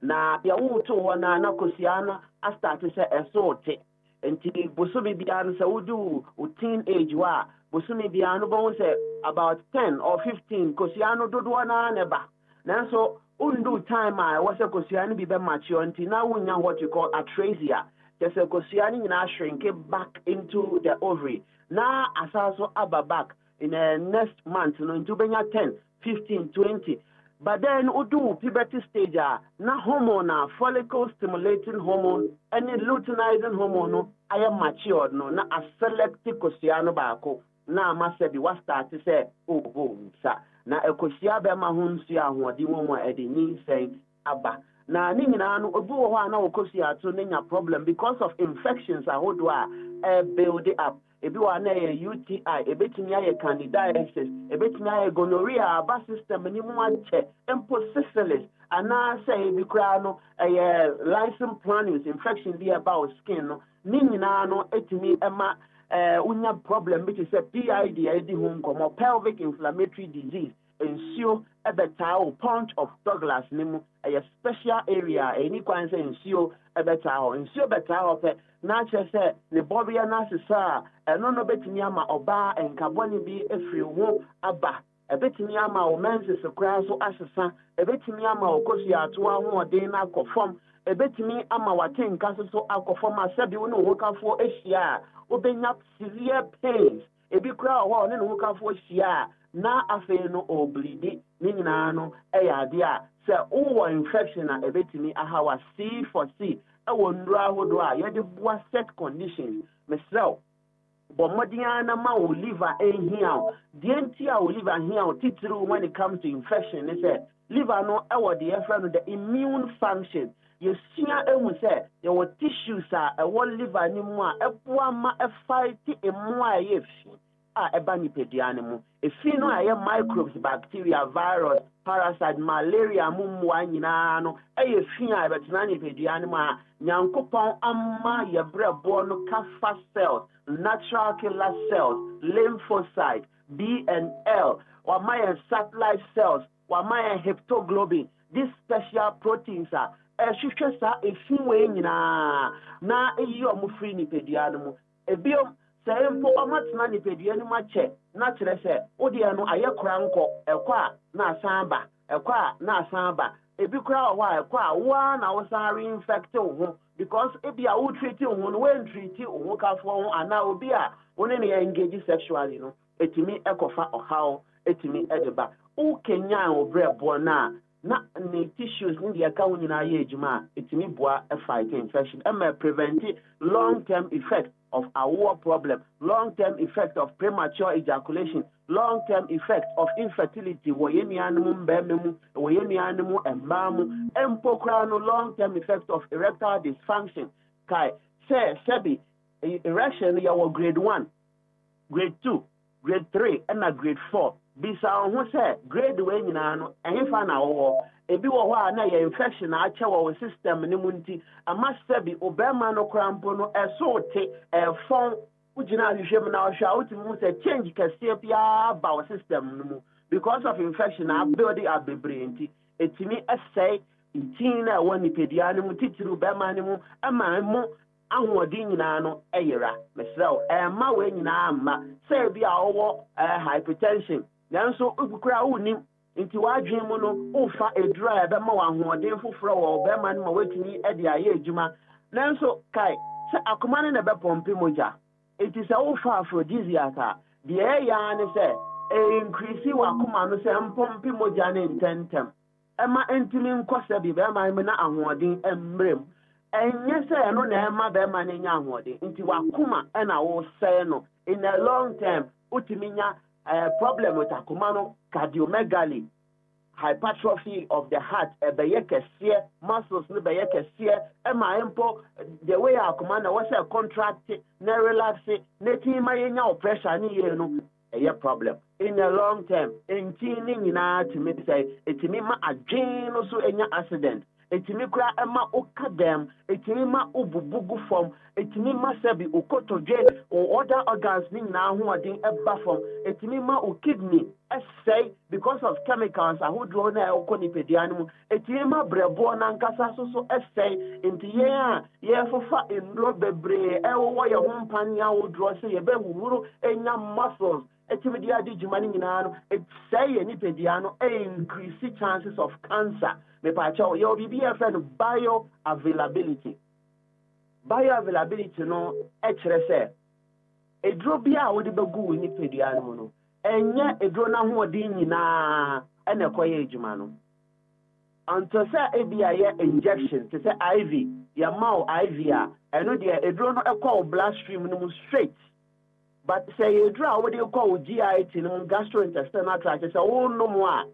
na ya wo to wo na kosia no a start say esote enti bosumi bia no say wodu teenage wa bosumi bia no bon say about 10 or 15 kosia no dodo na neba nanso undu time a wo say kosia no bi be mature enti na wonya what you call atresia just kosia no nyina shrink back into the ovary na asaso aba back in the next month no into benya 10 15 20 but then udu puberty stage na hormone follicle stimulating hormone any luteinizing hormone no aya matured no na a selective kosia no baako na amase bi wa start say sa na ekosia be ma ho nsu ahoɔden mu a ɛde nyinsɛn aba na ni nyina no obi wɔ hɔ na okosia to nya problem because of infections ahodo a build up ebi wa na UTI ebetumi aye candidiasis ebetumi aye gonorrhea aba system ni mu ache syphilis ana say ebi kra no lichen planus infection bi about skin no ni nyina no etumi ema unya problem which is a PID edi ho nkomo pelvic inflammatory disease ensure ebetao punch of Douglas nimu a special area any kwan say ensure ebetao betao na chese ne bobia na sesa eno no betimi ama oba enkaboni bi efiri ho aba ebetimi ama o menses kra so asesa ebetimi ama okosi ato ahoɔden na akɔfom ebetimi ama watenka so akɔfom asabi wo no hokafo ehia obenya severe pains ebi kra ho ne hokafo ehia na afei no oblidi ni nyina no ade a sɛ wo infection a ebetimi ahawa C for C ewo ndura hodo a yɛde boa set conditions mesrɛw bomodiana na ma o liver ehia deɛ nti a o liver hia o titiri when it comes to infection is say liver no ewo de efra no the immune function yɛsua ehu sɛ yɛwɔ tissues a ɛwɔ liver ni mu a ɛboa ma ɛfight emu a ɛyɛ fi a ɛba nipadua ne mu efi no a ɛyɛ microbes bacteria virus parasite malaria mumwa nyinaa no ɛyɛ fi a ɛbɛtena nipadua ne mu a nyankopɔn ama yɛbrɛboɔ no kafa cells natural killer cells lymphocyte B and L wama yɛ satellite cells wama yɛ heptoglobin these special proteins a ɛhwehwɛ saa efi wei nyinaa na eyi ɔmo firi nipadua no mu ebiom sɛ mpo ɔmatena nipadua no mu akyɛ na kyerɛ sɛ wodeɛ no ayɛ kora nkɔ ɛkɔ a na asan ba ɛkɔ a na asan ba ebi kora wɔ hɔ a ɛkɔ a woa na wosan reinfect wo ho because ebi a wo treat wo ho no wo treat wo ho kafo ho ana obi a wo ne engage sexually no etimi ɛkɔfa ɔhaw etimi edeba o kenya obrebo na ne tissues in the account in ayejuma etimi boa a fight infection and may prevent long-term effects of our problem, long-term effect of premature ejaculation, long-term effect of infertility, long-term effect of erectile dysfunction. Kai, say, Sebi, erection, you are grade 1, grade 2, grade 3, and grade 4. Bisa who say, grade way, and if I know. Ebi wo hɔ a na yɛ infection akyɛ wɔ system ne mu nti ama sɛbi obɛma no krampo no ɛso te ɛfɔn wogina ahwehwɛ mu na ɔhwɛ a wotumi mu sɛ change kɛseɛ biara ba wɔ system no mu because of infection a build a bebree nti etimi ɛsɛe ntin na ɛwɔ nipadua no mu titiri obɛma no mu ama mu ahoɔden nyinaa no ɛyera mesrɛw ɛma wɔ nyinaa amma sɛ ebi a ɔwɔ hypertension nanso okukura wonim nti wadwen mu no ufa edura ebe ma wahoɔden foforo wɔ be ma no ma wetini e de aye adwuma nanso kai sɛ akoma ne be pompe moja enti sɛ ufa aphrodisiac a de ya ne sɛ increase wakoma no sɛ mpompe moja ne ntentem ɛma entimi nkɔsɛ bi be ma me na ahoɔden emrem enye sɛ no na ɛma be ma ne nya ahoɔden nti wakoma na wo sɛ no in a long term utimi nya problem with akumano, cardiomegaly, hypertrophy of the heart, muscles, the way akumana was a contract, ne relax, ne tima pressure, a problem. In the long term, in teaming to me say, it's me ma a gene also in your accident. Etimi kura ema okadem etimi ma obubugu form etimi ma sebi okotoje or other organs ni na ho adin eba form etimi ma o kidney essay because of chemicals ahodro na okonipedia no etimi ma brebo na nkasa so essay nti ye fofa enro bebre ewo ye ho mpan ya wodro se ye be wuwuru enya muscles etimi dia di jumani nyina no essay nipedia no increase chances of cancer. Me pacho yo bibi e friend bioavailability no e kire se edro bia wo de begu ni pedua no no enye edro na ho odi nyina ene koye ejuma no anto se e bia ye injection se IV ya mau IV a eno de edro no e call bloodstream no straight but say edro a wo de call GIT no gastrointestinal tract se wo no mo a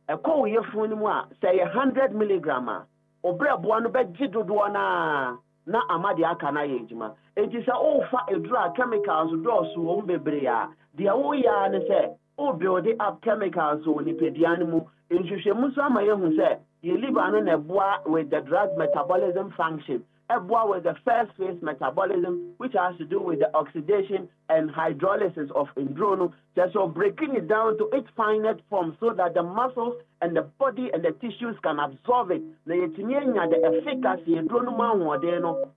a call your phone say 100 milligram. Obre boano be jidodo na amadi akana yejima. It is fa a drug chemicals do so bebre. The oya ne say o build up chemicals on nipedianimu. Injushe muso amayehu say ye liver no boa with the drug metabolism function. Eboa with the first phase metabolism, which has to do with the oxidation and hydrolysis of indrono, so breaking it down to its finest form so that the muscles and the body and the tissues can absorb it. The efficacy indrono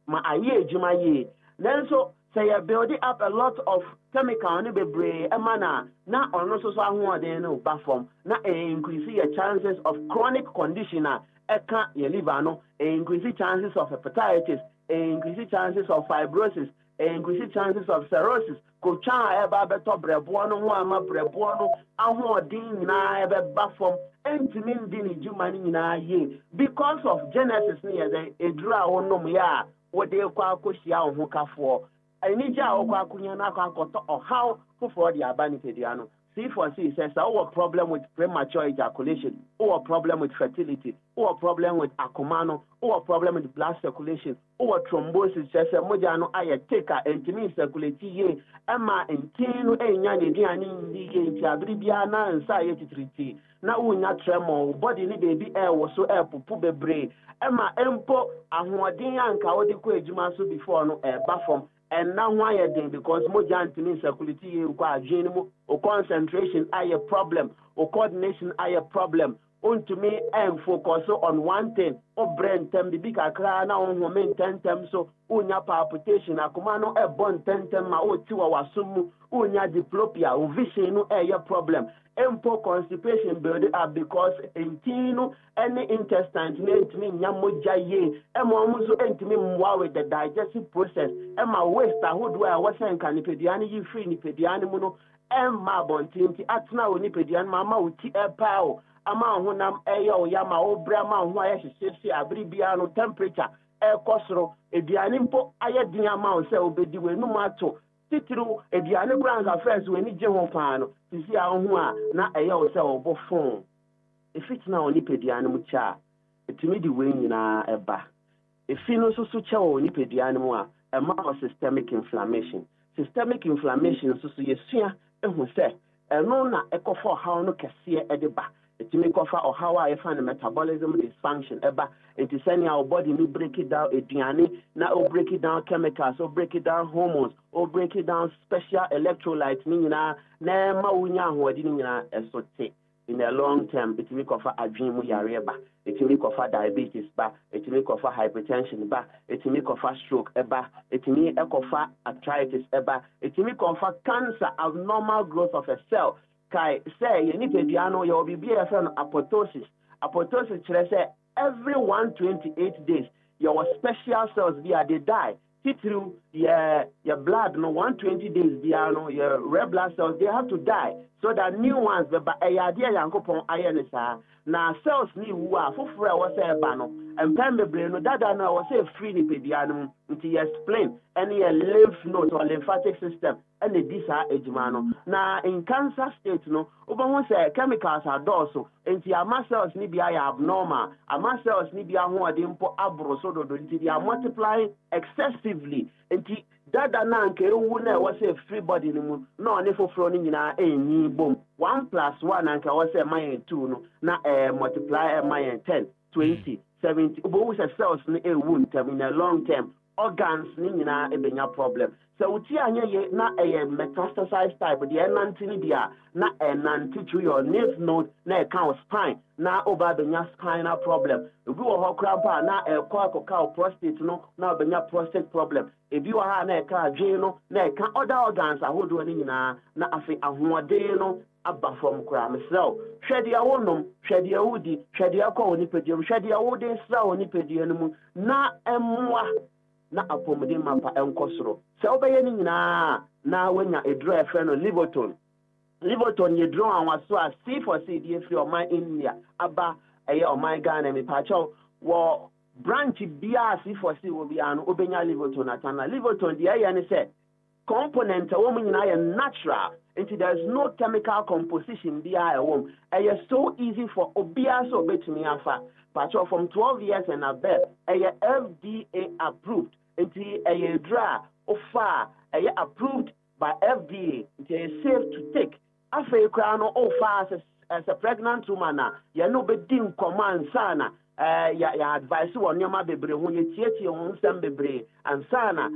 ma aye juma ye. Then so say you build up a lot of chemical ni bebre emana na ono so ahoɔden ba form na increase your chances of chronic conditioner. Eka ye liver no increase chances of hepatitis, increase chances of fibrosis, increase chances of cirrhosis. Kocha eba beto brebo no ho ama brebo no ahoɔden na ebe ba form entimi ndi ni juma ni nyina ye because of genesis ni ye edura wonom ya wode kwa akohia wo ho kafo anija wo kwa akunya na kwa akoto ohaw foforo de aba ni pedia no. C4C says our problem with premature ejaculation, or problem with fertility, or problem with akumano, or problem with blood circulation, or thrombosis. Just a mojano I take and to me circulate ye, Emma and Tino and Yanni Diani, Tiabribiana and Sayeti. Now we not tremor, body ni baby air was so air pube brain. Emma Empo, and Wadian Kaodi Jumasu before no air baffum. And now why are they? Because moja antini circulity require general or concentration are a problem or coordination are a problem. To me and focus on one thing or brain tem big akra na on women 10 tem so unya palpitation akumano e bon 10 tem ma o tiwa wasumu unya diplopia o vision no a problem. empo constipation build up because intino any intestine ntimi nyamoja ye ema omuso ntimi mwa with the digestive process ema waste ahodo a wasa nkanipediane yi free nipediane mu no emma bontinti atena onipediane mama uti epao ama honam eya oyama obra ma ho aye hyehyehye abribia no temperature ekosoro ediane mpo aye din ama o se obedi we no mato titru ediane branza first we ni je ho pa no sisi a ho a na eya o se obo fon efit na onipediane mu cha etimi di we nyina eba efi no so cha onipediane mu a ema systemic inflammation so yesua ehu se eno na ekofo hawo no kese edeba etimi kofa ohawa efa na metabolism dysfunction eba it is any our body no break it down eduane na o break it down chemicals o break it down hormones o break it down special electrolytes ni nyina na ma wunya ahodi ni nyina esote in the long term it will cover adwin yare ba it will cover diabetes ba it will cover hypertension ba it will cover stroke eba it will cover arthritis eba it will cover cancer abnormal growth of a cell kai say you need to diano your BBF and apoptosis say every 128 days your special cells they die through your blood no 120 days diano your red blood cells they have to die so that new ones but ayade yankopon ayenisa na cells ni wu afoforo wo say ba no empembebre no dada no wo say free ni pedianum nti explain any lymph node or lymphatic system and the disa ejuma na in cancer state no obo say chemicals are also nti ama cells ni bia ya abnormal ama cells ni bia ho ade mpo abro so do nti they are multiplying excessively nti dada na nke ewu na wo say free body ni mu na oni foforo ni nyina enyi bom 1 + 1 anka wo say mayen 2 no na multiply mayen 10 20 70 obo say cells ni ewu ntam in a long term organs ni nyina ebenya problem so uti anye ye na metastasized type the enantini dia na enanti through your lymph node na account spine na oba benya spinal problem obi wo hokra ba na ekwa prostate no na benya prostate problem ebi wo ha na eka adwe no na eka other organs ahodo ni nyina na afi ahoɔden no aba from kra mesel hwede awonom hwede awudi hwede akɔ oni pedie hwede awode sra oni pedie no mu na emwa na apomde mapa enkosoro se obeye ni nyina na wanya edro efe no livoton ye dro anwaso a C for C die free oman India aba eye oman Ghana me pacho wo branch bia C for C wo bia no obenya livoton atana livoton die ye ne se component wo mu nyina ye natural into there's no chemical composition bia e wo eye so easy for obia so betumi afa pacho from 12 years and above eye FDA approved into a drug offer approved by FDA. It is safe to take. After crown offer as a pregnant woman, you know, be dim command sana. Ya advice on your bebre when you teach your own some bebre and sana.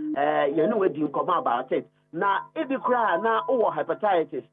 You know, we dim command about it. Now, if you cry now, hepatitis,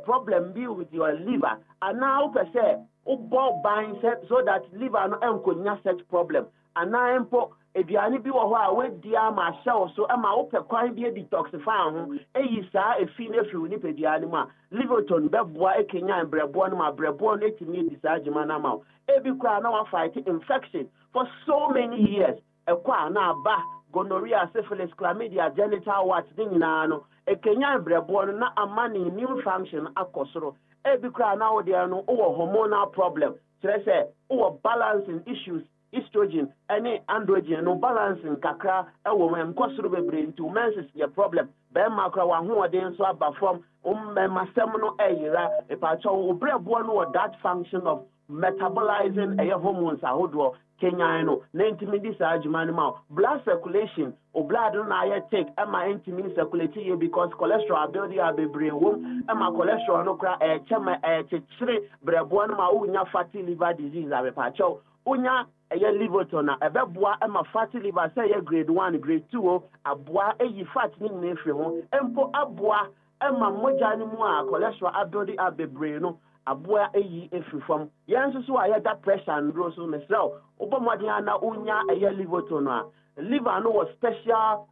problem be with your liver, and now per se, ball buying so that liver no enconya such problem, and now empo. Ediani bi wo ho a wedi ama hye so ama wo pe kwan bi detoxify ho eyi saa efi na fi ni pediani ma livoton beboa ekenya brebo no ma brebo no etimi di saa agema na ma ebi kwa na wa fight infection for so many years ekwa na aba gonorrhea syphilis chlamydia genital warts din nyina no ekenya brebo no na ama ni immune function akosoro ebi kwa na wo de no wo hormonal problem kire se wo balancing issues estrogen any androgen no balancing kakra ewo nkosoro bebre nti menses your problem be makra wa hoɔden so aba from masem no eyira e pa cho obrebo no that function of metabolizing hormones ahodo Kenya no na intimi dis agyeman ma blood circulation o blood no na ye take ama intimi circulate ye because cholesterol build ya bebre wom ama cholesterol no kra chema chechire brebo no ma unya fatty liver disease abepacho unya livoton na ebeboa ama fatty liver say grade 1 grade 2 aboa eyi fat ni nefre ho empo aboa ama moja ni mu a cholesterol abodi abebre no aboa eyi efifam yenso so aye that pressure and row so mesel obomodin na unya livoton a liver no was special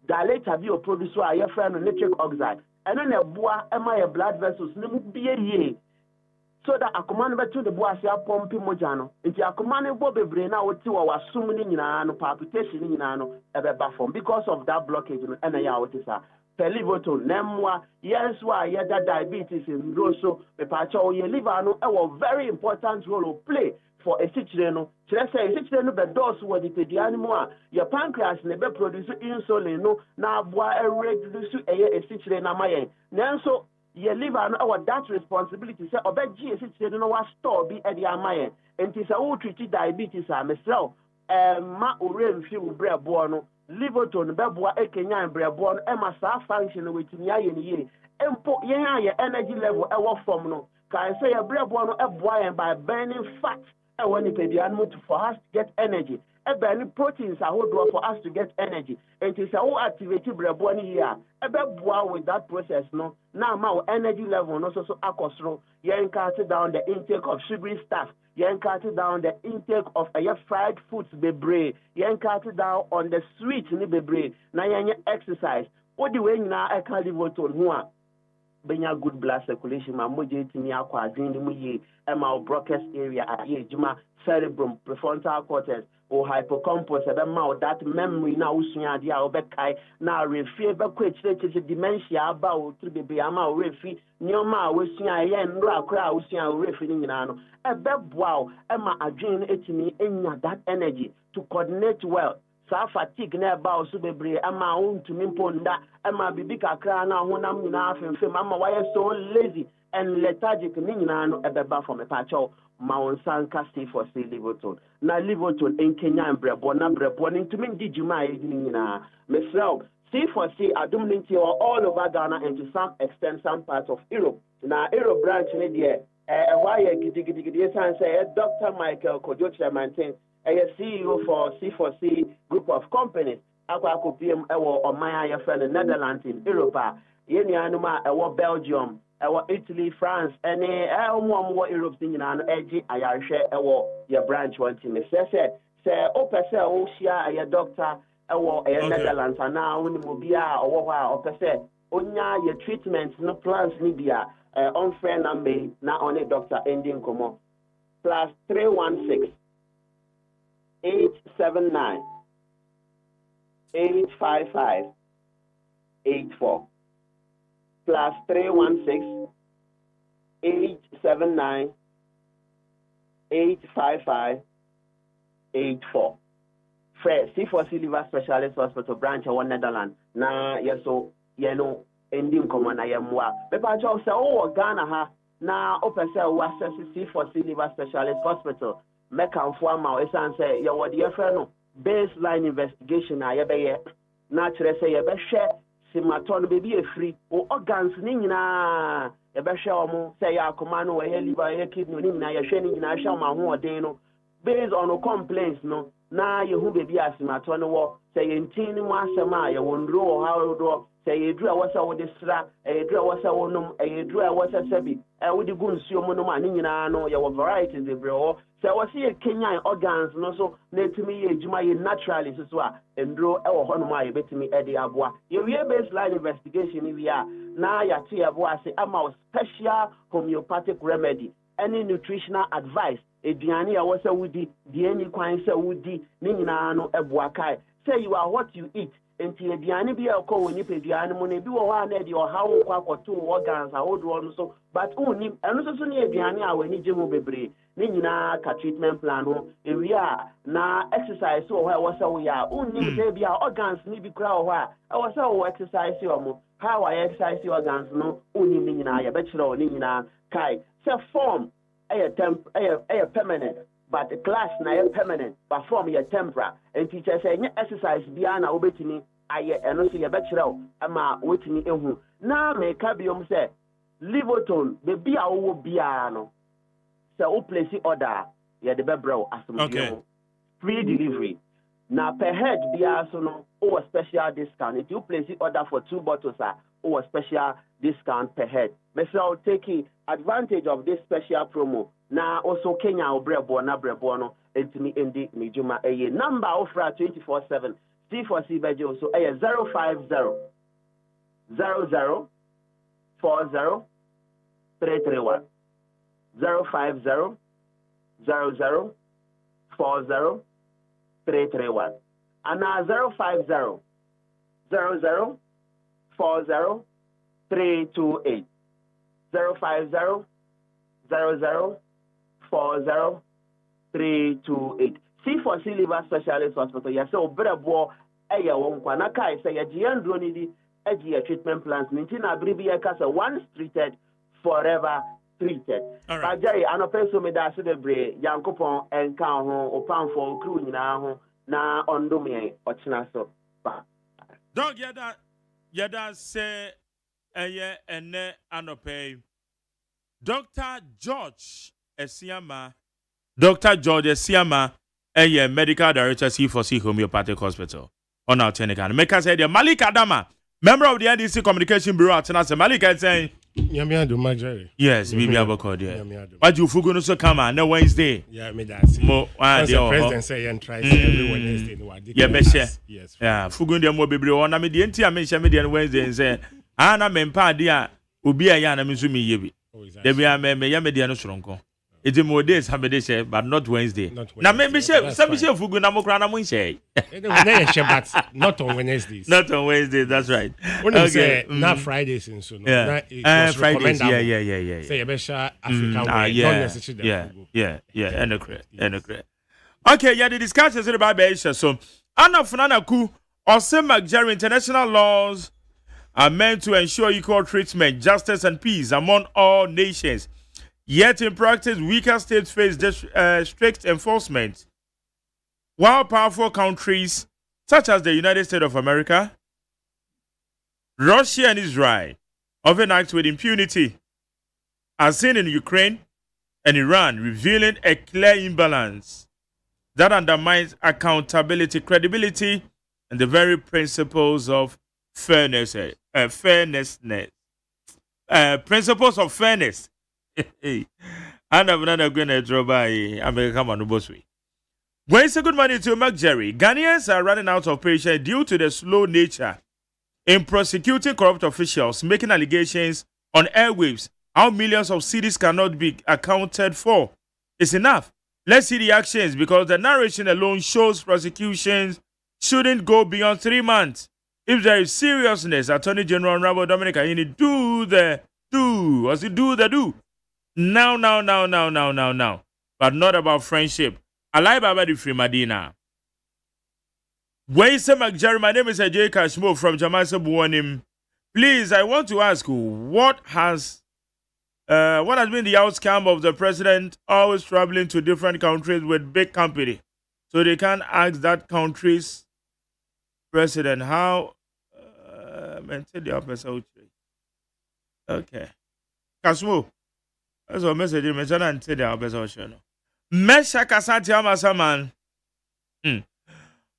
dilator bi o produce aye friend no nitric oxide eno na boa ama your blood vessels ni mu bie so that akoma no beto de bo ase apompi moja no nti akoma no bo bebre na woti wa wasum ni nyina no palpitation ni nyina no ebeba form because of that blockage no na ya woti sa Pelivoton nemwa yes wa yeda diabetes in roso me pacho ye liver no very important role to play for a situation no say a situation no be dose wo di pedianimo a your pancreas ne be produce insulin no na aboa reduce a situation na mayen nanso your liver no that responsibility say obeji a situation no wa store bi e di amayen enti say wo treat diabetes a mesrel ma ore mfi wo brebo no Livoton beboa ekenya brebo no ema sa function wetimi aye ne ye empo yen aye energy level e wo form no kan say your brebo no eboa yen by burning fat e woni pedian for us to get energy e burn proteins ahodo for us to get energy and it is how activate brebo no here e beboa with that process no now ma energy level no so akosro yen cut down the intake of sugary stuff. Yen cut down the intake of fried foods bebre. Yen cut down on the sweet ni bebre. Na yen exercise. What the way na I can't live on who benya good blood circulation ma moje timi akwa adwin mu ye e ma bronchus area aye juma cerebrum prefrontal cortex or hippocampus e be ma that memory na usua ade a obekai na refi be kwa chire dementia aba o tru bebe ama o refi nyoma a wusua ye nro akra usua o refi ni nyina no e be boa e ma adwin etimi enya that energy to coordinate well sa fatigue na ba osu bebre ama untumi mponda ama bibi kakra na honam nyina afemfem ama why so lazy and lethargic ni nyina no ebeba for me pacho ma onsanka stay for say Livoton na Livoton in Kenya and brebo na brebo ntumi ndijuma e nyina mesrel see for say adum ninti all over Ghana and to some extent some parts of Europe na Europe branch ni there why gidigidi say Dr. Michael Kojo Chairman a CEO for C4C group of companies. Aqua PM or Maya friend Netherlands in Europe. Yeni anuma Belgium, Italy, France, and more Europe thing in an edgy I share your branch one team. Say Opese Oshia a doctor a Netherlands and now when Mobia or Opese Onya your treatment no plans Nibia on friend number now on a doctor ending como plus 316 879 855 84 plus 316 879 855 84. Fred C4C Liver Specialist Hospital branch of Netherlands. Na yeso yeno ending common na yemwa. Pepa cho se o Ghana ha na opese o access C4C Liver Specialist Hospital. Mekanfo ama esan say ye wode ye frɛ no baseline investigation a ye bɛyɛ na kyerɛ sɛ ye bɛhwɛ simaton bebi efri o organs ni nyina ye bɛhwɛ omo sɛ ye akoma no ye liver ye kidney ni nyina ye hwɛ ni nyina hwɛ ma ho ɔden no based on complaints no na ye hu bebi asimaton no wɔ sɛ ye ntin ni mu asɛm a ye wondro wɔ ha do sɛ ye dru a wɔ sɛ wode sra ye dru a wɔ sɛ wonum ye dru a wɔ sɛ sɛbi wode gu nsuo mu no ma ni nyina no ye wɔ varieties bebree wɔ sɛ wɔ se ye Kenyan organs no so na etimi ye adwuma ye naturally so a endro ɛwɔ hɔ no ma ye betimi ɛde aboa ye wie baseline investigation ni wi a na ya te ɛbo ase ama special homeopathic remedy any nutritional advice aduane a wɔ sɛ wodi die ni kwan sɛ wodi ni nyina no ɛboa kai say you are what you eat enti aduane bi a ɛkɔ wɔ nipa aduane mu na bi wɔ hɔ a na de ɔhawo kɔ akɔto organs ahodoɔ no so but unim ɛno so ne aduane a w'ani gye mu bebree ni nyina ka treatment plan ho ewi a na exercise wɔ hɔ a ɛwɔ sɛ woyɛ a unim sɛ bi a organs ni bi kura wɔ hɔ a ɛwɔ sɛ wɔ exercise wɔ mo how I exercise organs no unim ni nyina yɛbɛkyerɛ wɔ ni nyina kai sɛ form ɛyɛ permanent but the class na yɛ permanent but form yɛ temporary and teacher say nye exercise bia na wobetimi ayɛ ɛno so yɛbɛkyerɛ wo ama wotimi ehu na meka biom sɛ Livoton bebi a wo bia no sɛ wo place order yɛde bɛbrɛ wo asomdwe free delivery na per head bia so no wo special discount if you place order for 2 bottles or special discount per head but so take advantage of this special promo na also Kenya obrebo na brebo no etimi endi nejuma eye number ofra 24/7 C4C bejo so 050 00 40 331 050 00 40 331. And now 050 00 40 328. 050 00 40 328. C4C Liver Specialist Hospital. Yes, so better boy. Eya wonkwana kai say yajian dronidi eji treatment plans nintina abribia kasa once treated forever treated. But Jerry anopeso me da so debre yankopon enka ho opanfo kru nyina ho na ondome ochina so ba. Dog yada say ene anope Dr. George Esiama medical director C4C Homeopathic Hospital on our clinic. Make us say the Malik Adama, member of the NDC Communication Bureau at Tenase. Malik is saying, yes, we have a code here. But you fugu so come on Wednesday. Yeah, me that's mo the president say and try every Wednesday. Yeah, me share. Yes. Yeah, fugu dem mo bebre on na me the enti me share me the Wednesday and say, ana me mpa dia obi aya na me so me yebi. There be me ya me dia no soronko. It's more days, but not Wednesday. Now, maybe some fugu na mokra na munche. But not on Wednesdays. Not on Wednesdays, that's right. Okay, not Fridays and so. Yeah, Fridays. Yeah. Say Abesha African. Yeah. And okay, yeah. The discussion is about Asia. So, Anna Funanaku or St. McJerry international laws are meant to ensure equal treatment, justice, and peace among all nations. Yet in practice, weaker states face strict enforcement, while powerful countries such as the United States of America, Russia, and Israel often act with impunity, as seen in Ukraine and Iran, revealing a clear imbalance that undermines accountability, credibility, and the very principles of fairness. Principles of fairness. And I'm not going to draw by America Manubosui. When it's a good morning to Mark Jerry, Ghanaians are running out of patience due to the slow nature in prosecuting corrupt officials, making allegations on airwaves. How millions of cities cannot be accounted for. It's enough. Let's see the actions because the narration alone shows prosecutions shouldn't go beyond 3 months. If there is seriousness, Attorney General Honorable Dominic Ayini do the do. Now. But not about friendship. Alai Baba di Free Madina. Wait, McJerry, my name is Ajay Kashmo from Jamaica Buwanim. Please, I want to ask you, what has been the outcome of the president always traveling to different countries with big company? So they can ask that country's president how okay. Kashmo. That's what message you mentioned and say the opposition. Mesha Kasanti Amasaman.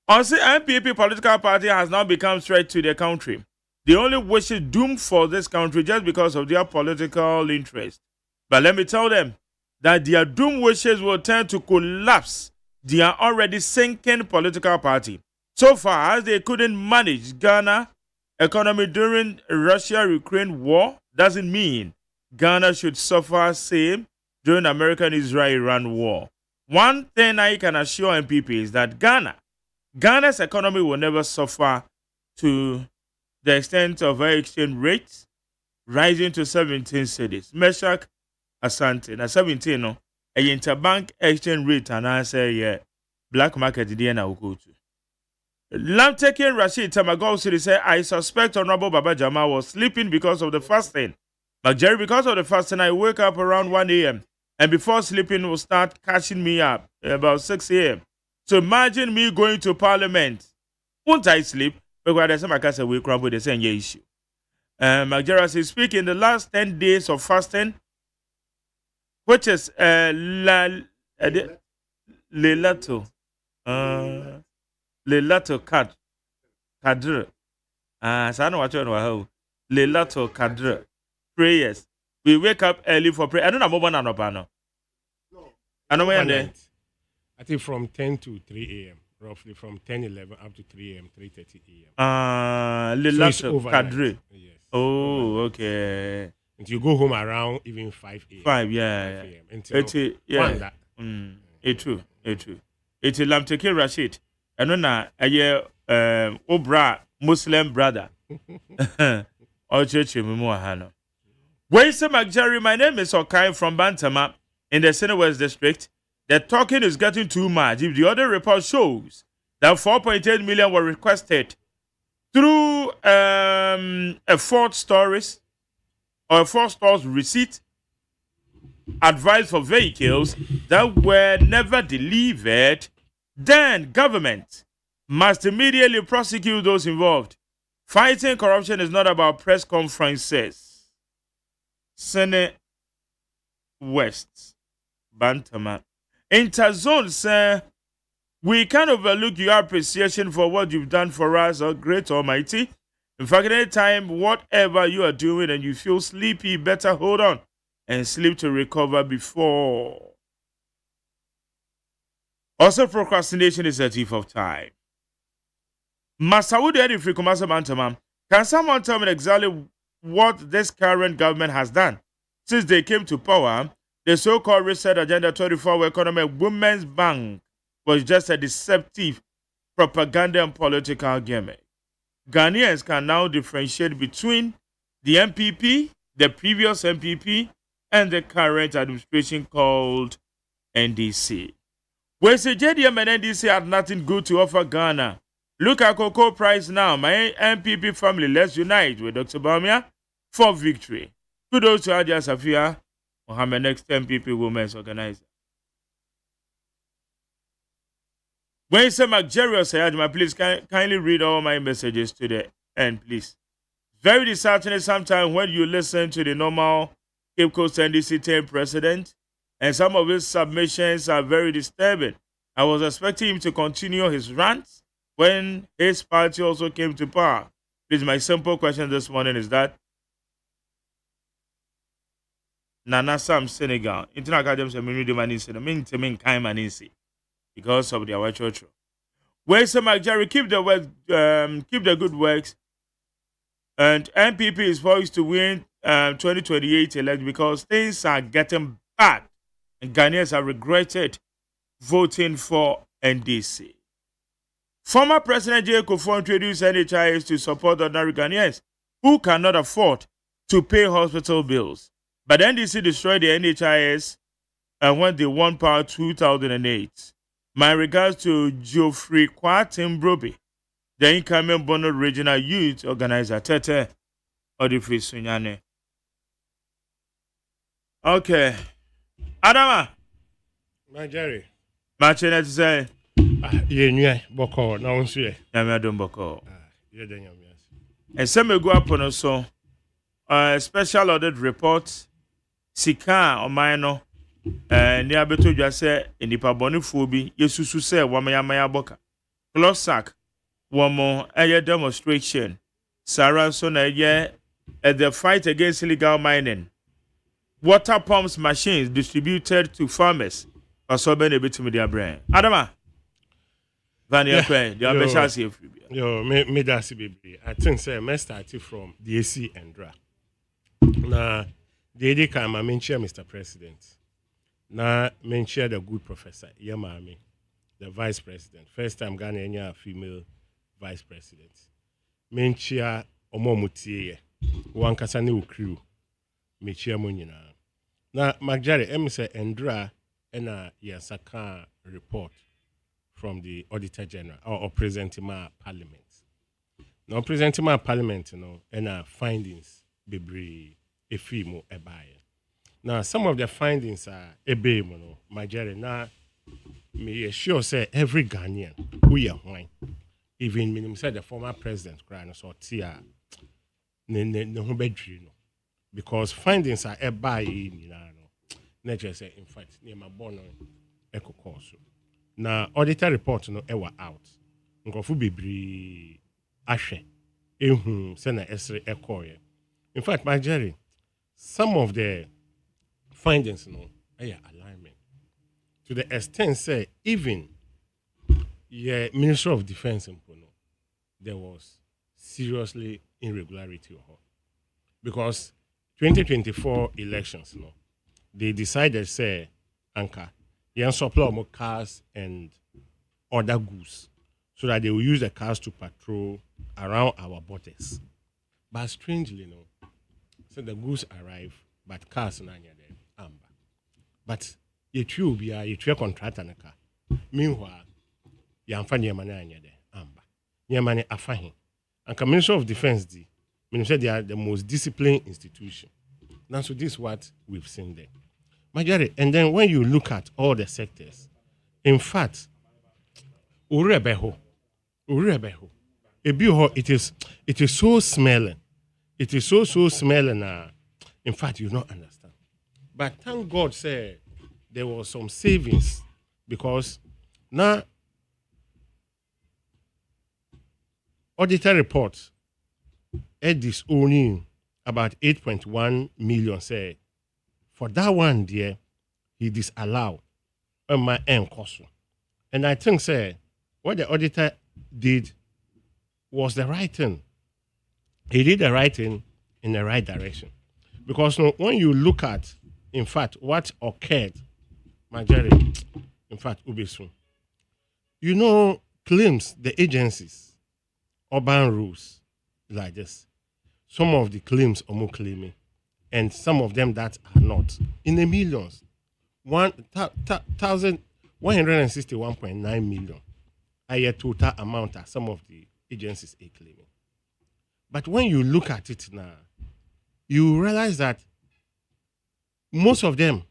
Also, MPP political party has now become threat to the country. They only wish it doomed for this country just because of their political interest. But let me tell them that their doom wishes will tend to collapse their already sinking political party. So far as they couldn't manage Ghana economy during Russia-Ukraine war, doesn't mean Ghana should suffer same during American-Israel-Iran war. One thing I can assure MPP is that Ghana's economy will never suffer to the extent of our exchange rates rising to 17 cedis. Meshach Asante, na 17 no, a interbank exchange rate and I say black market na ukutu. Lamtekin Rashid Tamagol City said, I suspect Honorable Baba Jama was sleeping because of the fasting. But Jerry, because of the fasting, I wake up around 1 a.m. and before sleeping will start catching me up about 6 a.m. So imagine me going to Parliament. Won't I sleep? Because there's some I say we crumble the same issue. Magera says, speak in the last 10 days of fasting, which is Lelato Kadr. So I know what you know. Lelato Kadr. Prayers. We wake up early for prayer. I don't know about Nanopano. I know where there. I think from 10 to 3 a.m. Roughly from 10:11 up to 3 a.m. 3:30 a.m. Lelato Kadr. Yes. Oh, okay. Until you go home around even 5 a.m. 5, yeah. 5 a.m. Until yeah. That. It's true. It's Lamteke Rashid. And then Obra Muslim brother. Or church Hano. Where's Jerry? My name is Okai from Bantama in the Center West District. The talking is getting too much. If the other report shows that 4.8 million were requested through a fourth stores receipt, advice for vehicles that were never delivered, then government must immediately prosecute those involved. Fighting corruption is not about press conferences. Senate West Bantama Interzone sir, we can't overlook your appreciation for what you've done for us, oh great almighty. In fact, any time, whatever you are doing and you feel sleepy, better hold on and sleep to recover before. Also, procrastination is a thief of time. Can someone tell me exactly what this current government has done since they came to power? The so-called Reset Agenda 24 Economy Women's Bank was just a deceptive propaganda and political gimmick. Ghanaians can now differentiate between the MPP, the previous MPP, and the current administration called NDC. We say JDM and NDC had nothing good to offer Ghana. Look at cocoa price now. My MPP family, let's unite with Dr. Bamia for victory. Kudos to Adia Safia, Mohammed, next MPP Women's Organizer. When you say McJerry or Sayajma, please kindly read all my messages to the end, please. Very disheartening sometimes when you listen to the normal Cape Coast NDC 10 president, and some of his submissions are very disturbing. I was expecting him to continue his rants when his party also came to power. Please, my simple question this morning is that Nana Sam Senegal, International Academy of Community Manisi, because of their church. Where's the McJerry? Keep the good works. And MPP is poised to win 2028 election because things are getting bad. And Ghanaians have regretted voting for NDC. Former President J. Kufuor introduced NHIS to support ordinary Ghanaians who cannot afford to pay hospital bills. But NDC destroyed the NHIS when they won power 2008. My regards to Geoffrey Kwatim Broby, the incoming Bono Regional Youth Organizer, Tete Odifri Sunyane. Okay. Adama. My Jerry. Machine to say. Yeah, Boko, no one's here. Yamadum Boko. Yeah, then you and some go up on also. Special audit report. Sika or minor. Near beto just say in the pabonifobi, Yesusu say, Wamaya Boka. Closak, Wamo, a demonstration. Sarah Son, at the fight against illegal mining. Water pumps machines distributed to farmers. Also, been a bit to media brand. Adama. Vania Quay, the Abeshasi. Yo, me that's baby. I think, say, I started from DAC and DRA. Now, the AD can mention Mr. President. Now, mention the good professor, Yamami, the vice president. First time Ghana female vice president. Mention Omomutie, one Kasani crew. Mention Munina. Now, Magjari, say Endra, and Yasaka report from the Auditor General or presenting my Parliament. Now, presenting my Parliament, and findings, Bibri, a fee more a buyer. Now, some of the findings are a baby, Magere. Now, me assure say every Ghanaian who you wine, even minimum said the former president, crying so tia, no bedroom, because findings are a buy in nature say in fact near my born echo course. Now, auditor report no ever out. Nkofu bibri ashe sena esre ekoye. In fact, Magere, some of the findings alignment to the extent say even Minister of Defense in Pono, there was seriously irregularity because 2024 elections, no, they decided, say, Anka, you supply more cars and other goods so that they will use the cars to patrol around our borders. But strangely, no, so the goods arrive, but cars not near them. But you will be a contract and a car. Meanwhile, you are finding money near there. Your money are fine. And the Ministry of Defense, they are the most disciplined institution. Now, so this is what we've seen there. Majority, and then when you look at all the sectors, in fact, Urebeho, it is so smelling. It is so smelling. In fact, you don't understand. But thank God, say there was some savings because now auditor report had this owning about 8.1 million. Say for that one, dear, he disallowed my end cost. And I think, say, what the auditor did was the right thing. He did the right thing in the right direction. Because when you look at, in fact, what occurred, majority, in fact, Ubesu, you know, claims the agencies, urban rules like this. Some of the claims are more claiming, and some of them that are not. In the millions, 161.9 million are a total amount that some of the agencies are claiming. But when you look at it now, you realize that most of them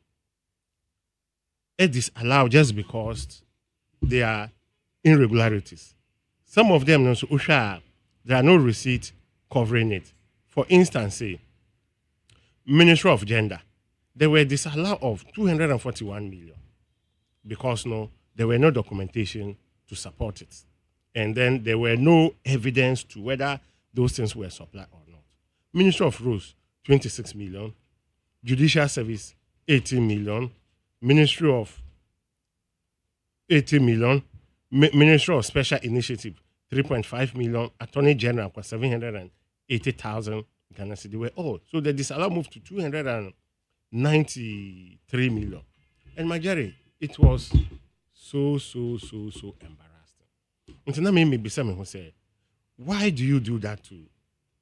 are disallowed just because they are irregularities. Some of them, there are no receipt covering it. For instance, say, Ministry of Gender, they were disallowed of 241 million because there were no documentation to support it. And then there were no evidence to whether those things were supplied or not. Ministry of Rules, 26 million. Judicial Service, 18 million. Ministry of 80 million. Ministry of Special Initiative, 3.5 million. Attorney General, 780,000 Ghana cedi. They were all. So the disallow moved to 293 million. And majority, it was so embarrassing. Until now, me be someone who say, why do you do that to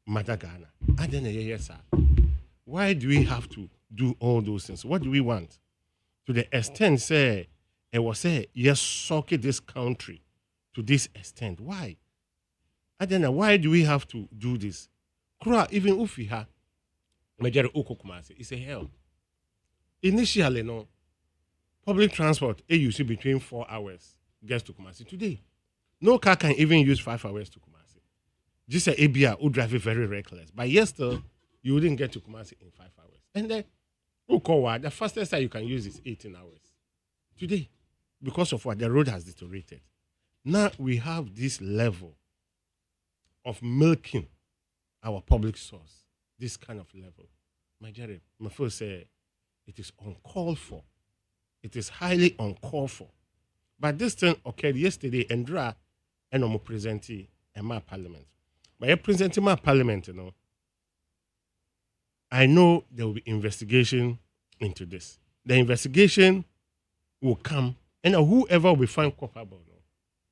Mother Ghana? I didn't hear yes, sir. Why do we have to do all those things? What do we want? To the extent, say, it was say, yes, socket this country to this extent. Why? I don't know. Why do we have to do this? Even if we have majority Okokumasi, it's a hell. Initially, no, public transport, you see between 4 hours gets to Kumasi. Today, no car can even use 5 hours to Kumasi. Just a ABR who drive it very reckless. But yesterday, you wouldn't get to Kumasi in 5 hours. And then, the fastest time you can use is 18 hours. Today, because of what the road has deteriorated. Now we have this level of milking our public source. This kind of level. Majority, my first say, it is uncalled for. It is highly uncalled for. But this thing occurred yesterday, and I'm presenting in my parliament. But I'm presenting my parliament, I know there will be investigation into this. The investigation will come, and whoever will be found culpable,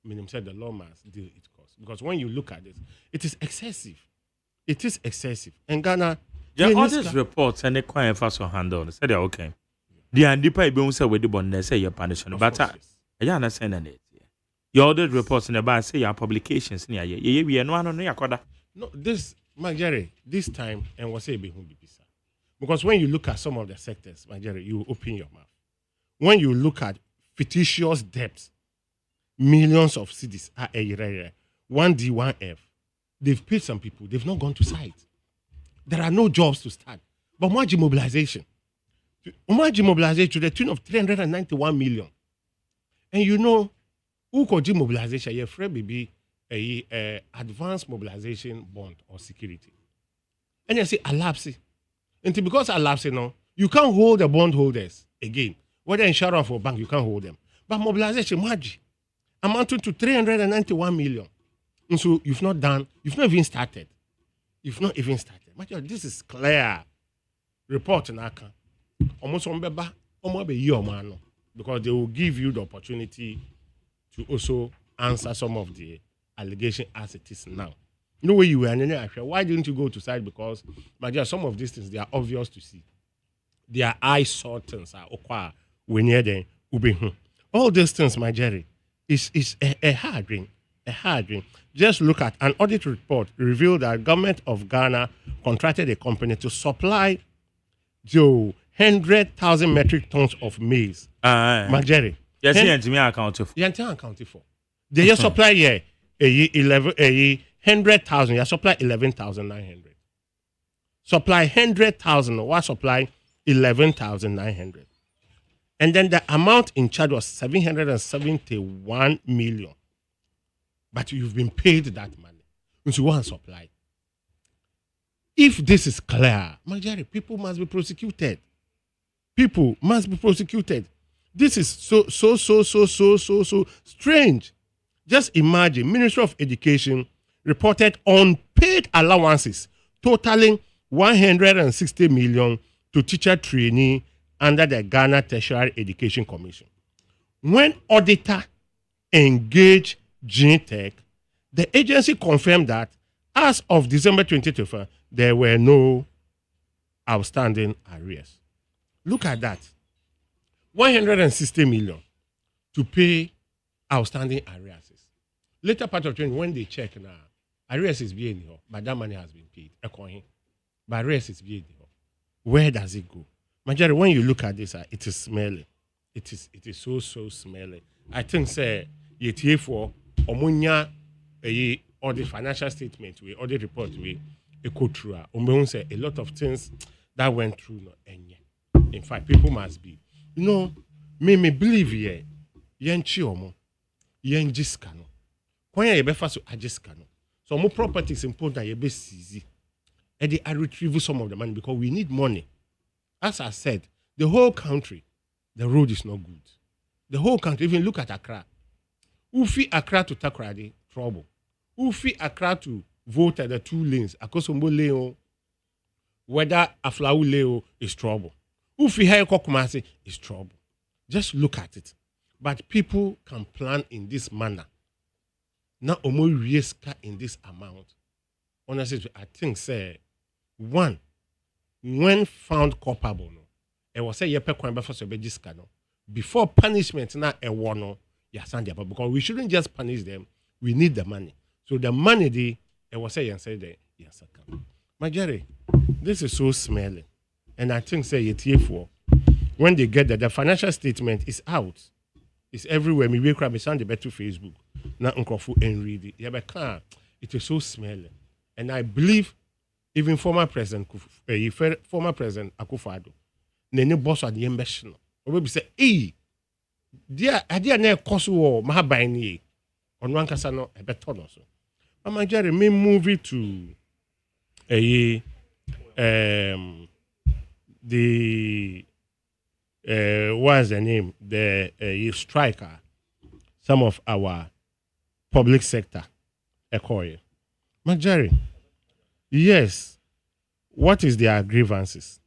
meaning said the law must deal its course. Because when you look at this, it is excessive. It is excessive. And Ghana, all these reports and they quite fast on handle. They said they're okay. The andipa ibe say we the bond. They say you're punishment, but I understand that. Your audit reports in the bar say your publications near you. We are no one on. No, this Majari, this time and was say be bisa. Because when you look at some of the sectors, Majari, you open your mouth. When you look at fictitious debts, millions of cities are 1D, 1F. They've paid some people. They've not gone to site. There are no jobs to start. But Umaji mobilization to the tune of 391 million. And who could mobilization? Your friend be a advanced mobilization bond or security. And you say elapse. And because elapse, you can't hold the bondholders again. Whether insurance or bank, you can't hold them. But mobilization, Umaji, amounting to 391 million. And so you've not even started. This is clear. report na aka almost on beba almost be year man because they will give you the opportunity to also answer some of the allegation as it is now. No way you were why didn't you go to side? Because my dear, some of these things they are obvious to see. Their eye sortings are okwa when near them all these things, my Jerry, is a hard ring. A hard ring. Just look at an audit report revealed that government of Ghana contracted a company to supply 100,000 metric tons of maize. My Jerry. Yes, you accounted for. You accounted for. They just supply 100,000. You supply 11,900. Supply 100,000. What supply 11,900. And then the amount in charge was 771 million. But you've been paid that money. Which you want supply. If this is clear, majority people must be prosecuted. People must be prosecuted. This is so strange. Just imagine, Ministry of Education reported unpaid allowances totaling 160 million to teacher trainee under the Ghana Tertiary Education Commission. When auditor engaged GTech, the agency confirmed that as of December 2024, there were no outstanding arrears. Look at that. 160 million to pay outstanding arrears. Later part of 20, when they check now, arrears is being here, but that money has been paid. But arrears is being here. Where does it go? Majority, when you look at this, it is smelly. It is so smelly. I think say yet for omunya or the financial statement we or the report we go through. Say a lot of things that went through no enye. In fact, people must be. Me believe here. Yenchi omo. Yenjiskano. When you be first ajiskano. So more properties important you be seize. And they are retrieve some of the money because we need money. As I said, the whole country, the road is not good. The whole country, even look at Accra. Ufi Accra to Takoradi, trouble. Ufi Accra to vote at the 2 lanes, Akosombo Leo, whether Aflau Leo is trouble. Ufi Hayako Kumasi is trouble. Just look at it. But people can plan in this manner. Now, Omo risk in this amount. Honestly, I think, say, one, when found culpable, it was say yepe kwan before so be discano. Before punishment na e wono ya send because we shouldn't just punish them. We need the money. So the money it was say and say the yes. My Jerry, this is so smelly. And I think say it here for when they get the financial statement is out. It's everywhere. Me wake up, me send the better Facebook. Na unkofu and read it. Yeah, it is so smelly. And I believe even former president Akufo-Addo, nene boss at the embassy. Obi say, dia na koso wo mahaban ni on one kasa no e beto no so. Mama Jerry me movie to the what's the name? The striker, some of our public sector echoing. Mama Jerry, yes, what is their grievances?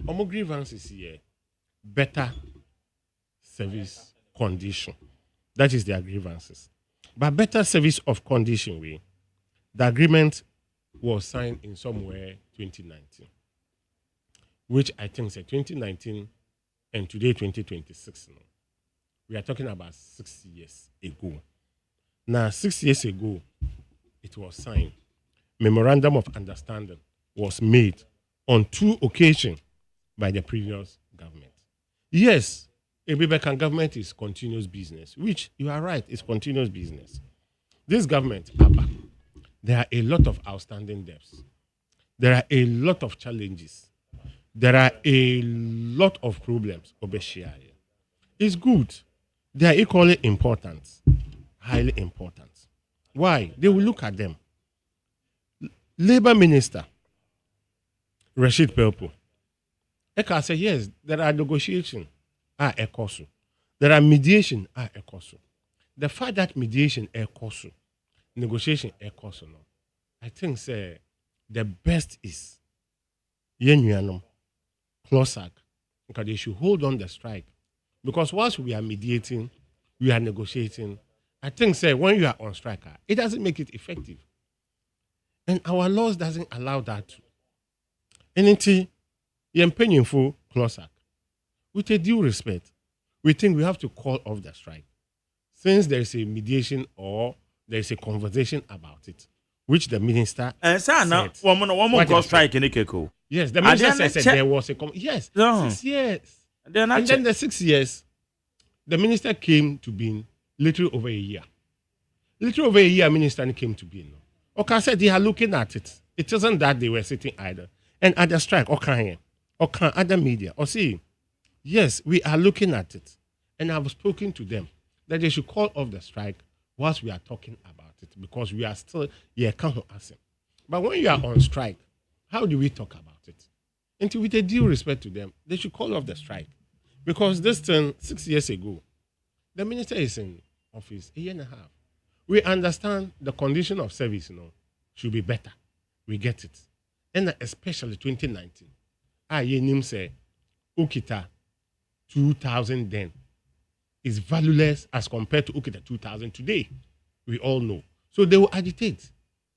Omo grievances here, better service condition. That is their grievances. But better service of condition, the agreement was signed in somewhere 2019, which I think say 2019 and today 2026. No? We are talking about 6 years ago. Now, 6 years ago, it was signed. Memorandum of understanding was made on 2 occasions by the previous government. Yes, a Bebekan government is continuous business, which you are right, it's continuous business. This government, there are a lot of outstanding debts. There are a lot of challenges. There are a lot of problems. It's good. They are equally important, highly important. Why? They will look at them. Labor Minister Rashid Pelpo, Eka say yes, there are negotiations ekosu. There are mediation ekosu. The fact that mediation ekosu, negotiation ekosu no, I think say the best is yenuanom CLOSAC, because they should hold on the strike. Because once we are mediating, we are negotiating, I think, say, when you are on strike, it doesn't make it effective. And our laws doesn't allow that to. Anything, you're paying for CLOSAC. With a due respect, we think we have to call off the strike. Since there is a mediation or there is a conversation about it, which the minister said. One more strike in the Yes, the minister said there was a... Yes, 6 years. And then the 6 years, the minister came to being little over a year. Little over a year, minister came to being. Okay, I said they are looking at it. It isn't that they were sitting idle. And at the strike, okay, other media, or see, yes, we are looking at it. And I've spoken to them that they should call off the strike whilst we are talking about it, because we are still, can't ask. But when you are on strike, how do we talk about it? And with a due respect to them, they should call off the strike. Because this thing, 6 years ago, the minister is in office a year and a half. We understand the condition of service, should be better. We get it. And especially 2019. Yenim say, Ukita 2000 then is valueless as compared to Ukita 2000 today. We all know. So they will agitate.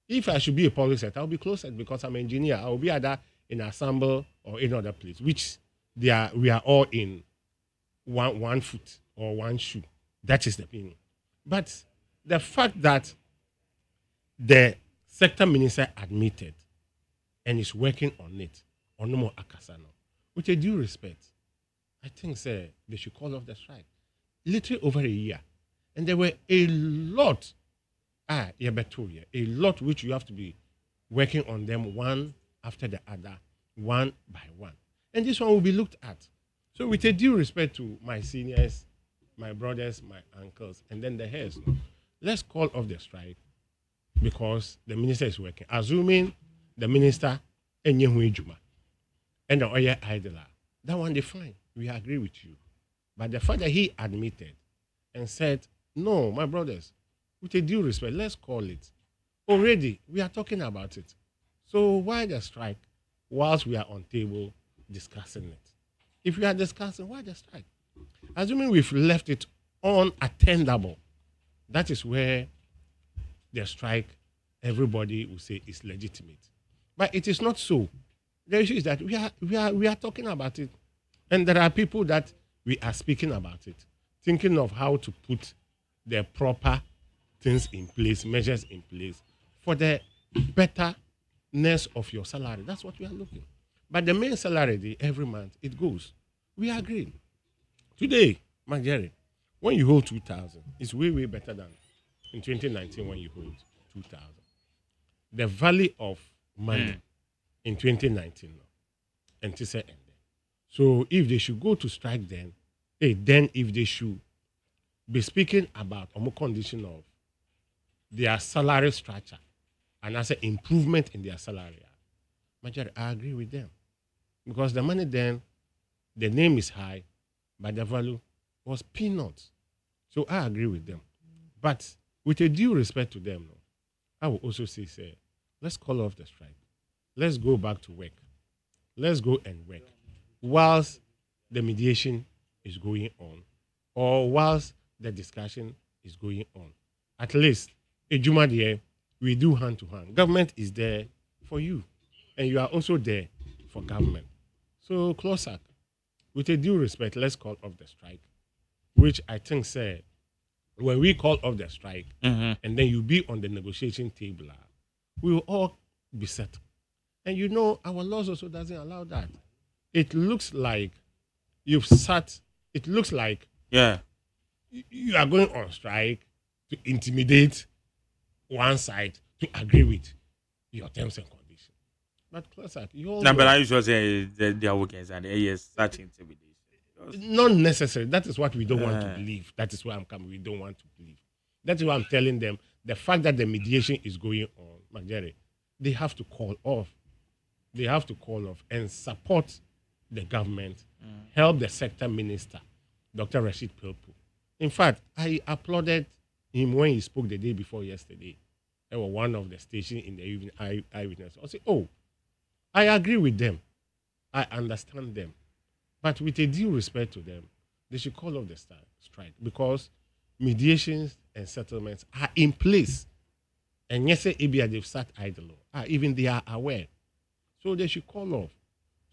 If I should be a public sector, I'll be closer because I'm an engineer. I will be either in Assemble or in other place, which we are all in one foot or one shoe. That is the meaning. But the fact that the sector minister admitted and is working on it, on no more Akasano, with a due respect, I think, sir, they should call off the strike. Literally over a year. And there were a lot, a lot which you have to be working on them one after the other, one by one. And this one will be looked at. So with a due respect to my seniors, my brothers, my uncles, and then the heirs, let's call off the strike because the minister is working. Assuming the minister and the Oya idler, that one they fine. We agree with you. But the fact that he admitted and said, no, my brothers, with a due respect, let's call it. Already, we are talking about it. So why the strike whilst we are on table discussing it? If we are discussing, why the strike? Assuming we've left it unattendable, that is where the strike, everybody will say, is legitimate. But it is not so. The issue is that we are talking about it, and there are people that we are speaking about it, thinking of how to put the proper things in place, measures in place for the betterness of your salary. That's what we are looking. But the main salary, every month, it goes. We agree. Today, Jerry, when you hold 2,000, it's way, way better than in 2019 when you hold 2,000. The value of money in 2019, and to say, so if they should go to strike then if they should be speaking about a more condition of their salary structure and as an improvement in their salary, I agree with them. Because the money then, the name is high, but the value was peanuts. So I agree with them. But with a due respect to them, I will also say, let's call off the strike. Let's go back to work. Let's go and work. Whilst the mediation is going on, or whilst the discussion is going on. At least, Ejuma there, we do hand to hand. Government is there for you, and you are also there for government. So, CLOSAC, with a due respect, let's call off the strike, which I think said, when we call off the strike, and then you be on the negotiation table, we will all be settled. And our laws also doesn't allow that. It looks like you've sat, it looks like you are going on strike to intimidate one side to agree with your terms and conditions. But CLOSAC, but I usually say they are working and yes, such intimidation. Not necessary. That is what we don't want to believe. That is where I'm coming. We don't want to believe. That is why I'm telling them the fact that the mediation is going on, McJerry, they have to call off. They have to call off and support the government, help the sector minister, Dr. Rashid Pelpu. In fact, I applauded him when he spoke the day before yesterday. There were one of the stations in the evening, Eyewitness. I said, I agree with them. I understand them. But with a due respect to them, they should call off the strike because mediations and settlements are in place. And yes, ABI, they've sat idle. Even they are aware. So they should call off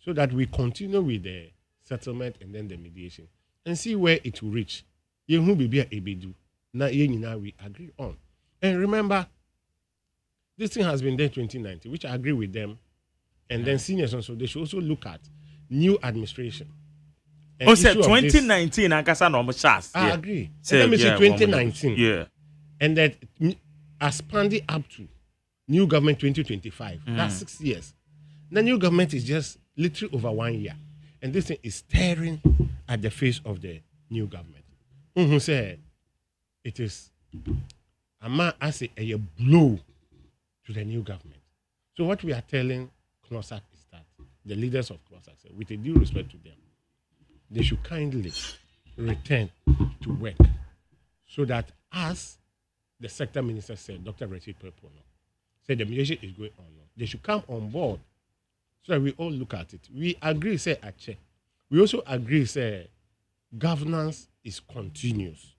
so that we continue with the settlement and then the mediation and see where it will reach. You who be a ebedu. Now we agree on. And remember, this thing has been there 2019, which I agree with them. And then seniors also, they should also look at new administration. Oh, said 2019, I agree. So let me say 2019. Yeah. And that expanding up to new government 2025. That's 6 years. The new government is just literally over 1 year. And this thing is staring at the face of the new government. Who said it is a blow to the new government. So what we are telling CNOSAC is that the leaders of CNOSAC, with a due respect to them, they should kindly return to work so that, as the sector minister said, Dr. Richard Pepono, said the mediation is going on. They should come on board so that we all look at it. We agree, say, Ache. We also agree, say, governance is continuous.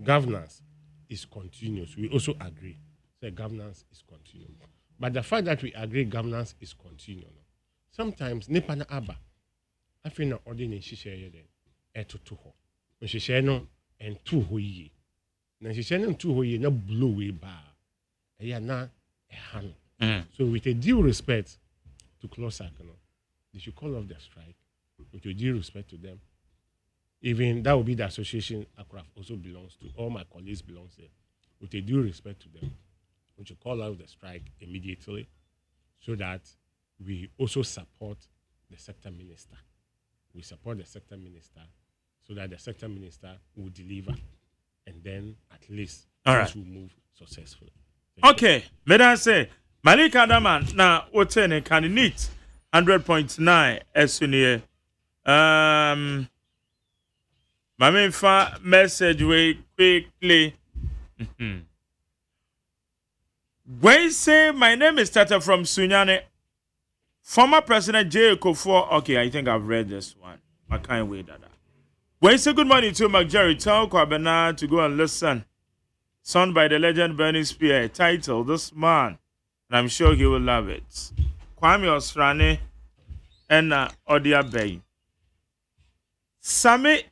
Governance is continuous. We also agree, say, governance is continuous. But the fact that we agree governance is continuous, sometimes, Nepana Abba, I feel no ordinary share then, to ho. When she share no, and 2 hoye. Now she share no 2 hoye, no blow way bar. A na a hand. So, with a due respect to CNOSAC, they should call off the strike. With a due respect to them. Even that will be the association Akraf also belongs to. All my colleagues belong there. With a due respect to them, we should call out the strike immediately so that we also support the sector minister. We support the sector minister so that the sector minister will deliver and then at least things will move successfully. Okay, may I say, Malika Daman, now, what's in a candidate 100.9 as soon my main message way quickly. When say my name is Tata from Sunyane, former President J. Kufuor. Okay, I think I've read this one. I can't wait that. When say good morning to McJerry, tell Kwabena to go and listen. Sung by the legend Bernie Spear, title This Man, and I'm sure he will love it. Kwame Osrane and Odia Bay. Sami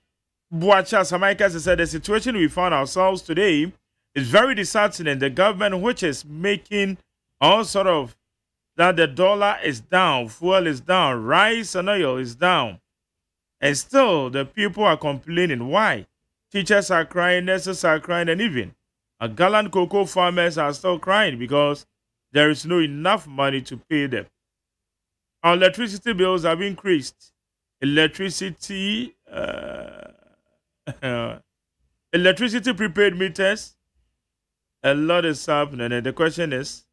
Buacha Samaikas said the situation we found ourselves today is very disheartening. The government, which is making all sort of that the dollar is down, fuel is down, rice and oil is down, and still the people are complaining. Why? Teachers are crying, nurses are crying, and even gallant cocoa farmers are still crying because there is no enough money to pay them. Our electricity bills have increased. Electricity prepaid meters, a lot is happening. And the question is,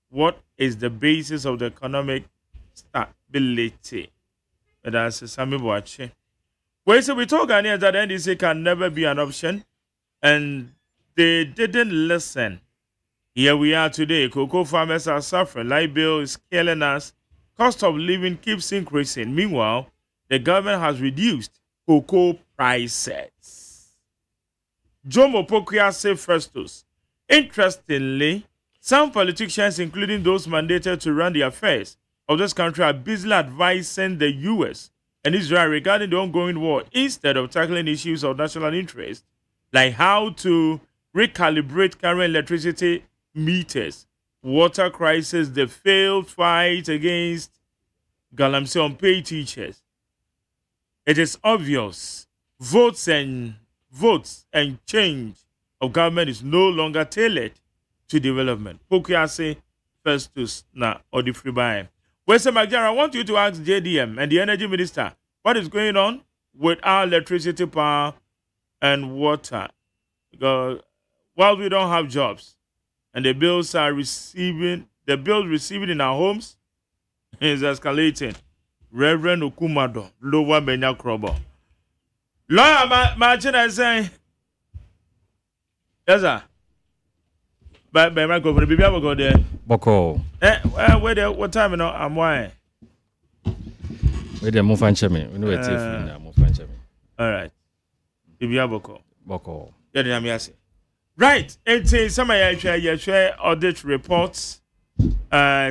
what is the basis of the economic stability? That's Sami Boache. Well, so we told Ghanaians that NDC can never be an option, and they didn't listen. Here we are today. Cocoa farmers are suffering. Light bill is killing us. Cost of living keeps increasing. Meanwhile, the government has reduced cocoa prices. Jomo Pokuase Festus. Interestingly, some politicians, including those mandated to run the affairs of this country, are busily advising the U.S. and Israel regarding the ongoing war instead of tackling issues of national interest, like how to recalibrate current electricity meters, water crisis, the failed fight against galamsey unpaid teachers. It is obvious votes and change of government is no longer tailored to development. Pokuase Festus na Odifribaye. Wese Magyara, I want you to ask JDM and the energy minister what is going on with our electricity, power, and water. Because while we don't have jobs and the bills receiving in our homes is escalating. Reverend Okumado, Lower Benya Krobo. Lawyer, Martin, say, yes, sir. But my microphone, baby, I will go there. Boko. What time, I'm why? We dey mo fan cheme. We no we tie free na mo fan cheme. All right. Ibia boko. Boko. Yeah, dey am here. Right. It's some you share audit reports.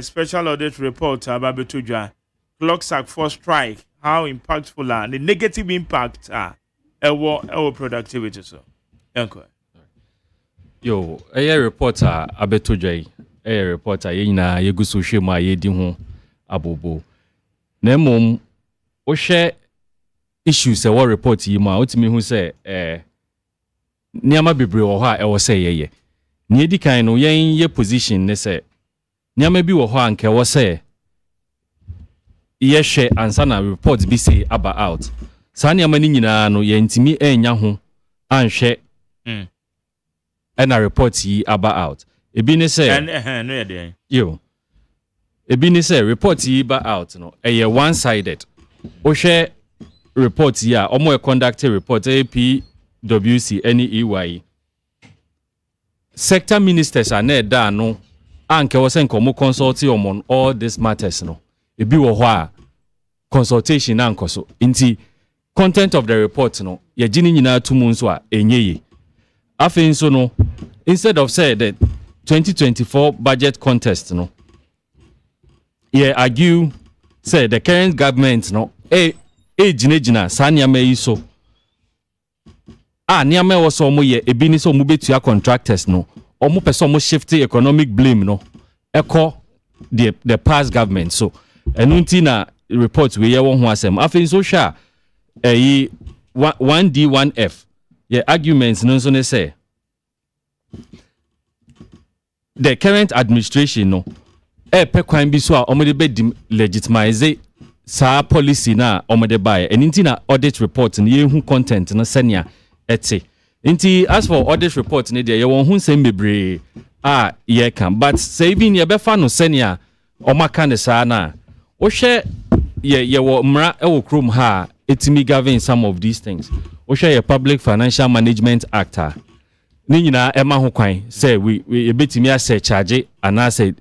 Special audit report about Betudra. Clock sack for strike. How impactful are the negative impact are our productivity so. Yanko. Yo, a reporter Abetudra. A reporter yina yegu social ma yedi ho abobo. Na mom o share issues e wo report yi ma otimi hu say niama bebre wo ho a e wo say yeye. Ni edi kan no yen ye position ne say niama bi wo ho anke wo say ye share ansa na report bi say aba out. Sa niama ni nyina no ye ntimi enya ho anhwe na report yi aba out. Ebi ne say no ye dey. Yo. Ebi ne say report yi ba out no e one sided. O share report yi a omo e conduct report APWC NEY. Sector ministers are na da no anke wo say nkomo consult on all these matters no. Ebi wo ho a consultation na nkoso. Inti content of the report no ye gini nyina tumu nso a enyeye. Afi nso no instead of say that 2024 budget contest no argue say the current government no gina saniama yi so niama wo so mo ye ebi ni so mo betua contractors no omo person mo shift economic blame no echo the past government so enunti na report we ye wo ho asem afin so sha 1D1F arguments no so ne say the current administration no pe kwan bi so a omode be legitimize sa policy na omode buy eninti na audit report na ye hu content no senia ete inti as for audit report ne de ye won hu nsem bebre ye kan but say even ye be fa no senia omaka ne sa na wo hwe ye wo mra e wo krom ha etimi govern some of these things wo hwe ye Public Financial Management Act ni nyina ema ho kwan say we ebetimi ase charge ana say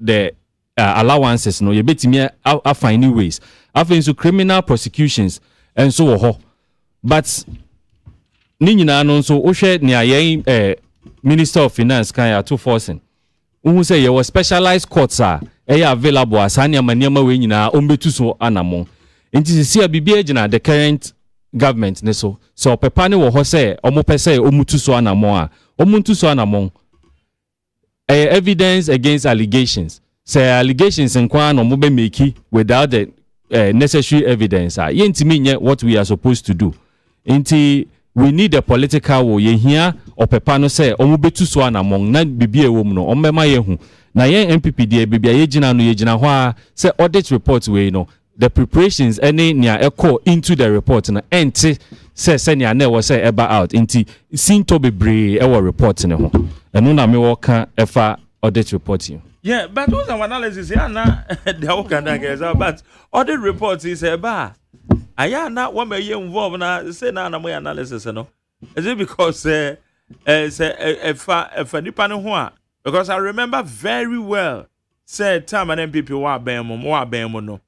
the allowances no ebetimi a fine ways after so criminal prosecutions and so ho but ni nyina no so wo hwe ne ayen Minister of Finance kan ya to forcing who say you specialized courts are available as anyama we nyina ombetu so anamon nti se bibia agina the current government ne so pepa ne wo ho say omo pese omutu so anamon a omuntu so anamon evidence against allegations say allegations nkwa no mo be make without the necessary evidence yentimi nye what we are supposed to do nti we need a political will ye here or pepa no say omo betu so anamon na bibia ewom no ommema ye hu na yen MPP de bibia ye gina no ye gina ho a say audit report we no the preparations any near echo into the report na enti say senior na was say eba out inti sinto bebre e wo report ne ho eno na me wo ka efa audit report you. Yeah, but those are analysis here na the organizer but audit report is eba aya na what may you involved na say na my analysis no is it because efa nipa ne ho a because I remember very well said time and MPP wa ben mo no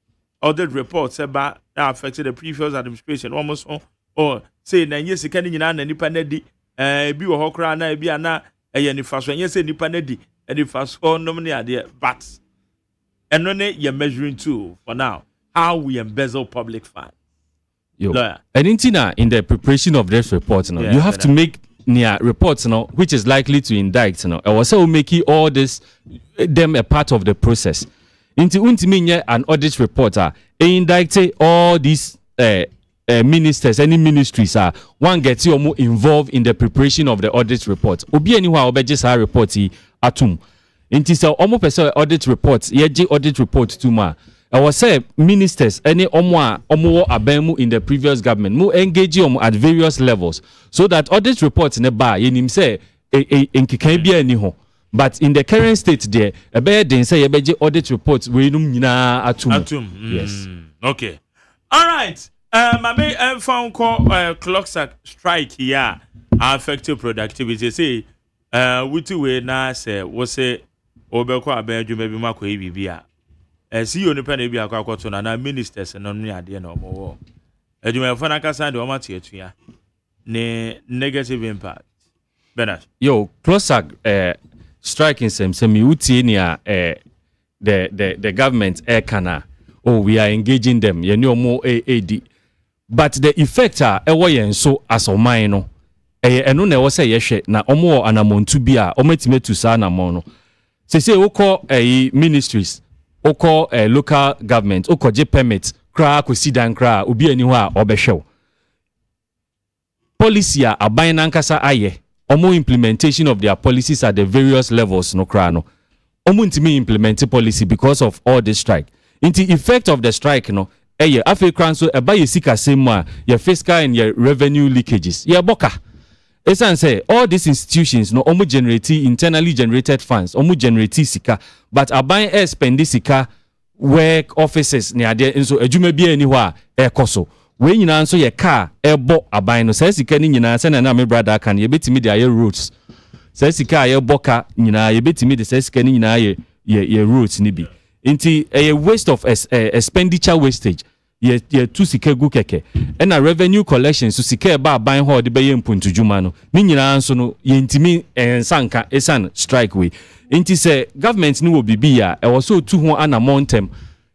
audit reports about that affected the previous administration almost or say na yes can nyina na nipa na di bi wo hokra na bi ana nifa so yes nipa na di nifa so no ne ade but eno ne ye measuring tool for now how we embezzle public funds. And in the preparation of this report you have to make near reports which is likely to indict I was so making all this them a part of the process. Unti an audit reporter indict all these ministers, any ministries one gets you more involved in the preparation of the audit report. Obi anywhere just a report atum. Inti so almost person audit reports, audit report to ma. I was say ministers any omo abemu in the previous government mo engage at various levels so that audit reports ne ba yenim say enkikan bia ni ho. But in the current state there, a bear then say a beji audit report we nyina atum. Yes. Okay. All right. My phone call clock strike here affected productivity. Say we two we na say we say obeko abeju maybe mako bibia. see you nipa na bi akwa to na ministers no ne ade na omo adwumayɛfo na kasa de ɔma te atua ne negative impact Bernard yo closer striking some utie near the government kana we are engaging them ye no more AD but the effect ewo yen so as oman no eno na ewo say yehwe na omo anamontu bi a ometime tu sa anamon no say woko ministries woko local government woko je permit kra kwesidan kra obi ani ho a obehwew policy a aban nankasa aye omo implementation of their policies at the various levels no kra no omo ntimi implement policy because of all this strike in the effect of the strike no African so eba yesika sema your fiscal and your revenue leakages boka esan say all these institutions no omo generate internally generated funds omo generate sika but aban spend sika work offices ne ade nso adwuma bi ani ho a ekoso we nyina nso ye car ebo aban no say sika ni nyina say na me brother kan ye betimi de aye roads say sika ye boka nyina ye betimi de say sika ni nyina ye roads ni bi inti a waste of expenditure wastage ye tu sika gu keke and a revenue collection so sika ba ban ho de be ye mpuntujuma no ni nyina nso no ye ntimi ensanka esan strike we inti say government ni wo bibi ya e wo so tu ho ana montem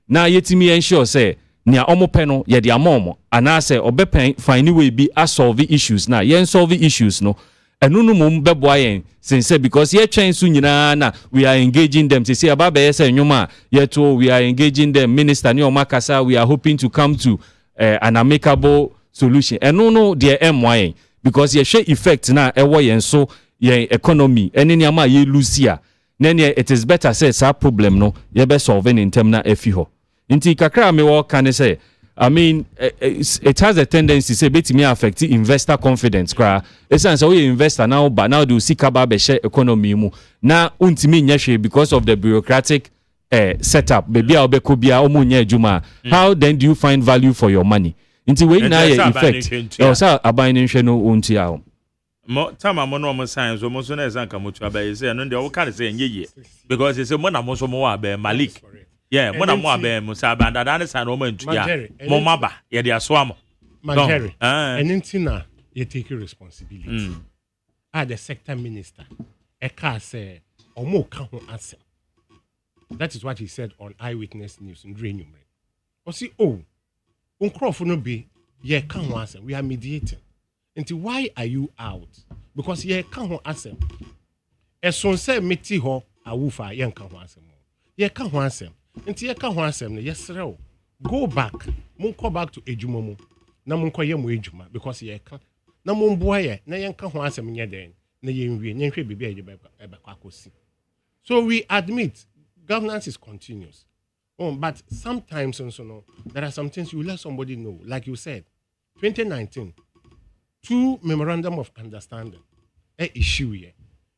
na yetimi ensure say nia omope no ye de amomo ana say obepen fine we bi solve issues na ye solve issues no enu no mum beboa yen since because ye twen so nyina na we are engaging them say ababa ye say nyuma ye to we are engaging them minister ni omakasa we are hoping to come to an amicable solution enu no de emwa because ye share effect na ewo yen so ye economy eni ni ama ye lucia then it is better say sa problem no ye be solving in term na efi ho nti kakra me wo kan say I mean, it has a tendency to say me affect investor confidence. It's an so investor now, but now do see kaba share economy mu. Na untimi nyeshe because of the bureaucratic setup. Baby aobe kubia omu nye juma. How then do you find value for your money? Inti we na effect. Osa abaini nsheno unti yao. Mo tama mo no mo science mo so na ezanka mo tu abaye say no de wo ka say nyeye because say mo na mo so mo wa be Malik. Yeah, mona mo abe mo sa ba dada ne sa no man tu ya. Mo maba ye de aso am. Manjeri. And intina you take responsibility. The sector minister e ka say omo ka ho asem. That is what he said on Eyewitness News in Drenyumre. O si uncrofo no be ye ka ho asem. We are mediating. Nti why are you out? Because ye ka ho asem. Eson say meti ho awufa ye ka ho asem. Ye ka ho asem. Nti ye ka ho asem no yesrew go back go back to ejumomo na monko ye mo ejuma because ye ka na momboa ye na ye ka ho asem nye den na ye nwie nye hwe bibia ye be kwakosi. So we admit governance is continuous, but sometimes also no there are some things you let somebody know, like you said 2019 2 memorandum of understanding issue here,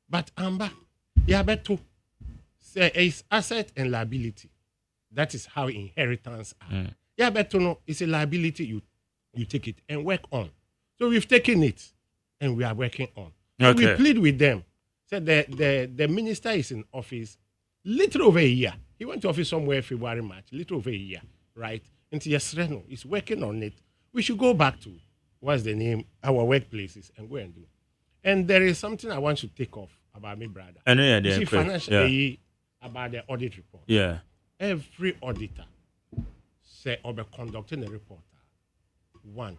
but amba ya beto say is asset and liability. That is how inheritance are. Yeah, but to know it's a liability you take it and work on. So we've taken it and we are working on. So we plead with them. Said the minister is in office little over a year. He went to office somewhere February, March, little over a year, right? And yes, Reno is working on it. We should go back to what's the name, our workplaces and go and do. And there is something I want to take off about me, brother. I know you see financially about the audit report. Yeah. Every auditor say or be conducting a report. One,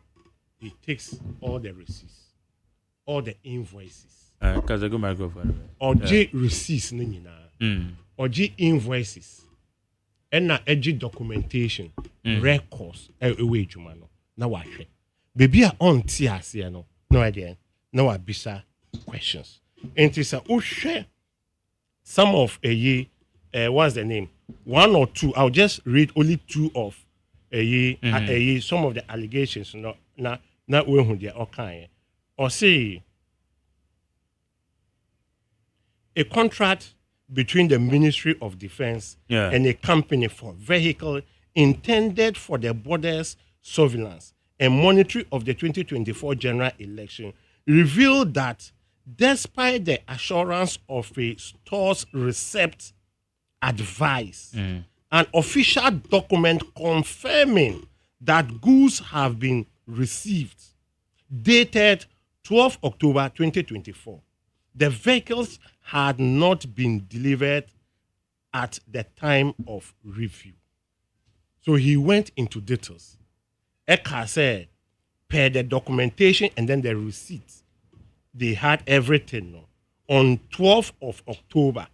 he takes all the receipts, all the invoices. Because I go microphone. Or J receipts or J invoices. And na edgy documentation, records, away jumano. Now what? Baby are on TRC no idea. No abisa questions. And it's a some of a ye what's the name? One or two. I'll just read only two of some of the allegations. Not when they are okay. Or say a contract between the Ministry of Defense and a company for vehicle intended for the borders surveillance and monitoring of the 2024 general election revealed that despite the assurance of a store's receipt advice an official document confirming that goods have been received, dated 12 October 2024. The vehicles had not been delivered at the time of review. So he went into details. Eka said, per the documentation and then the receipts, they had everything. No? On 12th of October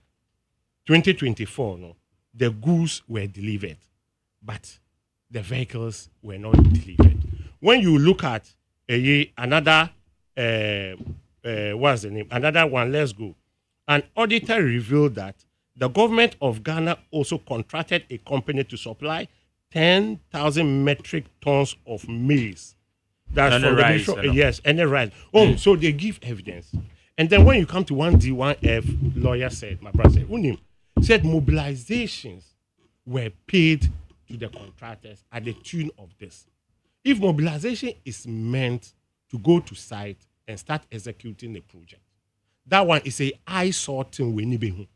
2024, no, the goods were delivered, but the vehicles were not delivered. When you look at another, what's the name? Another one, let's go. An auditor revealed that the government of Ghana also contracted a company to supply 10,000 metric tons of maize. That's and from the rice, Ministry, yes, and the rice. Oh, so they give evidence. And then when you come to 1D, 1F, lawyer said, my brother said, Unim, said mobilizations were paid to the contractors at the tune of this. If mobilization is meant to go to site and start executing the project, that one is a eye sorting when.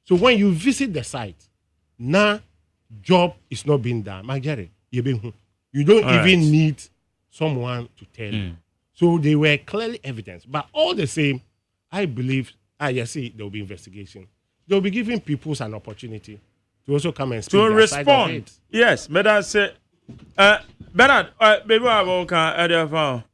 So when you visit the site, now job is not being done. You don't even need someone to tell you. So they were clearly evidence. But all the same, I believe, there will be investigation. They'll be giving people an opportunity to also come and speak to their respond. Side of it. Yes, but I say, Bernard, baby, I won't phone.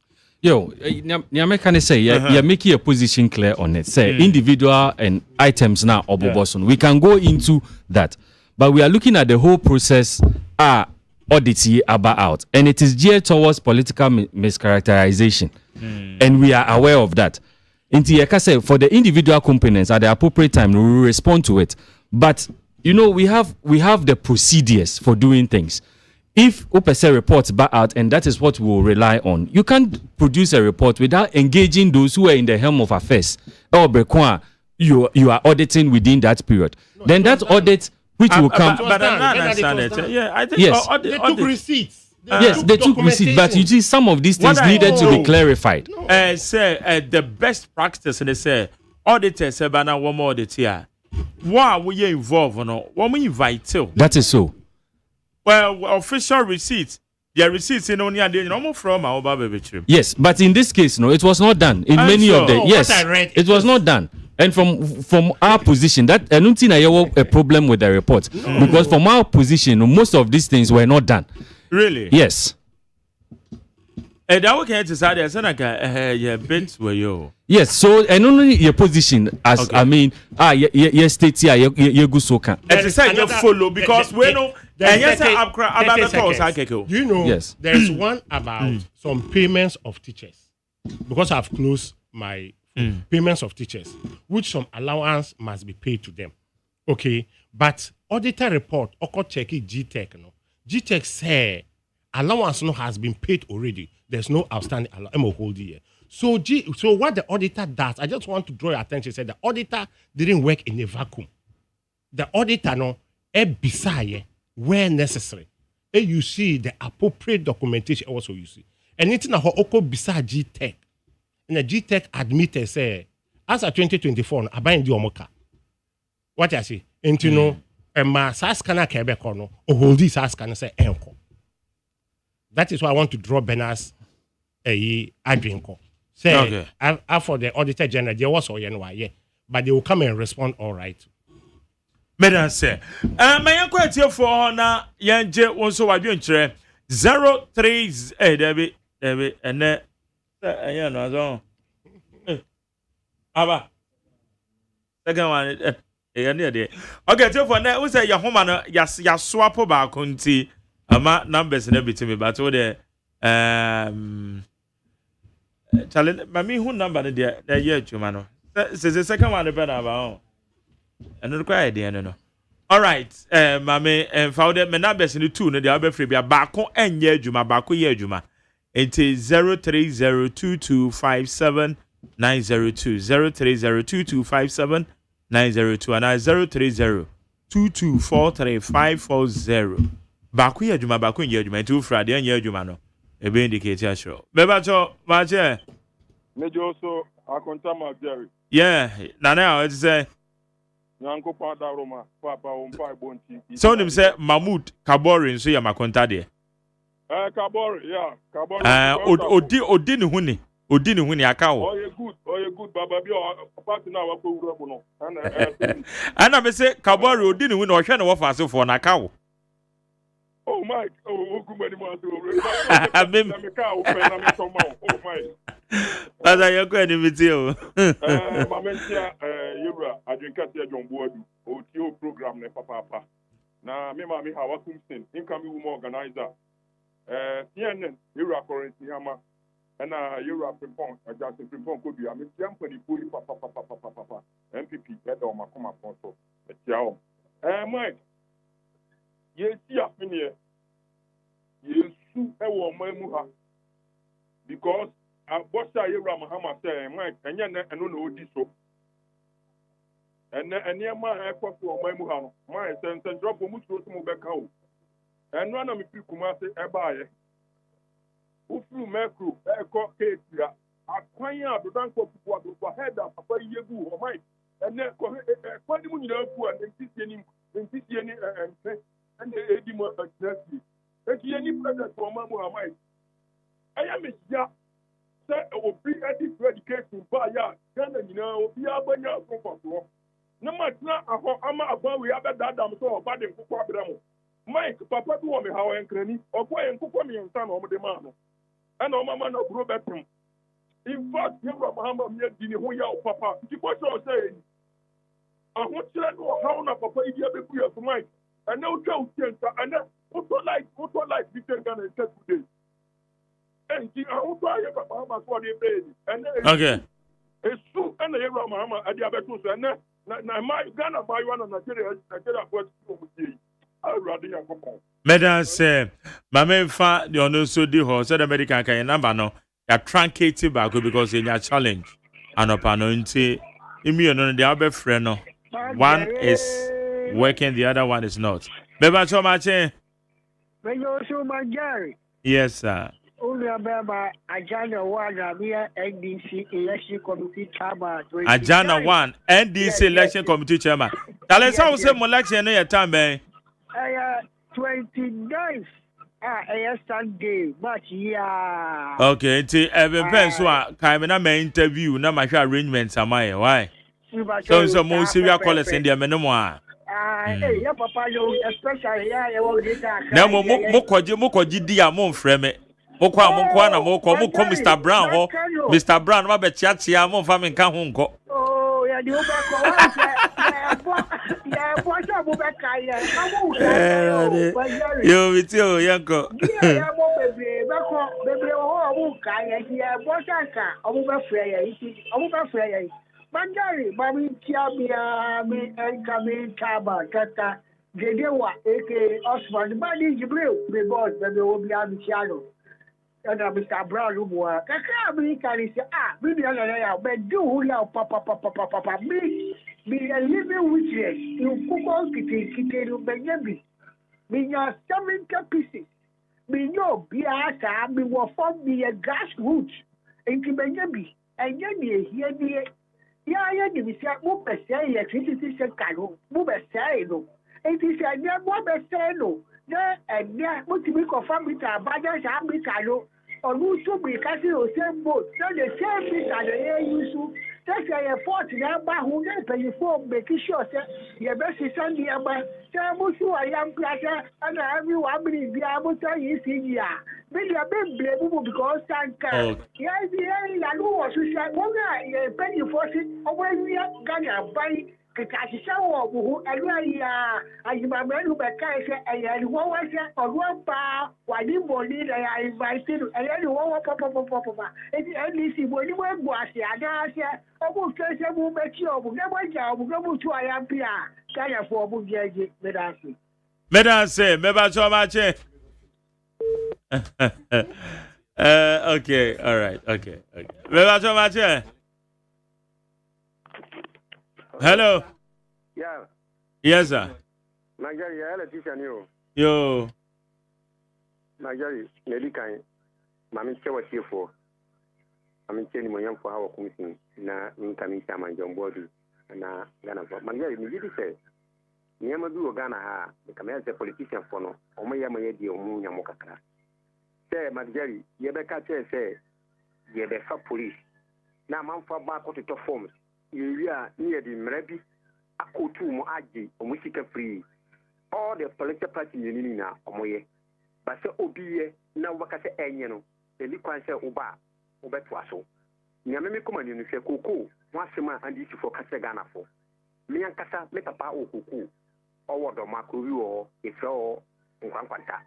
Yo, Nyame say, you're making a position clear on it. Say individual and items now, Oboboson. We can go into that. But we are looking at the whole process, audit about, and it is geared towards political mischaracterization. And we are aware of that. Say, for the individual components at the appropriate time, we will respond to it. But you know, we have the procedures for doing things. If OPSE reports back out, and that is what we will rely on, you can't produce a report without engaging those who are in the helm of affairs. Or you are auditing within that period. No, then that audit which will come. But I understand it. Yeah, I think yes. They took receipts. They took receipts, but you see, some of these things needed to be clarified. Say the best practice, and they say auditors say, "Bana one more audit here. Why we you involved? No, what we invite you." That is so. Well, official receipts. Their receipts in only and normal from our baby trip. Yes, but in this case, no, it was not done. In many of the yes, it was not done. And from our position, that I don't think I have a problem with the report because from our position, most of these things were not done. Really? Yes. And that okay to say there's like yeah bits where you. Yes, so and only your position as okay. I mean, yes, state here, you go so can. And it's like you follow because we know. And yes, you know, yes. There's one about some payments of teachers because I've closed my payments of teachers, which some allowance must be paid to them. Okay, but auditor report, Oko check it GTech, no. GTech say allowance no has been paid already. There's no outstanding allowance. Hold here. So what the auditor does, I just want to draw your attention. Say the auditor didn't work in a vacuum. The auditor no beside where necessary. And you see the appropriate documentation also you see. And it's not oko beside GTech. And the GTech admitted say as of 2024 I buy the omoka. What I say? And you know ma saskana kebe no o hold this saskana say enko. That is why I want to draw Bernard's adrenco. Say okay. For the auditor general there was but they will come and respond all right. Bernard say my inquiry for na yanje won so wadwen kire 03 David and yeah no so aba second one okay so for now we say your home na ya swap ba konti ama numbers na bitimi but we the challenge mami who number na there yeah adwuma no say the second one better about and no quite idea no. All right, mame found me numbers in the two no dey obefre bia baako enye adwuma baako ye adwuma. It is 0302257902 0302257902 and 0302243540. Baako ye adwuma baako enye adwuma nti ufra de enye adwuma no e be indicate ya sure. Beba cho ma che. Mejo so akontama Jerry. Yeah, na now it say Nyanko Pada Roma, Papa, Bonti. So him say Mahmoud Kabori so ya makonta de. Kabori, yeah, Kabori. Odi ni huni aka wo. Oh, you good, Baba. Be party now we go no. Ana me say Kabori odi ni huni o hwe na wo fa so for na aka wo. Oh my, oh good many more to. Oh my. Ada yo ko ni miti o. Mamentia yura adwenkati adwomboadu. O tio program ne papa. Na me ma me ha wakumsen, incoming woman organizer. CNN yura currency hama. Na yura prepon, adjust prepon ko bia me tiam pani poli papa. MPP head o makoma ponso. Etiao. Mike. Yesi afini Yesu ewo mamu ha. Because Bossa Yura Mahama say, Mike, and yet, and no odi so. And near my airport or my Muhano, my sense and drop of Mutu to back out. And one of me Kumase Ebaye. Who flew Macro, Airco Kate, acquire the bank of what head up a Yagu or Mike. And then, quite the money and Titian and the Edimo at Nessie. Any present for Mamma Mike. I am a ya. O free education by ya, Ghana, you know, be a banya for no matter ama about we have that damn so bad in Kukwabram. Mike, Papa, do me how and cranny, or why and Kukwami and son of the man. And no mamma no grow better. In fact, you are Mahama Mia who ya Papa, you was all saying. I want you to know how na Papa is here for Mike. And no joke, and then what like we take Ghana and set today. Okay. It's true, and the Mama at the Abetus, and my Ghana by one of Nigeria, Madam say, Mamma fa the honor so di ho said American can number no. Ya truncate back because in your challenge. And upon nti immune on the other friend no. One is working, the other one is not. Beba so much. Yes, sir. Only about Ajana 1 NDC election committee chairman. Ajana 1 NDC election committee chairman. Tell us how say election no your time eh. 29th Sunday March yeah. Okay, nti even pen so kai me na my interview na my arrangements am I why? So mo serious callers in there me no mo a. Hey, yeah papa yo especially yeah na mo kwaji di a mo frɛ me. Mokwa na mokwa Mr. Brown ho. Mr. Brown ma be chia mo fa me nka ho nko. Oh, yeah, the Obeko. Yeah, what's up, Obeka? Yo, with you, Yanko. Yeah, baby, oh, yeah, what's that? Obeka, Bangari, Mami Tiabia, me and Kami Kaba, Kata, Gedewa, aka Osman, Badi Jibril, the boss, baby, will be on the channel. And Mr. Brown, Kaka, can say, maybe but do now, papa, me, be a living witness. You cook Kitty, Benjamin. Me your 70 pieces. Me no Biata, me will form me a grassroots. And Benjamin, and then here, yeah, we say, move a say, electricity second, move a say, no. It is a near one say, no. And yeah, what we confirm with our badges and Mikalo, or who should be casting the same boat. Not the same thing as the air you should. That's a 40 number who get pay for making sure that your best is on the number. Samusu, I am Plaza, and everyone will be able to see ya. Maybe a bit blamable because Sanka. Yeah, I know what you said. One guy, a penny for it, or when we are gonna buy. Kasi sawo buhu alwa ya ajimamelu bekaise ayali wawase ogwapa wadi boli da ya invite ayali wawa papa eti NDC boli mo egbu ase adase obu kese bu mechi obu geboja obu gebutu ayampia kaya fo obu jeje medase meba so mache okay, all right, okay. Meba so mache. Hello. Yeah. Yes, sir. Nigeria, electrician you. Yo. Nigeria, medical. Mami chewa chefo. Mami cheni mo yam for how commission na incoming chairman John Bodu. na Ghana for man ya mi di say niam bi wo Ghana ha ka me say politician for no o mo ya ma ye di o mu nya mo kakra say Magari ye be ka say ye be fa police na man fa ba ko to forms ye wi a ni ye di mrabi akotu mu age o mu sika free all the political party ni na o mo ye ba say obiye na wo ka say enye no eli kwan say uba obeto aso nyame me komani no hwe koko wasema andi sifo ka say Ghana for me ankasa me papa o koko owo do makrowi o efe o nkwankwanta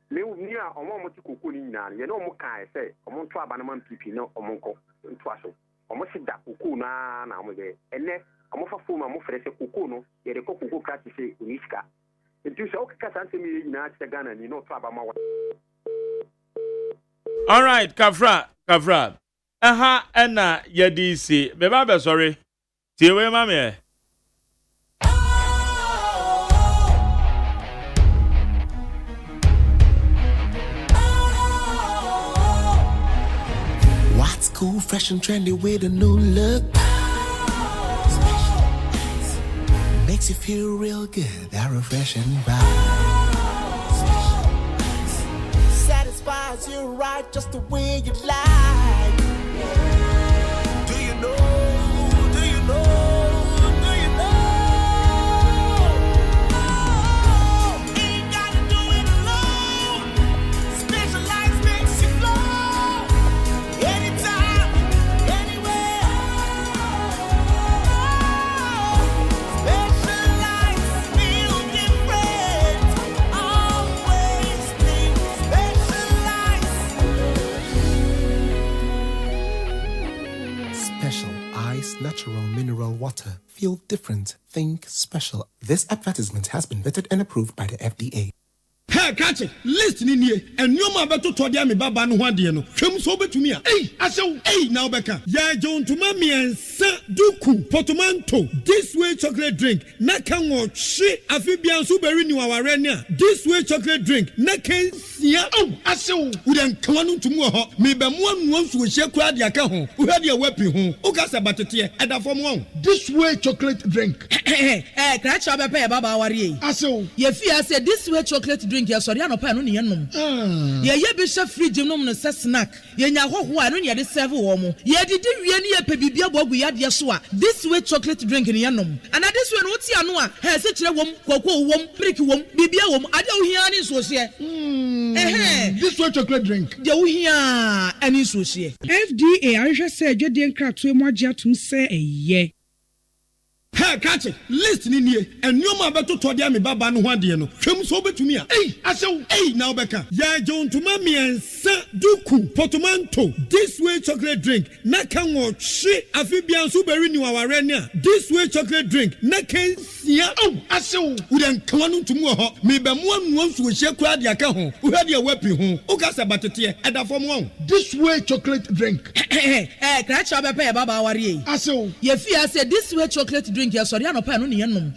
me ni a omo mo ti koko ni nyina ye no mo kan say omo nto aba na man pipi na omo nko nto aso omo si da koko na mo be ene omo fa fo ma mo fere say koko no ye de koko practice uniska nti so o ka san se mi nyina ti Ghana ni no to aba ma. All right, Kafra. Aha, ena yedisi. Beba be sorry. Tiwe mame. What's cool, fresh and trendy with a new look? Makes you feel real good, that refreshing vibe. Satisfies you right just the way you like. Do you know? Do you know? Do you know? Ain't gotta do it alone. Specialized makes you flow. Anytime, anywhere. Specialized feel different. Always think Special Ice Natural Mineral Water. Feel different. Think special. This advertisement has been vetted and approved by the FDA. Hey, catch it. Listen in here. And you ma beto to dia me baba no hwade no. Hwem so betumi a. Hey, now beka. Ya jon to ma miensa duku portmanteau. This way chocolate drink. Na kan wo hwe afibian so beri ni waware ni a. This way chocolate drink. Na kan sia. Asew. We dan kan no tumu ho. Me be mo anu so hye kura dia ka ho. Wo hwade wapi ho. O ka sa batete e da fom ho. This way chocolate drink. Catch up pay baba wari. Asew. Ye fi say this way chocolate drink ya sorry anopa no ne yenom ye bi hye fridge nom no se snack ye nya hoho a no ne de serve wo mo ye didi wie ne ye pebibia bogu ya de so a this way chocolate drink ne yenom and this way no ti ano a he se kire wom koko wom prick wom bibia wom ade wo hia ne so hye this way chocolate drink de wo hia ani so hye FDA ahwehwe se adwede nkratoe mo agye atum se eye. Hey, catch it. Listen in here. And you ma beto to dia me baba no hwade no. Hwem so betumi a. Asew. Now beka. Ya jon to ma miensa duku portmanteau. This way chocolate drink. Na kan wo hwe afibian so beri ni waware ni a. This way chocolate drink. Na kan sia. Asew. We dan kan no tumu ho. Me be mo anu so hye kura dia ka ho. Wo hwade wapi ho. O ka sa batete e da fom ho. This way chocolate drink. Catch up pay baba wari. Asew. Ye fi say this way chocolate drink ya sorry anopa no ne yenom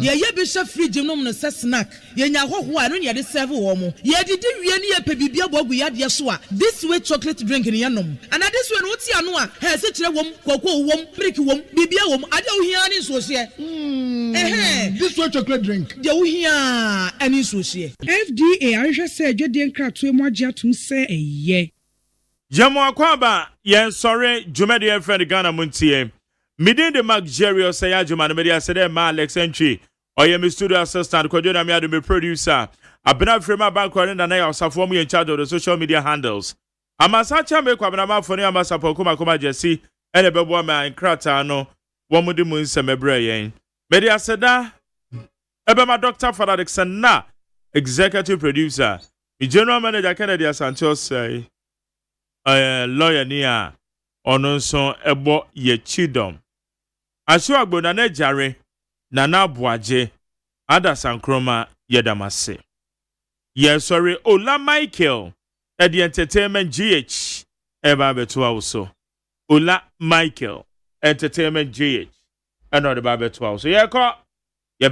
ye bi hye fridge nom no se snack ye nya hoho a no ne de serve wo mo ye didi wie ne ye pebibia bogu ya de so a this way chocolate drink ne yenom and this way no ti ano a he se kire wom koko wom prick wom bibia wom ade wo hia ne so hye this way chocolate drink de wo hia ani so hye FDA ahwehwe se adwede nkratoe mo agye atum se eye. Jamo akwaba yen sorry jumede friend Ghana Montie. Midin the Maggerio OSEI AGYEMAN media said ma Alex Entry or your studio assistant Kodona me the producer. Abena frame bank and na ya osafo mu in charge of the social media handles. Amasacha me kwabena ma foni amasapo kuma Jesse ene bebo ma nkrata no wo mu di mu nsemebre yen. Media said da ebe ma Dr. Father Dixon na executive producer. The general manager Kennedy Santos say lawyer nia ono nso ebo ye chidom. Aso agbona na jare na na boaje ada sankroma yedamase. Yes sorry Ola Michael at the entertainment GH eba beto also. Ola Michael entertainment GH another babeto also. Yeah ko ye